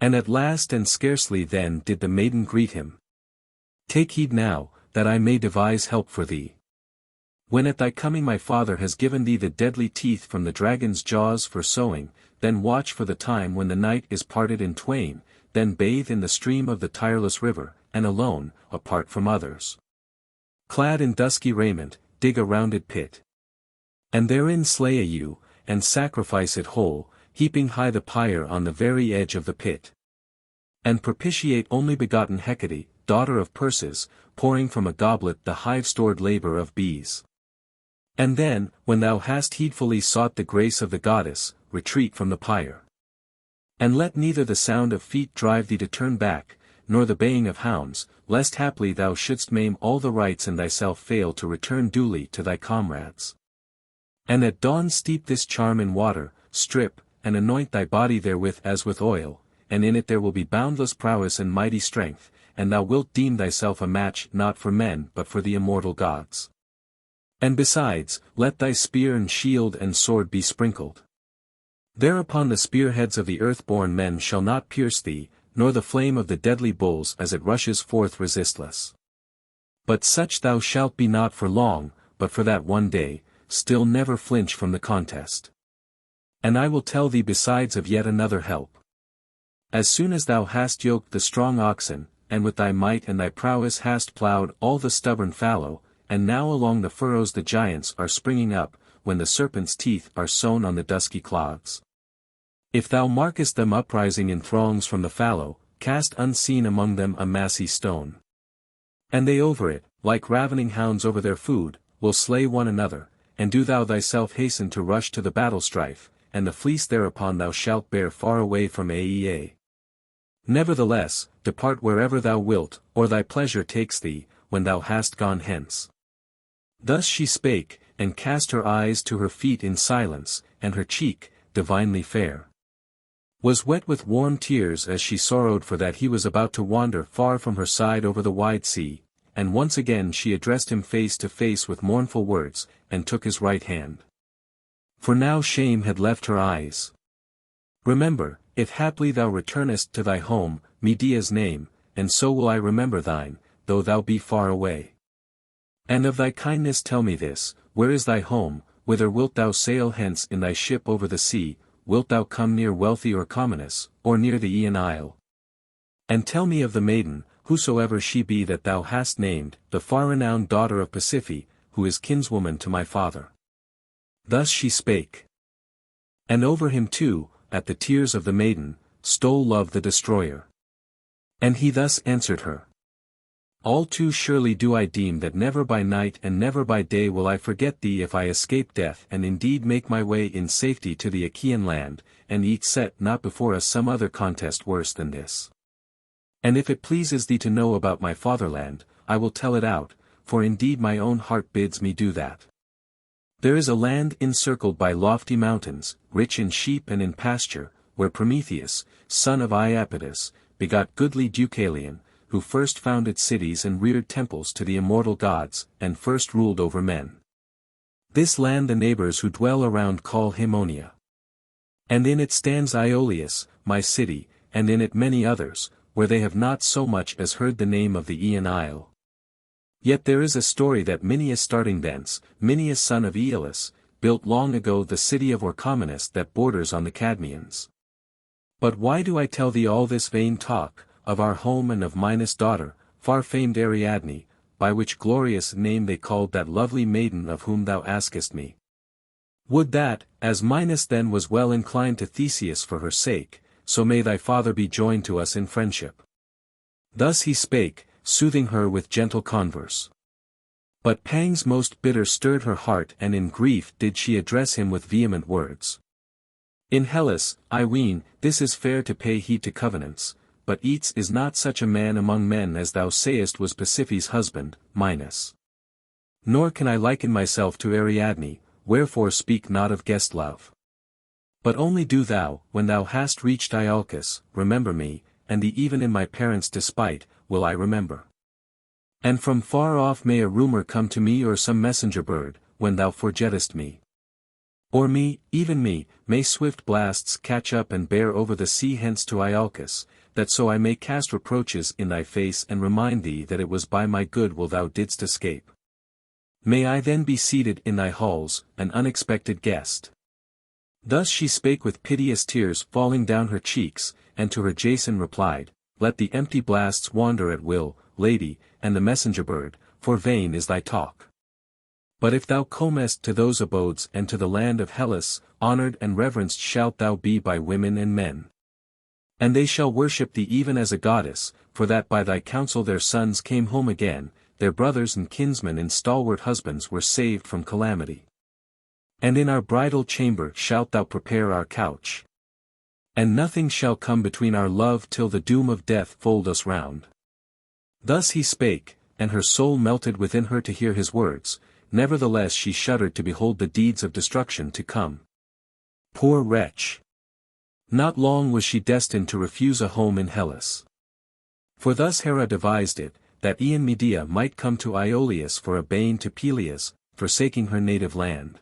And at last and scarcely then did the maiden greet him. Take heed now, that I may devise help for thee. When at thy coming my father has given thee the deadly teeth from the dragon's jaws for sowing, then watch for the time when the night is parted in twain, then bathe in the stream of the tireless river, and alone, apart from others, clad in dusky raiment, dig a rounded pit. And therein slay a ewe, and sacrifice it whole, heaping high the pyre on the very edge of the pit. And propitiate only begotten Hecate, daughter of Perses, pouring from a goblet the hive-stored labor of bees. And then, when thou hast heedfully sought the grace of the goddess, retreat from the pyre. And let neither the sound of feet drive thee to turn back, nor the baying of hounds, lest haply thou shouldst maim all the rites and thyself fail to return duly to thy comrades. And at dawn steep this charm in water, strip, and anoint thy body therewith as with oil, and in it there will be boundless prowess and mighty strength, and thou wilt deem thyself a match not for men but for the immortal gods. And besides, let thy spear and shield and sword be sprinkled. Thereupon the spearheads of the earth-born men shall not pierce thee, nor the flame of the deadly bulls as it rushes forth resistless. But such thou shalt be not for long, but for that one day, still never flinch from the contest. And I will tell thee besides of yet another help. As soon as thou hast yoked the strong oxen, and with thy might and thy prowess hast ploughed all the stubborn fallow, and now along the furrows the giants are springing up, when the serpent's teeth are sown on the dusky clods. If thou markest them uprising in throngs from the fallow, cast unseen among them a massy stone. And they over it, like ravening hounds over their food, will slay one another, and do thou thyself hasten to rush to the battle strife, and the fleece thereupon thou shalt bear far away from Aeetes. Nevertheless, depart wherever thou wilt, or thy pleasure takes thee, when thou hast gone hence. Thus she spake, and cast her eyes to her feet in silence, and her cheek, divinely fair, was wet with warm tears as she sorrowed for that he was about to wander far from her side over the wide sea, and once again she addressed him face to face with mournful words, and took his right hand. For now shame had left her eyes. Remember, if haply thou returnest to thy home, Medea's name, and so will I remember thine, though thou be far away. And of thy kindness tell me this, where is thy home, whither wilt thou sail hence in thy ship over the sea, wilt thou come near wealthy Orchomenus, or near the Aean isle? And tell me of the maiden, whosoever she be that thou hast named, the far-renowned daughter of Pasiphae, who is kinswoman to my father. Thus she spake. And over him too, at the tears of the maiden, stole Love the destroyer. And he thus answered her. All too surely do I deem that never by night and never by day will I forget thee if I escape death and indeed make my way in safety to the Achaean land, and each set not before us some other contest worse than this. And if it pleases thee to know about my fatherland, I will tell it out, for indeed my own heart bids me do that. There is a land encircled by lofty mountains, rich in sheep and in pasture, where Prometheus, son of Iapetus, begot goodly Deucalion, who first founded cities and reared temples to the immortal gods, and first ruled over men. This land the neighbors who dwell around call Haemonia. And in it stands Iolcus, my city, and in it many others, where they have not so much as heard the name of the Aean isle. Yet there is a story that Minyas starting thence, Minyas son of Iolcus, built long ago the city of Orchomenus that borders on the Cadmeans. But why do I tell thee all this vain talk, of our home and of Minos' daughter, far-famed Ariadne, by which glorious name they called that lovely maiden of whom thou askest me? Would that, as Minos then was well inclined to Theseus for her sake, so may thy father be joined to us in friendship. Thus he spake, soothing her with gentle converse. But pangs most bitter stirred her heart, and in grief did she address him with vehement words. In Hellas, I ween, this is fair to pay heed to covenants, but Aeetes is not such a man among men as thou sayest was Pasiphae's husband, Minos. Nor can I liken myself to Ariadne, wherefore speak not of guest love. But only do thou, when thou hast reached Iolcus, remember me, and thee even in my parents' despite, will I remember. And from far off may a rumour come to me or some messenger bird, when thou forgettest me. Or me, even me, may swift blasts catch up and bear over the sea hence to Iolcus, that so I may cast reproaches in thy face and remind thee that it was by my good will thou didst escape. May I then be seated in thy halls, an unexpected guest. Thus she spake with piteous tears falling down her cheeks, and to her Jason replied, Let the empty blasts wander at will, lady, and the messenger bird, for vain is thy talk. But if thou comest to those abodes and to the land of Hellas, honored and reverenced shalt thou be by women and men. And they shall worship thee even as a goddess, for that by thy counsel their sons came home again, their brothers and kinsmen and stalwart husbands were saved from calamity. And in our bridal chamber shalt thou prepare our couch. And nothing shall come between our love till the doom of death fold us round. Thus he spake, and her soul melted within her to hear his words, nevertheless she shuddered to behold the deeds of destruction to come. Poor wretch! Not long was she destined to refuse a home in Hellas. For thus Hera devised it, that e'en Medea might come to Iolcus for a bane to Pelias, forsaking her native land.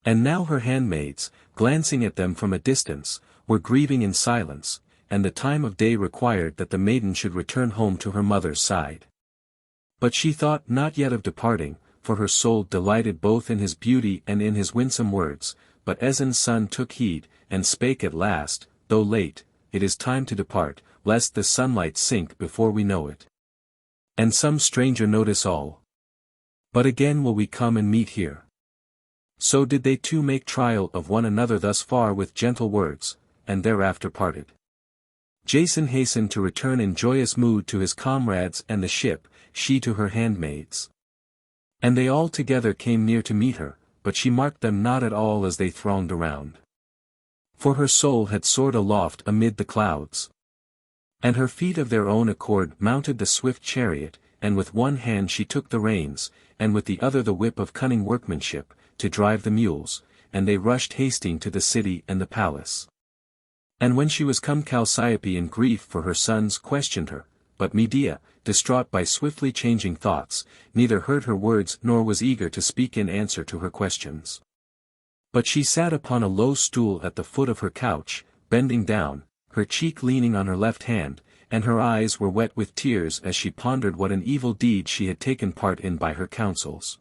And now her handmaids, glancing at them from a distance, were grieving in silence, and the time of day required that the maiden should return home to her mother's side. But she thought not yet of departing, for her soul delighted both in his beauty and in his winsome words. But Aeson's son took heed, and spake at last, though late, it is time to depart, lest the sunlight sink before we know it. And some stranger notice all. But again will we come and meet here. So did they two make trial of one another thus far with gentle words, and thereafter parted. Jason hastened to return in joyous mood to his comrades and the ship, she to her handmaids. And they all together came near to meet her, but she marked them not at all as they thronged around. For her soul had soared aloft amid the clouds. And her feet of their own accord mounted the swift chariot, and with one hand she took the reins, and with the other the whip of cunning workmanship, to drive the mules, and they rushed hasting to the city and the palace. And when she was come Chalciope in grief for her sons questioned her, but Medea, distraught by swiftly changing thoughts, neither heard her words nor was eager to speak in answer to her questions. But she sat upon a low stool at the foot of her couch, bending down, her cheek leaning on her left hand, and her eyes were wet with tears as she pondered what an evil deed she had taken part in by her counsels.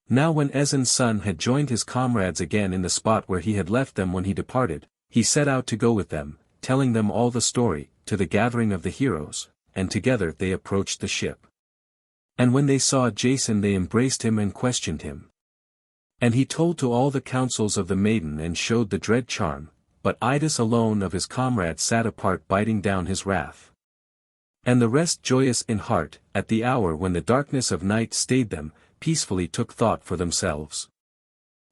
Now when Aeson's son had joined his comrades again in the spot where he had left them when he departed, he set out to go with them, telling them all the story, to the gathering of the heroes, and together they approached the ship. And when they saw Jason they embraced him and questioned him. And he told to all the counsels of the maiden and showed the dread charm, but Aeetes alone of his comrades sat apart biting down his wrath. And the rest joyous in heart, at the hour when the darkness of night stayed them, peacefully took thought for themselves.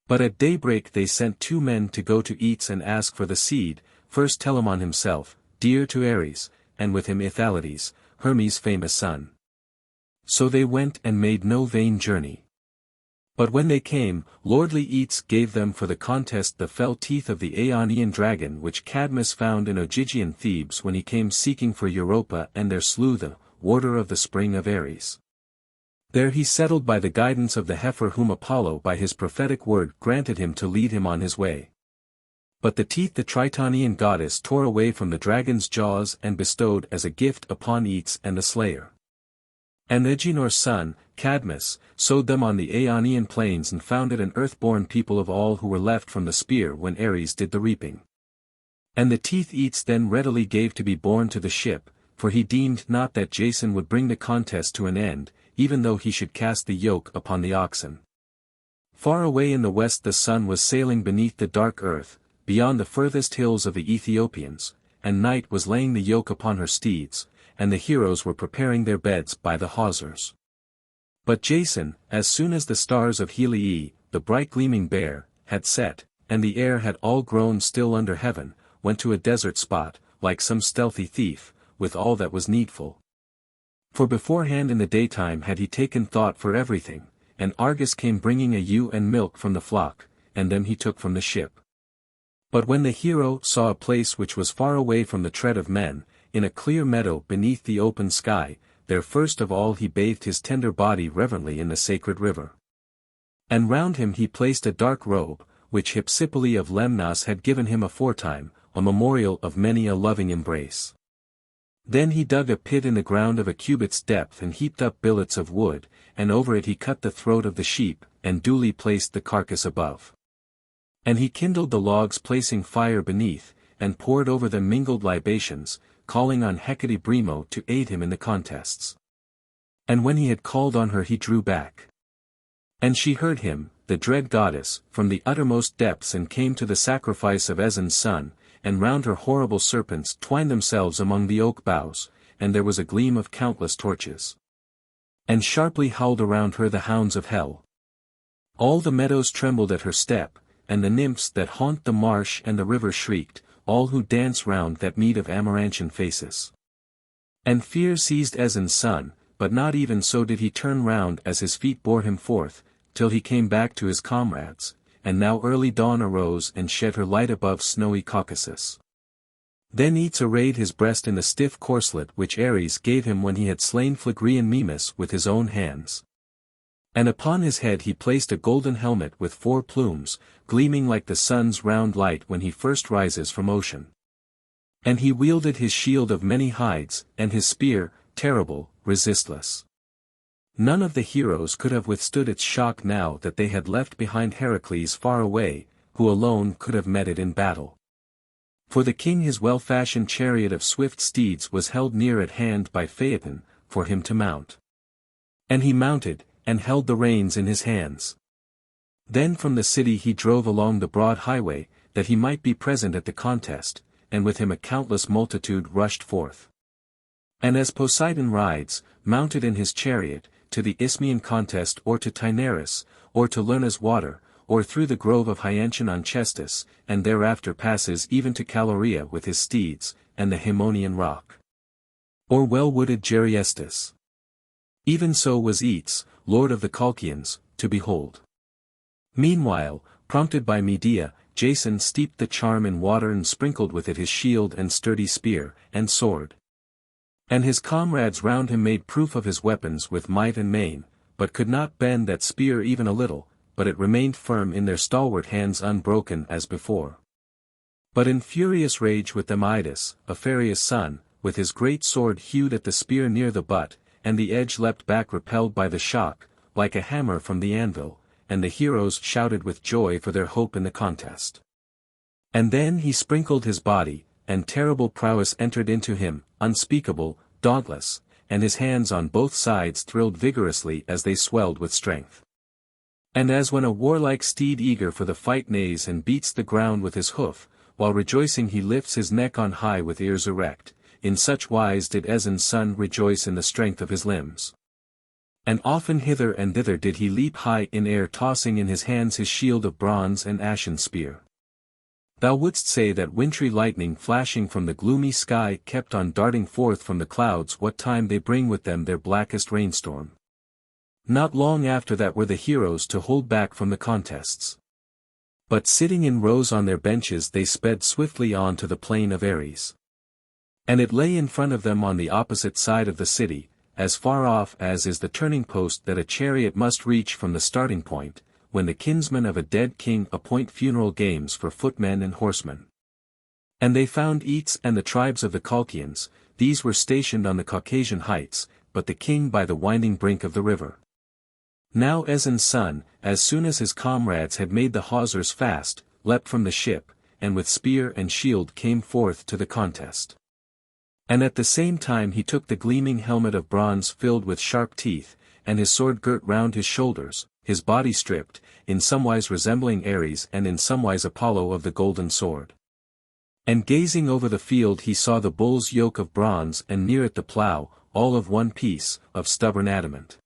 But at daybreak they sent 2 men to go to Aeetes and ask for the seed, first Telamon himself, dear to Ares, and with him Ithalides, Hermes' famous son. So they went and made no vain journey. But when they came, lordly Aeetes gave them for the contest the fell teeth of the Aeonian dragon which Cadmus found in Ogygian Thebes when he came seeking for Europa and there slew the warder of the spring of Ares. There he settled by the guidance of the heifer whom Apollo by his prophetic word granted him to lead him on his way. But the teeth the Tritonian goddess tore away from the dragon's jaws and bestowed as a gift upon Aeetes and the slayer. And Agenor's son, Cadmus, sowed them on the Aeonian plains and founded an earth-born people of all who were left from the spear when Ares did the reaping. And the teeth Aeetes then readily gave to be borne to the ship, for he deemed not that Jason would bring the contest to an end, even though he should cast the yoke upon the oxen. Far away in the west the sun was sailing beneath the dark earth, beyond the furthest hills of the Ethiopians, and night was laying the yoke upon her steeds, and the heroes were preparing their beds by the hawsers. But Jason, as soon as the stars of Helii, the bright gleaming bear, had set, and the air had all grown still under heaven, went to a desert spot, like some stealthy thief, with all that was needful. For beforehand in the daytime had he taken thought for everything, and Argus came bringing a ewe and milk from the flock, and them he took from the ship. But when the hero saw a place which was far away from the tread of men, in a clear meadow beneath the open sky, there first of all he bathed his tender body reverently in the sacred river. And round him he placed a dark robe, which Hypsipyle of Lemnos had given him aforetime, a memorial of many a loving embrace. Then he dug a pit in the ground of a cubit's depth and heaped up billets of wood, and over it he cut the throat of the sheep, and duly placed the carcass above. And he kindled the logs placing fire beneath, and poured over them mingled libations, calling on Hecate Brimo to aid him in the contests. And when he had called on her he drew back. And she heard him, the dread goddess, from the uttermost depths and came to the sacrifice of Aeson's son, and round her horrible serpents twined themselves among the oak boughs, and there was a gleam of countless torches. And sharply howled around her the hounds of hell. All the meadows trembled at her step, and the nymphs that haunt the marsh and the river shrieked, all who dance round that mead of Amarantine faces. And fear seized Aeson's son, but not even so did he turn round as his feet bore him forth, till he came back to his comrades. And now early dawn arose and shed her light above snowy Caucasus. Then Aeetes arrayed his breast in the stiff corslet which Ares gave him when he had slain Phlegraean Mimas with his own hands. And upon his head he placed a golden helmet with 4 plumes, gleaming like the sun's round light when he first rises from ocean. And he wielded his shield of many hides, and his spear, terrible, resistless. None of the heroes could have withstood its shock now that they had left behind Heracles far away, who alone could have met it in battle. For the king his well-fashioned chariot of swift steeds was held near at hand by Phaeton, for him to mount. And he mounted, and held the reins in his hands. Then from the city he drove along the broad highway, that he might be present at the contest, and with him a countless multitude rushed forth. And as Poseidon rides, mounted in his chariot, to the Isthmian contest or to Taenarus, or to Lerna's water, or through the grove of Hyantian Onchestus, and thereafter passes even to Caloria with his steeds, and the Haemonian rock. Or well-wooded Geriestus. Even so was Aeetes, lord of the Colchians, to behold. Meanwhile, prompted by Medea, Jason steeped the charm in water and sprinkled with it his shield and sturdy spear, and sword. And his comrades round him made proof of his weapons with might and main, but could not bend that spear even a little, but it remained firm in their stalwart hands unbroken as before. But in furious rage with them Aeetes, Aphareus' son, with his great sword hewed at the spear near the butt, and the edge leapt back repelled by the shock, like a hammer from the anvil, and the heroes shouted with joy for their hope in the contest. And then he sprinkled his body, and terrible prowess entered into him, unspeakable, dauntless, and his hands on both sides thrilled vigorously as they swelled with strength. And as when a warlike steed eager for the fight neighs and beats the ground with his hoof, while rejoicing he lifts his neck on high with ears erect, in such wise did Aeson's son rejoice in the strength of his limbs. And often hither and thither did he leap high in air tossing in his hands his shield of bronze and ashen spear. Thou wouldst say that wintry lightning flashing from the gloomy sky kept on darting forth from the clouds what time they bring with them their blackest rainstorm. Not long after that were the heroes to hold back from the contests. But sitting in rows on their benches they sped swiftly on to the plain of Ares. And it lay in front of them on the opposite side of the city, as far off as is the turning post that a chariot must reach from the starting point, when the kinsmen of a dead king appoint funeral games for footmen and horsemen. And they found Aeetes and the tribes of the Colchians, these were stationed on the Caucasian heights, but the king by the winding brink of the river. Now Aeson's son, as soon as his comrades had made the hawsers fast, leapt from the ship, and with spear and shield came forth to the contest. And at the same time he took the gleaming helmet of bronze filled with sharp teeth, and his sword girt round his shoulders, his body stripped, in somewise resembling Ares and in somewise Apollo of the golden sword. And gazing over the field he saw the bull's yoke of bronze and near it the plough, all of one piece, of stubborn adamant.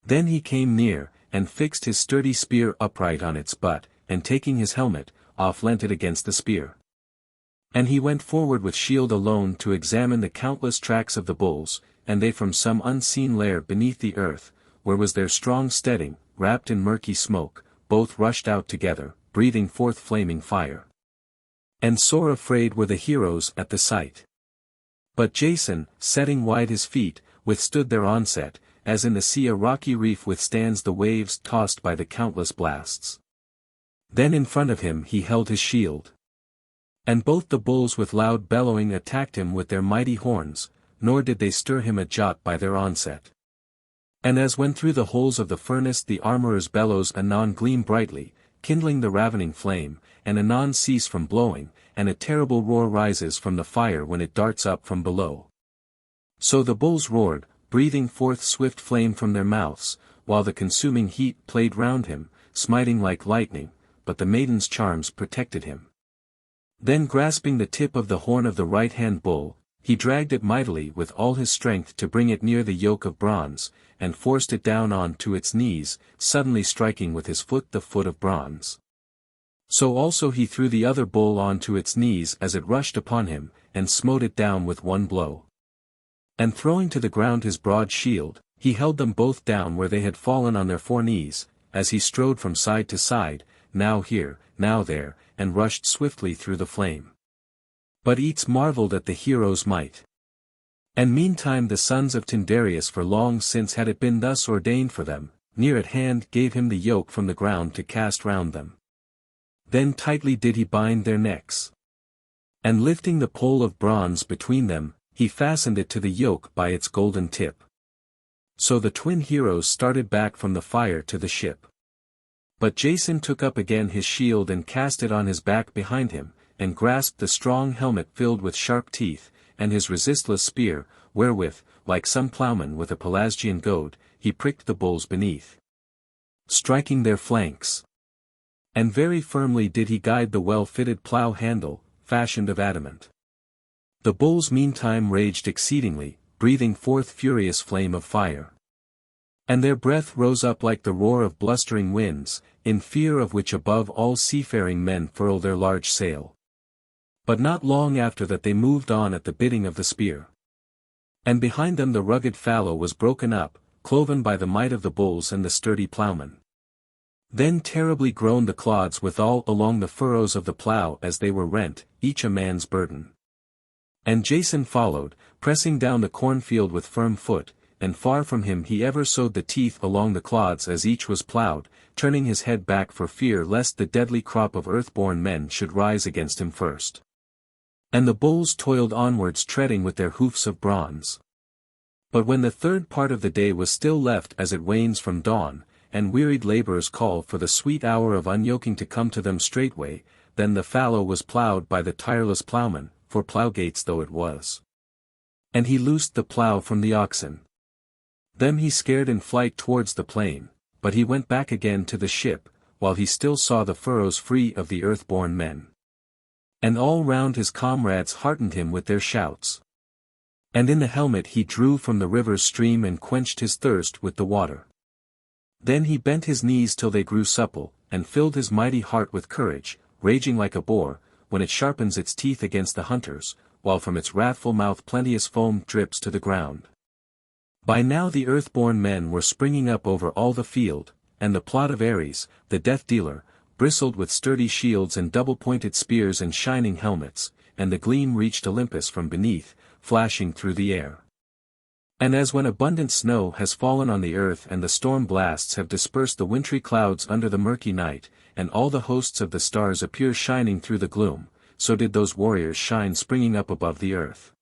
Then he came near, and fixed his sturdy spear upright on its butt, and taking his helmet, off-leant it against the spear. And he went forward with shield alone to examine the countless tracks of the bulls, and they from some unseen lair beneath the earth, where was their strong steading, wrapped in murky smoke, both rushed out together, breathing forth flaming fire. And sore afraid were the heroes at the sight. But Jason, setting wide his feet, withstood their onset, as in the sea a rocky reef withstands the waves tossed by the countless blasts. Then in front of him he held his shield. And both the bulls with loud bellowing attacked him with their mighty horns, nor did they stir him a jot by their onset. And as when through the holes of the furnace the armorer's bellows anon gleam brightly, kindling the ravening flame, and anon cease from blowing, and a terrible roar rises from the fire when it darts up from below. So the bulls roared, breathing forth swift flame from their mouths, while the consuming heat played round him, smiting like lightning, but the maiden's charms protected him. Then grasping the tip of the horn of the right-hand bull, he dragged it mightily with all his strength to bring it near the yoke of bronze, and forced it down on to its knees, suddenly striking with his foot the foot of bronze. So also he threw the other bull on to its knees as it rushed upon him, and smote it down with one blow. And throwing to the ground his broad shield, he held them both down where they had fallen on their fore knees, as he strode from side to side, now here, now there, and rushed swiftly through the flame. But Aeetes marvelled at the hero's might. And meantime the sons of Tyndareus for long since had it been thus ordained for them, near at hand gave him the yoke from the ground to cast round them. Then tightly did he bind their necks. And lifting the pole of bronze between them, he fastened it to the yoke by its golden tip. So the twin heroes started back from the fire to the ship. But Jason took up again his shield and cast it on his back behind him, and grasped the strong helmet filled with sharp teeth, and his resistless spear, wherewith, like some ploughman with a Pelasgian goad, he pricked the bulls beneath, striking their flanks. And very firmly did he guide the well-fitted plough handle, fashioned of adamant. The bulls meantime raged exceedingly, breathing forth furious flame of fire. And their breath rose up like the roar of blustering winds, in fear of which above all seafaring men furl their large sail. But not long after that they moved on at the bidding of the spear. And behind them the rugged fallow was broken up, cloven by the might of the bulls and the sturdy ploughmen. Then terribly groaned the clods withal along the furrows of the plough as they were rent, each a man's burden. And Jason followed, pressing down the cornfield with firm foot, and far from him he ever sowed the teeth along the clods as each was ploughed, turning his head back for fear lest the deadly crop of earth-born men should rise against him first. And the bulls toiled onwards treading with their hoofs of bronze. But when the third part of the day was still left as it wanes from dawn, and wearied labourers call for the sweet hour of unyoking to come to them straightway, then the fallow was ploughed by the tireless ploughman, for ploughgates though it was. And he loosed the plough from the oxen. Them he scared in flight towards the plain, but he went back again to the ship, while he still saw the furrows free of the earth-born men. And all round his comrades heartened him with their shouts. And in the helmet he drew from the river's stream and quenched his thirst with the water. Then he bent his knees till they grew supple, and filled his mighty heart with courage, raging like a boar, when it sharpens its teeth against the hunters, while from its wrathful mouth plenteous foam drips to the ground. By now the earth-born men were springing up over all the field, and the plot of Ares, the death-dealer, bristled with sturdy shields and double-pointed spears and shining helmets, and the gleam reached Olympus from beneath, flashing through the air. And as when abundant snow has fallen on the earth and the storm blasts have dispersed the wintry clouds under the murky night, and all the hosts of the stars appear shining through the gloom, so did those warriors shine springing up above the earth.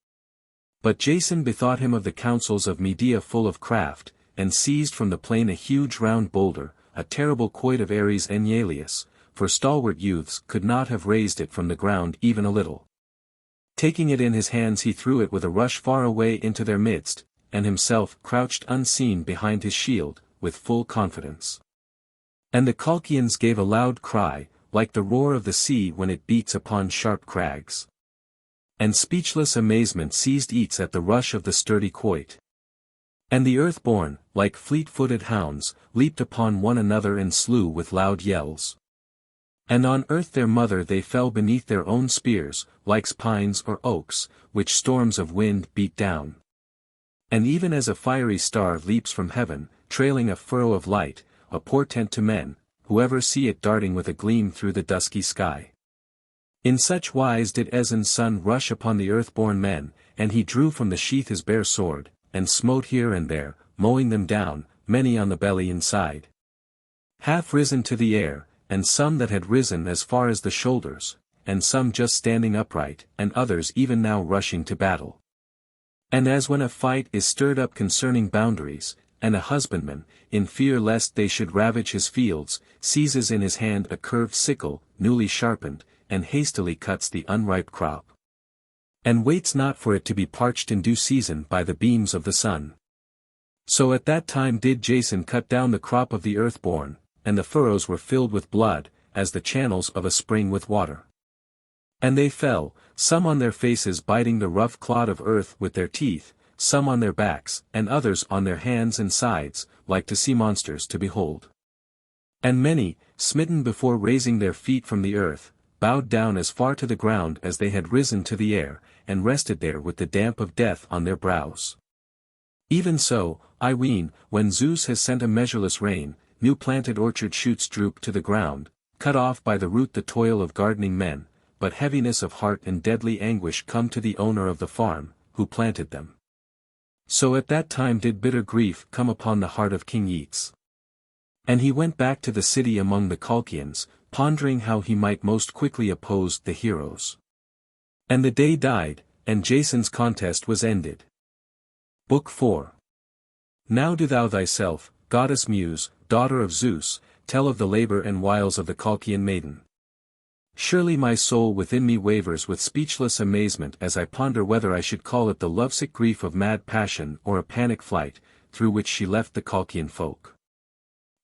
But Jason bethought him of the counsels of Medea full of craft, and seized from the plain a huge round boulder, a terrible quoit of Ares and Iolcus, for stalwart youths could not have raised it from the ground even a little. Taking it in his hands he threw it with a rush far away into their midst, and himself crouched unseen behind his shield, with full confidence. And the Colchians gave a loud cry, like the roar of the sea when it beats upon sharp crags. And speechless amazement seized Aeetes at the rush of the sturdy quoit. And the earth-born, like fleet-footed hounds, leaped upon one another and slew with loud yells. And on earth their mother they fell beneath their own spears, like pines or oaks, which storms of wind beat down. And even as a fiery star leaps from heaven, trailing a furrow of light, a portent to men, whoever see it darting with a gleam through the dusky sky. In such wise did Aeson's son rush upon the earth-born men, and he drew from the sheath his bare sword, and smote here and there, mowing them down, many on the belly and side. Half risen to the air, and some that had risen as far as the shoulders, and some just standing upright, and others even now rushing to battle. And as when a fight is stirred up concerning boundaries, and a husbandman, in fear lest they should ravage his fields, seizes in his hand a curved sickle, newly sharpened, and hastily cuts the unripe crop. And waits not for it to be parched in due season by the beams of the sun. So at that time did Jason cut down the crop of the earth-born, and the furrows were filled with blood, as the channels of a spring with water. And they fell, some on their faces biting the rough clod of earth with their teeth, some on their backs, and others on their hands and sides, like to sea monsters to behold. And many, smitten before raising their feet from the earth, bowed down as far to the ground as they had risen to the air, and rested there with the damp of death on their brows. Even so, I ween, when Zeus has sent a measureless rain, new-planted orchard shoots droop to the ground, cut off by the root the toil of gardening men, but heaviness of heart and deadly anguish come to the owner of the farm, who planted them. So at that time did bitter grief come upon the heart of King Aeetes. And he went back to the city among the Colchians, pondering how he might most quickly oppose the heroes. And the day died, and Jason's contest was ended. Book 4. Now do thou thyself, goddess Muse, daughter of Zeus, tell of the labor and wiles of the Colchian maiden. Surely my soul within me wavers with speechless amazement as I ponder whether I should call it the lovesick grief of mad passion or a panic flight, through which she left the Colchian folk.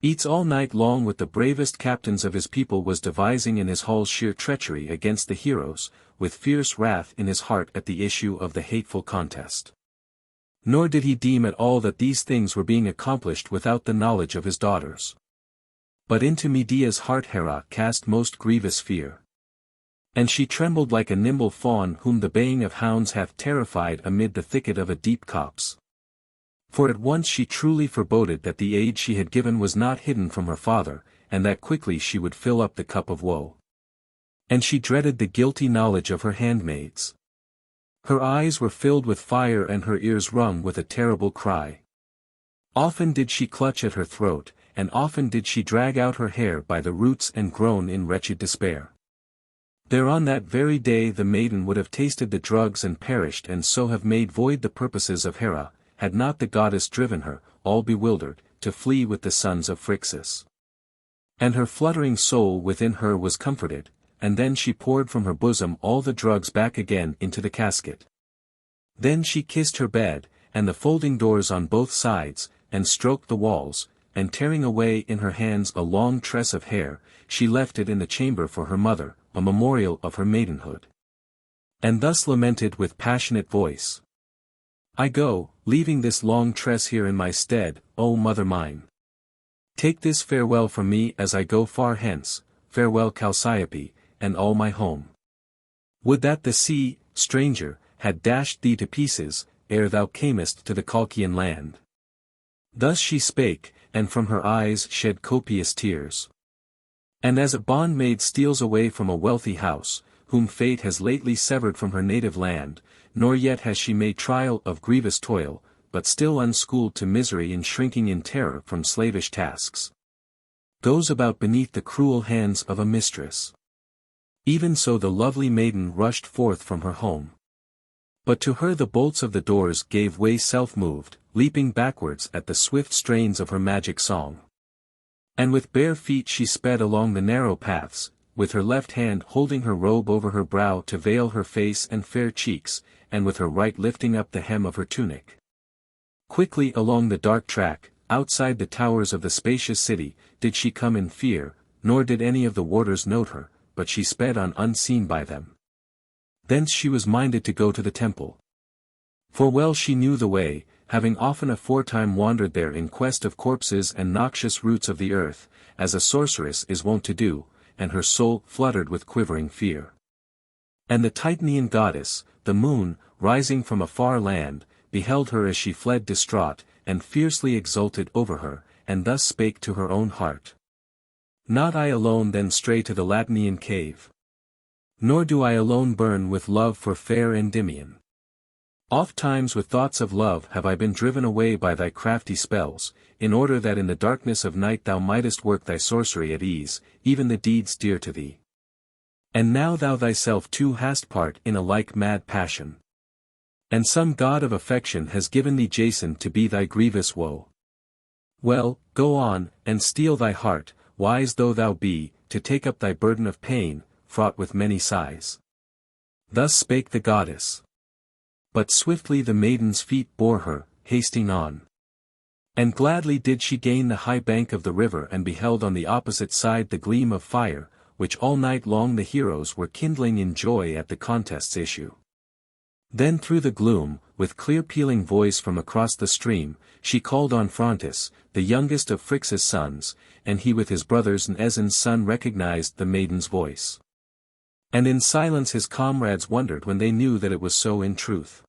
Eats all night long with the bravest captains of his people was devising in his halls sheer treachery against the heroes, with fierce wrath in his heart at the issue of the hateful contest. Nor did he deem at all that these things were being accomplished without the knowledge of his daughters. But into Medea's heart Hera cast most grievous fear. And she trembled like a nimble fawn whom the baying of hounds hath terrified amid the thicket of a deep copse. For at once she truly foreboded that the aid she had given was not hidden from her father, and that quickly she would fill up the cup of woe. And she dreaded the guilty knowledge of her handmaids. Her eyes were filled with fire and her ears rung with a terrible cry. Often did she clutch at her throat, and often did she drag out her hair by the roots and groan in wretched despair. There on that very day the maiden would have tasted the drugs and perished and so have made void the purposes of Hera, had not the goddess driven her, all bewildered, to flee with the sons of Phrixus. And her fluttering soul within her was comforted, and then she poured from her bosom all the drugs back again into the casket. Then she kissed her bed, and the folding doors on both sides, and stroked the walls, and tearing away in her hands a long tress of hair, she left it in the chamber for her mother, a memorial of her maidenhood. And thus lamented with passionate voice. I go, leaving this long tress here in my stead, O mother mine. Take this farewell from me as I go far hence, farewell Chalciope, and all my home. Would that the sea, stranger, had dashed thee to pieces, ere thou camest to the Colchian land. Thus she spake, and from her eyes shed copious tears. And as a bondmaid steals away from a wealthy house, whom fate has lately severed from her native land, nor yet has she made trial of grievous toil, but still unschooled to misery and shrinking in terror from slavish tasks, goes about beneath the cruel hands of a mistress. Even so the lovely maiden rushed forth from her home. But to her the bolts of the doors gave way self-moved, leaping backwards at the swift strains of her magic song. And with bare feet she sped along the narrow paths, with her left hand holding her robe over her brow to veil her face and fair cheeks, and with her right lifting up the hem of her tunic. Quickly along the dark track, outside the towers of the spacious city, did she come in fear, nor did any of the warders note her, but she sped on unseen by them. Thence she was minded to go to the temple. For well she knew the way, having often aforetime wandered there in quest of corpses and noxious roots of the earth, as a sorceress is wont to do, and her soul fluttered with quivering fear. And the Titanian goddess, the moon, rising from a far land, beheld her as she fled distraught, and fiercely exulted over her, and thus spake to her own heart. Not I alone then stray to the Latinian cave. Nor do I alone burn with love for fair Endymion. Ofttimes with thoughts of love have I been driven away by thy crafty spells, in order that in the darkness of night thou mightest work thy sorcery at ease, even the deeds dear to thee. And now thou thyself too hast part in a like mad passion. And some god of affection has given thee Jason to be thy grievous woe. Well, go on, and steel thy heart, wise though thou be, to take up thy burden of pain, fraught with many sighs. Thus spake the goddess. But swiftly the maiden's feet bore her, hasting on. And gladly did she gain the high bank of the river and beheld on the opposite side the gleam of fire, which all night long the heroes were kindling in joy at the contest's issue. Then through the gloom, with clear pealing voice from across the stream, she called on Phrontis, the youngest of Phrixus' sons, and he with his brothers and Aeson's son recognized the maiden's voice. And in silence his comrades wondered when they knew that it was so in truth.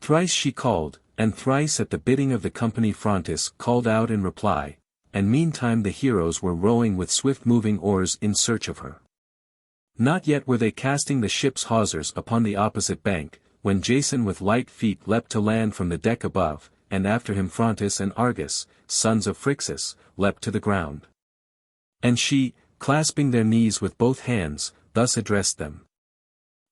Thrice she called, and thrice at the bidding of the company Phrontis called out in reply, and meantime the heroes were rowing with swift-moving oars in search of her. Not yet were they casting the ship's hawsers upon the opposite bank, when Jason with light feet leapt to land from the deck above, and after him Phrontis and Argus, sons of Phrixus, leapt to the ground. And she, clasping their knees with both hands, thus addressed them.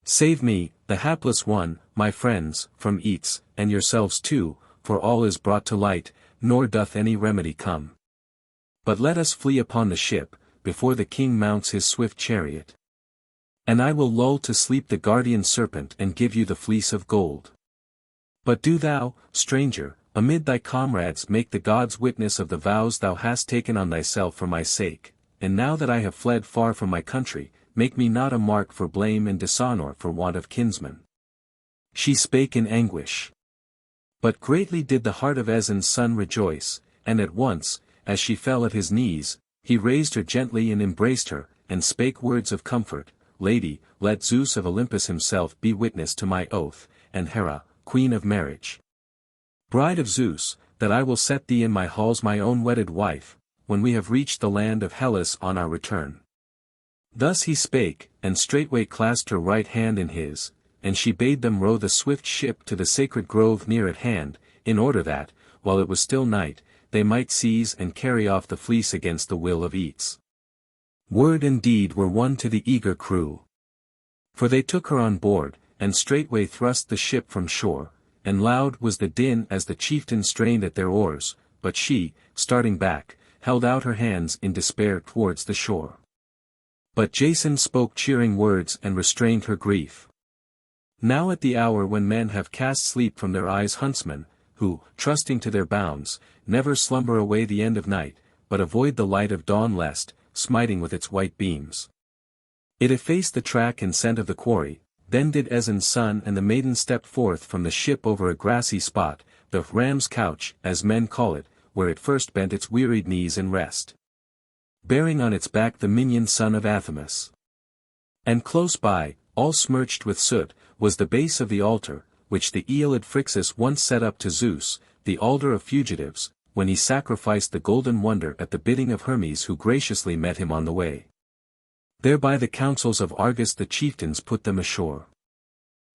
Save me, the hapless one, my friends, from Aeetes, and yourselves too, for all is brought to light, nor doth any remedy come. But let us flee upon the ship, before the king mounts his swift chariot. And I will lull to sleep the guardian serpent and give you the fleece of gold. But do thou, stranger, amid thy comrades make the gods witness of the vows thou hast taken on thyself for my sake, and now that I have fled far from my country, make me not a mark for blame and dishonor for want of kinsmen. She spake in anguish. But greatly did the heart of Aeson's son rejoice, and at once, as she fell at his knees, he raised her gently and embraced her, and spake words of comfort. Lady, let Zeus of Olympus himself be witness to my oath, and Hera, queen of marriage. Bride of Zeus, that I will set thee in my halls my own wedded wife, when we have reached the land of Hellas on our return. Thus he spake, and straightway clasped her right hand in his, and she bade them row the swift ship to the sacred grove near at hand, in order that, while it was still night, they might seize and carry off the fleece against the will of Aeetes. Word and deed were one to the eager crew. For they took her on board, and straightway thrust the ship from shore, and loud was the din as the chieftains strained at their oars, but she, starting back, held out her hands in despair towards the shore. But Jason spoke cheering words and restrained her grief. Now at the hour when men have cast sleep from their eyes huntsmen, who, trusting to their bounds, never slumber away the end of night, but avoid the light of dawn lest, smiting with its white beams, it effaced the track and scent of the quarry. Then did Aeson's son and the maiden step forth from the ship over a grassy spot, the ram's couch, as men call it, where it first bent its wearied knees in rest, bearing on its back the minion son of Athamas. And close by, all smirched with soot, was the base of the altar, which the Aeolid Phrixus once set up to Zeus, the altar of fugitives, when he sacrificed the golden wonder at the bidding of Hermes who graciously met him on the way. There by the counsels of Argus the chieftains put them ashore.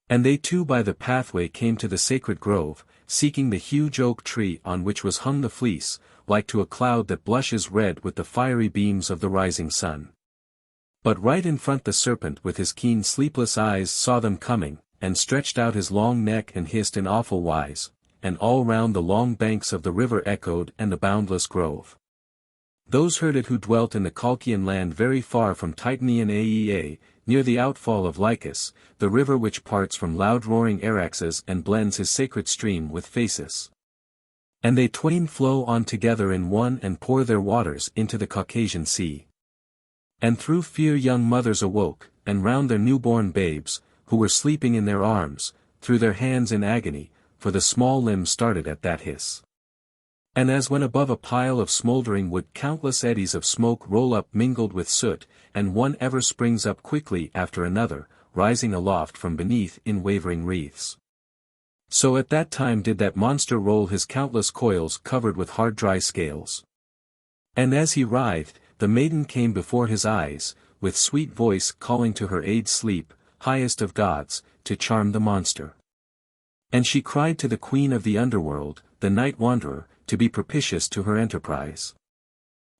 And they too by the pathway came to the sacred grove, seeking the huge oak tree on which was hung the fleece, like to a cloud that blushes red with the fiery beams of the rising sun. But right in front the serpent with his keen sleepless eyes saw them coming, and stretched out his long neck and hissed in awful wise, and all round the long banks of the river echoed and the boundless grove. Those heard it who dwelt in the Colchian land very far from Titanian Aea, near the outfall of Lycus, the river which parts from loud-roaring Araxes and blends his sacred stream with Phasis. And they twain flow on together in one and pour their waters into the Caucasian sea. And through fear young mothers awoke, and round their newborn babes, who were sleeping in their arms, threw their hands in agony, for the small limbs started at that hiss. And as when above a pile of smouldering wood countless eddies of smoke roll up mingled with soot, and one ever springs up quickly after another, rising aloft from beneath in wavering wreaths. So at that time did that monster roll his countless coils covered with hard dry scales. And as he writhed, the maiden came before his eyes, with sweet voice calling to her aid Sleep, highest of gods, to charm the monster. And she cried to the queen of the underworld, the night wanderer, to be propitious to her enterprise.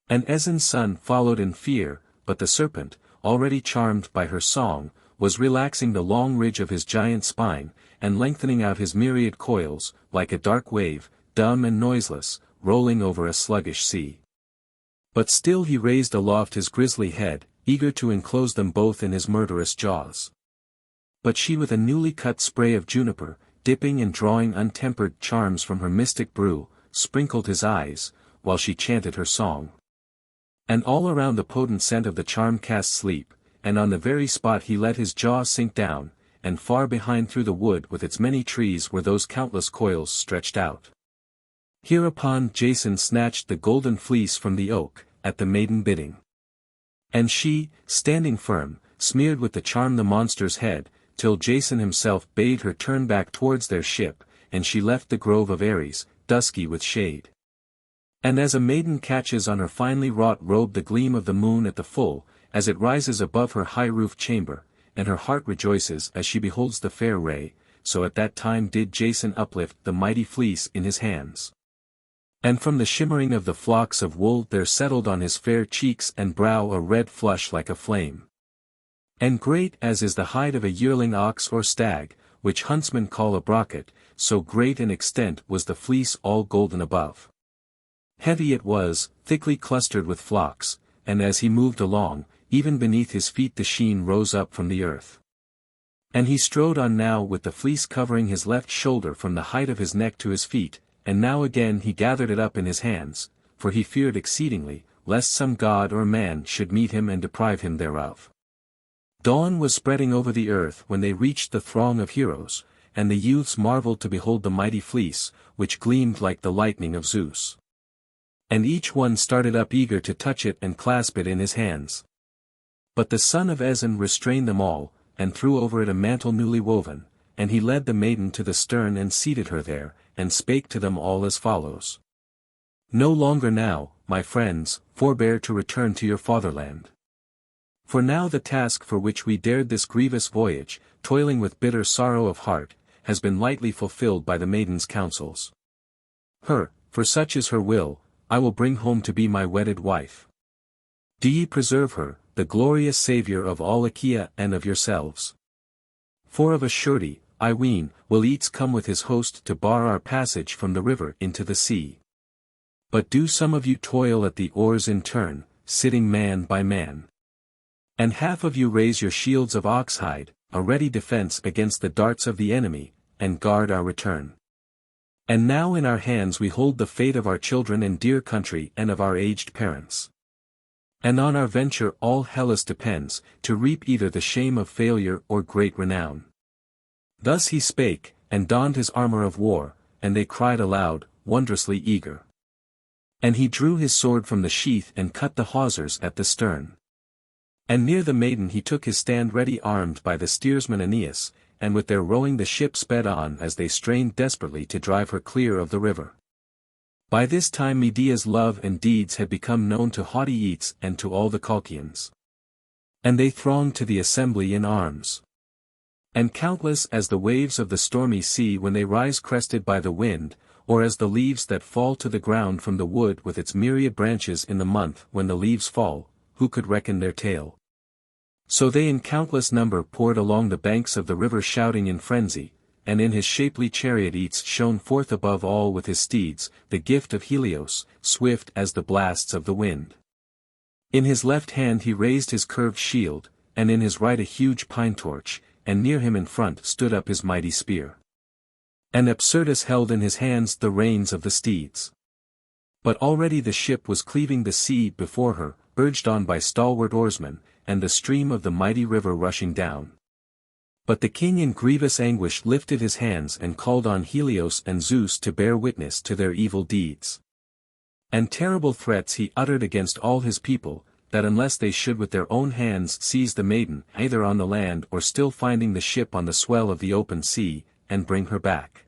And Aeson's son followed in fear, but the serpent, already charmed by her song, was relaxing the long ridge of his giant spine, and lengthening out his myriad coils, like a dark wave, dumb and noiseless, rolling over a sluggish sea. But still he raised aloft his grisly head, eager to enclose them both in his murderous jaws. But she with a newly cut spray of juniper, dipping and drawing untempered charms from her mystic brew, sprinkled his eyes, while she chanted her song. And all around the potent scent of the charm cast sleep, and on the very spot he let his jaw sink down, and far behind through the wood with its many trees were those countless coils stretched out. Hereupon Jason snatched the golden fleece from the oak, at the maiden bidding. And she, standing firm, smeared with the charm the monster's head, till Jason himself bade her turn back towards their ship, and she left the grove of Ares, dusky with shade. And as a maiden catches on her finely wrought robe the gleam of the moon at the full, as it rises above her high-roofed chamber, and her heart rejoices as she beholds the fair ray, so at that time did Jason uplift the mighty fleece in his hands. And from the shimmering of the flocks of wool there settled on his fair cheeks and brow a red flush like a flame. And great as is the hide of a yearling ox or stag, which huntsmen call a brocket, so great in extent was the fleece all golden above. Heavy it was, thickly clustered with flocks, and as he moved along, even beneath his feet the sheen rose up from the earth. And he strode on now with the fleece covering his left shoulder from the height of his neck to his feet, and now again he gathered it up in his hands, for he feared exceedingly, lest some god or man should meet him and deprive him thereof. Dawn was spreading over the earth when they reached the throng of heroes, and the youths marveled to behold the mighty fleece, which gleamed like the lightning of Zeus. And each one started up eager to touch it and clasp it in his hands. But the son of Aeson restrained them all, and threw over it a mantle newly woven, and he led the maiden to the stern and seated her there, and spake to them all as follows. No longer now, my friends, forbear to return to your fatherland. For now the task for which we dared this grievous voyage, toiling with bitter sorrow of heart, has been lightly fulfilled by the maiden's counsels. Her, for such is her will, I will bring home to be my wedded wife. Do ye preserve her, the glorious saviour of all Achaea and of yourselves. For of a surety, I ween, will Aeetes come with his host to bar our passage from the river into the sea. But do some of you toil at the oars in turn, sitting man by man. And half of you raise your shields of oxhide, a ready defence against the darts of the enemy, and guard our return. And now in our hands we hold the fate of our children and dear country and of our aged parents. And on our venture all Hellas depends, to reap either the shame of failure or great renown. Thus he spake, and donned his armour of war, and they cried aloud, wondrously eager. And he drew his sword from the sheath and cut the hawsers at the stern. And near the maiden he took his stand ready armed by the steersman Aeneas, and with their rowing the ship sped on as they strained desperately to drive her clear of the river. By this time Medea's love and deeds had become known to haughty Aeetes and to all the Colchians. And they thronged to the assembly in arms. And countless as the waves of the stormy sea when they rise crested by the wind, or as the leaves that fall to the ground from the wood with its myriad branches in the month when the leaves fall, who could reckon their tale? So they in countless number poured along the banks of the river shouting in frenzy, and in his shapely chariot Aeetes shone forth above all with his steeds, the gift of Helios, swift as the blasts of the wind. In his left hand he raised his curved shield, and in his right a huge pine torch, and near him in front stood up his mighty spear. And Apsyrtus held in his hands the reins of the steeds. But already the ship was cleaving the sea before her, urged on by stalwart oarsmen, and the stream of the mighty river rushing down. But the king in grievous anguish lifted his hands and called on Helios and Zeus to bear witness to their evil deeds. And terrible threats he uttered against all his people, that unless they should with their own hands seize the maiden either on the land or still finding the ship on the swell of the open sea, and bring her back.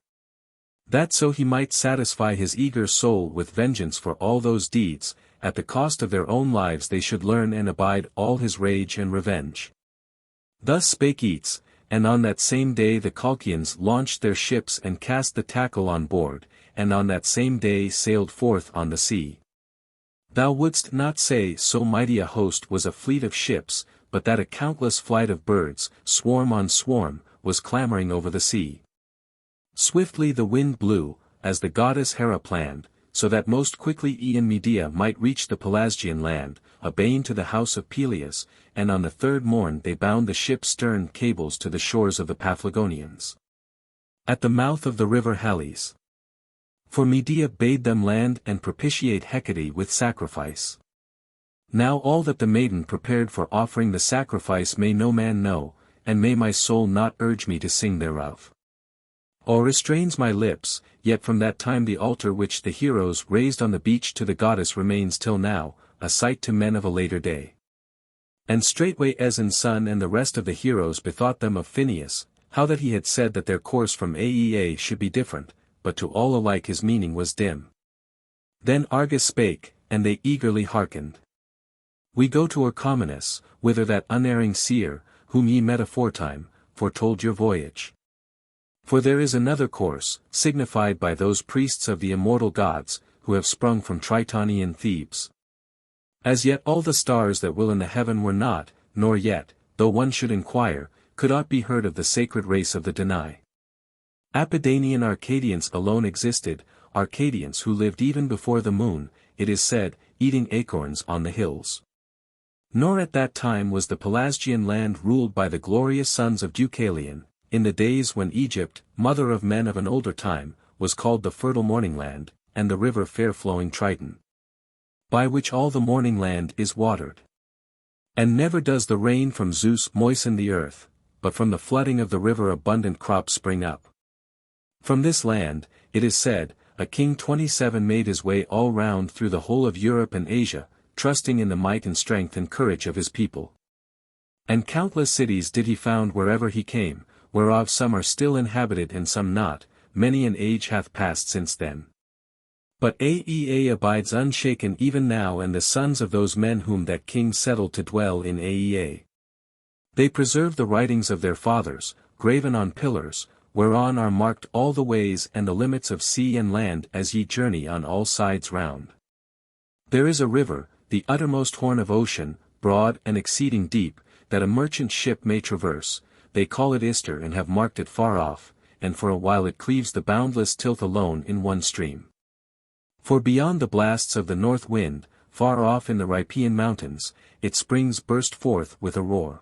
That so he might satisfy his eager soul with vengeance for all those deeds, at the cost of their own lives they should learn and abide all his rage and revenge. Thus spake Aeetes, and on that same day the Colchians launched their ships and cast the tackle on board, and on that same day sailed forth on the sea. Thou wouldst not say so mighty a host was a fleet of ships, but that a countless flight of birds, swarm on swarm, was clamoring over the sea. Swiftly the wind blew, as the goddess Hera planned, so that most quickly e'en Medea might reach the Pelasgian land, a bane to the house of Pelias, and on the third morn they bound the ship's stern cables to the shores of the Paphlagonians. At the mouth of the river Halys. For Medea bade them land and propitiate Hecate with sacrifice. Now all that the maiden prepared for offering the sacrifice may no man know, and may my soul not urge me to sing thereof. Or restrains my lips, yet from that time the altar which the heroes raised on the beach to the goddess remains till now, a sight to men of a later day. And straightway Aeson's son and the rest of the heroes bethought them of Phineus, how that he had said that their course from Aea should be different, but to all alike his meaning was dim. Then Argus spake, and they eagerly hearkened. We go to Orchomenus, whither that unerring seer, whom ye met aforetime, foretold your voyage. For there is another course, signified by those priests of the immortal gods, who have sprung from Tritonian Thebes. As yet all the stars that will in the heaven were not, nor yet, though one should inquire, could aught be heard of the sacred race of the Danai. Apollonian Arcadians alone existed, Arcadians who lived even before the moon, it is said, eating acorns on the hills. Nor at that time was the Pelasgian land ruled by the glorious sons of Deucalion, in the days when Egypt, mother of men of an older time, was called the fertile morning land, and the river fair-flowing Triton, by which all the morning land is watered. And never does the rain from Zeus moisten the earth, but from the flooding of the river abundant crops spring up. From this land, it is said, a king 27 made his way all round through the whole of Europe and Asia, trusting in the might and strength and courage of his people. And countless cities did he found wherever he came, whereof some are still inhabited and some not, many an age hath passed since then. But Aea abides unshaken even now, and the sons of those men whom that king settled to dwell in Aea. They preserve the writings of their fathers, graven on pillars, whereon are marked all the ways and the limits of sea and land as ye journey on all sides round. There is a river, the uttermost horn of ocean, broad and exceeding deep, that a merchant ship may traverse, they call it Ister and have marked it far off, and for a while it cleaves the boundless tilth alone in one stream. For beyond the blasts of the north wind, far off in the Rhipaean mountains, its springs burst forth with a roar.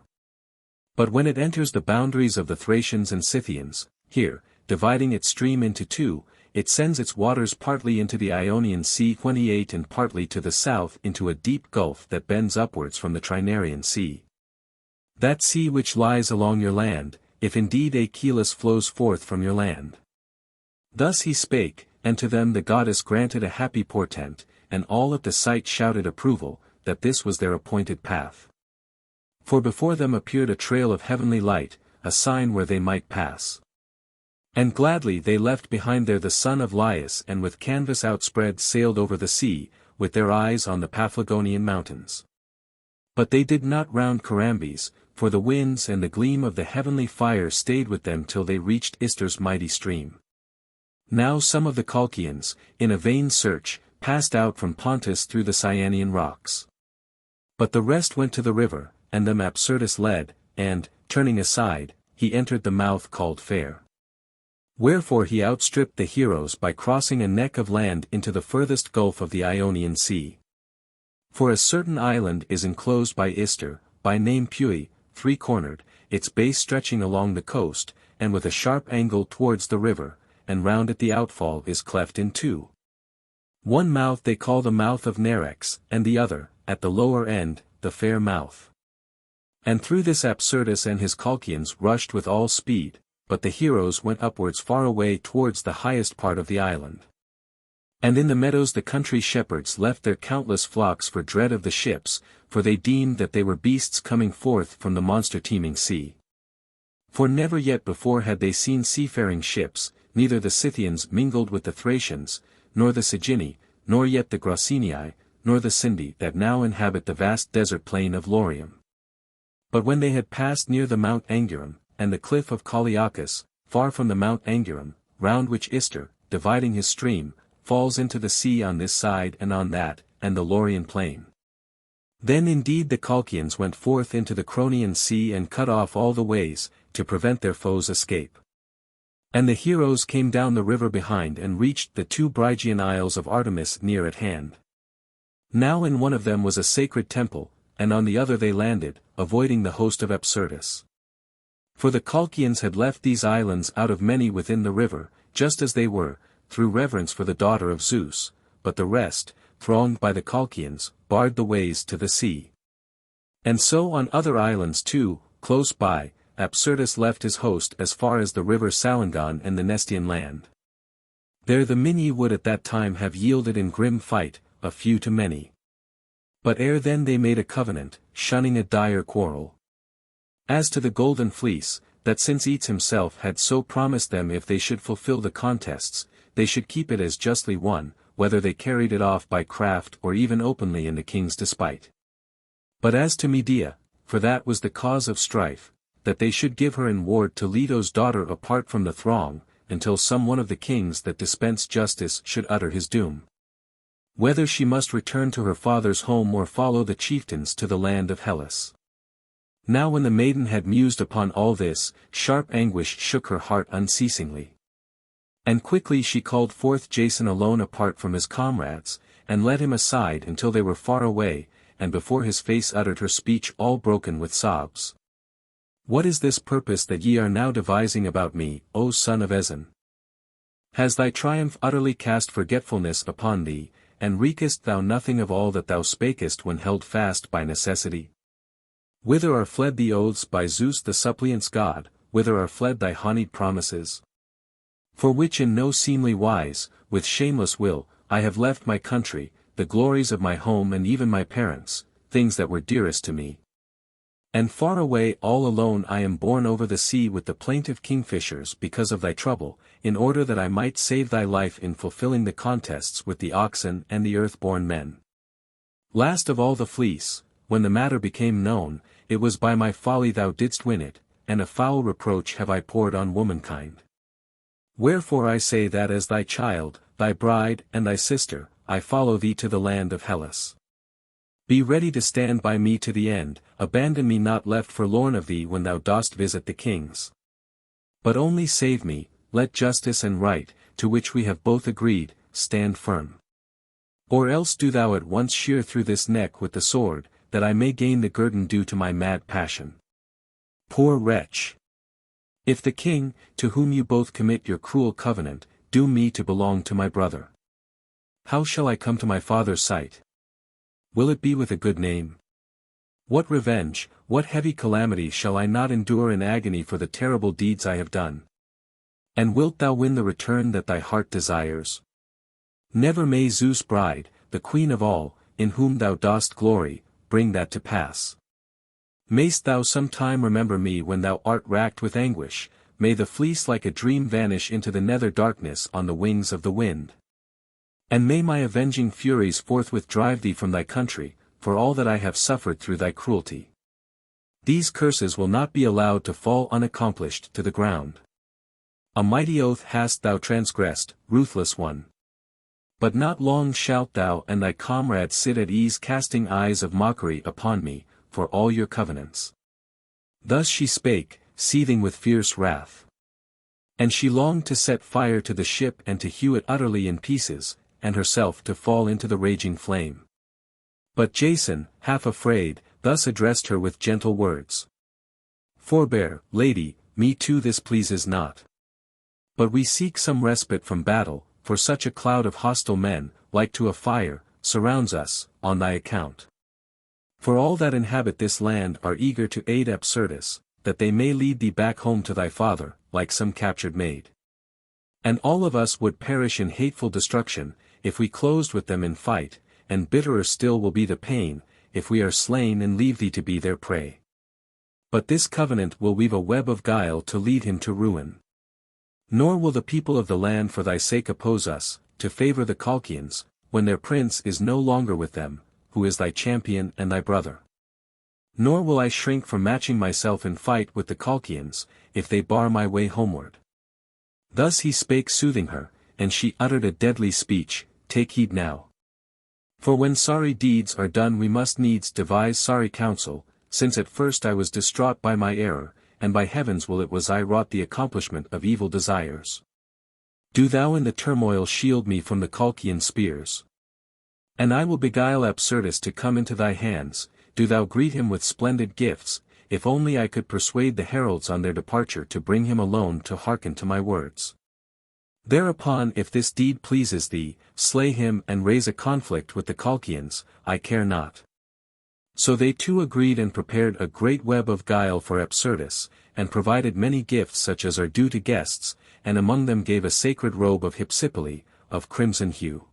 But when it enters the boundaries of the Thracians and Scythians, here, dividing its stream into two, it sends its waters partly into the Ionian Sea 28 and partly to the south into a deep gulf that bends upwards from the Trinarian Sea. That sea which lies along your land, if indeed Aeolus flows forth from your land. Thus he spake, and to them the goddess granted a happy portent, and all at the sight shouted approval, that this was their appointed path. For before them appeared a trail of heavenly light, a sign where they might pass. And gladly they left behind there the son of Laius and with canvas outspread sailed over the sea, with their eyes on the Paphlagonian mountains. But they did not round Carambes, for the winds and the gleam of the heavenly fire stayed with them till they reached Ister's mighty stream. Now some of the Colchians, in a vain search, passed out from Pontus through the Cyanean rocks. But the rest went to the river, and them Apsyrtus led, and, turning aside, he entered the mouth called Fair. Wherefore he outstripped the heroes by crossing a neck of land into the furthest gulf of the Ionian Sea. For a certain island is enclosed by Ister, by name Pui, three-cornered, its base stretching along the coast, and with a sharp angle towards the river, and round it the outfall is cleft in two. One mouth they call the mouth of Nerex, and the other, at the lower end, the Fair Mouth. And through this Apsyrtus and his Colchians rushed with all speed, but the heroes went upwards far away towards the highest part of the island. And in the meadows the country shepherds left their countless flocks for dread of the ships, for they deemed that they were beasts coming forth from the monster-teeming sea. For never yet before had they seen seafaring ships, neither the Scythians mingled with the Thracians, nor the Sigini, nor yet the Graucenii, nor the Sindi that now inhabit the vast desert plain of Laurium. But when they had passed near the Mount Angurum, and the cliff of Iolcus, far from the Mount Angurum, round which Ister, dividing his stream, falls into the sea on this side and on that, and the Laurian plain. Then indeed the Colchians went forth into the Cronian Sea and cut off all the ways, to prevent their foes' escape. And the heroes came down the river behind and reached the two Brygian isles of Artemis near at hand. Now in one of them was a sacred temple, and on the other they landed, avoiding the host of Apsyrtus. For the Colchians had left these islands out of many within the river, just as they were, through reverence for the daughter of Zeus, but the rest, thronged by the Colchians, barred the ways to the sea. And so on other islands too, close by, Apsyrtus left his host as far as the river Salangon and the Nestian land. There the Minyi would at that time have yielded in grim fight, a few to many. But ere then they made a covenant, shunning a dire quarrel. As to the Golden Fleece, that since Aeetes himself had so promised them if they should fulfill the contests, they should keep it as justly won, whether they carried it off by craft or even openly in the king's despite. But as to Medea, for that was the cause of strife, that they should give her in ward to Leto's daughter apart from the throng, until some one of the kings that dispense justice should utter his doom. Whether she must return to her father's home or follow the chieftains to the land of Hellas. Now when the maiden had mused upon all this, sharp anguish shook her heart unceasingly. And quickly she called forth Jason alone apart from his comrades, and led him aside until they were far away, and before his face uttered her speech all broken with sobs. What is this purpose that ye are now devising about me, O son of Aeson? Has thy triumph utterly cast forgetfulness upon thee, and reekest thou nothing of all that thou spakest when held fast by necessity? Whither are fled the oaths by Zeus the suppliant's god, whither are fled thy honeyed promises? For which in no seemly wise, with shameless will, I have left my country, the glories of my home and even my parents, things that were dearest to me. And far away all alone I am borne over the sea with the plaintive kingfishers because of thy trouble, in order that I might save thy life in fulfilling the contests with the oxen and the earth-born men. Last of all the fleece, when the matter became known, it was by my folly thou didst win it, and a foul reproach have I poured on womankind. Wherefore I say that as thy child, thy bride, and thy sister, I follow thee to the land of Hellas. Be ready to stand by me to the end, abandon me not left forlorn of thee when thou dost visit the kings. But only save me, let justice and right, to which we have both agreed, stand firm. Or else do thou at once shear through this neck with the sword, that I may gain the guerdon due to my mad passion. Poor wretch! If the king, to whom you both commit your cruel covenant, doom me to belong to my brother, how shall I come to my father's sight? Will it be with a good name? What revenge, what heavy calamity shall I not endure in agony for the terrible deeds I have done? And wilt thou win the return that thy heart desires? Never may Zeus' bride, the queen of all, in whom thou dost glory, bring that to pass. Mayst thou some time remember me when thou art racked with anguish, may the fleece like a dream vanish into the nether darkness on the wings of the wind. And may my avenging furies forthwith drive thee from thy country, for all that I have suffered through thy cruelty. These curses will not be allowed to fall unaccomplished to the ground. A mighty oath hast thou transgressed, ruthless one. But not long shalt thou and thy comrades sit at ease casting eyes of mockery upon me, for all your covenants. Thus she spake, seething with fierce wrath. And she longed to set fire to the ship and to hew it utterly in pieces, and herself to fall into the raging flame. But Jason, half afraid, thus addressed her with gentle words. Forbear, lady, me too this pleases not. But we seek some respite from battle, for such a cloud of hostile men, like to a fire, surrounds us, on thy account. For all that inhabit this land are eager to aid Absyrtus, that they may lead thee back home to thy father, like some captured maid. And all of us would perish in hateful destruction, if we closed with them in fight, and bitterer still will be the pain, if we are slain and leave thee to be their prey. But this covenant will weave a web of guile to lead him to ruin. Nor will the people of the land for thy sake oppose us, to favor the Colchians, when their prince is no longer with them, who is thy champion and thy brother. Nor will I shrink from matching myself in fight with the Colchians, if they bar my way homeward. Thus he spake soothing her, and she uttered a deadly speech, take heed now. For when sorry deeds are done we must needs devise sorry counsel, since at first I was distraught by my error, and by heavens will it was I wrought the accomplishment of evil desires. Do thou in the turmoil shield me from the Colchian spears. And I will beguile Absyrtus to come into thy hands, do thou greet him with splendid gifts, if only I could persuade the heralds on their departure to bring him alone to hearken to my words. Thereupon if this deed pleases thee, slay him and raise a conflict with the Colchians, I care not. So they two agreed and prepared a great web of guile for Absyrtus, and provided many gifts such as are due to guests, and among them gave a sacred robe of Hypsipyle, of crimson hue.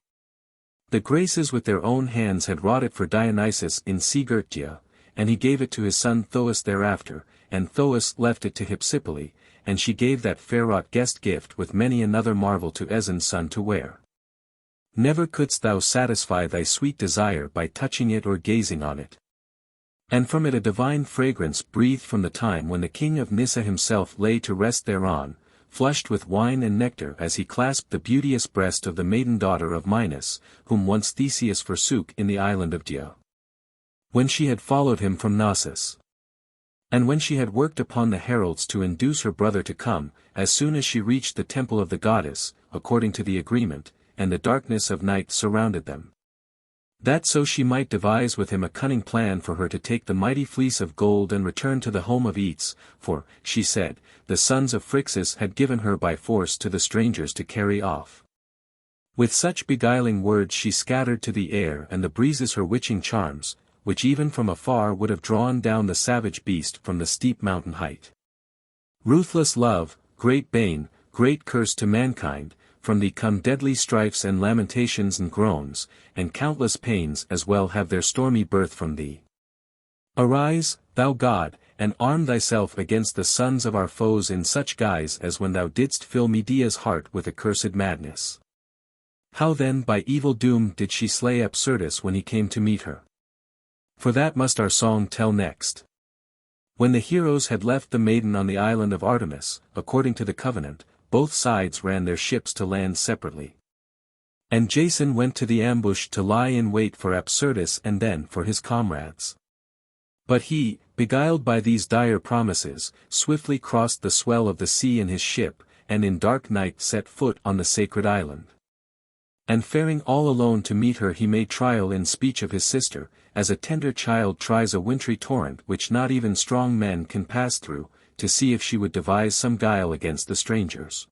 The Graces with their own hands had wrought it for Dionysus in Segurtia, and he gave it to his son Thoas thereafter, and Thoas left it to Hypsipyle, and she gave that fair-wrought guest gift with many another marvel to Aeson's son to wear. Never couldst thou satisfy thy sweet desire by touching it or gazing on it. And from it a divine fragrance breathed from the time when the king of Nyssa himself lay to rest thereon, flushed with wine and nectar as he clasped the beauteous breast of the maiden daughter of Minos, whom once Theseus forsook in the island of Dia. When she had followed him from Knossos. And when she had worked upon the heralds to induce her brother to come, as soon as she reached the temple of the goddess, according to the agreement, and the darkness of night surrounded them. That so she might devise with him a cunning plan for her to take the mighty fleece of gold and return to the home of Aeetes, for, she said, the sons of Phrixus had given her by force to the strangers to carry off. With such beguiling words she scattered to the air and the breezes her witching charms, which even from afar would have drawn down the savage beast from the steep mountain height. Ruthless love, great bane, great curse to mankind, from thee come deadly strifes and lamentations and groans, and countless pains as well have their stormy birth from thee. Arise, thou God, and arm thyself against the sons of our foes in such guise as when thou didst fill Medea's heart with accursed madness. How then by evil doom did she slay Absyrtus when he came to meet her? For that must our song tell next. When the heroes had left the maiden on the island of Artemis, according to the covenant, both sides ran their ships to land separately. And Jason went to the ambush to lie in wait for Absyrtus and then for his comrades. But he, beguiled by these dire promises, swiftly crossed the swell of the sea in his ship, and in dark night set foot on the sacred island. And faring all alone to meet her he made trial in speech of his sister, as a tender child tries a wintry torrent which not even strong men can pass through, to see if she would devise some guile against the strangers.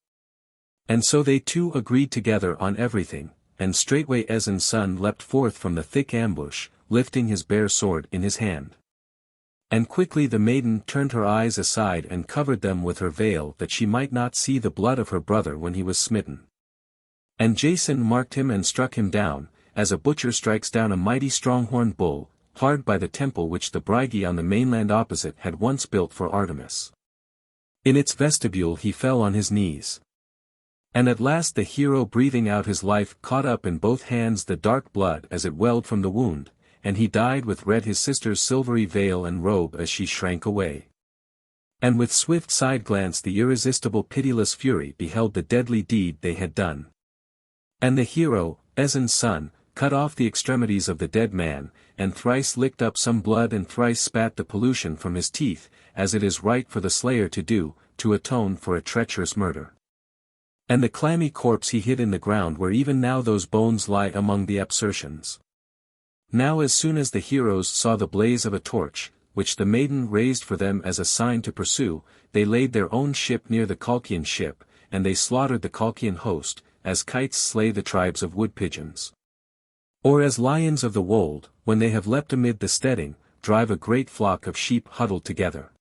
And so they two agreed together on everything, and straightway Aeson's son leapt forth from the thick ambush, lifting his bare sword in his hand. And quickly the maiden turned her eyes aside and covered them with her veil that she might not see the blood of her brother when he was smitten. And Jason marked him and struck him down, as a butcher strikes down a mighty strong-horned bull, hard by the temple which the Brygi on the mainland opposite had once built for Artemis. In its vestibule he fell on his knees. And at last the hero breathing out his life caught up in both hands the dark blood as it welled from the wound, and he died with red his sister's silvery veil and robe as she shrank away. And with swift side glance the irresistible pitiless fury beheld the deadly deed they had done. And the hero, Aeson's son, cut off the extremities of the dead man, and thrice licked up some blood and thrice spat the pollution from his teeth, as it is right for the slayer to do, to atone for a treacherous murder. And the clammy corpse he hid in the ground where even now those bones lie among the absurtions. Now as soon as the heroes saw the blaze of a torch, which the maiden raised for them as a sign to pursue, they laid their own ship near the Colchian ship, and they slaughtered the Colchian host, as kites slay the tribes of wood-pigeons. Or as lions of the wold, when they have leapt amid the steading, drive a great flock of sheep huddled together.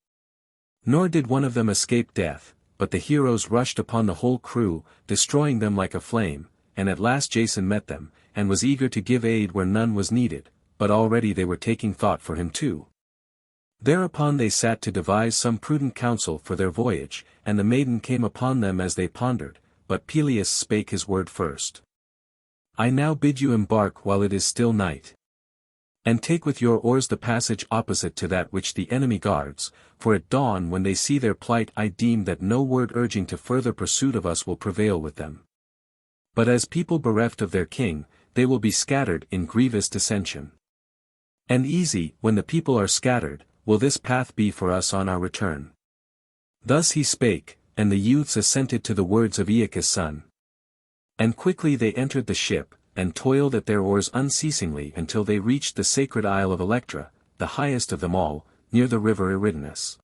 Nor did one of them escape death, but the heroes rushed upon the whole crew, destroying them like a flame, and at last Jason met them, and was eager to give aid where none was needed, but already they were taking thought for him too. Thereupon they sat to devise some prudent counsel for their voyage, and the maiden came upon them as they pondered, but Pelias spake his word first. I now bid you embark while it is still night. And take with your oars the passage opposite to that which the enemy guards, for at dawn when they see their plight I deem that no word urging to further pursuit of us will prevail with them. But as people bereft of their king, they will be scattered in grievous dissension. And easy, when the people are scattered, will this path be for us on our return. Thus he spake, and the youths assented to the words of Iolcus' son. And quickly they entered the ship, and toiled at their oars unceasingly until they reached the sacred isle of Electra, the highest of them all, near the river Eridanus.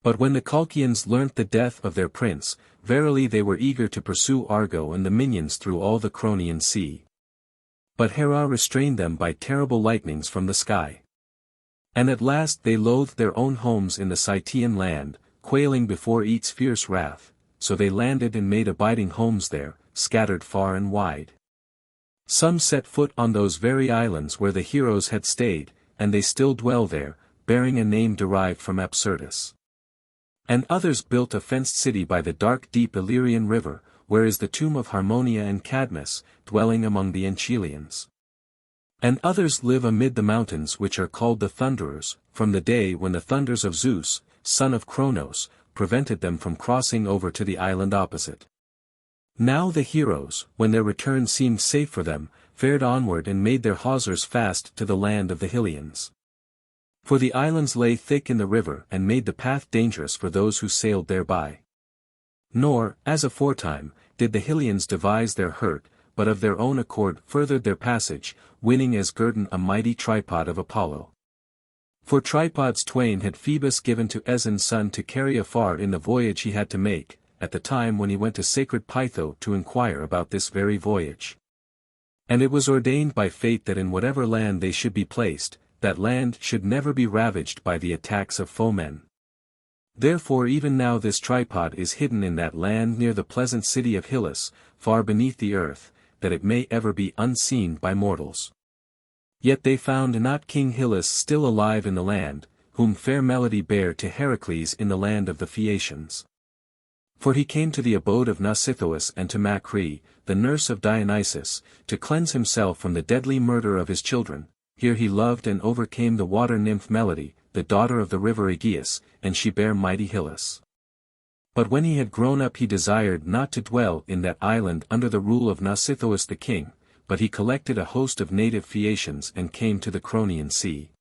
But when the Colchians learnt the death of their prince, verily they were eager to pursue Argo and the minions through all the Cronian sea. But Hera restrained them by terrible lightnings from the sky. And at last they loathed their own homes in the Scythian land, quailing before Aeetes' fierce wrath, so they landed and made abiding homes there, scattered far and wide. Some set foot on those very islands where the heroes had stayed, and they still dwell there, bearing a name derived from Absyrtus. And others built a fenced city by the dark deep Illyrian river, where is the tomb of Harmonia and Cadmus, dwelling among the Enchelians. And others live amid the mountains which are called the Thunderers, from the day when the thunders of Zeus, son of Cronos, prevented them from crossing over to the island opposite. Now the heroes, when their return seemed safe for them, fared onward and made their hawsers fast to the land of the Hylians. For the islands lay thick in the river and made the path dangerous for those who sailed thereby. Nor, as aforetime, did the Hylians devise their hurt, but of their own accord furthered their passage, winning as guerdon a mighty tripod of Apollo. For tripods twain had Phoebus given to Aeson's son to carry afar in the voyage he had to make, at the time when he went to sacred Pytho to inquire about this very voyage. And it was ordained by fate that in whatever land they should be placed, that land should never be ravaged by the attacks of foemen. Therefore even now this tripod is hidden in that land near the pleasant city of Hyllus, far beneath the earth, that it may ever be unseen by mortals. Yet they found not King Hyllus still alive in the land, whom fair Melody bare to Heracles in the land of the Phaeacians. For he came to the abode of Nausithous and to Macri, the nurse of Dionysus, to cleanse himself from the deadly murder of his children. Here he loved and overcame the water nymph Melody, the daughter of the river Aegeus, and she bare mighty Hyllus. But when he had grown up he desired not to dwell in that island under the rule of Nausithous the king, but he collected a host of native Phaeacians and came to the Cronian sea.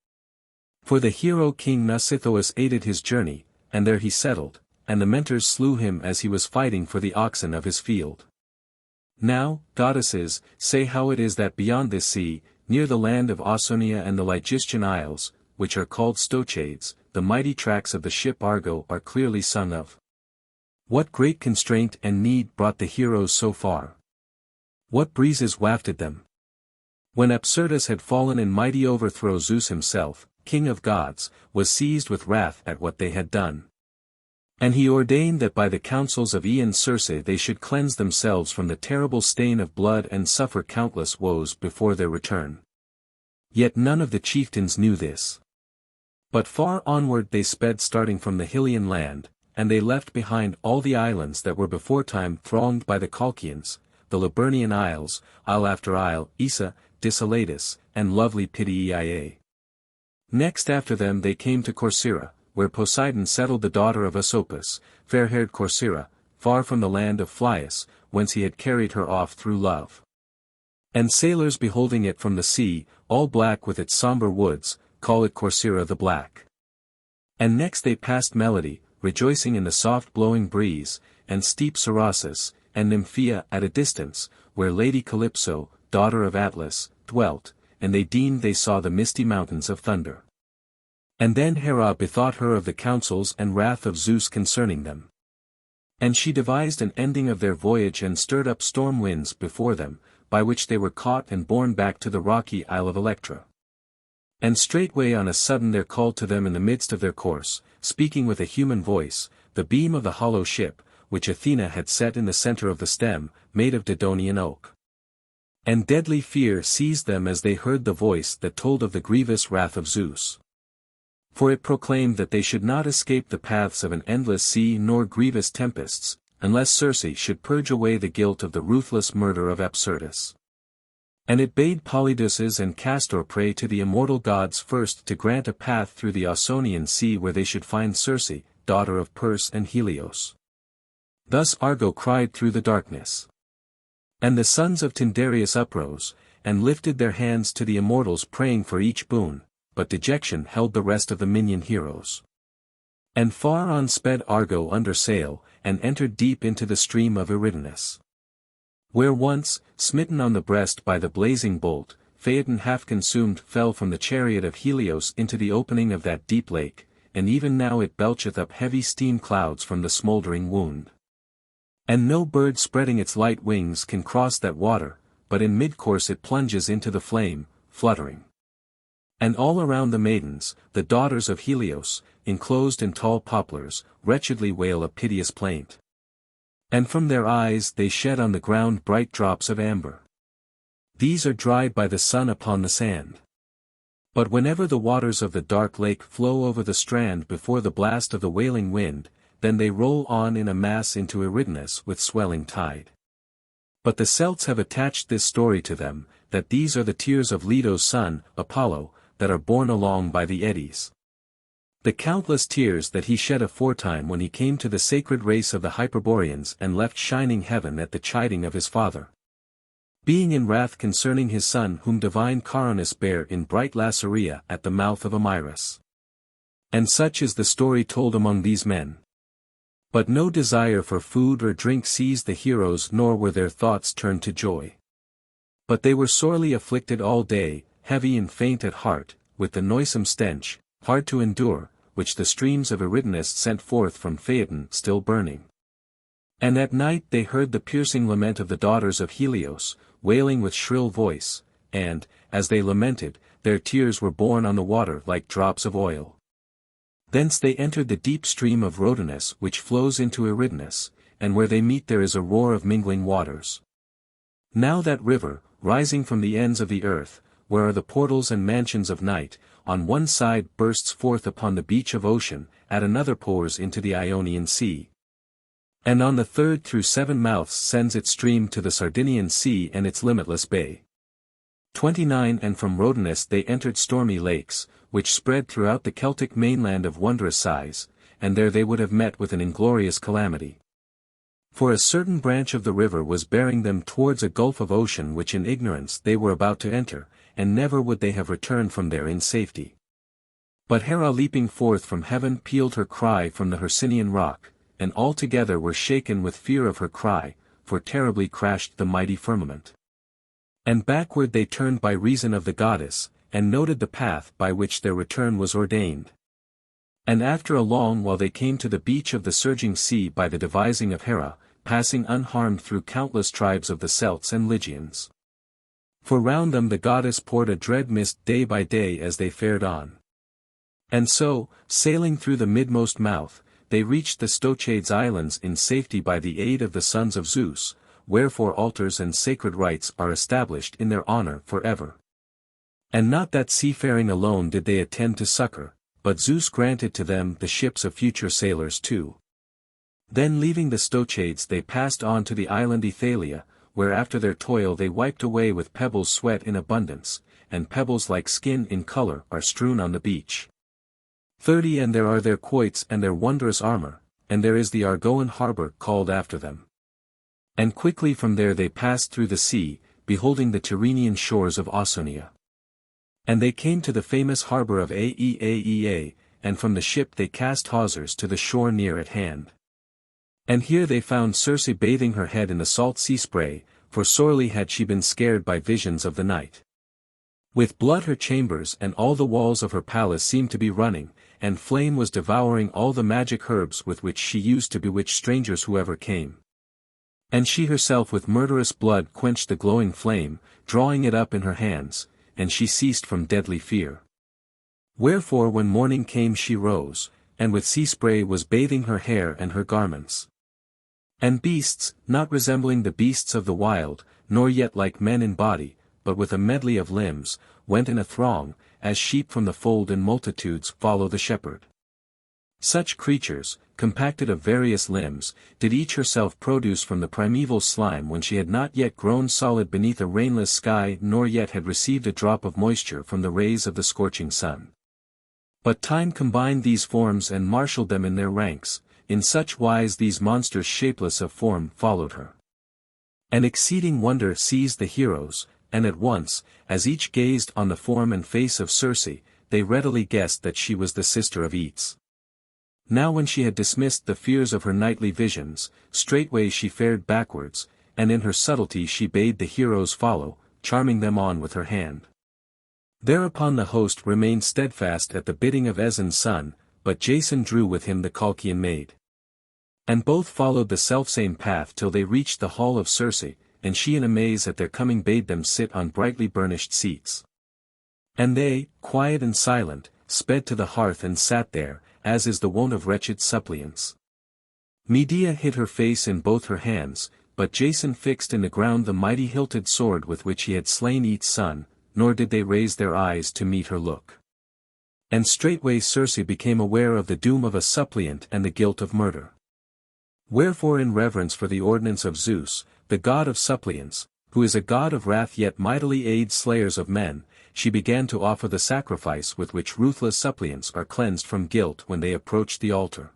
For the hero King Nausithous aided his journey, and there he settled, and the Mentors slew him as he was fighting for the oxen of his field. Now, goddesses, say how it is that beyond this sea, near the land of Ausonia and the Lygistian Isles, which are called Stochades, the mighty tracks of the ship Argo are clearly sung of. What great constraint and need brought the heroes so far? What breezes wafted them? When Apsyrtus had fallen in mighty overthrow, Zeus himself, king of gods, was seized with wrath at what they had done. And he ordained that by the counsels of Aeon Circe they should cleanse themselves from the terrible stain of blood and suffer countless woes before their return. Yet none of the chieftains knew this. But far onward they sped, starting from the Hylian land, and they left behind all the islands that were beforetime thronged by the Colchians, the Liburnian Isles, isle after isle, Issa, Dyselatis, and lovely Pityeia. Next after them they came to Corcyra, where Poseidon settled the daughter of Asopus, fair-haired Corcyra, far from the land of Phlius, whence he had carried her off through love. And sailors beholding it from the sea, all black with its sombre woods, call it Corcyra the Black. And next they passed Melody, rejoicing in the soft blowing breeze, and steep Cerasus, and Nymphea at a distance, where Lady Calypso, daughter of Atlas, dwelt, and they deemed they saw the misty mountains of thunder. And then Hera bethought her of the counsels and wrath of Zeus concerning them. And she devised an ending of their voyage and stirred up storm winds before them, by which they were caught and borne back to the rocky isle of Electra. And straightway on a sudden there called to them in the midst of their course, speaking with a human voice, the beam of the hollow ship, which Athena had set in the center of the stem, made of Dodonian oak. And deadly fear seized them as they heard the voice that told of the grievous wrath of Zeus. For it proclaimed that they should not escape the paths of an endless sea nor grievous tempests, unless Circe should purge away the guilt of the ruthless murder of Apsyrtus. And it bade Polydeuces and Castor pray to the immortal gods first to grant a path through the Ausonian sea where they should find Circe, daughter of Perse and Helios. Thus Argo cried through the darkness. And the sons of Tyndareus uprose, and lifted their hands to the immortals praying for each boon, but dejection held the rest of the minion heroes. And far on sped Argo under sail, and entered deep into the stream of Eridanus. Where once, smitten on the breast by the blazing bolt, Phaeton half consumed fell from the chariot of Helios into the opening of that deep lake, and even now it belcheth up heavy steam clouds from the smouldering wound. And no bird spreading its light wings can cross that water, but in mid-course it plunges into the flame, fluttering. And all around the maidens, the daughters of Helios, enclosed in tall poplars, wretchedly wail a piteous plaint. And from their eyes they shed on the ground bright drops of amber. These are dried by the sun upon the sand. But whenever the waters of the dark lake flow over the strand before the blast of the wailing wind, then they roll on in a mass into Eridanus with swelling tide. But the Celts have attached this story to them, that these are the tears of Leto's son, Apollo, that are borne along by the Aeetes. The countless tears that he shed aforetime when he came to the sacred race of the Hyperboreans and left shining heaven at the chiding of his father. Being in wrath concerning his son whom divine Caronis bare in bright Laceria at the mouth of Amyrus. And such is the story told among these men. But no desire for food or drink seized the heroes, nor were their thoughts turned to joy. But they were sorely afflicted all day, heavy and faint at heart, with the noisome stench, hard to endure, which the streams of Eridanus sent forth from Phaeton still burning. And at night they heard the piercing lament of the daughters of Helios, wailing with shrill voice, and, as they lamented, their tears were borne on the water like drops of oil. Thence they entered the deep stream of Rhodanus which flows into Eridanus, and where they meet there is a roar of mingling waters. Now that river, rising from the ends of the earth, where are the portals and mansions of night, on one side bursts forth upon the beach of ocean, at another pours into the Ionian Sea. And on the third through 7 mouths sends its stream to the Sardinian Sea and its limitless bay. 29 And from Rhodanus they entered stormy lakes, which spread throughout the Celtic mainland of wondrous size, and there they would have met with an inglorious calamity. For a certain branch of the river was bearing them towards a gulf of ocean which in ignorance they were about to enter, and never would they have returned from there in safety. But Hera leaping forth from heaven pealed her cry from the Hercynian rock, and all together were shaken with fear of her cry, for terribly crashed the mighty firmament. And backward they turned by reason of the goddess, and noted the path by which their return was ordained. And after a long while they came to the beach of the surging sea by the devising of Hera, passing unharmed through countless tribes of the Celts and Lygians. For round them the goddess poured a dread mist day by day as they fared on. And so, sailing through the midmost mouth, they reached the Stochades Islands in safety by the aid of the sons of Zeus, wherefore altars and sacred rites are established in their honor forever. And not that seafaring alone did they attend to succor, but Zeus granted to them the ships of future sailors too. Then leaving the Stochades they passed on to the island Aethalia, where after their toil they wiped away with pebbles sweat in abundance, and pebbles like skin in color are strewn on the beach. 30 And there are their quoits and their wondrous armor, and there is the Argoan harbor called after them. And quickly from there they passed through the sea, beholding the Tyrrhenian shores of Ausonia. And they came to the famous harbor of Aeaea, and from the ship they cast hawsers to the shore near at hand. And here they found Circe bathing her head in the salt sea spray, for sorely had she been scared by visions of the night. With blood her chambers and all the walls of her palace seemed to be running, and flame was devouring all the magic herbs with which she used to bewitch strangers whoever came. And she herself with murderous blood quenched the glowing flame, drawing it up in her hands, and she ceased from deadly fear. Wherefore when morning came she rose, and with sea spray was bathing her hair and her garments. And beasts, not resembling the beasts of the wild, nor yet like men in body, but with a medley of limbs, went in a throng, as sheep from the fold in multitudes follow the shepherd. Such creatures, compacted of various limbs, did each herself produce from the primeval slime when she had not yet grown solid beneath a rainless sky nor yet had received a drop of moisture from the rays of the scorching sun. But time combined these forms and marshalled them in their ranks, in such wise these monsters shapeless of form followed her. An exceeding wonder seized the heroes, and at once, as each gazed on the form and face of Circe, they readily guessed that she was the sister of Aeetes. Now when she had dismissed the fears of her nightly visions, straightway she fared backwards, and in her subtlety she bade the heroes follow, charming them on with her hand. Thereupon the host remained steadfast at the bidding of Aeson's son, but Jason drew with him the Colchian maid. And both followed the selfsame path till they reached the hall of Circe, and she in amaze at their coming bade them sit on brightly burnished seats. And they, quiet and silent, sped to the hearth and sat there, as is the wont of wretched suppliants. Medea hid her face in both her hands, but Jason fixed in the ground the mighty hilted sword with which he had slain Aeetes' son, nor did they raise their eyes to meet her look. And straightway Circe became aware of the doom of a suppliant and the guilt of murder. Wherefore in reverence for the ordinance of Zeus, the god of suppliants, who is a god of wrath yet mightily aids slayers of men, she began to offer the sacrifice with which ruthless suppliants are cleansed from guilt when they approach the altar.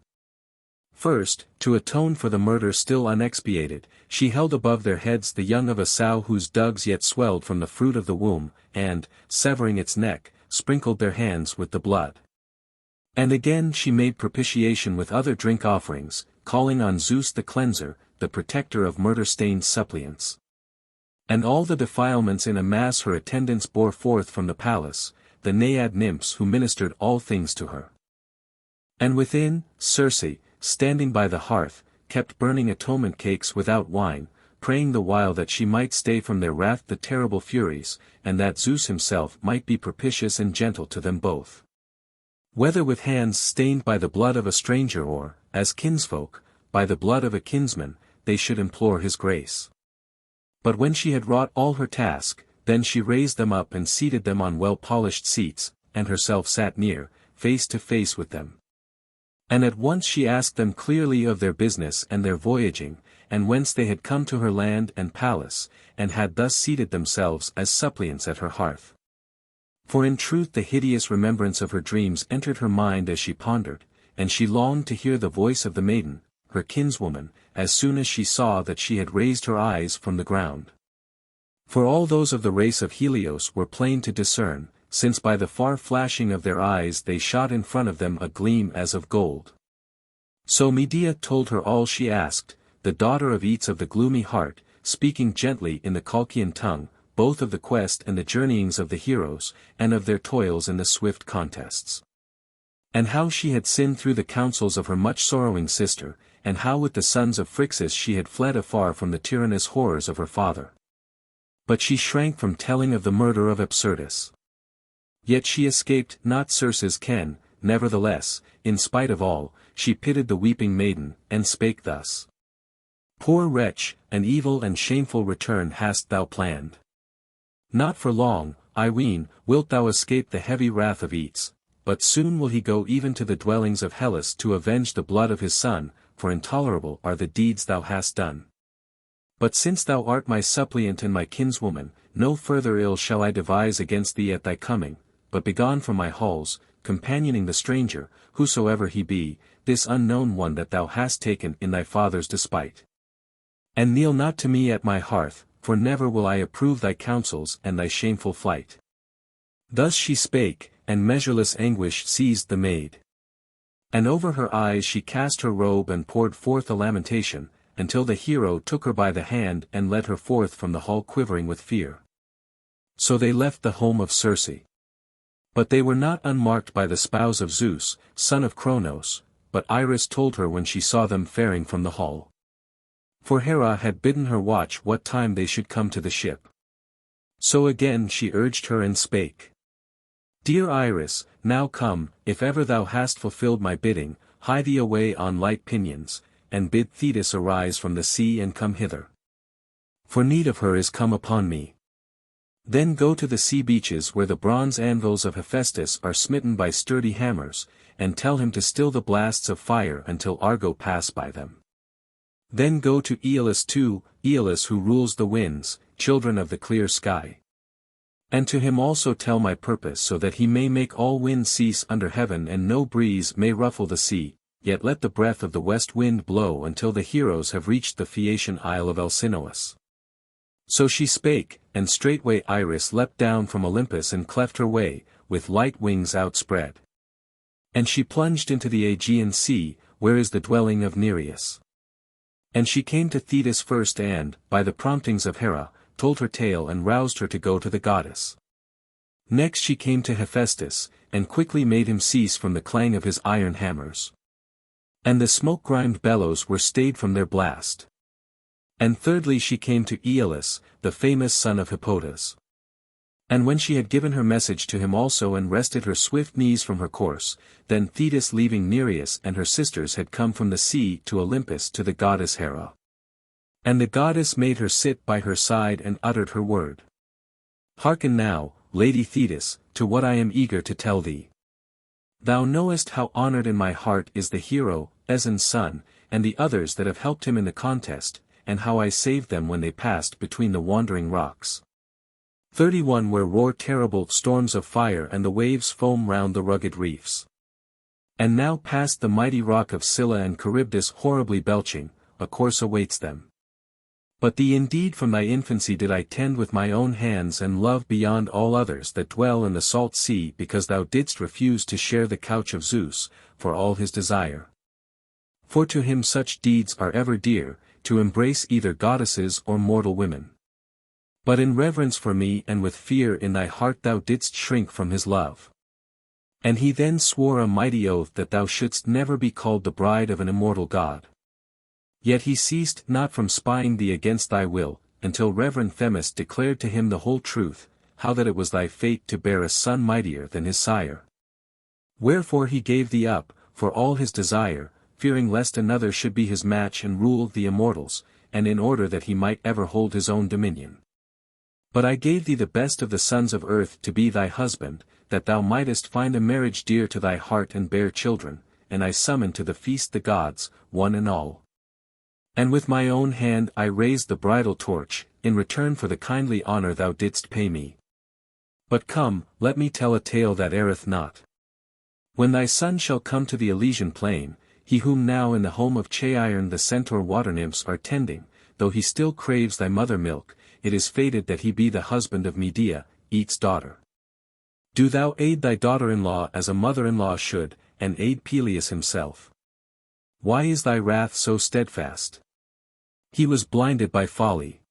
First, to atone for the murder still unexpiated, she held above their heads the young of a sow whose dugs yet swelled from the fruit of the womb, and, severing its neck, sprinkled their hands with the blood. And again she made propitiation with other drink offerings, calling on Zeus the cleanser, the protector of murder-stained suppliants. And all the defilements in a mass her attendants bore forth from the palace, the Naiad nymphs who ministered all things to her. And within, Circe, standing by the hearth, kept burning atonement cakes without wine, praying the while that she might stay from their wrath the terrible furies, and that Zeus himself might be propitious and gentle to them both. Whether with hands stained by the blood of a stranger or, as kinsfolk, by the blood of a kinsman, they should implore his grace. But when she had wrought all her task, then she raised them up and seated them on well-polished seats, and herself sat near, face to face with them. And at once she asked them clearly of their business and their voyaging, and whence they had come to her land and palace, and had thus seated themselves as suppliants at her hearth. For in truth the hideous remembrance of her dreams entered her mind as she pondered, and she longed to hear the voice of the maiden, her kinswoman, as soon as she saw that she had raised her eyes from the ground. For all those of the race of Helios were plain to discern, since by the far flashing of their eyes they shot in front of them a gleam as of gold. So Medea told her all she asked, the daughter of Aeetes of the gloomy heart, speaking gently in the Colchian tongue, both of the quest and the journeyings of the heroes, and of their toils in the swift contests. And how she had sinned through the counsels of her much sorrowing sister, and how with the sons of Phrixus she had fled afar from the tyrannous horrors of her father. But she shrank from telling of the murder of Absyrtus. Yet she escaped not Circe's ken, nevertheless, in spite of all, she pitied the weeping maiden, and spake thus. Poor wretch, an evil and shameful return hast thou planned. Not for long, I ween, wilt thou escape the heavy wrath of Aeetes, but soon will he go even to the dwellings of Hellas to avenge the blood of his son, for intolerable are the deeds thou hast done. But since thou art my suppliant and my kinswoman, no further ill shall I devise against thee at thy coming, but begone from my halls, companioning the stranger, whosoever he be, this unknown one that thou hast taken in thy father's despite. And kneel not to me at my hearth, for never will I approve thy counsels and thy shameful flight. Thus she spake, and measureless anguish seized the maid. And over her eyes she cast her robe and poured forth a lamentation, until the hero took her by the hand and led her forth from the hall quivering with fear. So they left the home of Circe. But they were not unmarked by the spouse of Zeus, son of Cronos, but Iris told her when she saw them faring from the hall. For Hera had bidden her watch what time they should come to the ship. So again she urged her and spake. Dear Iris, now come, if ever thou hast fulfilled my bidding, hie thee away on light pinions, and bid Thetis arise from the sea and come hither. For need of her is come upon me. Then go to the sea beaches where the bronze anvils of Hephaestus are smitten by sturdy hammers, and tell him to still the blasts of fire until Argo pass by them. Then go to Aeolus too, Aeolus who rules the winds, children of the clear sky. And to him also tell my purpose so that he may make all winds cease under heaven and no breeze may ruffle the sea, yet let the breath of the west wind blow until the heroes have reached the Phaeacian isle of Alcinous. So she spake, and straightway Iris leapt down from Olympus and cleft her way, with light wings outspread. And she plunged into the Aegean Sea, where is the dwelling of Nereus. And she came to Thetis first and, by the promptings of Hera, told her tale and roused her to go to the goddess. Next she came to Hephaestus, and quickly made him cease from the clang of his iron hammers. And the smoke-grimed bellows were stayed from their blast. And thirdly she came to Aeolus, the famous son of Hippotas. And when she had given her message to him also and rested her swift knees from her course, then Thetis leaving Nereus and her sisters had come from the sea to Olympus to the goddess Hera. And the goddess made her sit by her side and uttered her word. Hearken now, Lady Thetis, to what I am eager to tell thee. Thou knowest how honored in my heart is the hero, Aeson's son, and the others that have helped him in the contest, and how I saved them when they passed between the wandering rocks. 31 Where roar terrible storms of fire and the waves foam round the rugged reefs. And now past the mighty rock of Scylla and Charybdis horribly belching, a course awaits them. But thee indeed from thy infancy did I tend with my own hands and love beyond all others that dwell in the salt sea because thou didst refuse to share the couch of Zeus, for all his desire. For to him such deeds are ever dear, to embrace either goddesses or mortal women. But in reverence for me and with fear in thy heart thou didst shrink from his love. And he then swore a mighty oath that thou shouldst never be called the bride of an immortal god. Yet he ceased not from spying thee against thy will, until reverend Themis declared to him the whole truth, how that it was thy fate to bear a son mightier than his sire. Wherefore he gave thee up, for all his desire, fearing lest another should be his match and rule the immortals, and in order that he might ever hold his own dominion. But I gave thee the best of the sons of earth to be thy husband, that thou mightest find a marriage dear to thy heart and bear children, and I summoned to the feast the gods, one and all. And with my own hand I raised the bridal torch, in return for the kindly honor thou didst pay me. But come, let me tell a tale that erreth not. When thy son shall come to the Elysian plain, he whom now in the home of Cheiron the centaur water nymphs are tending, though he still craves thy mother milk, it is fated that he be the husband of Medea, Aeetes' daughter. Do thou aid thy daughter-in-law as a mother-in-law should, and aid Pelias himself. Why is thy wrath so steadfast? He was blinded by folly.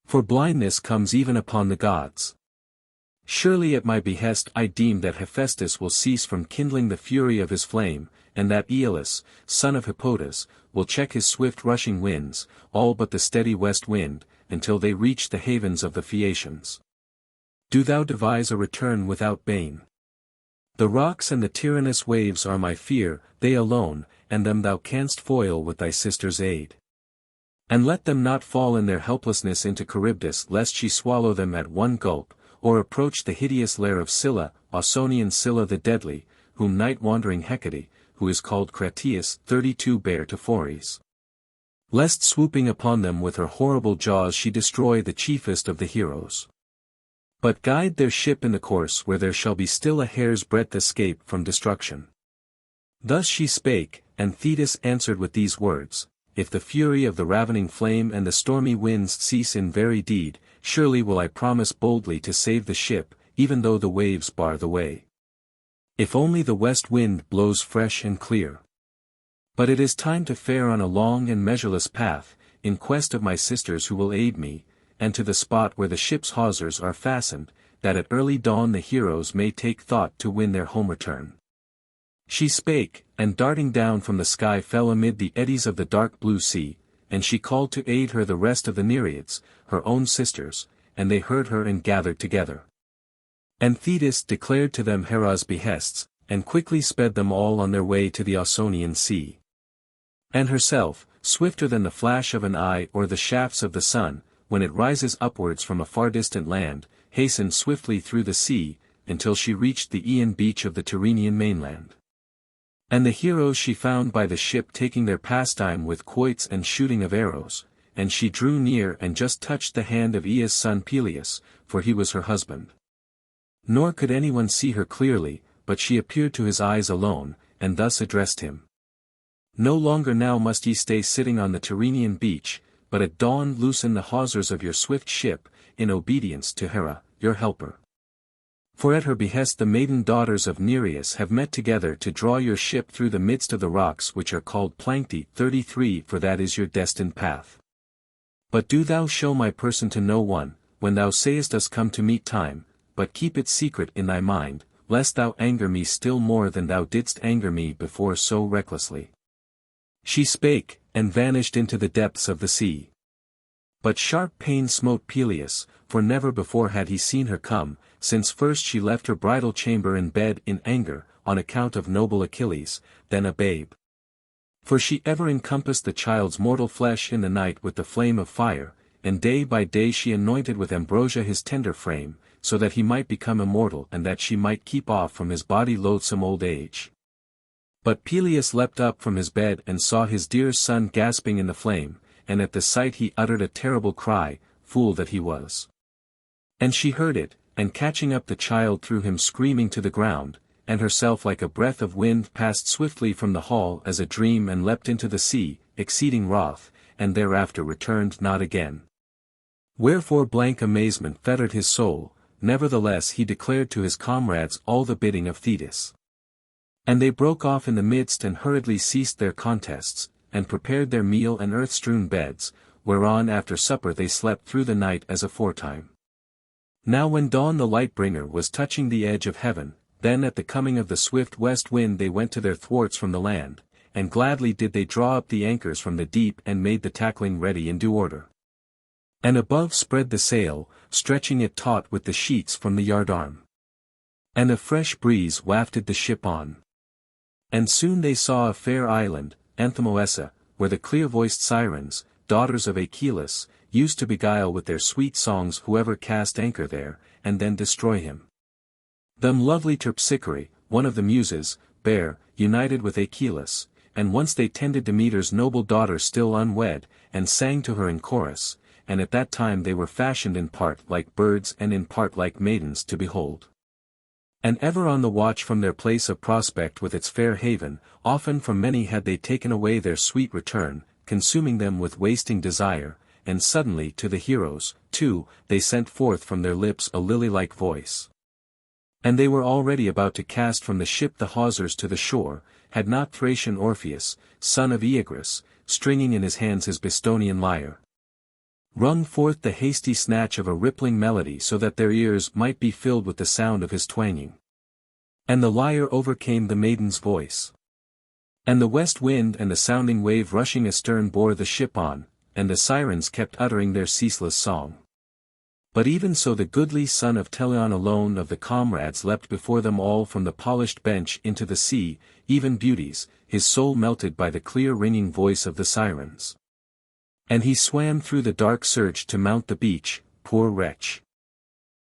For blindness comes even upon the gods. Surely at my behest I deem that Hephaestus will cease from kindling the fury of his flame, and that Aeolus, son of Hippotas, will check his swift rushing winds, all but the steady west wind, until they reach the havens of the Phaeacians. Do thou devise a return without bane. The rocks and the tyrannous waves are my fear, they alone, and them thou canst foil with thy sister's aid. And let them not fall in their helplessness into Charybdis lest she swallow them at one gulp, or approach the hideous lair of Scylla, Ausonian Scylla the deadly, whom night-wandering Hecate, who is called Cratyius 32 bare to Phores. Lest swooping upon them with her horrible jaws she destroy the chiefest of the heroes. But guide their ship in the course where there shall be still a hair's breadth escape from destruction. Thus she spake, and Thetis answered with these words, If the fury of the ravening flame and the stormy winds cease in very deed, surely will I promise boldly to save the ship, even though the waves bar the way. If only the west wind blows fresh and clear. But it is time to fare on a long and measureless path, in quest of my sisters who will aid me, and to the spot where the ship's hawsers are fastened, that at early dawn the heroes may take thought to win their home return. She spake, and darting down from the sky fell amid the eddies of the dark blue sea, and she called to aid her the rest of the Nereids, her own sisters, and they heard her and gathered together. And Thetis declared to them Hera's behests, and quickly sped them all on their way to the Ausonian sea. And herself, swifter than the flash of an eye or the shafts of the sun, when it rises upwards from a far distant land, hastened swiftly through the sea, until she reached the Aean beach of the Tyrrhenian mainland. And the heroes she found by the ship taking their pastime with quoits and shooting of arrows, and she drew near and just touched the hand of Aea's son Pelias, for he was her husband. Nor could anyone see her clearly, but she appeared to his eyes alone, and thus addressed him. No longer now must ye stay sitting on the Tyrrhenian beach, but at dawn loosen the hawsers of your swift ship, in obedience to Hera, your helper. For at her behest the maiden daughters of Nereus have met together to draw your ship through the midst of the rocks which are called Plancte 33, for that is your destined path. But do thou show my person to no one, when thou sayest us come to meet time, but keep it secret in thy mind, lest thou anger me still more than thou didst anger me before so recklessly. She spake, and vanished into the depths of the sea. But sharp pain smote Pelias, for never before had he seen her come, since first she left her bridal chamber in bed in anger, on account of noble Achilles, then a babe. For she ever encompassed the child's mortal flesh in the night with the flame of fire, and day by day she anointed with ambrosia his tender frame, so that he might become immortal and that she might keep off from his body loathsome old age. But Pelias leapt up from his bed and saw his dear son gasping in the flame, and at the sight he uttered a terrible cry, fool that he was. And she heard it, and catching up the child threw him screaming to the ground, and herself like a breath of wind passed swiftly from the hall as a dream and leapt into the sea, exceeding wroth, and thereafter returned not again. Wherefore blank amazement fettered his soul, nevertheless he declared to his comrades all the bidding of Aeetes. And they broke off in the midst and hurriedly ceased their contests, and prepared their meal and earth-strewn beds, whereon after supper they slept through the night as aforetime. Now when dawn the light-bringer was touching the edge of heaven, then at the coming of the swift west wind they went to their thwarts from the land, and gladly did they draw up the anchors from the deep and made the tackling ready in due order. And above spread the sail, stretching it taut with the sheets from the yardarm. And a fresh breeze wafted the ship on. And soon they saw a fair island, Anthemoessa, where the clear-voiced sirens, daughters of Aeolus, used to beguile with their sweet songs whoever cast anchor there, and then destroy him. Them lovely Terpsichore, one of the Muses, bare, united with Aeolus, and once they tended Demeter's noble daughter still unwed, and sang to her in chorus, and at that time they were fashioned in part like birds and in part like maidens to behold. And ever on the watch from their place of prospect with its fair haven, often from many had they taken away their sweet return, consuming them with wasting desire, and suddenly to the heroes, too, they sent forth from their lips a lily-like voice. And they were already about to cast from the ship the hawsers to the shore, had not Thracian Orpheus, son of Oeagrus, stringing in his hands his Bistonian lyre, rung forth the hasty snatch of a rippling melody so that their ears might be filled with the sound of his twanging. And the lyre overcame the maiden's voice. And the west wind and the sounding wave rushing astern bore the ship on, and the sirens kept uttering their ceaseless song. But even so the goodly son of Teleon alone of the comrades leapt before them all from the polished bench into the sea, even beauties, his soul melted by the clear ringing voice of the sirens. And he swam through the dark surge to mount the beach, poor wretch.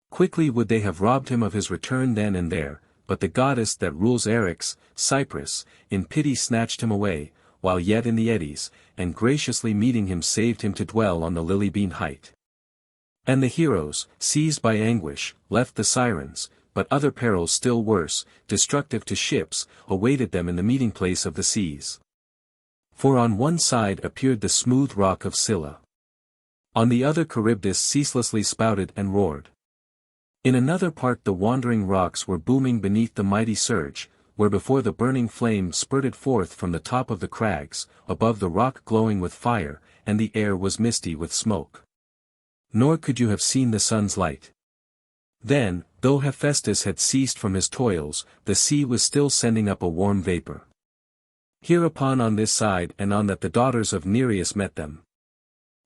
Quickly would they have robbed him of his return then and there, but the goddess that rules Eryx, Cyprus, in pity snatched him away, while yet in the eddies, and graciously meeting him saved him to dwell on the lily-bean height. And the heroes, seized by anguish, left the sirens, but other perils still worse, destructive to ships, awaited them in the meeting place of the seas. For on one side appeared the smooth rock of Scylla. On the other Charybdis ceaselessly spouted and roared. In another part the wandering rocks were booming beneath the mighty surge, where before the burning flame spurted forth from the top of the crags, above the rock glowing with fire, and the air was misty with smoke. Nor could you have seen the sun's light. Then, though Hephaestus had ceased from his toils, the sea was still sending up a warm vapor. Hereupon on this side and on that the daughters of Nereus met them.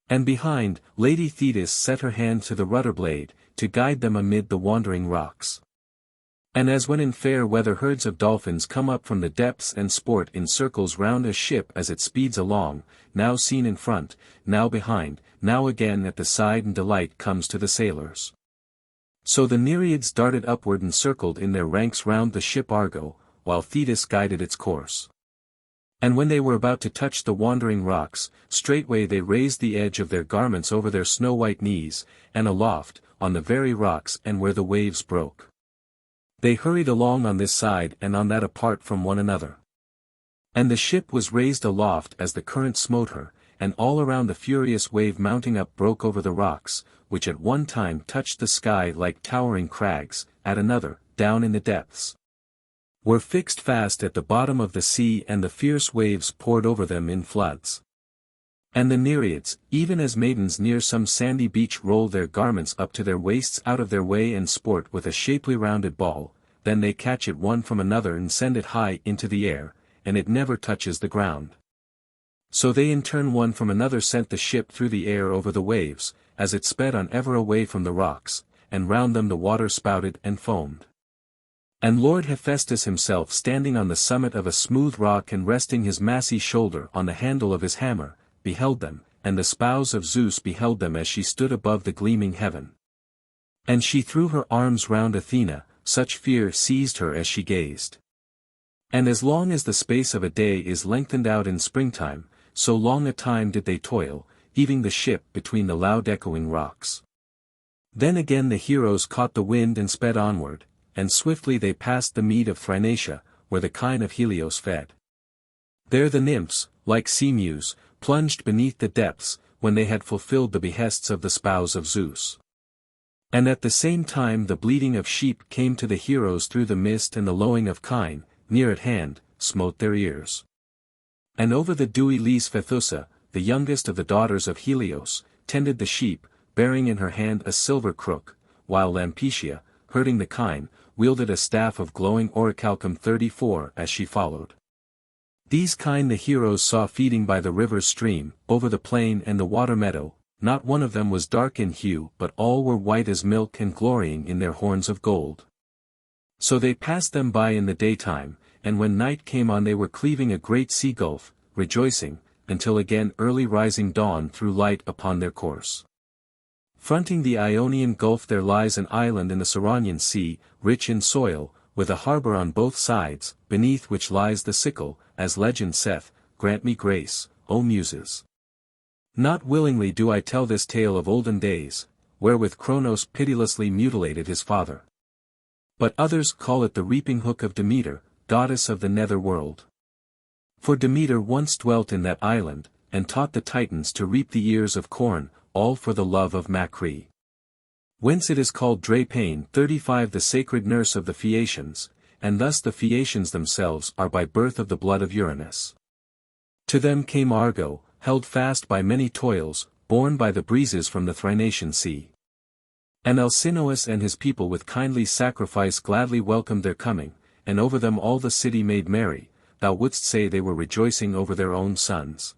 And behind, Lady Thetis set her hand to the rudder blade, to guide them amid the wandering rocks. And as when in fair weather herds of dolphins come up from the depths and sport in circles round a ship as it speeds along, now seen in front, now behind, now again at the side, and delight comes to the sailors. So the Nereids darted upward and circled in their ranks round the ship Argo, while Thetis guided its course. And when they were about to touch the wandering rocks, straightway they raised the edge of their garments over their snow-white knees, and aloft, on the very rocks and where the waves broke. They hurried along on this side and on that apart from one another. And the ship was raised aloft as the current smote her, and all around the furious wave mounting up broke over the rocks, which at one time touched the sky like towering crags, at another, down in the depths, were fixed fast at the bottom of the sea, and the fierce waves poured over them in floods. And the Nereids, even as maidens near some sandy beach roll their garments up to their waists out of their way and sport with a shapely rounded ball, then they catch it one from another and send it high into the air, and it never touches the ground. So they in turn one from another sent the ship through the air over the waves, as it sped on ever away from the rocks, and round them the water spouted and foamed. And Lord Hephaestus himself standing on the summit of a smooth rock and resting his massy shoulder on the handle of his hammer, beheld them, and the spouse of Zeus beheld them as she stood above the gleaming heaven. And she threw her arms round Athena, such fear seized her as she gazed. And as long as the space of a day is lengthened out in springtime, so long a time did they toil, heaving the ship between the loud echoing rocks. Then again the heroes caught the wind and sped onward, and swiftly they passed the mead of Thrinacia, where the kine of Helios fed. There the nymphs, like sea mews, plunged beneath the depths, when they had fulfilled the behests of the spouse of Zeus. And at the same time the bleating of sheep came to the heroes through the mist, and the lowing of kine, near at hand, smote their ears. And over the dewy leas Phaethusa, the youngest of the daughters of Helios, tended the sheep, bearing in her hand a silver crook, while Lampetia, herding the kine, wielded a staff of glowing orichalcum 34 as she followed. These kine the heroes saw feeding by the river's stream, over the plain and the water meadow. Not one of them was dark in hue, but all were white as milk and glorying in their horns of gold. So they passed them by in the daytime, and when night came on they were cleaving a great sea gulf, rejoicing, until again early rising dawn threw light upon their course. Fronting the Ionian Gulf there lies an island in the Ceronian Sea, rich in soil, with a harbour on both sides, beneath which lies the sickle, as legend saith, grant me grace, O Muses. Not willingly do I tell this tale of olden days, wherewith Cronos pitilessly mutilated his father. But others call it the reaping hook of Demeter, goddess of the nether world. For Demeter once dwelt in that island, and taught the Titans to reap the ears of corn, all for the love of Macri. Whence it is called Drapane 35 the sacred nurse of the Phaeacians, and thus the Phaeacians themselves are by birth of the blood of Uranus. To them came Argo, held fast by many toils, borne by the breezes from the Thrinacian sea. And Alcinous and his people with kindly sacrifice gladly welcomed their coming, and over them all the city made merry. Thou wouldst say they were rejoicing over their own sons.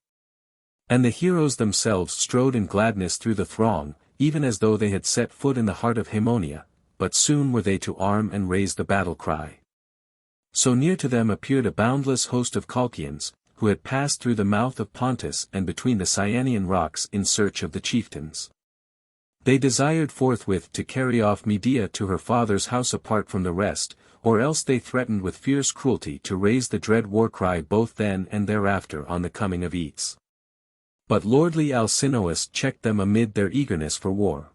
And the heroes themselves strode in gladness through the throng, even as though they had set foot in the heart of Haemonia, but soon were they to arm and raise the battle cry. So near to them appeared a boundless host of Colchians, who had passed through the mouth of Pontus and between the Cyanean rocks in search of the chieftains. They desired forthwith to carry off Medea to her father's house apart from the rest, or else they threatened with fierce cruelty to raise the dread war-cry both then and thereafter on the coming of Aeetes. But lordly Alcinous checked them amid their eagerness for war.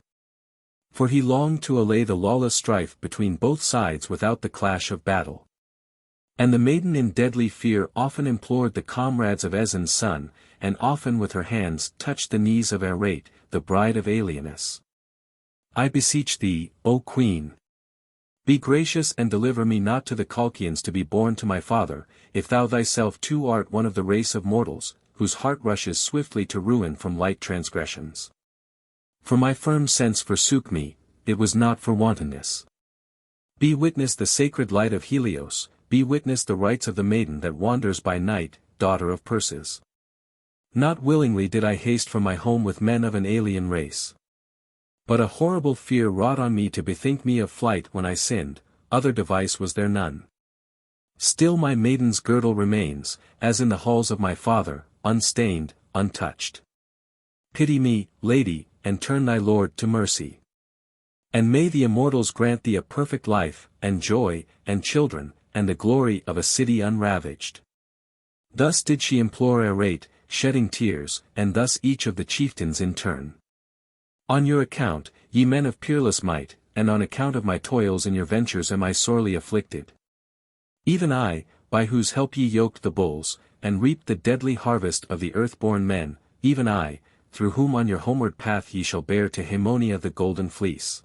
For he longed to allay the lawless strife between both sides without the clash of battle. And the maiden in deadly fear often implored the comrades of Aeson's son, and often with her hands touched the knees of Aeetes, the bride of Aeolus. I beseech thee, O Queen, be gracious and deliver me not to the Colchians to be born to my father, if thou thyself too art one of the race of mortals, whose heart rushes swiftly to ruin from light transgressions. For my firm sense forsook me, it was not for wantonness. Be witness the sacred light of Helios, be witness the rights of the maiden that wanders by night, daughter of Perses. Not willingly did I haste from my home with men of an alien race. But a horrible fear wrought on me to bethink me of flight when I sinned, other device was there none. Still my maiden's girdle remains, as in the halls of my father, unstained, untouched. Pity me, lady, and turn thy lord to mercy. And may the immortals grant thee a perfect life, and joy, and children, and the glory of a city unravaged. Thus did she implore Aeetes, shedding tears, and thus each of the chieftains in turn. On your account, ye men of peerless might, and on account of my toils in your ventures am I sorely afflicted. Even I, by whose help ye yoked the bulls, and reaped the deadly harvest of the earth-born men, even I, through whom on your homeward path ye shall bear to Haemonia the Golden Fleece.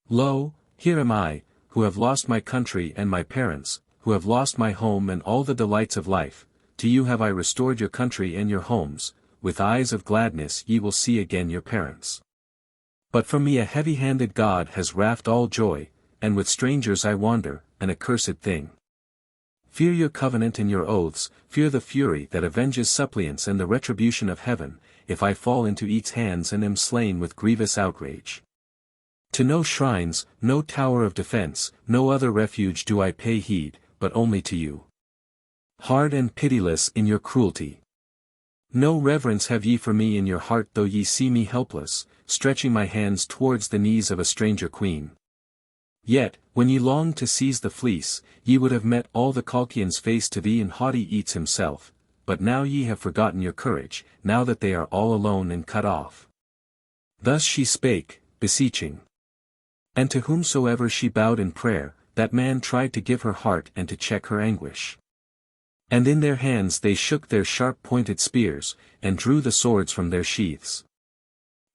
Lo, here am I, who have lost my country and my parents, who have lost my home and all the delights of life. To you have I restored your country and your homes, with eyes of gladness ye will see again your parents. But from me a heavy-handed God has raft all joy, and with strangers I wander, an accursed thing. Fear your covenant and your oaths, fear the fury that avenges suppliants and the retribution of heaven, if I fall into Aeetes' hands and am slain with grievous outrage. To no shrines, no tower of defense, no other refuge do I pay heed, but only to you. Hard and pitiless in your cruelty. No reverence have ye for me in your heart though ye see me helpless, stretching my hands towards the knees of a stranger queen. Yet, when ye longed to seize the fleece, ye would have met all the Colchians face to thee and haughty Aeetes himself, but now ye have forgotten your courage, now that they are all alone and cut off. Thus she spake, beseeching. And to whomsoever she bowed in prayer, that man tried to give her heart and to check her anguish. And in their hands they shook their sharp-pointed spears, and drew the swords from their sheaths.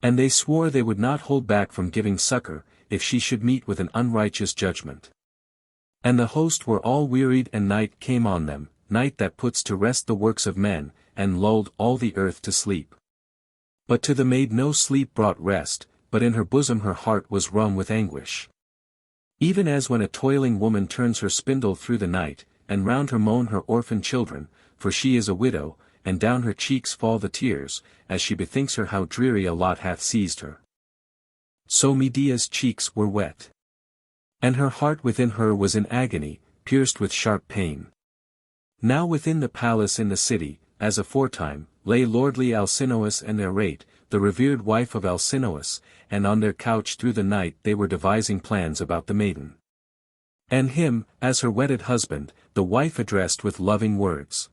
And they swore they would not hold back from giving succor, if she should meet with an unrighteous judgment. And the host were all wearied, and night came on them, night that puts to rest the works of men, and lulled all the earth to sleep. But to the maid no sleep brought rest, but in her bosom her heart was wrung with anguish. Even as when a toiling woman turns her spindle through the night, and round her moan her orphan children, for she is a widow, and down her cheeks fall the tears, as she bethinks her how dreary a lot hath seized her. So Medea's cheeks were wet. And her heart within her was in agony, pierced with sharp pain. Now within the palace in the city, as aforetime, lay lordly Alcinous and Aeetes, the revered wife of Alcinous, and on their couch through the night they were devising plans about the maiden. And him, as her wedded husband, the wife addressed with loving words.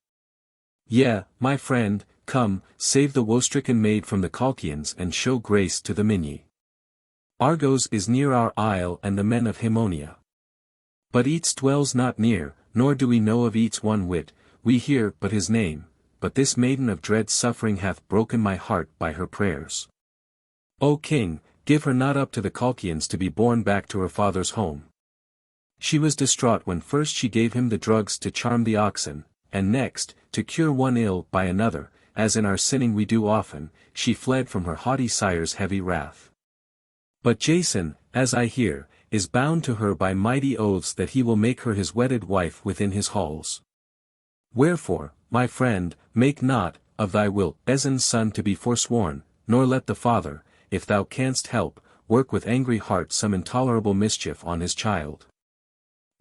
Yea, my friend, come, save the woe-stricken maid from the Colchians and show grace to the Minyi. Argos is near our isle and the men of Haemonia. But Aeetes dwells not near, nor do we know of Aeetes one whit, we hear but his name, but this maiden of dread suffering hath broken my heart by her prayers. O king, give her not up to the Colchians to be borne back to her father's home. She was distraught when first she gave him the drugs to charm the oxen, and next, to cure one ill by another, as in our sinning we do often, she fled from her haughty sire's heavy wrath. But Jason, as I hear, is bound to her by mighty oaths that he will make her his wedded wife within his halls. Wherefore, my friend, make not, of thy will, Aeson's son to be forsworn, nor let the father, if thou canst help, work with angry heart some intolerable mischief on his child.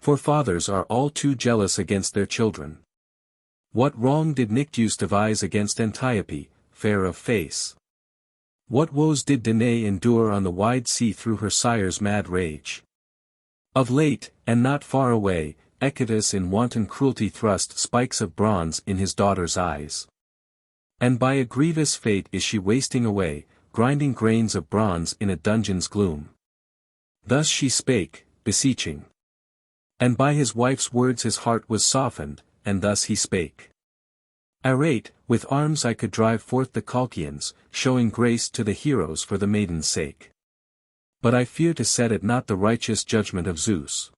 For fathers are all too jealous against their children. What wrong did Nycteus devise against Antiope, fair of face? What woes did Danae endure on the wide sea through her sire's mad rage? Of late, and not far away, Aeetes in wanton cruelty thrust spikes of bronze in his daughter's eyes. And by a grievous fate is she wasting away, grinding grains of bronze in a dungeon's gloom. Thus she spake, beseeching. And by his wife's words his heart was softened, and thus he spake. Aeetes, with arms I could drive forth the Colchians, showing grace to the heroes for the maiden's sake. But I fear to set at naught the righteous judgment of Zeus.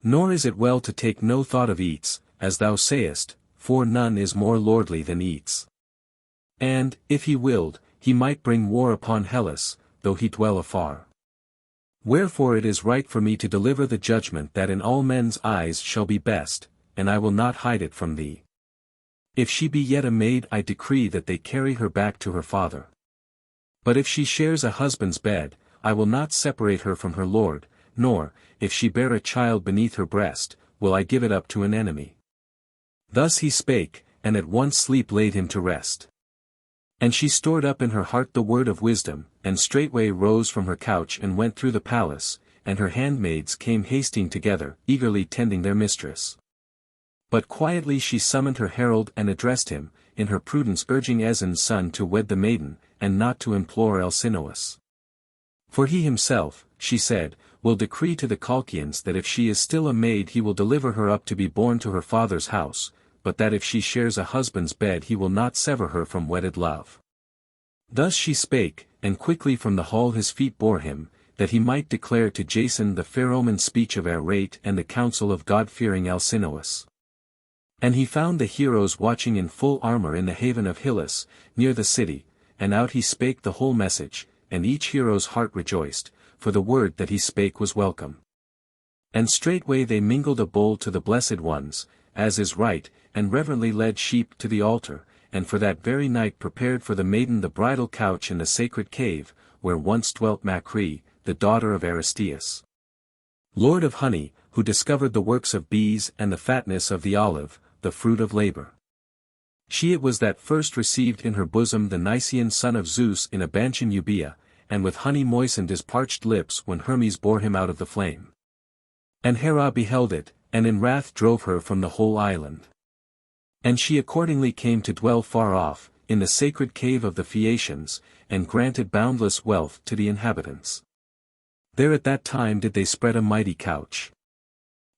Nor is it well to take no thought of Aeetes, as thou sayest, for none is more lordly than Aeetes. And, if he willed, he might bring war upon Hellas, though he dwell afar. Wherefore it is right for me to deliver the judgment that in all men's eyes shall be best, and I will not hide it from thee. If she be yet a maid I decree that they carry her back to her father. But if she shares a husband's bed, I will not separate her from her lord, nor, if she bear a child beneath her breast, will I give it up to an enemy. Thus he spake, and at once sleep laid him to rest. And she stored up in her heart the word of wisdom, and straightway rose from her couch and went through the palace, and her handmaids came hasting together, eagerly tending their mistress. But quietly she summoned her herald and addressed him, in her prudence urging Aeson's son to wed the maiden, and not to implore Alcinous. For he himself, she said, will decree to the Colchians that if she is still a maid he will deliver her up to be borne to her father's house, but that if she shares a husband's bed he will not sever her from wedded love. Thus she spake, and quickly from the hall his feet bore him, that he might declare to Jason the fair omened speech of Aeetes and the counsel of God-fearing Alcinous. And he found the heroes watching in full armor in the haven of Hyllus, near the city, and out he spake the whole message, and each hero's heart rejoiced, for the word that he spake was welcome. And straightway they mingled a bowl to the blessed ones, as is right, and reverently led sheep to the altar, and for that very night prepared for the maiden the bridal couch in the sacred cave, where once dwelt Macri, the daughter of Aristeus, lord of honey, who discovered the works of bees and the fatness of the olive, the fruit of labor. She it was that first received in her bosom the Nysian son of Zeus in Abantian Euboea, and with honey moistened his parched lips when Hermes bore him out of the flame. And Hera beheld it, and in wrath drove her from the whole island. And she accordingly came to dwell far off, in the sacred cave of the Phaeacians, and granted boundless wealth to the inhabitants. There at that time did they spread a mighty couch.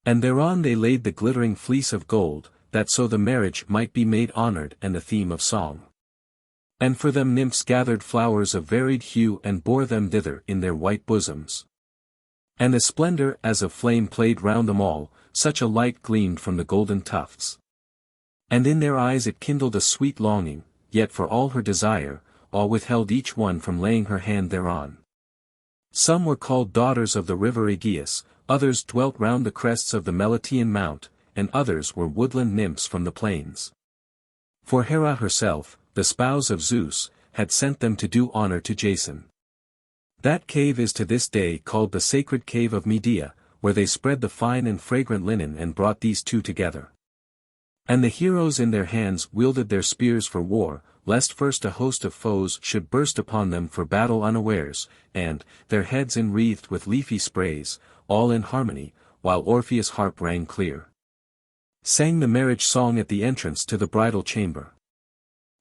And thereon they laid the glittering fleece of gold, that so the marriage might be made honored and the theme of song. And for them nymphs gathered flowers of varied hue and bore them thither in their white bosoms. And a splendor as of flame played round them all, such a light gleamed from the golden tufts. And in their eyes it kindled a sweet longing, yet for all her desire, all withheld each one from laying her hand thereon. Some were called daughters of the river Aegeus, others dwelt round the crests of the Melitian mount, and others were woodland nymphs from the plains. For Hera herself, the spouse of Zeus, had sent them to do honor to Jason. That cave is to this day called the sacred cave of Medea, where they spread the fine and fragrant linen and brought these two together. And the heroes in their hands wielded their spears for war, lest first a host of foes should burst upon them for battle unawares, and, their heads enwreathed with leafy sprays, all in harmony, while Orpheus' harp rang clear, sang the marriage song at the entrance to the bridal chamber.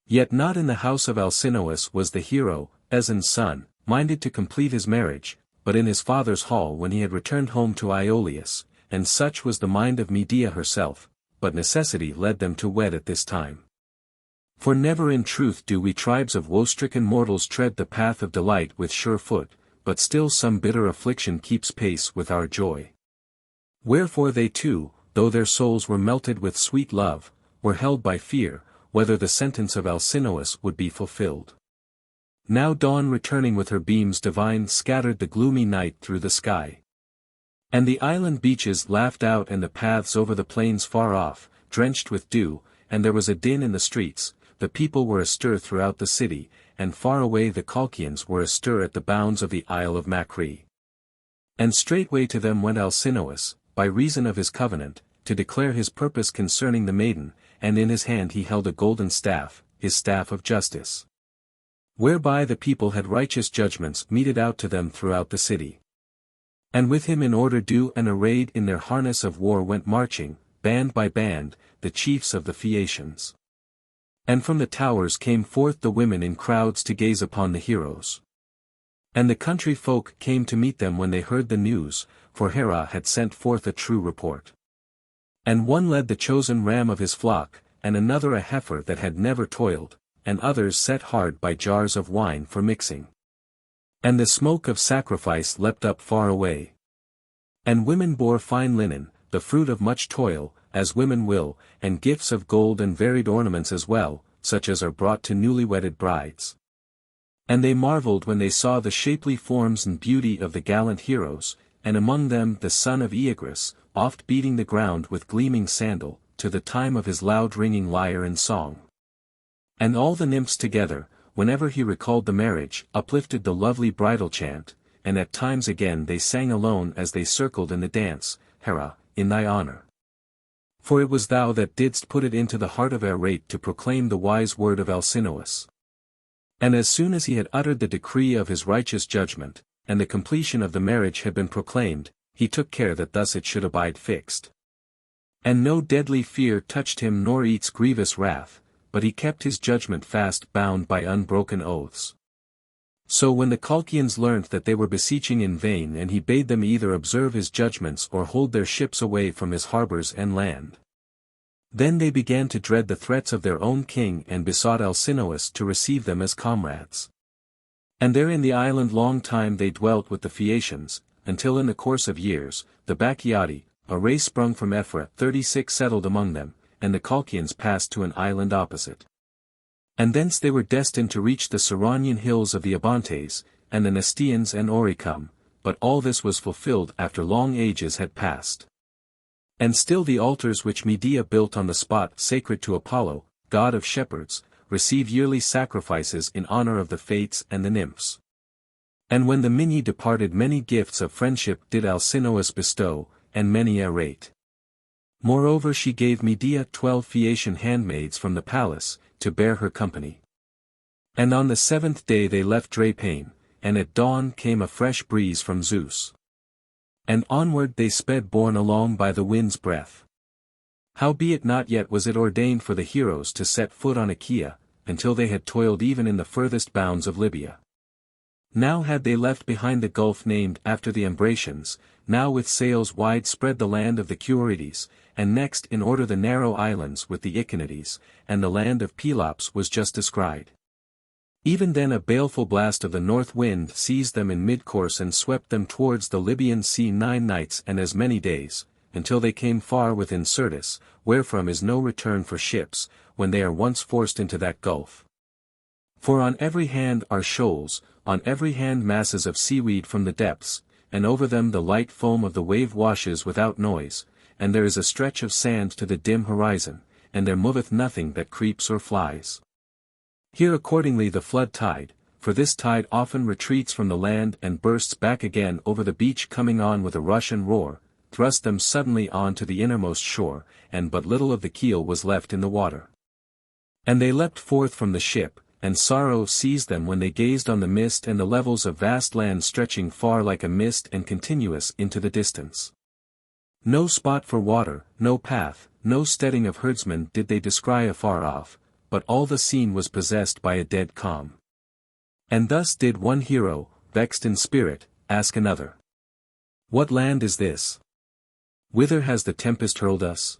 Yet not in the house of Alcinous was the hero, Aeson's son, minded to complete his marriage, but in his father's hall when he had returned home to Iolcus, and such was the mind of Medea herself, but necessity led them to wed at this time. For never in truth do we tribes of woe-stricken mortals tread the path of delight with sure foot, but still some bitter affliction keeps pace with our joy. Wherefore they too, though their souls were melted with sweet love, were held by fear, whether the sentence of Alcinous would be fulfilled. Now dawn returning with her beams divine scattered the gloomy night through the sky. And the island beaches laughed out and the paths over the plains far off, drenched with dew, and there was a din in the streets, the people were astir throughout the city, and far away the Colchians were astir at the bounds of the Isle of Macri. And straightway to them went Alcinous, by reason of his covenant, to declare his purpose concerning the maiden, and in his hand he held a golden staff, his staff of justice, whereby the people had righteous judgments meted out to them throughout the city. And with him in order due and arrayed in their harness of war went marching, band by band, the chiefs of the Phaeacians. And from the towers came forth the women in crowds to gaze upon the heroes. And the country folk came to meet them when they heard the news, for Hera had sent forth a true report. And one led the chosen ram of his flock, and another a heifer that had never toiled, and others set hard by jars of wine for mixing. And the smoke of sacrifice leapt up far away. And women bore fine linen, the fruit of much toil, as women will, and gifts of gold and varied ornaments as well, such as are brought to newly wedded brides. And they marveled when they saw the shapely forms and beauty of the gallant heroes, and among them the son of Aeetes, oft beating the ground with gleaming sandal, to the time of his loud ringing lyre and song. And all the nymphs together, whenever he recalled the marriage, uplifted the lovely bridal chant, and at times again they sang alone as they circled in the dance, Hera, in thy honor. For it was thou that didst put it into the heart of Aeetes to proclaim the wise word of Alcinous. And as soon as he had uttered the decree of his righteous judgment, and the completion of the marriage had been proclaimed, he took care that thus it should abide fixed. And no deadly fear touched him nor its grievous wrath, but he kept his judgment fast bound by unbroken oaths. So when the Colchians learnt that they were beseeching in vain and he bade them either observe his judgments or hold their ships away from his harbours and land, then they began to dread the threats of their own king and besought Alcinous to receive them as comrades. And there in the island long time they dwelt with the Phaeacians, until in the course of years, the Bacchiati, a race sprung from Ephra 36 settled among them, and the Colchians passed to an island opposite. And thence they were destined to reach the Ceronian hills of the Abantes, and the Nestians and Oricum, but all this was fulfilled after long ages had passed. And still the altars which Medea built on the spot sacred to Apollo, god of shepherds, receive yearly sacrifices in honor of the Fates and the nymphs. And when the Minyae departed many gifts of friendship did Alcinous bestow, and many a rate. Moreover she gave Medea 12 Phaeacian handmaids from the palace, to bear her company. And on the 7th day they left Drepane, and at dawn came a fresh breeze from Zeus. And onward they sped borne along by the wind's breath. Howbeit not yet was it ordained for the heroes to set foot on Achaea, until they had toiled even in the furthest bounds of Libya. Now had they left behind the gulf named after the Ambracians, now with sails wide spread the land of the Aeetes, and next in order the narrow islands with the Aeetes, and the land of Pelops was just descried. Even then a baleful blast of the north wind seized them in mid-course and swept them towards the Libyan sea 9 nights and as many days, until they came far within Syrtis, wherefrom is no return for ships, when they are once forced into that gulf. For on every hand are shoals, on every hand masses of seaweed from the depths, and over them the light foam of the wave washes without noise, and there is a stretch of sand to the dim horizon, and there moveth nothing that creeps or flies. Here accordingly the flood tide, for this tide often retreats from the land and bursts back again over the beach coming on with a rush and roar, thrust them suddenly on to the innermost shore, and but little of the keel was left in the water. And they leapt forth from the ship, and sorrow seized them when they gazed on the mist and the levels of vast land stretching far like a mist and continuous into the distance. No spot for water, no path, no steading of herdsmen did they descry afar off, but all the scene was possessed by a dead calm. And thus did one hero, vexed in spirit, ask another. What land is this? Whither has the tempest hurled us?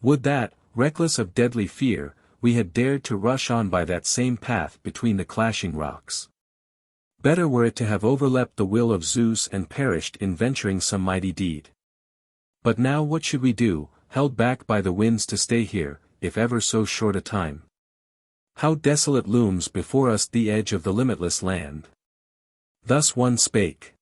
Would that, reckless of deadly fear, we had dared to rush on by that same path between the clashing rocks. Better were it to have overleapt the will of Zeus and perished in venturing some mighty deed. But now what should we do, held back by the winds to stay here, if ever so short a time? How desolate looms before us the edge of the limitless land. Thus one spake.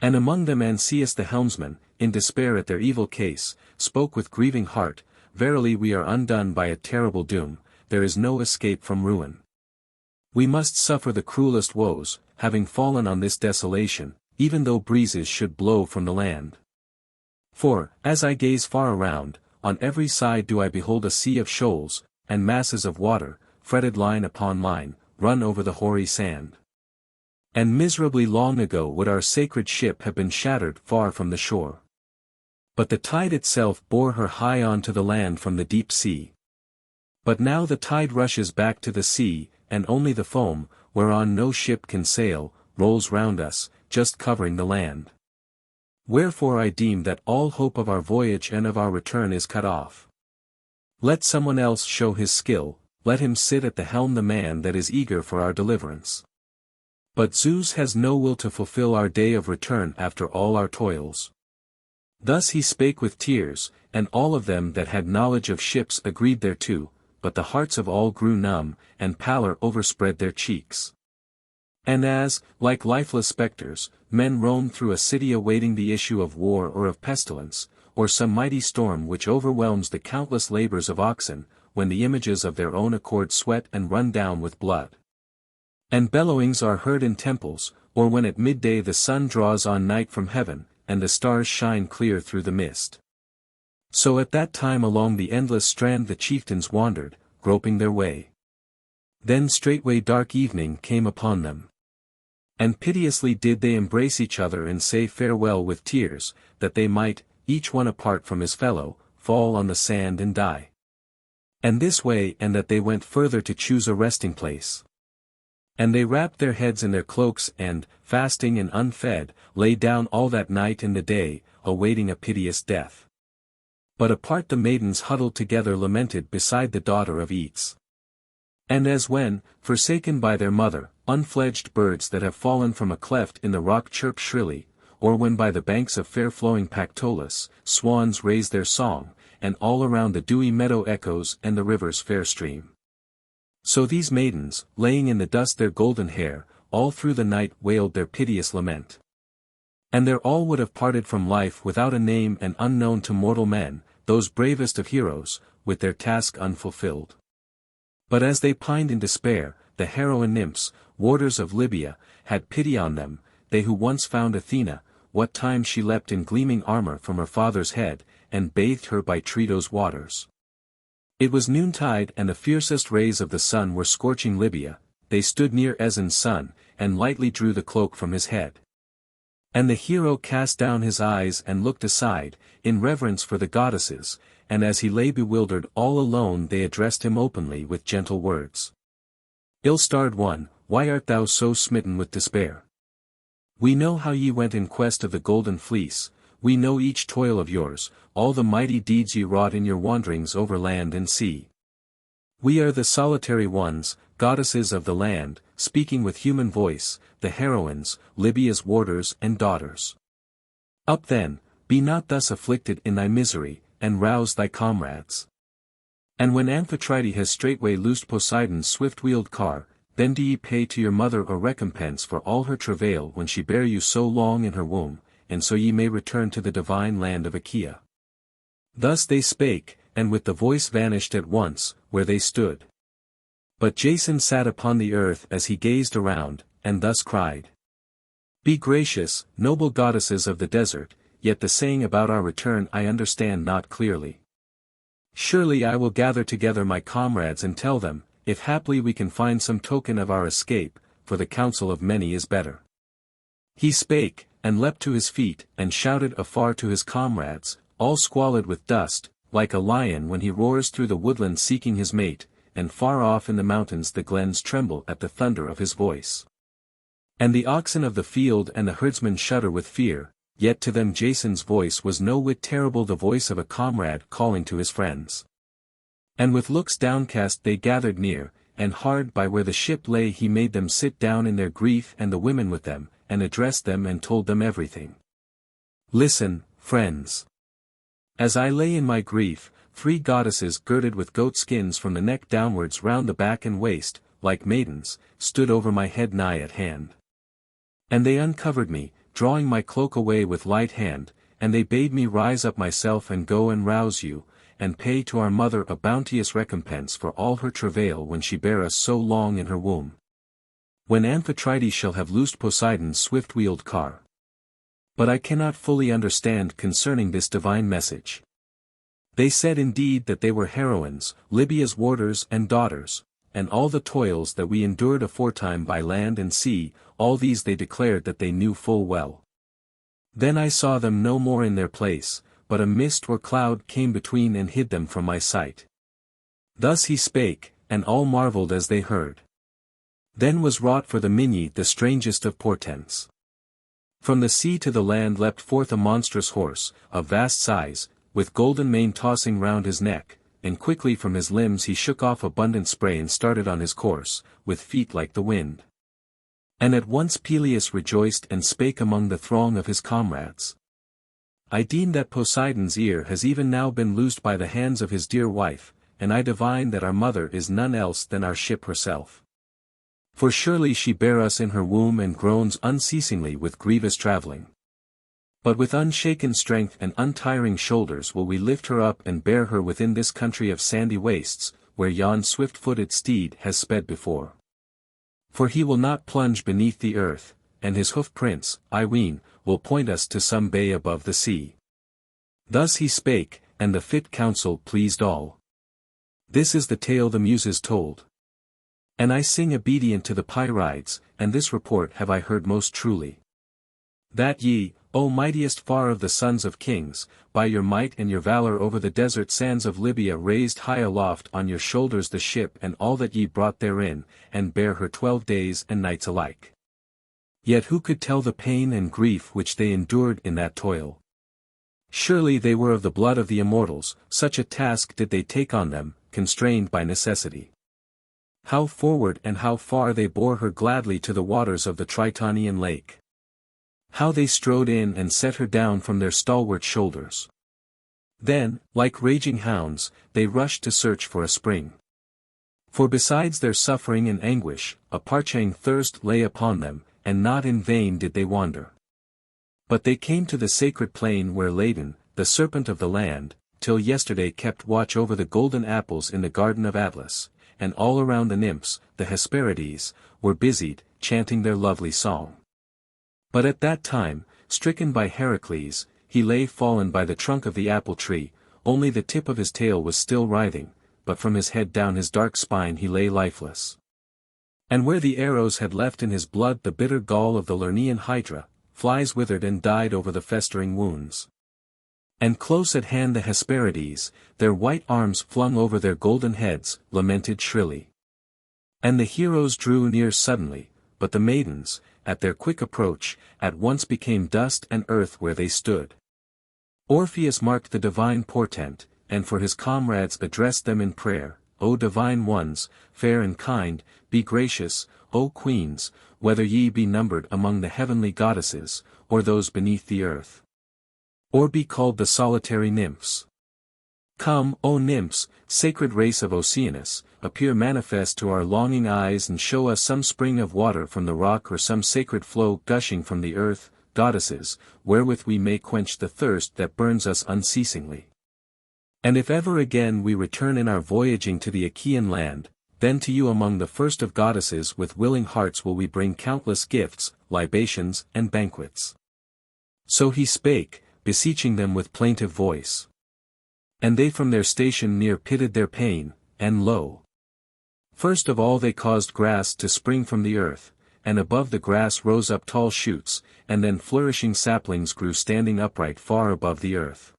And among them Ancaeus the helmsman, in despair at their evil case, spoke with grieving heart, Verily we are undone by a terrible doom, there is no escape from ruin. We must suffer the cruelest woes, having fallen on this desolation, even though breezes should blow from the land. For, as I gaze far around, on every side do I behold a sea of shoals, and masses of water, fretted line upon line, run over the hoary sand. And miserably long ago would our sacred ship have been shattered far from the shore. But the tide itself bore her high on to the land from the deep sea. But now the tide rushes back to the sea, and only the foam, whereon no ship can sail, rolls round us, just covering the land. Wherefore I deem that all hope of our voyage and of our return is cut off. Let someone else show his skill, let him sit at the helm the man that is eager for our deliverance. But Zeus has no will to fulfill our day of return after all our toils. Thus he spake with tears, and all of them that had knowledge of ships agreed thereto, but the hearts of all grew numb, and pallor overspread their cheeks. And as, like lifeless spectres, men roam through a city awaiting the issue of war or of pestilence, or some mighty storm which overwhelms the countless labors of oxen, when the images of their own accord sweat and run down with blood. And bellowings are heard in temples, or when at midday the sun draws on night from heaven, and the stars shine clear through the mist. So at that time along the endless strand the chieftains wandered, groping their way. Then straightway dark evening came upon them. And piteously did they embrace each other and say farewell with tears, that they might, each one apart from his fellow, fall on the sand and die. And this way and that they went further to choose a resting place. And they wrapped their heads in their cloaks and, fasting and unfed, lay down all that night and the day, awaiting a piteous death. But apart the maidens huddled together lamented beside the daughter of Aeetes. And as when, forsaken by their mother, unfledged birds that have fallen from a cleft in the rock chirp shrilly, or when by the banks of fair-flowing Pactolus, swans raise their song, and all around the dewy meadow echoes and the river's fair stream. So these maidens, laying in the dust their golden hair, all through the night wailed their piteous lament. And their all would have parted from life without a name and unknown to mortal men, those bravest of heroes, with their task unfulfilled. But as they pined in despair, the heroine nymphs, warders of Libya, had pity on them, they who once found Athena, what time she leapt in gleaming armor from her father's head, and bathed her by Trito's waters. It was noontide and the fiercest rays of the sun were scorching Libya, they stood near Aeson's son, and lightly drew the cloak from his head. And the hero cast down his eyes and looked aside, in reverence for the goddesses, and as he lay bewildered all alone they addressed him openly with gentle words. Ill-starred one, why art thou so smitten with despair? We know how ye went in quest of the Golden Fleece, we know each toil of yours, all the mighty deeds ye wrought in your wanderings over land and sea. We are the solitary ones, goddesses of the land, speaking with human voice, the heroines, Libya's warders and daughters. Up then, be not thus afflicted in thy misery, and rouse thy comrades. And when Amphitrite has straightway loosed Poseidon's swift-wheeled car, then do ye pay to your mother a recompense for all her travail when she bare you so long in her womb, and so ye may return to the divine land of Achaea. Thus they spake, and with the voice vanished at once, where they stood. But Jason sat upon the earth as he gazed around, and thus cried. Be gracious, noble goddesses of the desert, yet the saying about our return I understand not clearly. Surely I will gather together my comrades and tell them, if haply we can find some token of our escape, for the counsel of many is better. He spake, and leapt to his feet, and shouted afar to his comrades, all squalid with dust, like a lion when he roars through the woodland seeking his mate, and far off in the mountains the glens tremble at the thunder of his voice. And the oxen of the field and the herdsmen shudder with fear, yet to them Jason's voice was no whit terrible, the voice of a comrade calling to his friends. And with looks downcast they gathered near, and hard by where the ship lay he made them sit down in their grief and the women with them, and addressed them and told them everything. Listen, friends. As I lay in my grief, 3 goddesses girded with goat skins from the neck downwards round the back and waist, like maidens, stood over my head nigh at hand. And they uncovered me, drawing my cloak away with light hand, and they bade me rise up myself and go and rouse you, and pay to our mother a bounteous recompense for all her travail when she bare us so long in her womb. When Amphitrite shall have loosed Poseidon's swift-wheeled car. But I cannot fully understand concerning this divine message. They said indeed that they were heroines, Libya's warders and daughters, and all the toils that we endured aforetime by land and sea, all these they declared that they knew full well. Then I saw them no more in their place, but a mist or cloud came between and hid them from my sight. Thus he spake, and all marvelled as they heard. Then was wrought for the Minyi the strangest of portents. From the sea to the land leapt forth a monstrous horse, of vast size, with golden mane tossing round his neck, and quickly from his limbs he shook off abundant spray and started on his course, with feet like the wind. And at once Pelias rejoiced and spake among the throng of his comrades. I deem that Poseidon's ear has even now been loosed by the hands of his dear wife, and I divine that our mother is none else than our ship herself. For surely she bare us in her womb and groans unceasingly with grievous travelling. But with unshaken strength and untiring shoulders will we lift her up and bear her within this country of sandy wastes, where yon swift-footed steed has sped before. For he will not plunge beneath the earth, and his hoof-prints, I ween, will point us to some bay above the sea. Thus he spake, and the fit counsel pleased all. This is the tale the Muses told. And I sing obedient to the Pierides, and this report have I heard most truly. That ye, O mightiest far of the sons of kings, by your might and your valor over the desert sands of Libya raised high aloft on your shoulders the ship and all that ye brought therein, and bare her 12 days and nights alike. Yet who could tell the pain and grief which they endured in that toil? Surely they were of the blood of the immortals, such a task did they take on them, constrained by necessity. How forward and how far they bore her gladly to the waters of the Tritonian lake. How they strode in and set her down from their stalwart shoulders. Then, like raging hounds, they rushed to search for a spring. For besides their suffering and anguish, a parching thirst lay upon them, and not in vain did they wander. But they came to the sacred plain where Ladon, the serpent of the land, till yesterday kept watch over the golden apples in the garden of Atlas, and all around the nymphs, the Hesperides, were busied, chanting their lovely song. But at that time, stricken by Heracles, he lay fallen by the trunk of the apple tree, only the tip of his tail was still writhing, but from his head down his dark spine he lay lifeless. And where the arrows had left in his blood the bitter gall of the Lernaean hydra, flies withered and died over the festering wounds. And close at hand the Hesperides, their white arms flung over their golden heads, lamented shrilly. And the heroes drew near suddenly, but the maidens, at their quick approach, at once became dust and earth where they stood. Orpheus marked the divine portent, and for his comrades addressed them in prayer, O divine ones, fair and kind, be gracious, O queens, whether ye be numbered among the heavenly goddesses, or those beneath the earth. Or be called the solitary nymphs. Come, O nymphs, sacred race of Oceanus, appear manifest to our longing eyes and show us some spring of water from the rock or some sacred flow gushing from the earth, goddesses, wherewith we may quench the thirst that burns us unceasingly. And if ever again we return in our voyaging to the Achaean land, then to you among the first of goddesses with willing hearts will we bring countless gifts, libations and banquets. So he spake, beseeching them with plaintive voice. And they from their station near pitied their pain, and lo! First of all they caused grass to spring from the earth, and above the grass rose up tall shoots, and then flourishing saplings grew standing upright far above the earth.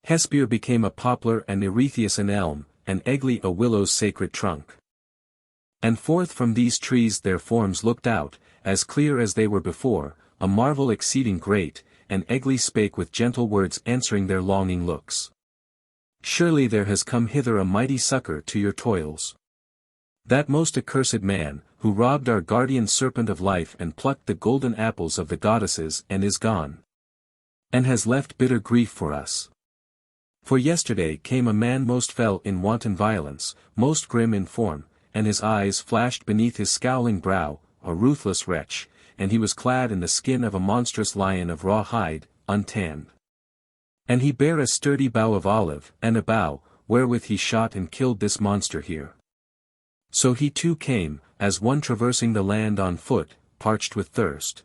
Hesper became a poplar and Aeetes an elm, and Egly a willow's sacred trunk. And forth from these trees their forms looked out, as clear as they were before, a marvel exceeding great, and Egly spake with gentle words answering their longing looks. Surely there has come hither a mighty succor to your toils. That most accursed man, who robbed our guardian serpent of life and plucked the golden apples of the goddesses and is gone. And has left bitter grief for us. For yesterday came a man most fell in wanton violence, most grim in form, and his eyes flashed beneath his scowling brow, a ruthless wretch, and he was clad in the skin of a monstrous lion of raw hide, untanned. And he bare a sturdy bough of olive, and a bow, wherewith he shot and killed this monster here. So he too came, as one traversing the land on foot, parched with thirst.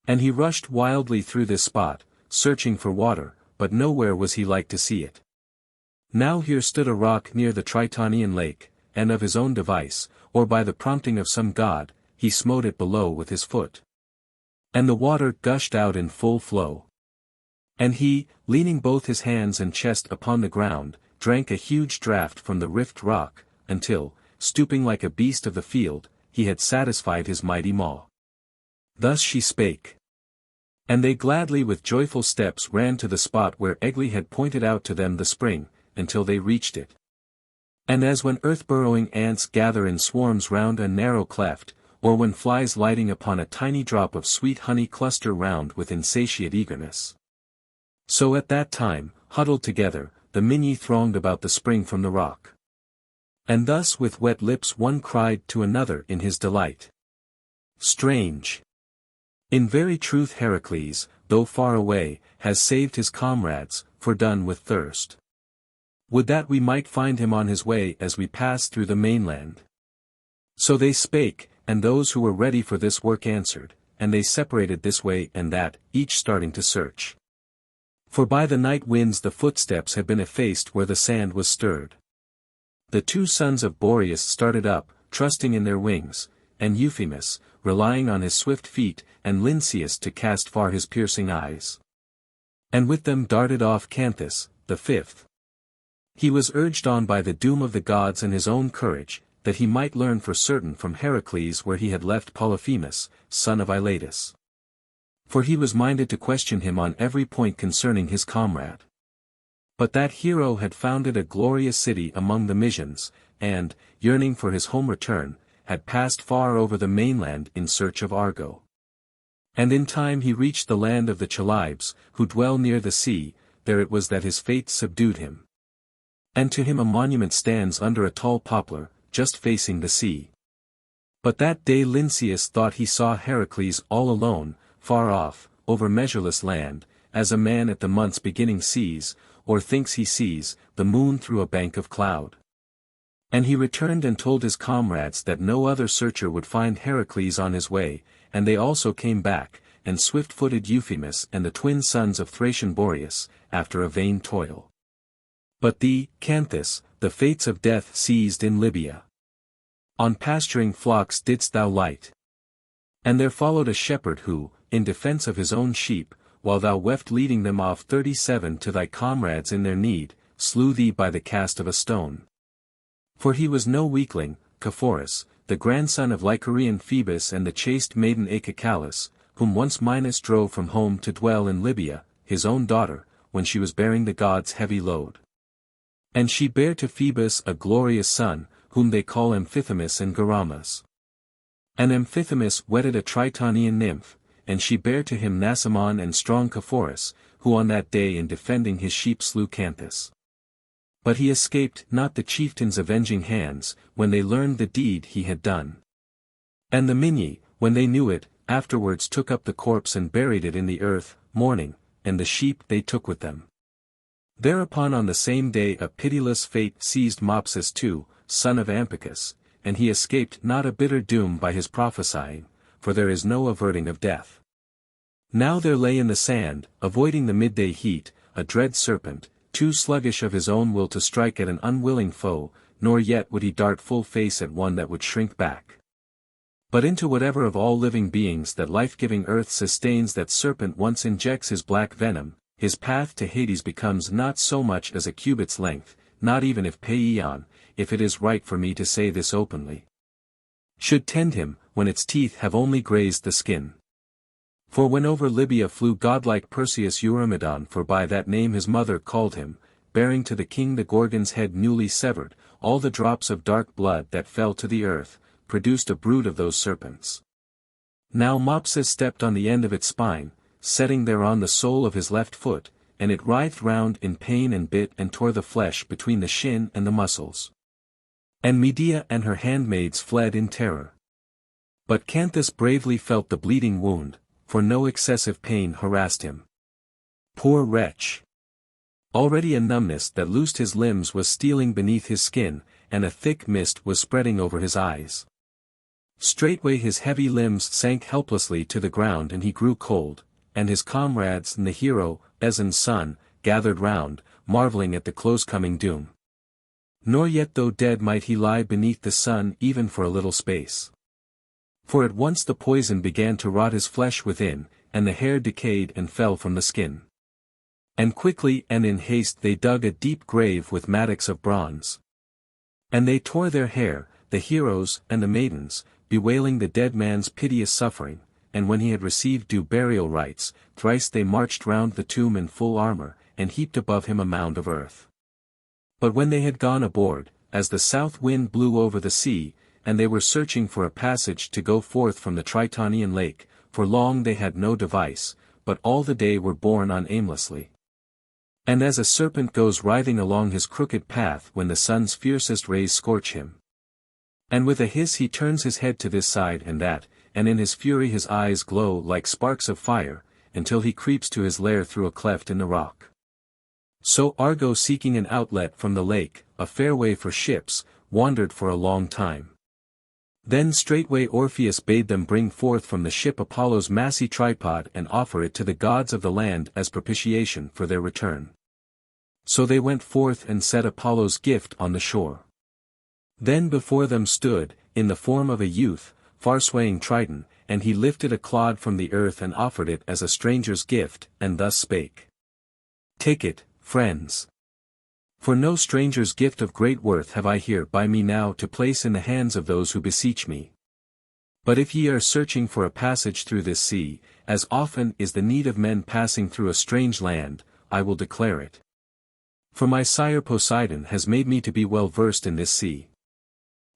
And he rushed wildly through this spot, searching for water, but nowhere was he like to see it. Now here stood a rock near the Tritonian lake, and of his own device, or by the prompting of some god, he smote it below with his foot. And the water gushed out in full flow. And he, leaning both his hands and chest upon the ground, drank a huge draught from the rift rock, until, stooping like a beast of the field, he had satisfied his mighty maw. Thus she spake. And they gladly with joyful steps ran to the spot where Egly had pointed out to them the spring, until they reached it. And as when earth-burrowing ants gather in swarms round a narrow cleft, or when flies lighting upon a tiny drop of sweet honey cluster round with insatiate eagerness. So at that time, huddled together, the Minyi thronged about the spring from the rock. And thus with wet lips one cried to another in his delight. Strange! In very truth Heracles, though far away, has saved his comrades, fordone with thirst. Would that we might find him on his way as we pass through the mainland. So they spake, and those who were ready for this work answered, and they separated this way and that, each starting to search. For by the night winds the footsteps had been effaced where the sand was stirred. The two sons of Boreas started up, trusting in their wings, and Euphemus, relying on his swift feet, and Lynceus to cast far his piercing eyes. And with them darted off Canthus, the fifth. He was urged on by the doom of the gods and his own courage, that he might learn for certain from Heracles where he had left Polyphemus, son of Iolcus. For he was minded to question him on every point concerning his comrade. But that hero had founded a glorious city among the Mysians, and, yearning for his home return, had passed far over the mainland in search of Argo. And in time he reached the land of the Chalybes, who dwell near the sea, there it was that his fate subdued him. And to him a monument stands under a tall poplar, just facing the sea. But that day Lynceus thought he saw Heracles all alone, far off, over measureless land, as a man at the month's beginning sees, or thinks he sees, the moon through a bank of cloud. And he returned and told his comrades that no other searcher would find Heracles on his way, and they also came back, and swift-footed Euphemus and the twin sons of Thracian Boreas, after a vain toil. But thee, Canthus, the fates of death seized in Libya. On pasturing flocks didst thou light. And there followed a shepherd who, in defense of his own sheep, while thou weft leading them off 37 to thy comrades in their need, slew thee by the cast of a stone. For he was no weakling, Caphaurus, the grandson of Lycaonian Phoebus and the chaste maiden Aeetes, whom once Minos drove from home to dwell in Libya, his own daughter, when she was bearing the gods' heavy load. And she bare to Phoebus a glorious son, whom they call Amphithemis and Garamas. And Amphithemis wedded a Tritonian nymph, and she bare to him Nasamon and strong Caphaurus, who on that day in defending his sheep slew Canthus. But he escaped not the chieftain's avenging hands, when they learned the deed he had done. And the Minyi, when they knew it, afterwards took up the corpse and buried it in the earth, mourning, and the sheep they took with them. Thereupon on the same day a pitiless fate seized Mopsus too, son of Ampycus, and he escaped not a bitter doom by his prophesying, for there is no averting of death. Now there lay in the sand, avoiding the midday heat, a dread serpent, too sluggish of his own will to strike at an unwilling foe, nor yet would he dart full face at one that would shrink back. But into whatever of all living beings that life-giving earth sustains that serpent once injects his black venom, his path to Hades becomes not so much as a cubit's length, not even if Aeon, if it is right for me to say this openly, should tend him, when its teeth have only grazed the skin. For when over Libya flew godlike Perseus Eurymedon, for by that name his mother called him, bearing to the king the Gorgon's head newly severed, all the drops of dark blood that fell to the earth, produced a brood of those serpents. Now Mopsus stepped on the end of its spine, setting thereon the sole of his left foot, and it writhed round in pain and bit and tore the flesh between the shin and the muscles. And Medea and her handmaids fled in terror. But Canthus bravely felt the bleeding wound, for no excessive pain harassed him. Poor wretch! Already a numbness that loosed his limbs was stealing beneath his skin, and a thick mist was spreading over his eyes. Straightway his heavy limbs sank helplessly to the ground and he grew cold, and his comrades and the hero, Aeson's son, gathered round, marvelling at the close-coming doom. Nor yet though dead might he lie beneath the sun even for a little space. For at once the poison began to rot his flesh within, and the hair decayed and fell from the skin. And quickly and in haste they dug a deep grave with mattocks of bronze. And they tore their hair, the heroes and the maidens, bewailing the dead man's piteous suffering, and when he had received due burial rites, thrice they marched round the tomb in full armor, and heaped above him a mound of earth. But when they had gone aboard, as the south wind blew over the sea, and they were searching for a passage to go forth from the Tritonian lake, for long they had no device, but all the day were borne on aimlessly. And as a serpent goes writhing along his crooked path when the sun's fiercest rays scorch him. And with a hiss he turns his head to this side and that, and in his fury his eyes glow like sparks of fire, until he creeps to his lair through a cleft in the rock. So Argo, seeking an outlet from the lake, a fairway for ships, wandered for a long time. Then straightway Orpheus bade them bring forth from the ship Apollo's massy tripod and offer it to the gods of the land as propitiation for their return. So they went forth and set Apollo's gift on the shore. Then before them stood, in the form of a youth, far-swaying Triton, and he lifted a clod from the earth and offered it as a stranger's gift, and thus spake. Take it, friends. For no stranger's gift of great worth have I here by me now to place in the hands of those who beseech me. But if ye are searching for a passage through this sea, as often is the need of men passing through a strange land, I will declare it. For my sire Poseidon has made me to be well versed in this sea.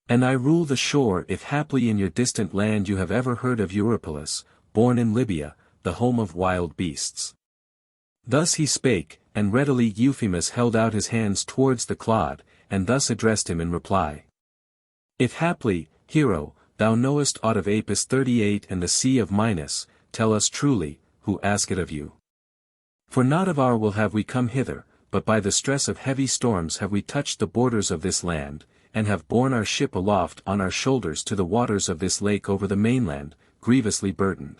And I rule the shore if haply in your distant land you have ever heard of Eurypylus, born in Libya, the home of wild beasts. Thus he spake, and readily Euphemus held out his hands towards the clod, and thus addressed him in reply. If haply, hero, thou knowest aught of Apis 38 and the sea of Minos, tell us truly, who ask it of you. For not of our will have we come hither, but by the stress of heavy storms have we touched the borders of this land, and have borne our ship aloft on our shoulders to the waters of this lake over the mainland, grievously burdened.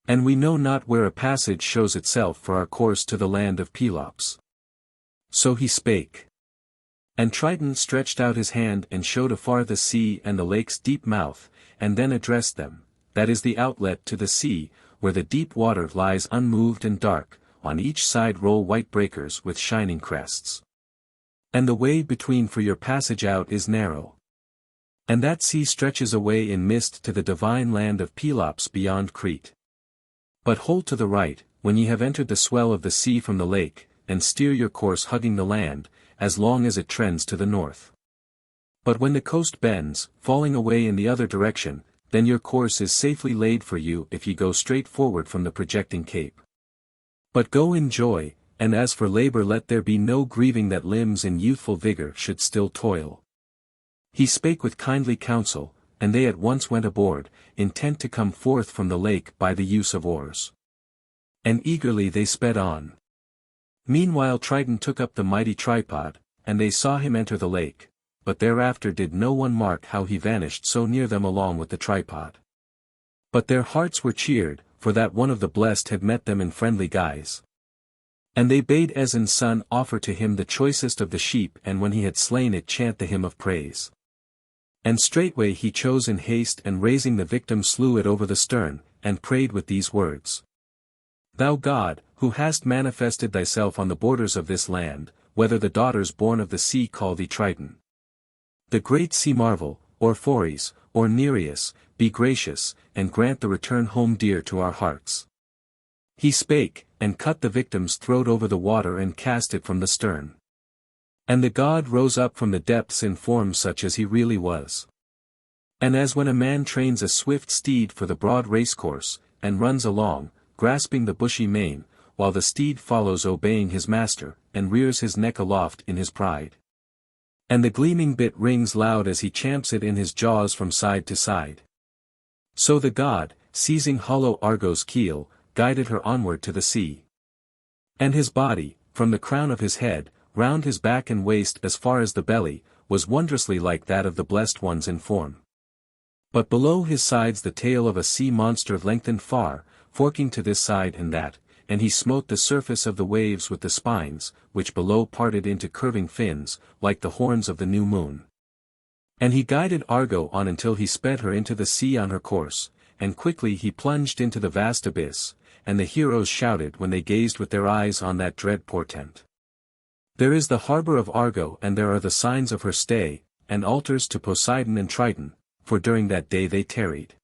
And we know not where a passage shows itself for our course to the land of Pelops. So he spake. And Triton stretched out his hand and showed afar the sea and the lake's deep mouth, and then addressed them, that is the outlet to the sea, where the deep water lies unmoved and dark, on each side roll white breakers with shining crests. And the way between for your passage out is narrow. And that sea stretches away in mist to the divine land of Pelops beyond Crete. But hold to the right, when ye have entered the swell of the sea from the lake, and steer your course hugging the land, as long as it trends to the north. But when the coast bends, falling away in the other direction, then your course is safely laid for you if ye go straight forward from the projecting cape. But go in joy, and as for labor let there be no grieving that limbs in youthful vigor should still toil. He spake with kindly counsel, and they at once went aboard, intent to come forth from the lake by the use of oars. And eagerly they sped on. Meanwhile Triton took up the mighty tripod, and they saw him enter the lake, but thereafter did no one mark how he vanished so near them along with the tripod. But their hearts were cheered, for that one of the blessed had met them in friendly guise. And they bade Aeson's son offer to him the choicest of the sheep, and when he had slain it chant the hymn of praise. And straightway he chose in haste, and raising the victim slew it over the stern, and prayed with these words. Thou God, who hast manifested thyself on the borders of this land, whether the daughters born of the sea call thee Triton, the great sea marvel, or Phoris, or Nereus, be gracious, and grant the return home dear to our hearts. He spake, and cut the victim's throat over the water and cast it from the stern. And the god rose up from the depths in form such as he really was. And as when a man trains a swift steed for the broad racecourse, and runs along, grasping the bushy mane, while the steed follows obeying his master, and rears his neck aloft in his pride. And the gleaming bit rings loud as he champs it in his jaws from side to side. So the god, seizing hollow Argo's keel, guided her onward to the sea. And his body, from the crown of his head, round his back and waist as far as the belly, was wondrously like that of the blessed ones in form. But below his sides the tail of a sea monster lengthened far, forking to this side and that, and he smote the surface of the waves with the spines, which below parted into curving fins, like the horns of the new moon. And he guided Argo on until he sped her into the sea on her course, and quickly he plunged into the vast abyss, and the heroes shouted when they gazed with their eyes on that dread portent. There is the harbor of Argo, and there are the signs of her stay, and altars to Poseidon and Triton, for during that day they tarried.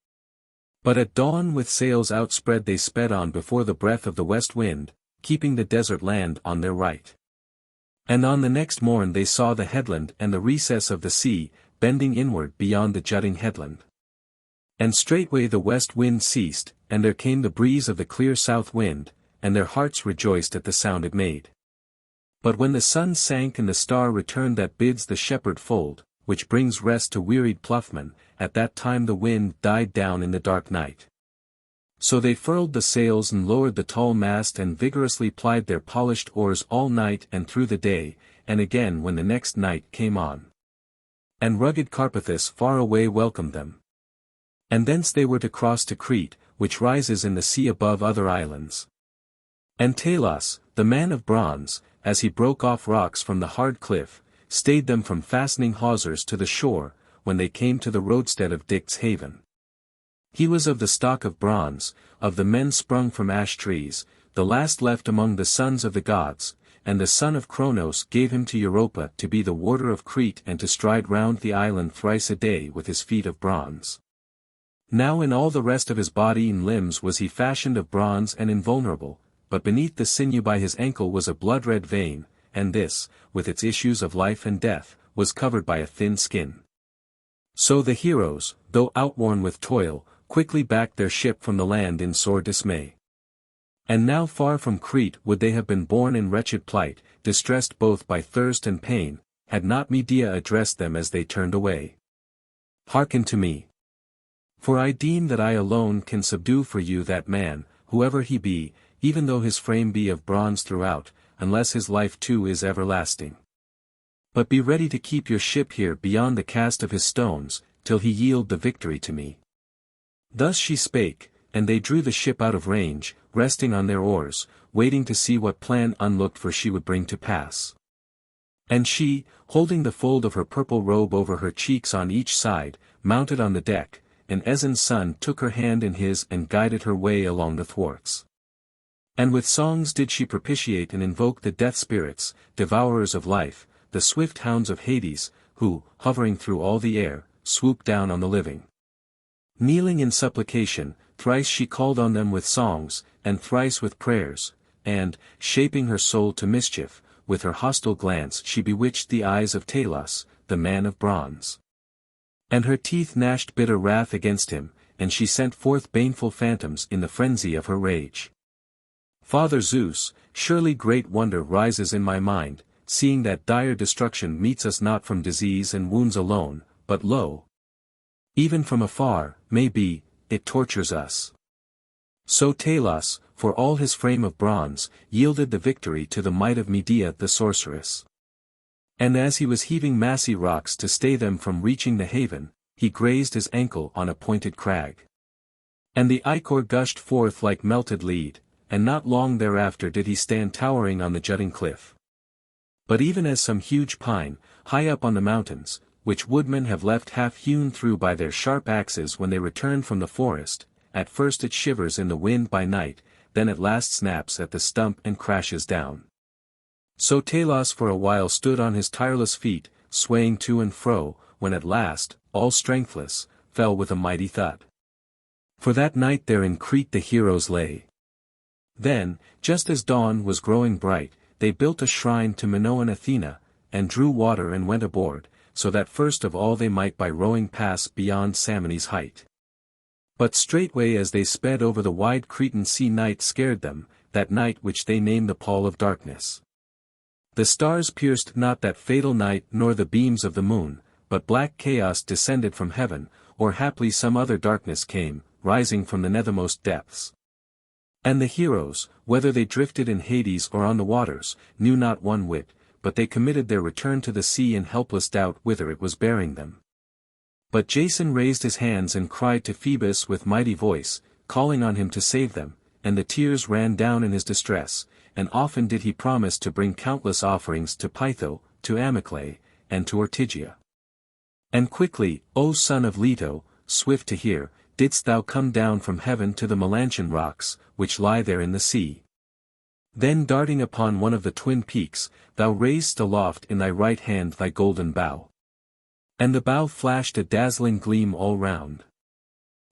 But at dawn with sails outspread they sped on before the breath of the west wind, keeping the desert land on their right. And on the next morn they saw the headland and the recess of the sea, bending inward beyond the jutting headland. And straightway the west wind ceased, and there came the breeze of the clear south wind, and their hearts rejoiced at the sound it made. But when the sun sank and the star returned that bids the shepherd fold, which brings rest to wearied ploughmen, at that time the wind died down in the dark night. So they furled the sails and lowered the tall mast and vigorously plied their polished oars all night and through the day, and again when the next night came on. And rugged Carpathus far away welcomed them. And thence they were to cross to Crete, which rises in the sea above other islands. And Talos, the man of bronze, as he broke off rocks from the hard cliff, stayed them from fastening hawsers to the shore, when they came to the roadstead of Dict's haven. He was of the stock of bronze, of the men sprung from ash trees, the last left among the sons of the gods, and the son of Cronos gave him to Europa to be the warder of Crete and to stride round the island thrice a day with his feet of bronze. Now in all the rest of his body and limbs was he fashioned of bronze and invulnerable, but beneath the sinew by his ankle was a blood-red vein, and this, with its issues of life and death, was covered by a thin skin. So the heroes, though outworn with toil, quickly backed their ship from the land in sore dismay. And now far from Crete would they have been borne in wretched plight, distressed both by thirst and pain, had not Medea addressed them as they turned away. Hearken to me. For I deem that I alone can subdue for you that man, whoever he be, even though his frame be of bronze throughout, unless his life too is everlasting. But be ready to keep your ship here beyond the cast of his stones, till he yield the victory to me. Thus she spake, and they drew the ship out of range, resting on their oars, waiting to see what plan unlooked for she would bring to pass. And she, holding the fold of her purple robe over her cheeks on each side, mounted on the deck, and Aeson's son took her hand in his and guided her way along the thwarts. And with songs did she propitiate and invoke the death spirits, devourers of life, the swift hounds of Hades, who, hovering through all the air, swoop down on the living. Kneeling in supplication, thrice she called on them with songs, and thrice with prayers, and, shaping her soul to mischief, with her hostile glance she bewitched the eyes of Pelias, the man of bronze. And her teeth gnashed bitter wrath against him, and she sent forth baneful phantoms in the frenzy of her rage. Father Zeus, surely great wonder rises in my mind, seeing that dire destruction meets us not from disease and wounds alone, but lo! Even from afar, may be, it tortures us. So Pelias, for all his frame of bronze, yielded the victory to the might of Medea the sorceress. And as he was heaving massy rocks to stay them from reaching the haven, he grazed his ankle on a pointed crag. And the ichor gushed forth like melted lead, and not long thereafter did he stand towering on the jutting cliff. But even as some huge pine, high up on the mountains, which woodmen have left half hewn through by their sharp axes when they return from the forest, at first it shivers in the wind by night, then at last snaps at the stump and crashes down. So Pelias for a while stood on his tireless feet, swaying to and fro, when at last, all strengthless, fell with a mighty thud. For that night there in Crete the heroes lay. Then, just as dawn was growing bright, they built a shrine to Minoan Athena, and drew water and went aboard, so that first of all they might by rowing pass beyond Samone's height. But straightway as they sped over the wide Cretan sea night scared them, that night which they named the pall of darkness. The stars pierced not that fatal night nor the beams of the moon, but black chaos descended from heaven, or haply some other darkness came, rising from the nethermost depths. And the heroes, whether they drifted in Hades or on the waters, knew not one whit, but they committed their return to the sea in helpless doubt whither it was bearing them. But Jason raised his hands and cried to Phoebus with mighty voice, calling on him to save them, and the tears ran down in his distress, and often did he promise to bring countless offerings to Pytho, to Amyclae, and to Ortygia. And quickly, O son of Leto, swift to hear, didst thou come down from heaven to the Melantian rocks, which lie there in the sea. Then darting upon one of the twin peaks, thou raisedst aloft in thy right hand thy golden bow. And the bow flashed a dazzling gleam all round.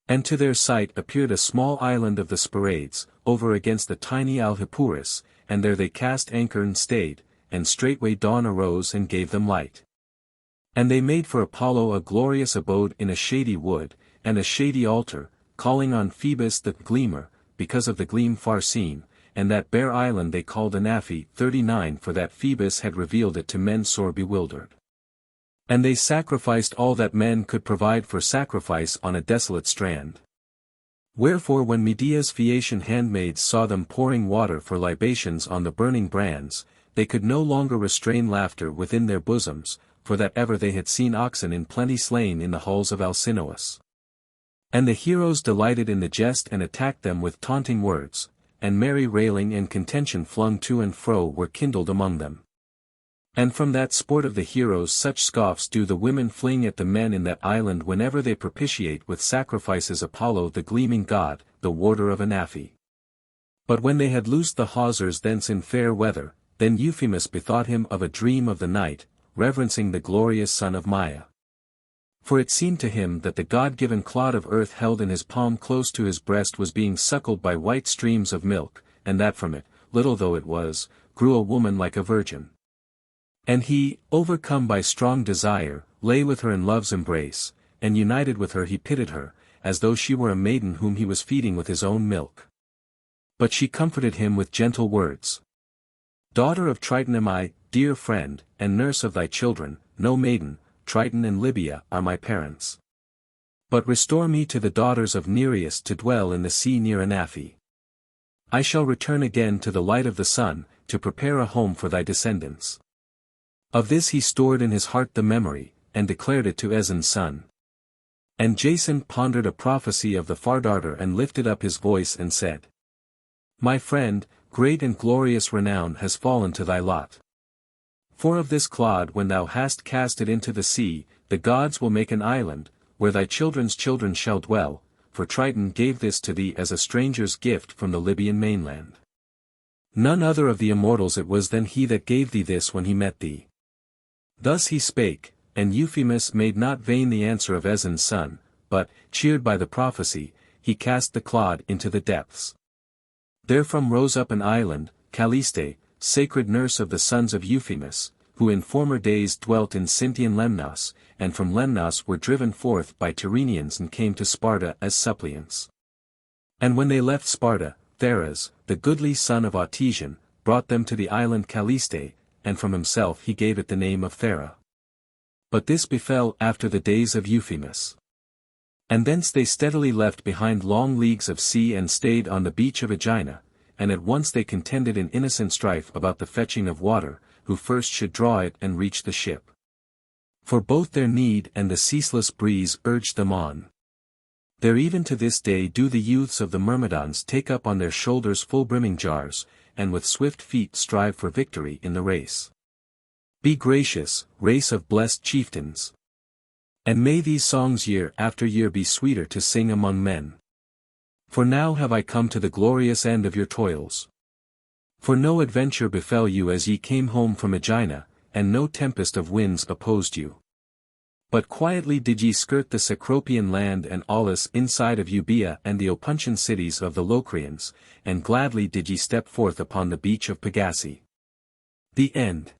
And to their sight appeared a small island of the Sporades, over against the tiny Alhippurus, and there they cast anchor and stayed, and straightway dawn arose and gave them light. And they made for Apollo a glorious abode in a shady wood, and a shady altar, calling on Phoebus the Gleamer, because of the gleam far seen, and that bare island they called Anaphe 39 for that Phoebus had revealed it to men sore bewildered. And they sacrificed all that men could provide for sacrifice on a desolate strand. Wherefore when Medea's Phaeacian handmaids saw them pouring water for libations on the burning brands, they could no longer restrain laughter within their bosoms, for that ever they had seen oxen in plenty slain in the halls of Alcinous. And the heroes delighted in the jest and attacked them with taunting words, and merry railing and contention flung to and fro were kindled among them. And from that sport of the heroes such scoffs do the women fling at the men in that island whenever they propitiate with sacrifices Apollo the gleaming god, the warder of Anaphe. But when they had loosed the hawsers thence in fair weather, then Euphemus bethought him of a dream of the night, reverencing the glorious son of Maia. For it seemed to him that the god-given clod of earth held in his palm close to his breast was being suckled by white streams of milk, and that from it, little though it was, grew a woman like a virgin. And he, overcome by strong desire, lay with her in love's embrace, and united with her he pitied her, as though she were a maiden whom he was feeding with his own milk. But she comforted him with gentle words. Daughter of Triton am I, dear friend, and nurse of thy children, no maiden, Triton and Libya are my parents. But restore me to the daughters of Nereus to dwell in the sea near Anaphe. I shall return again to the light of the sun, to prepare a home for thy descendants. Of this he stored in his heart the memory, and declared it to Aeson's son. And Jason pondered a prophecy of the far darter and lifted up his voice and said, My friend, great and glorious renown has fallen to thy lot. For of this clod when thou hast cast it into the sea, the gods will make an island, where thy children's children shall dwell, for Triton gave this to thee as a stranger's gift from the Libyan mainland. None other of the immortals it was than he that gave thee this when he met thee. Thus he spake, and Euphemus made not vain the answer of Aeson's son, but, cheered by the prophecy, he cast the clod into the depths. Therefrom rose up an island, Calliste, sacred nurse of the sons of Euphemus, who in former days dwelt in Sintian Lemnos, and from Lemnos were driven forth by Tyrrhenians and came to Sparta as suppliants. And when they left Sparta, Theras, the goodly son of Aeetes, brought them to the island Calliste, and from himself he gave it the name of Thera. But this befell after the days of Euphemus. And thence they steadily left behind long leagues of sea and stayed on the beach of Aegina, and at once they contended in innocent strife about the fetching of water, who first should draw it and reach the ship. For both their need and the ceaseless breeze urged them on. There even to this day do the youths of the Myrmidons take up on their shoulders full brimming jars, and with swift feet strive for victory in the race. Be gracious, race of blessed chieftains. And may these songs year after year be sweeter to sing among men. For now have I come to the glorious end of your toils. For no adventure befell you as ye came home from Aegina, and no tempest of winds opposed you. But quietly did ye skirt the Cecropian land and Aulis inside of Euboea and the Opuntian cities of the Locrians, and gladly did ye step forth upon the beach of Pegasae. The End.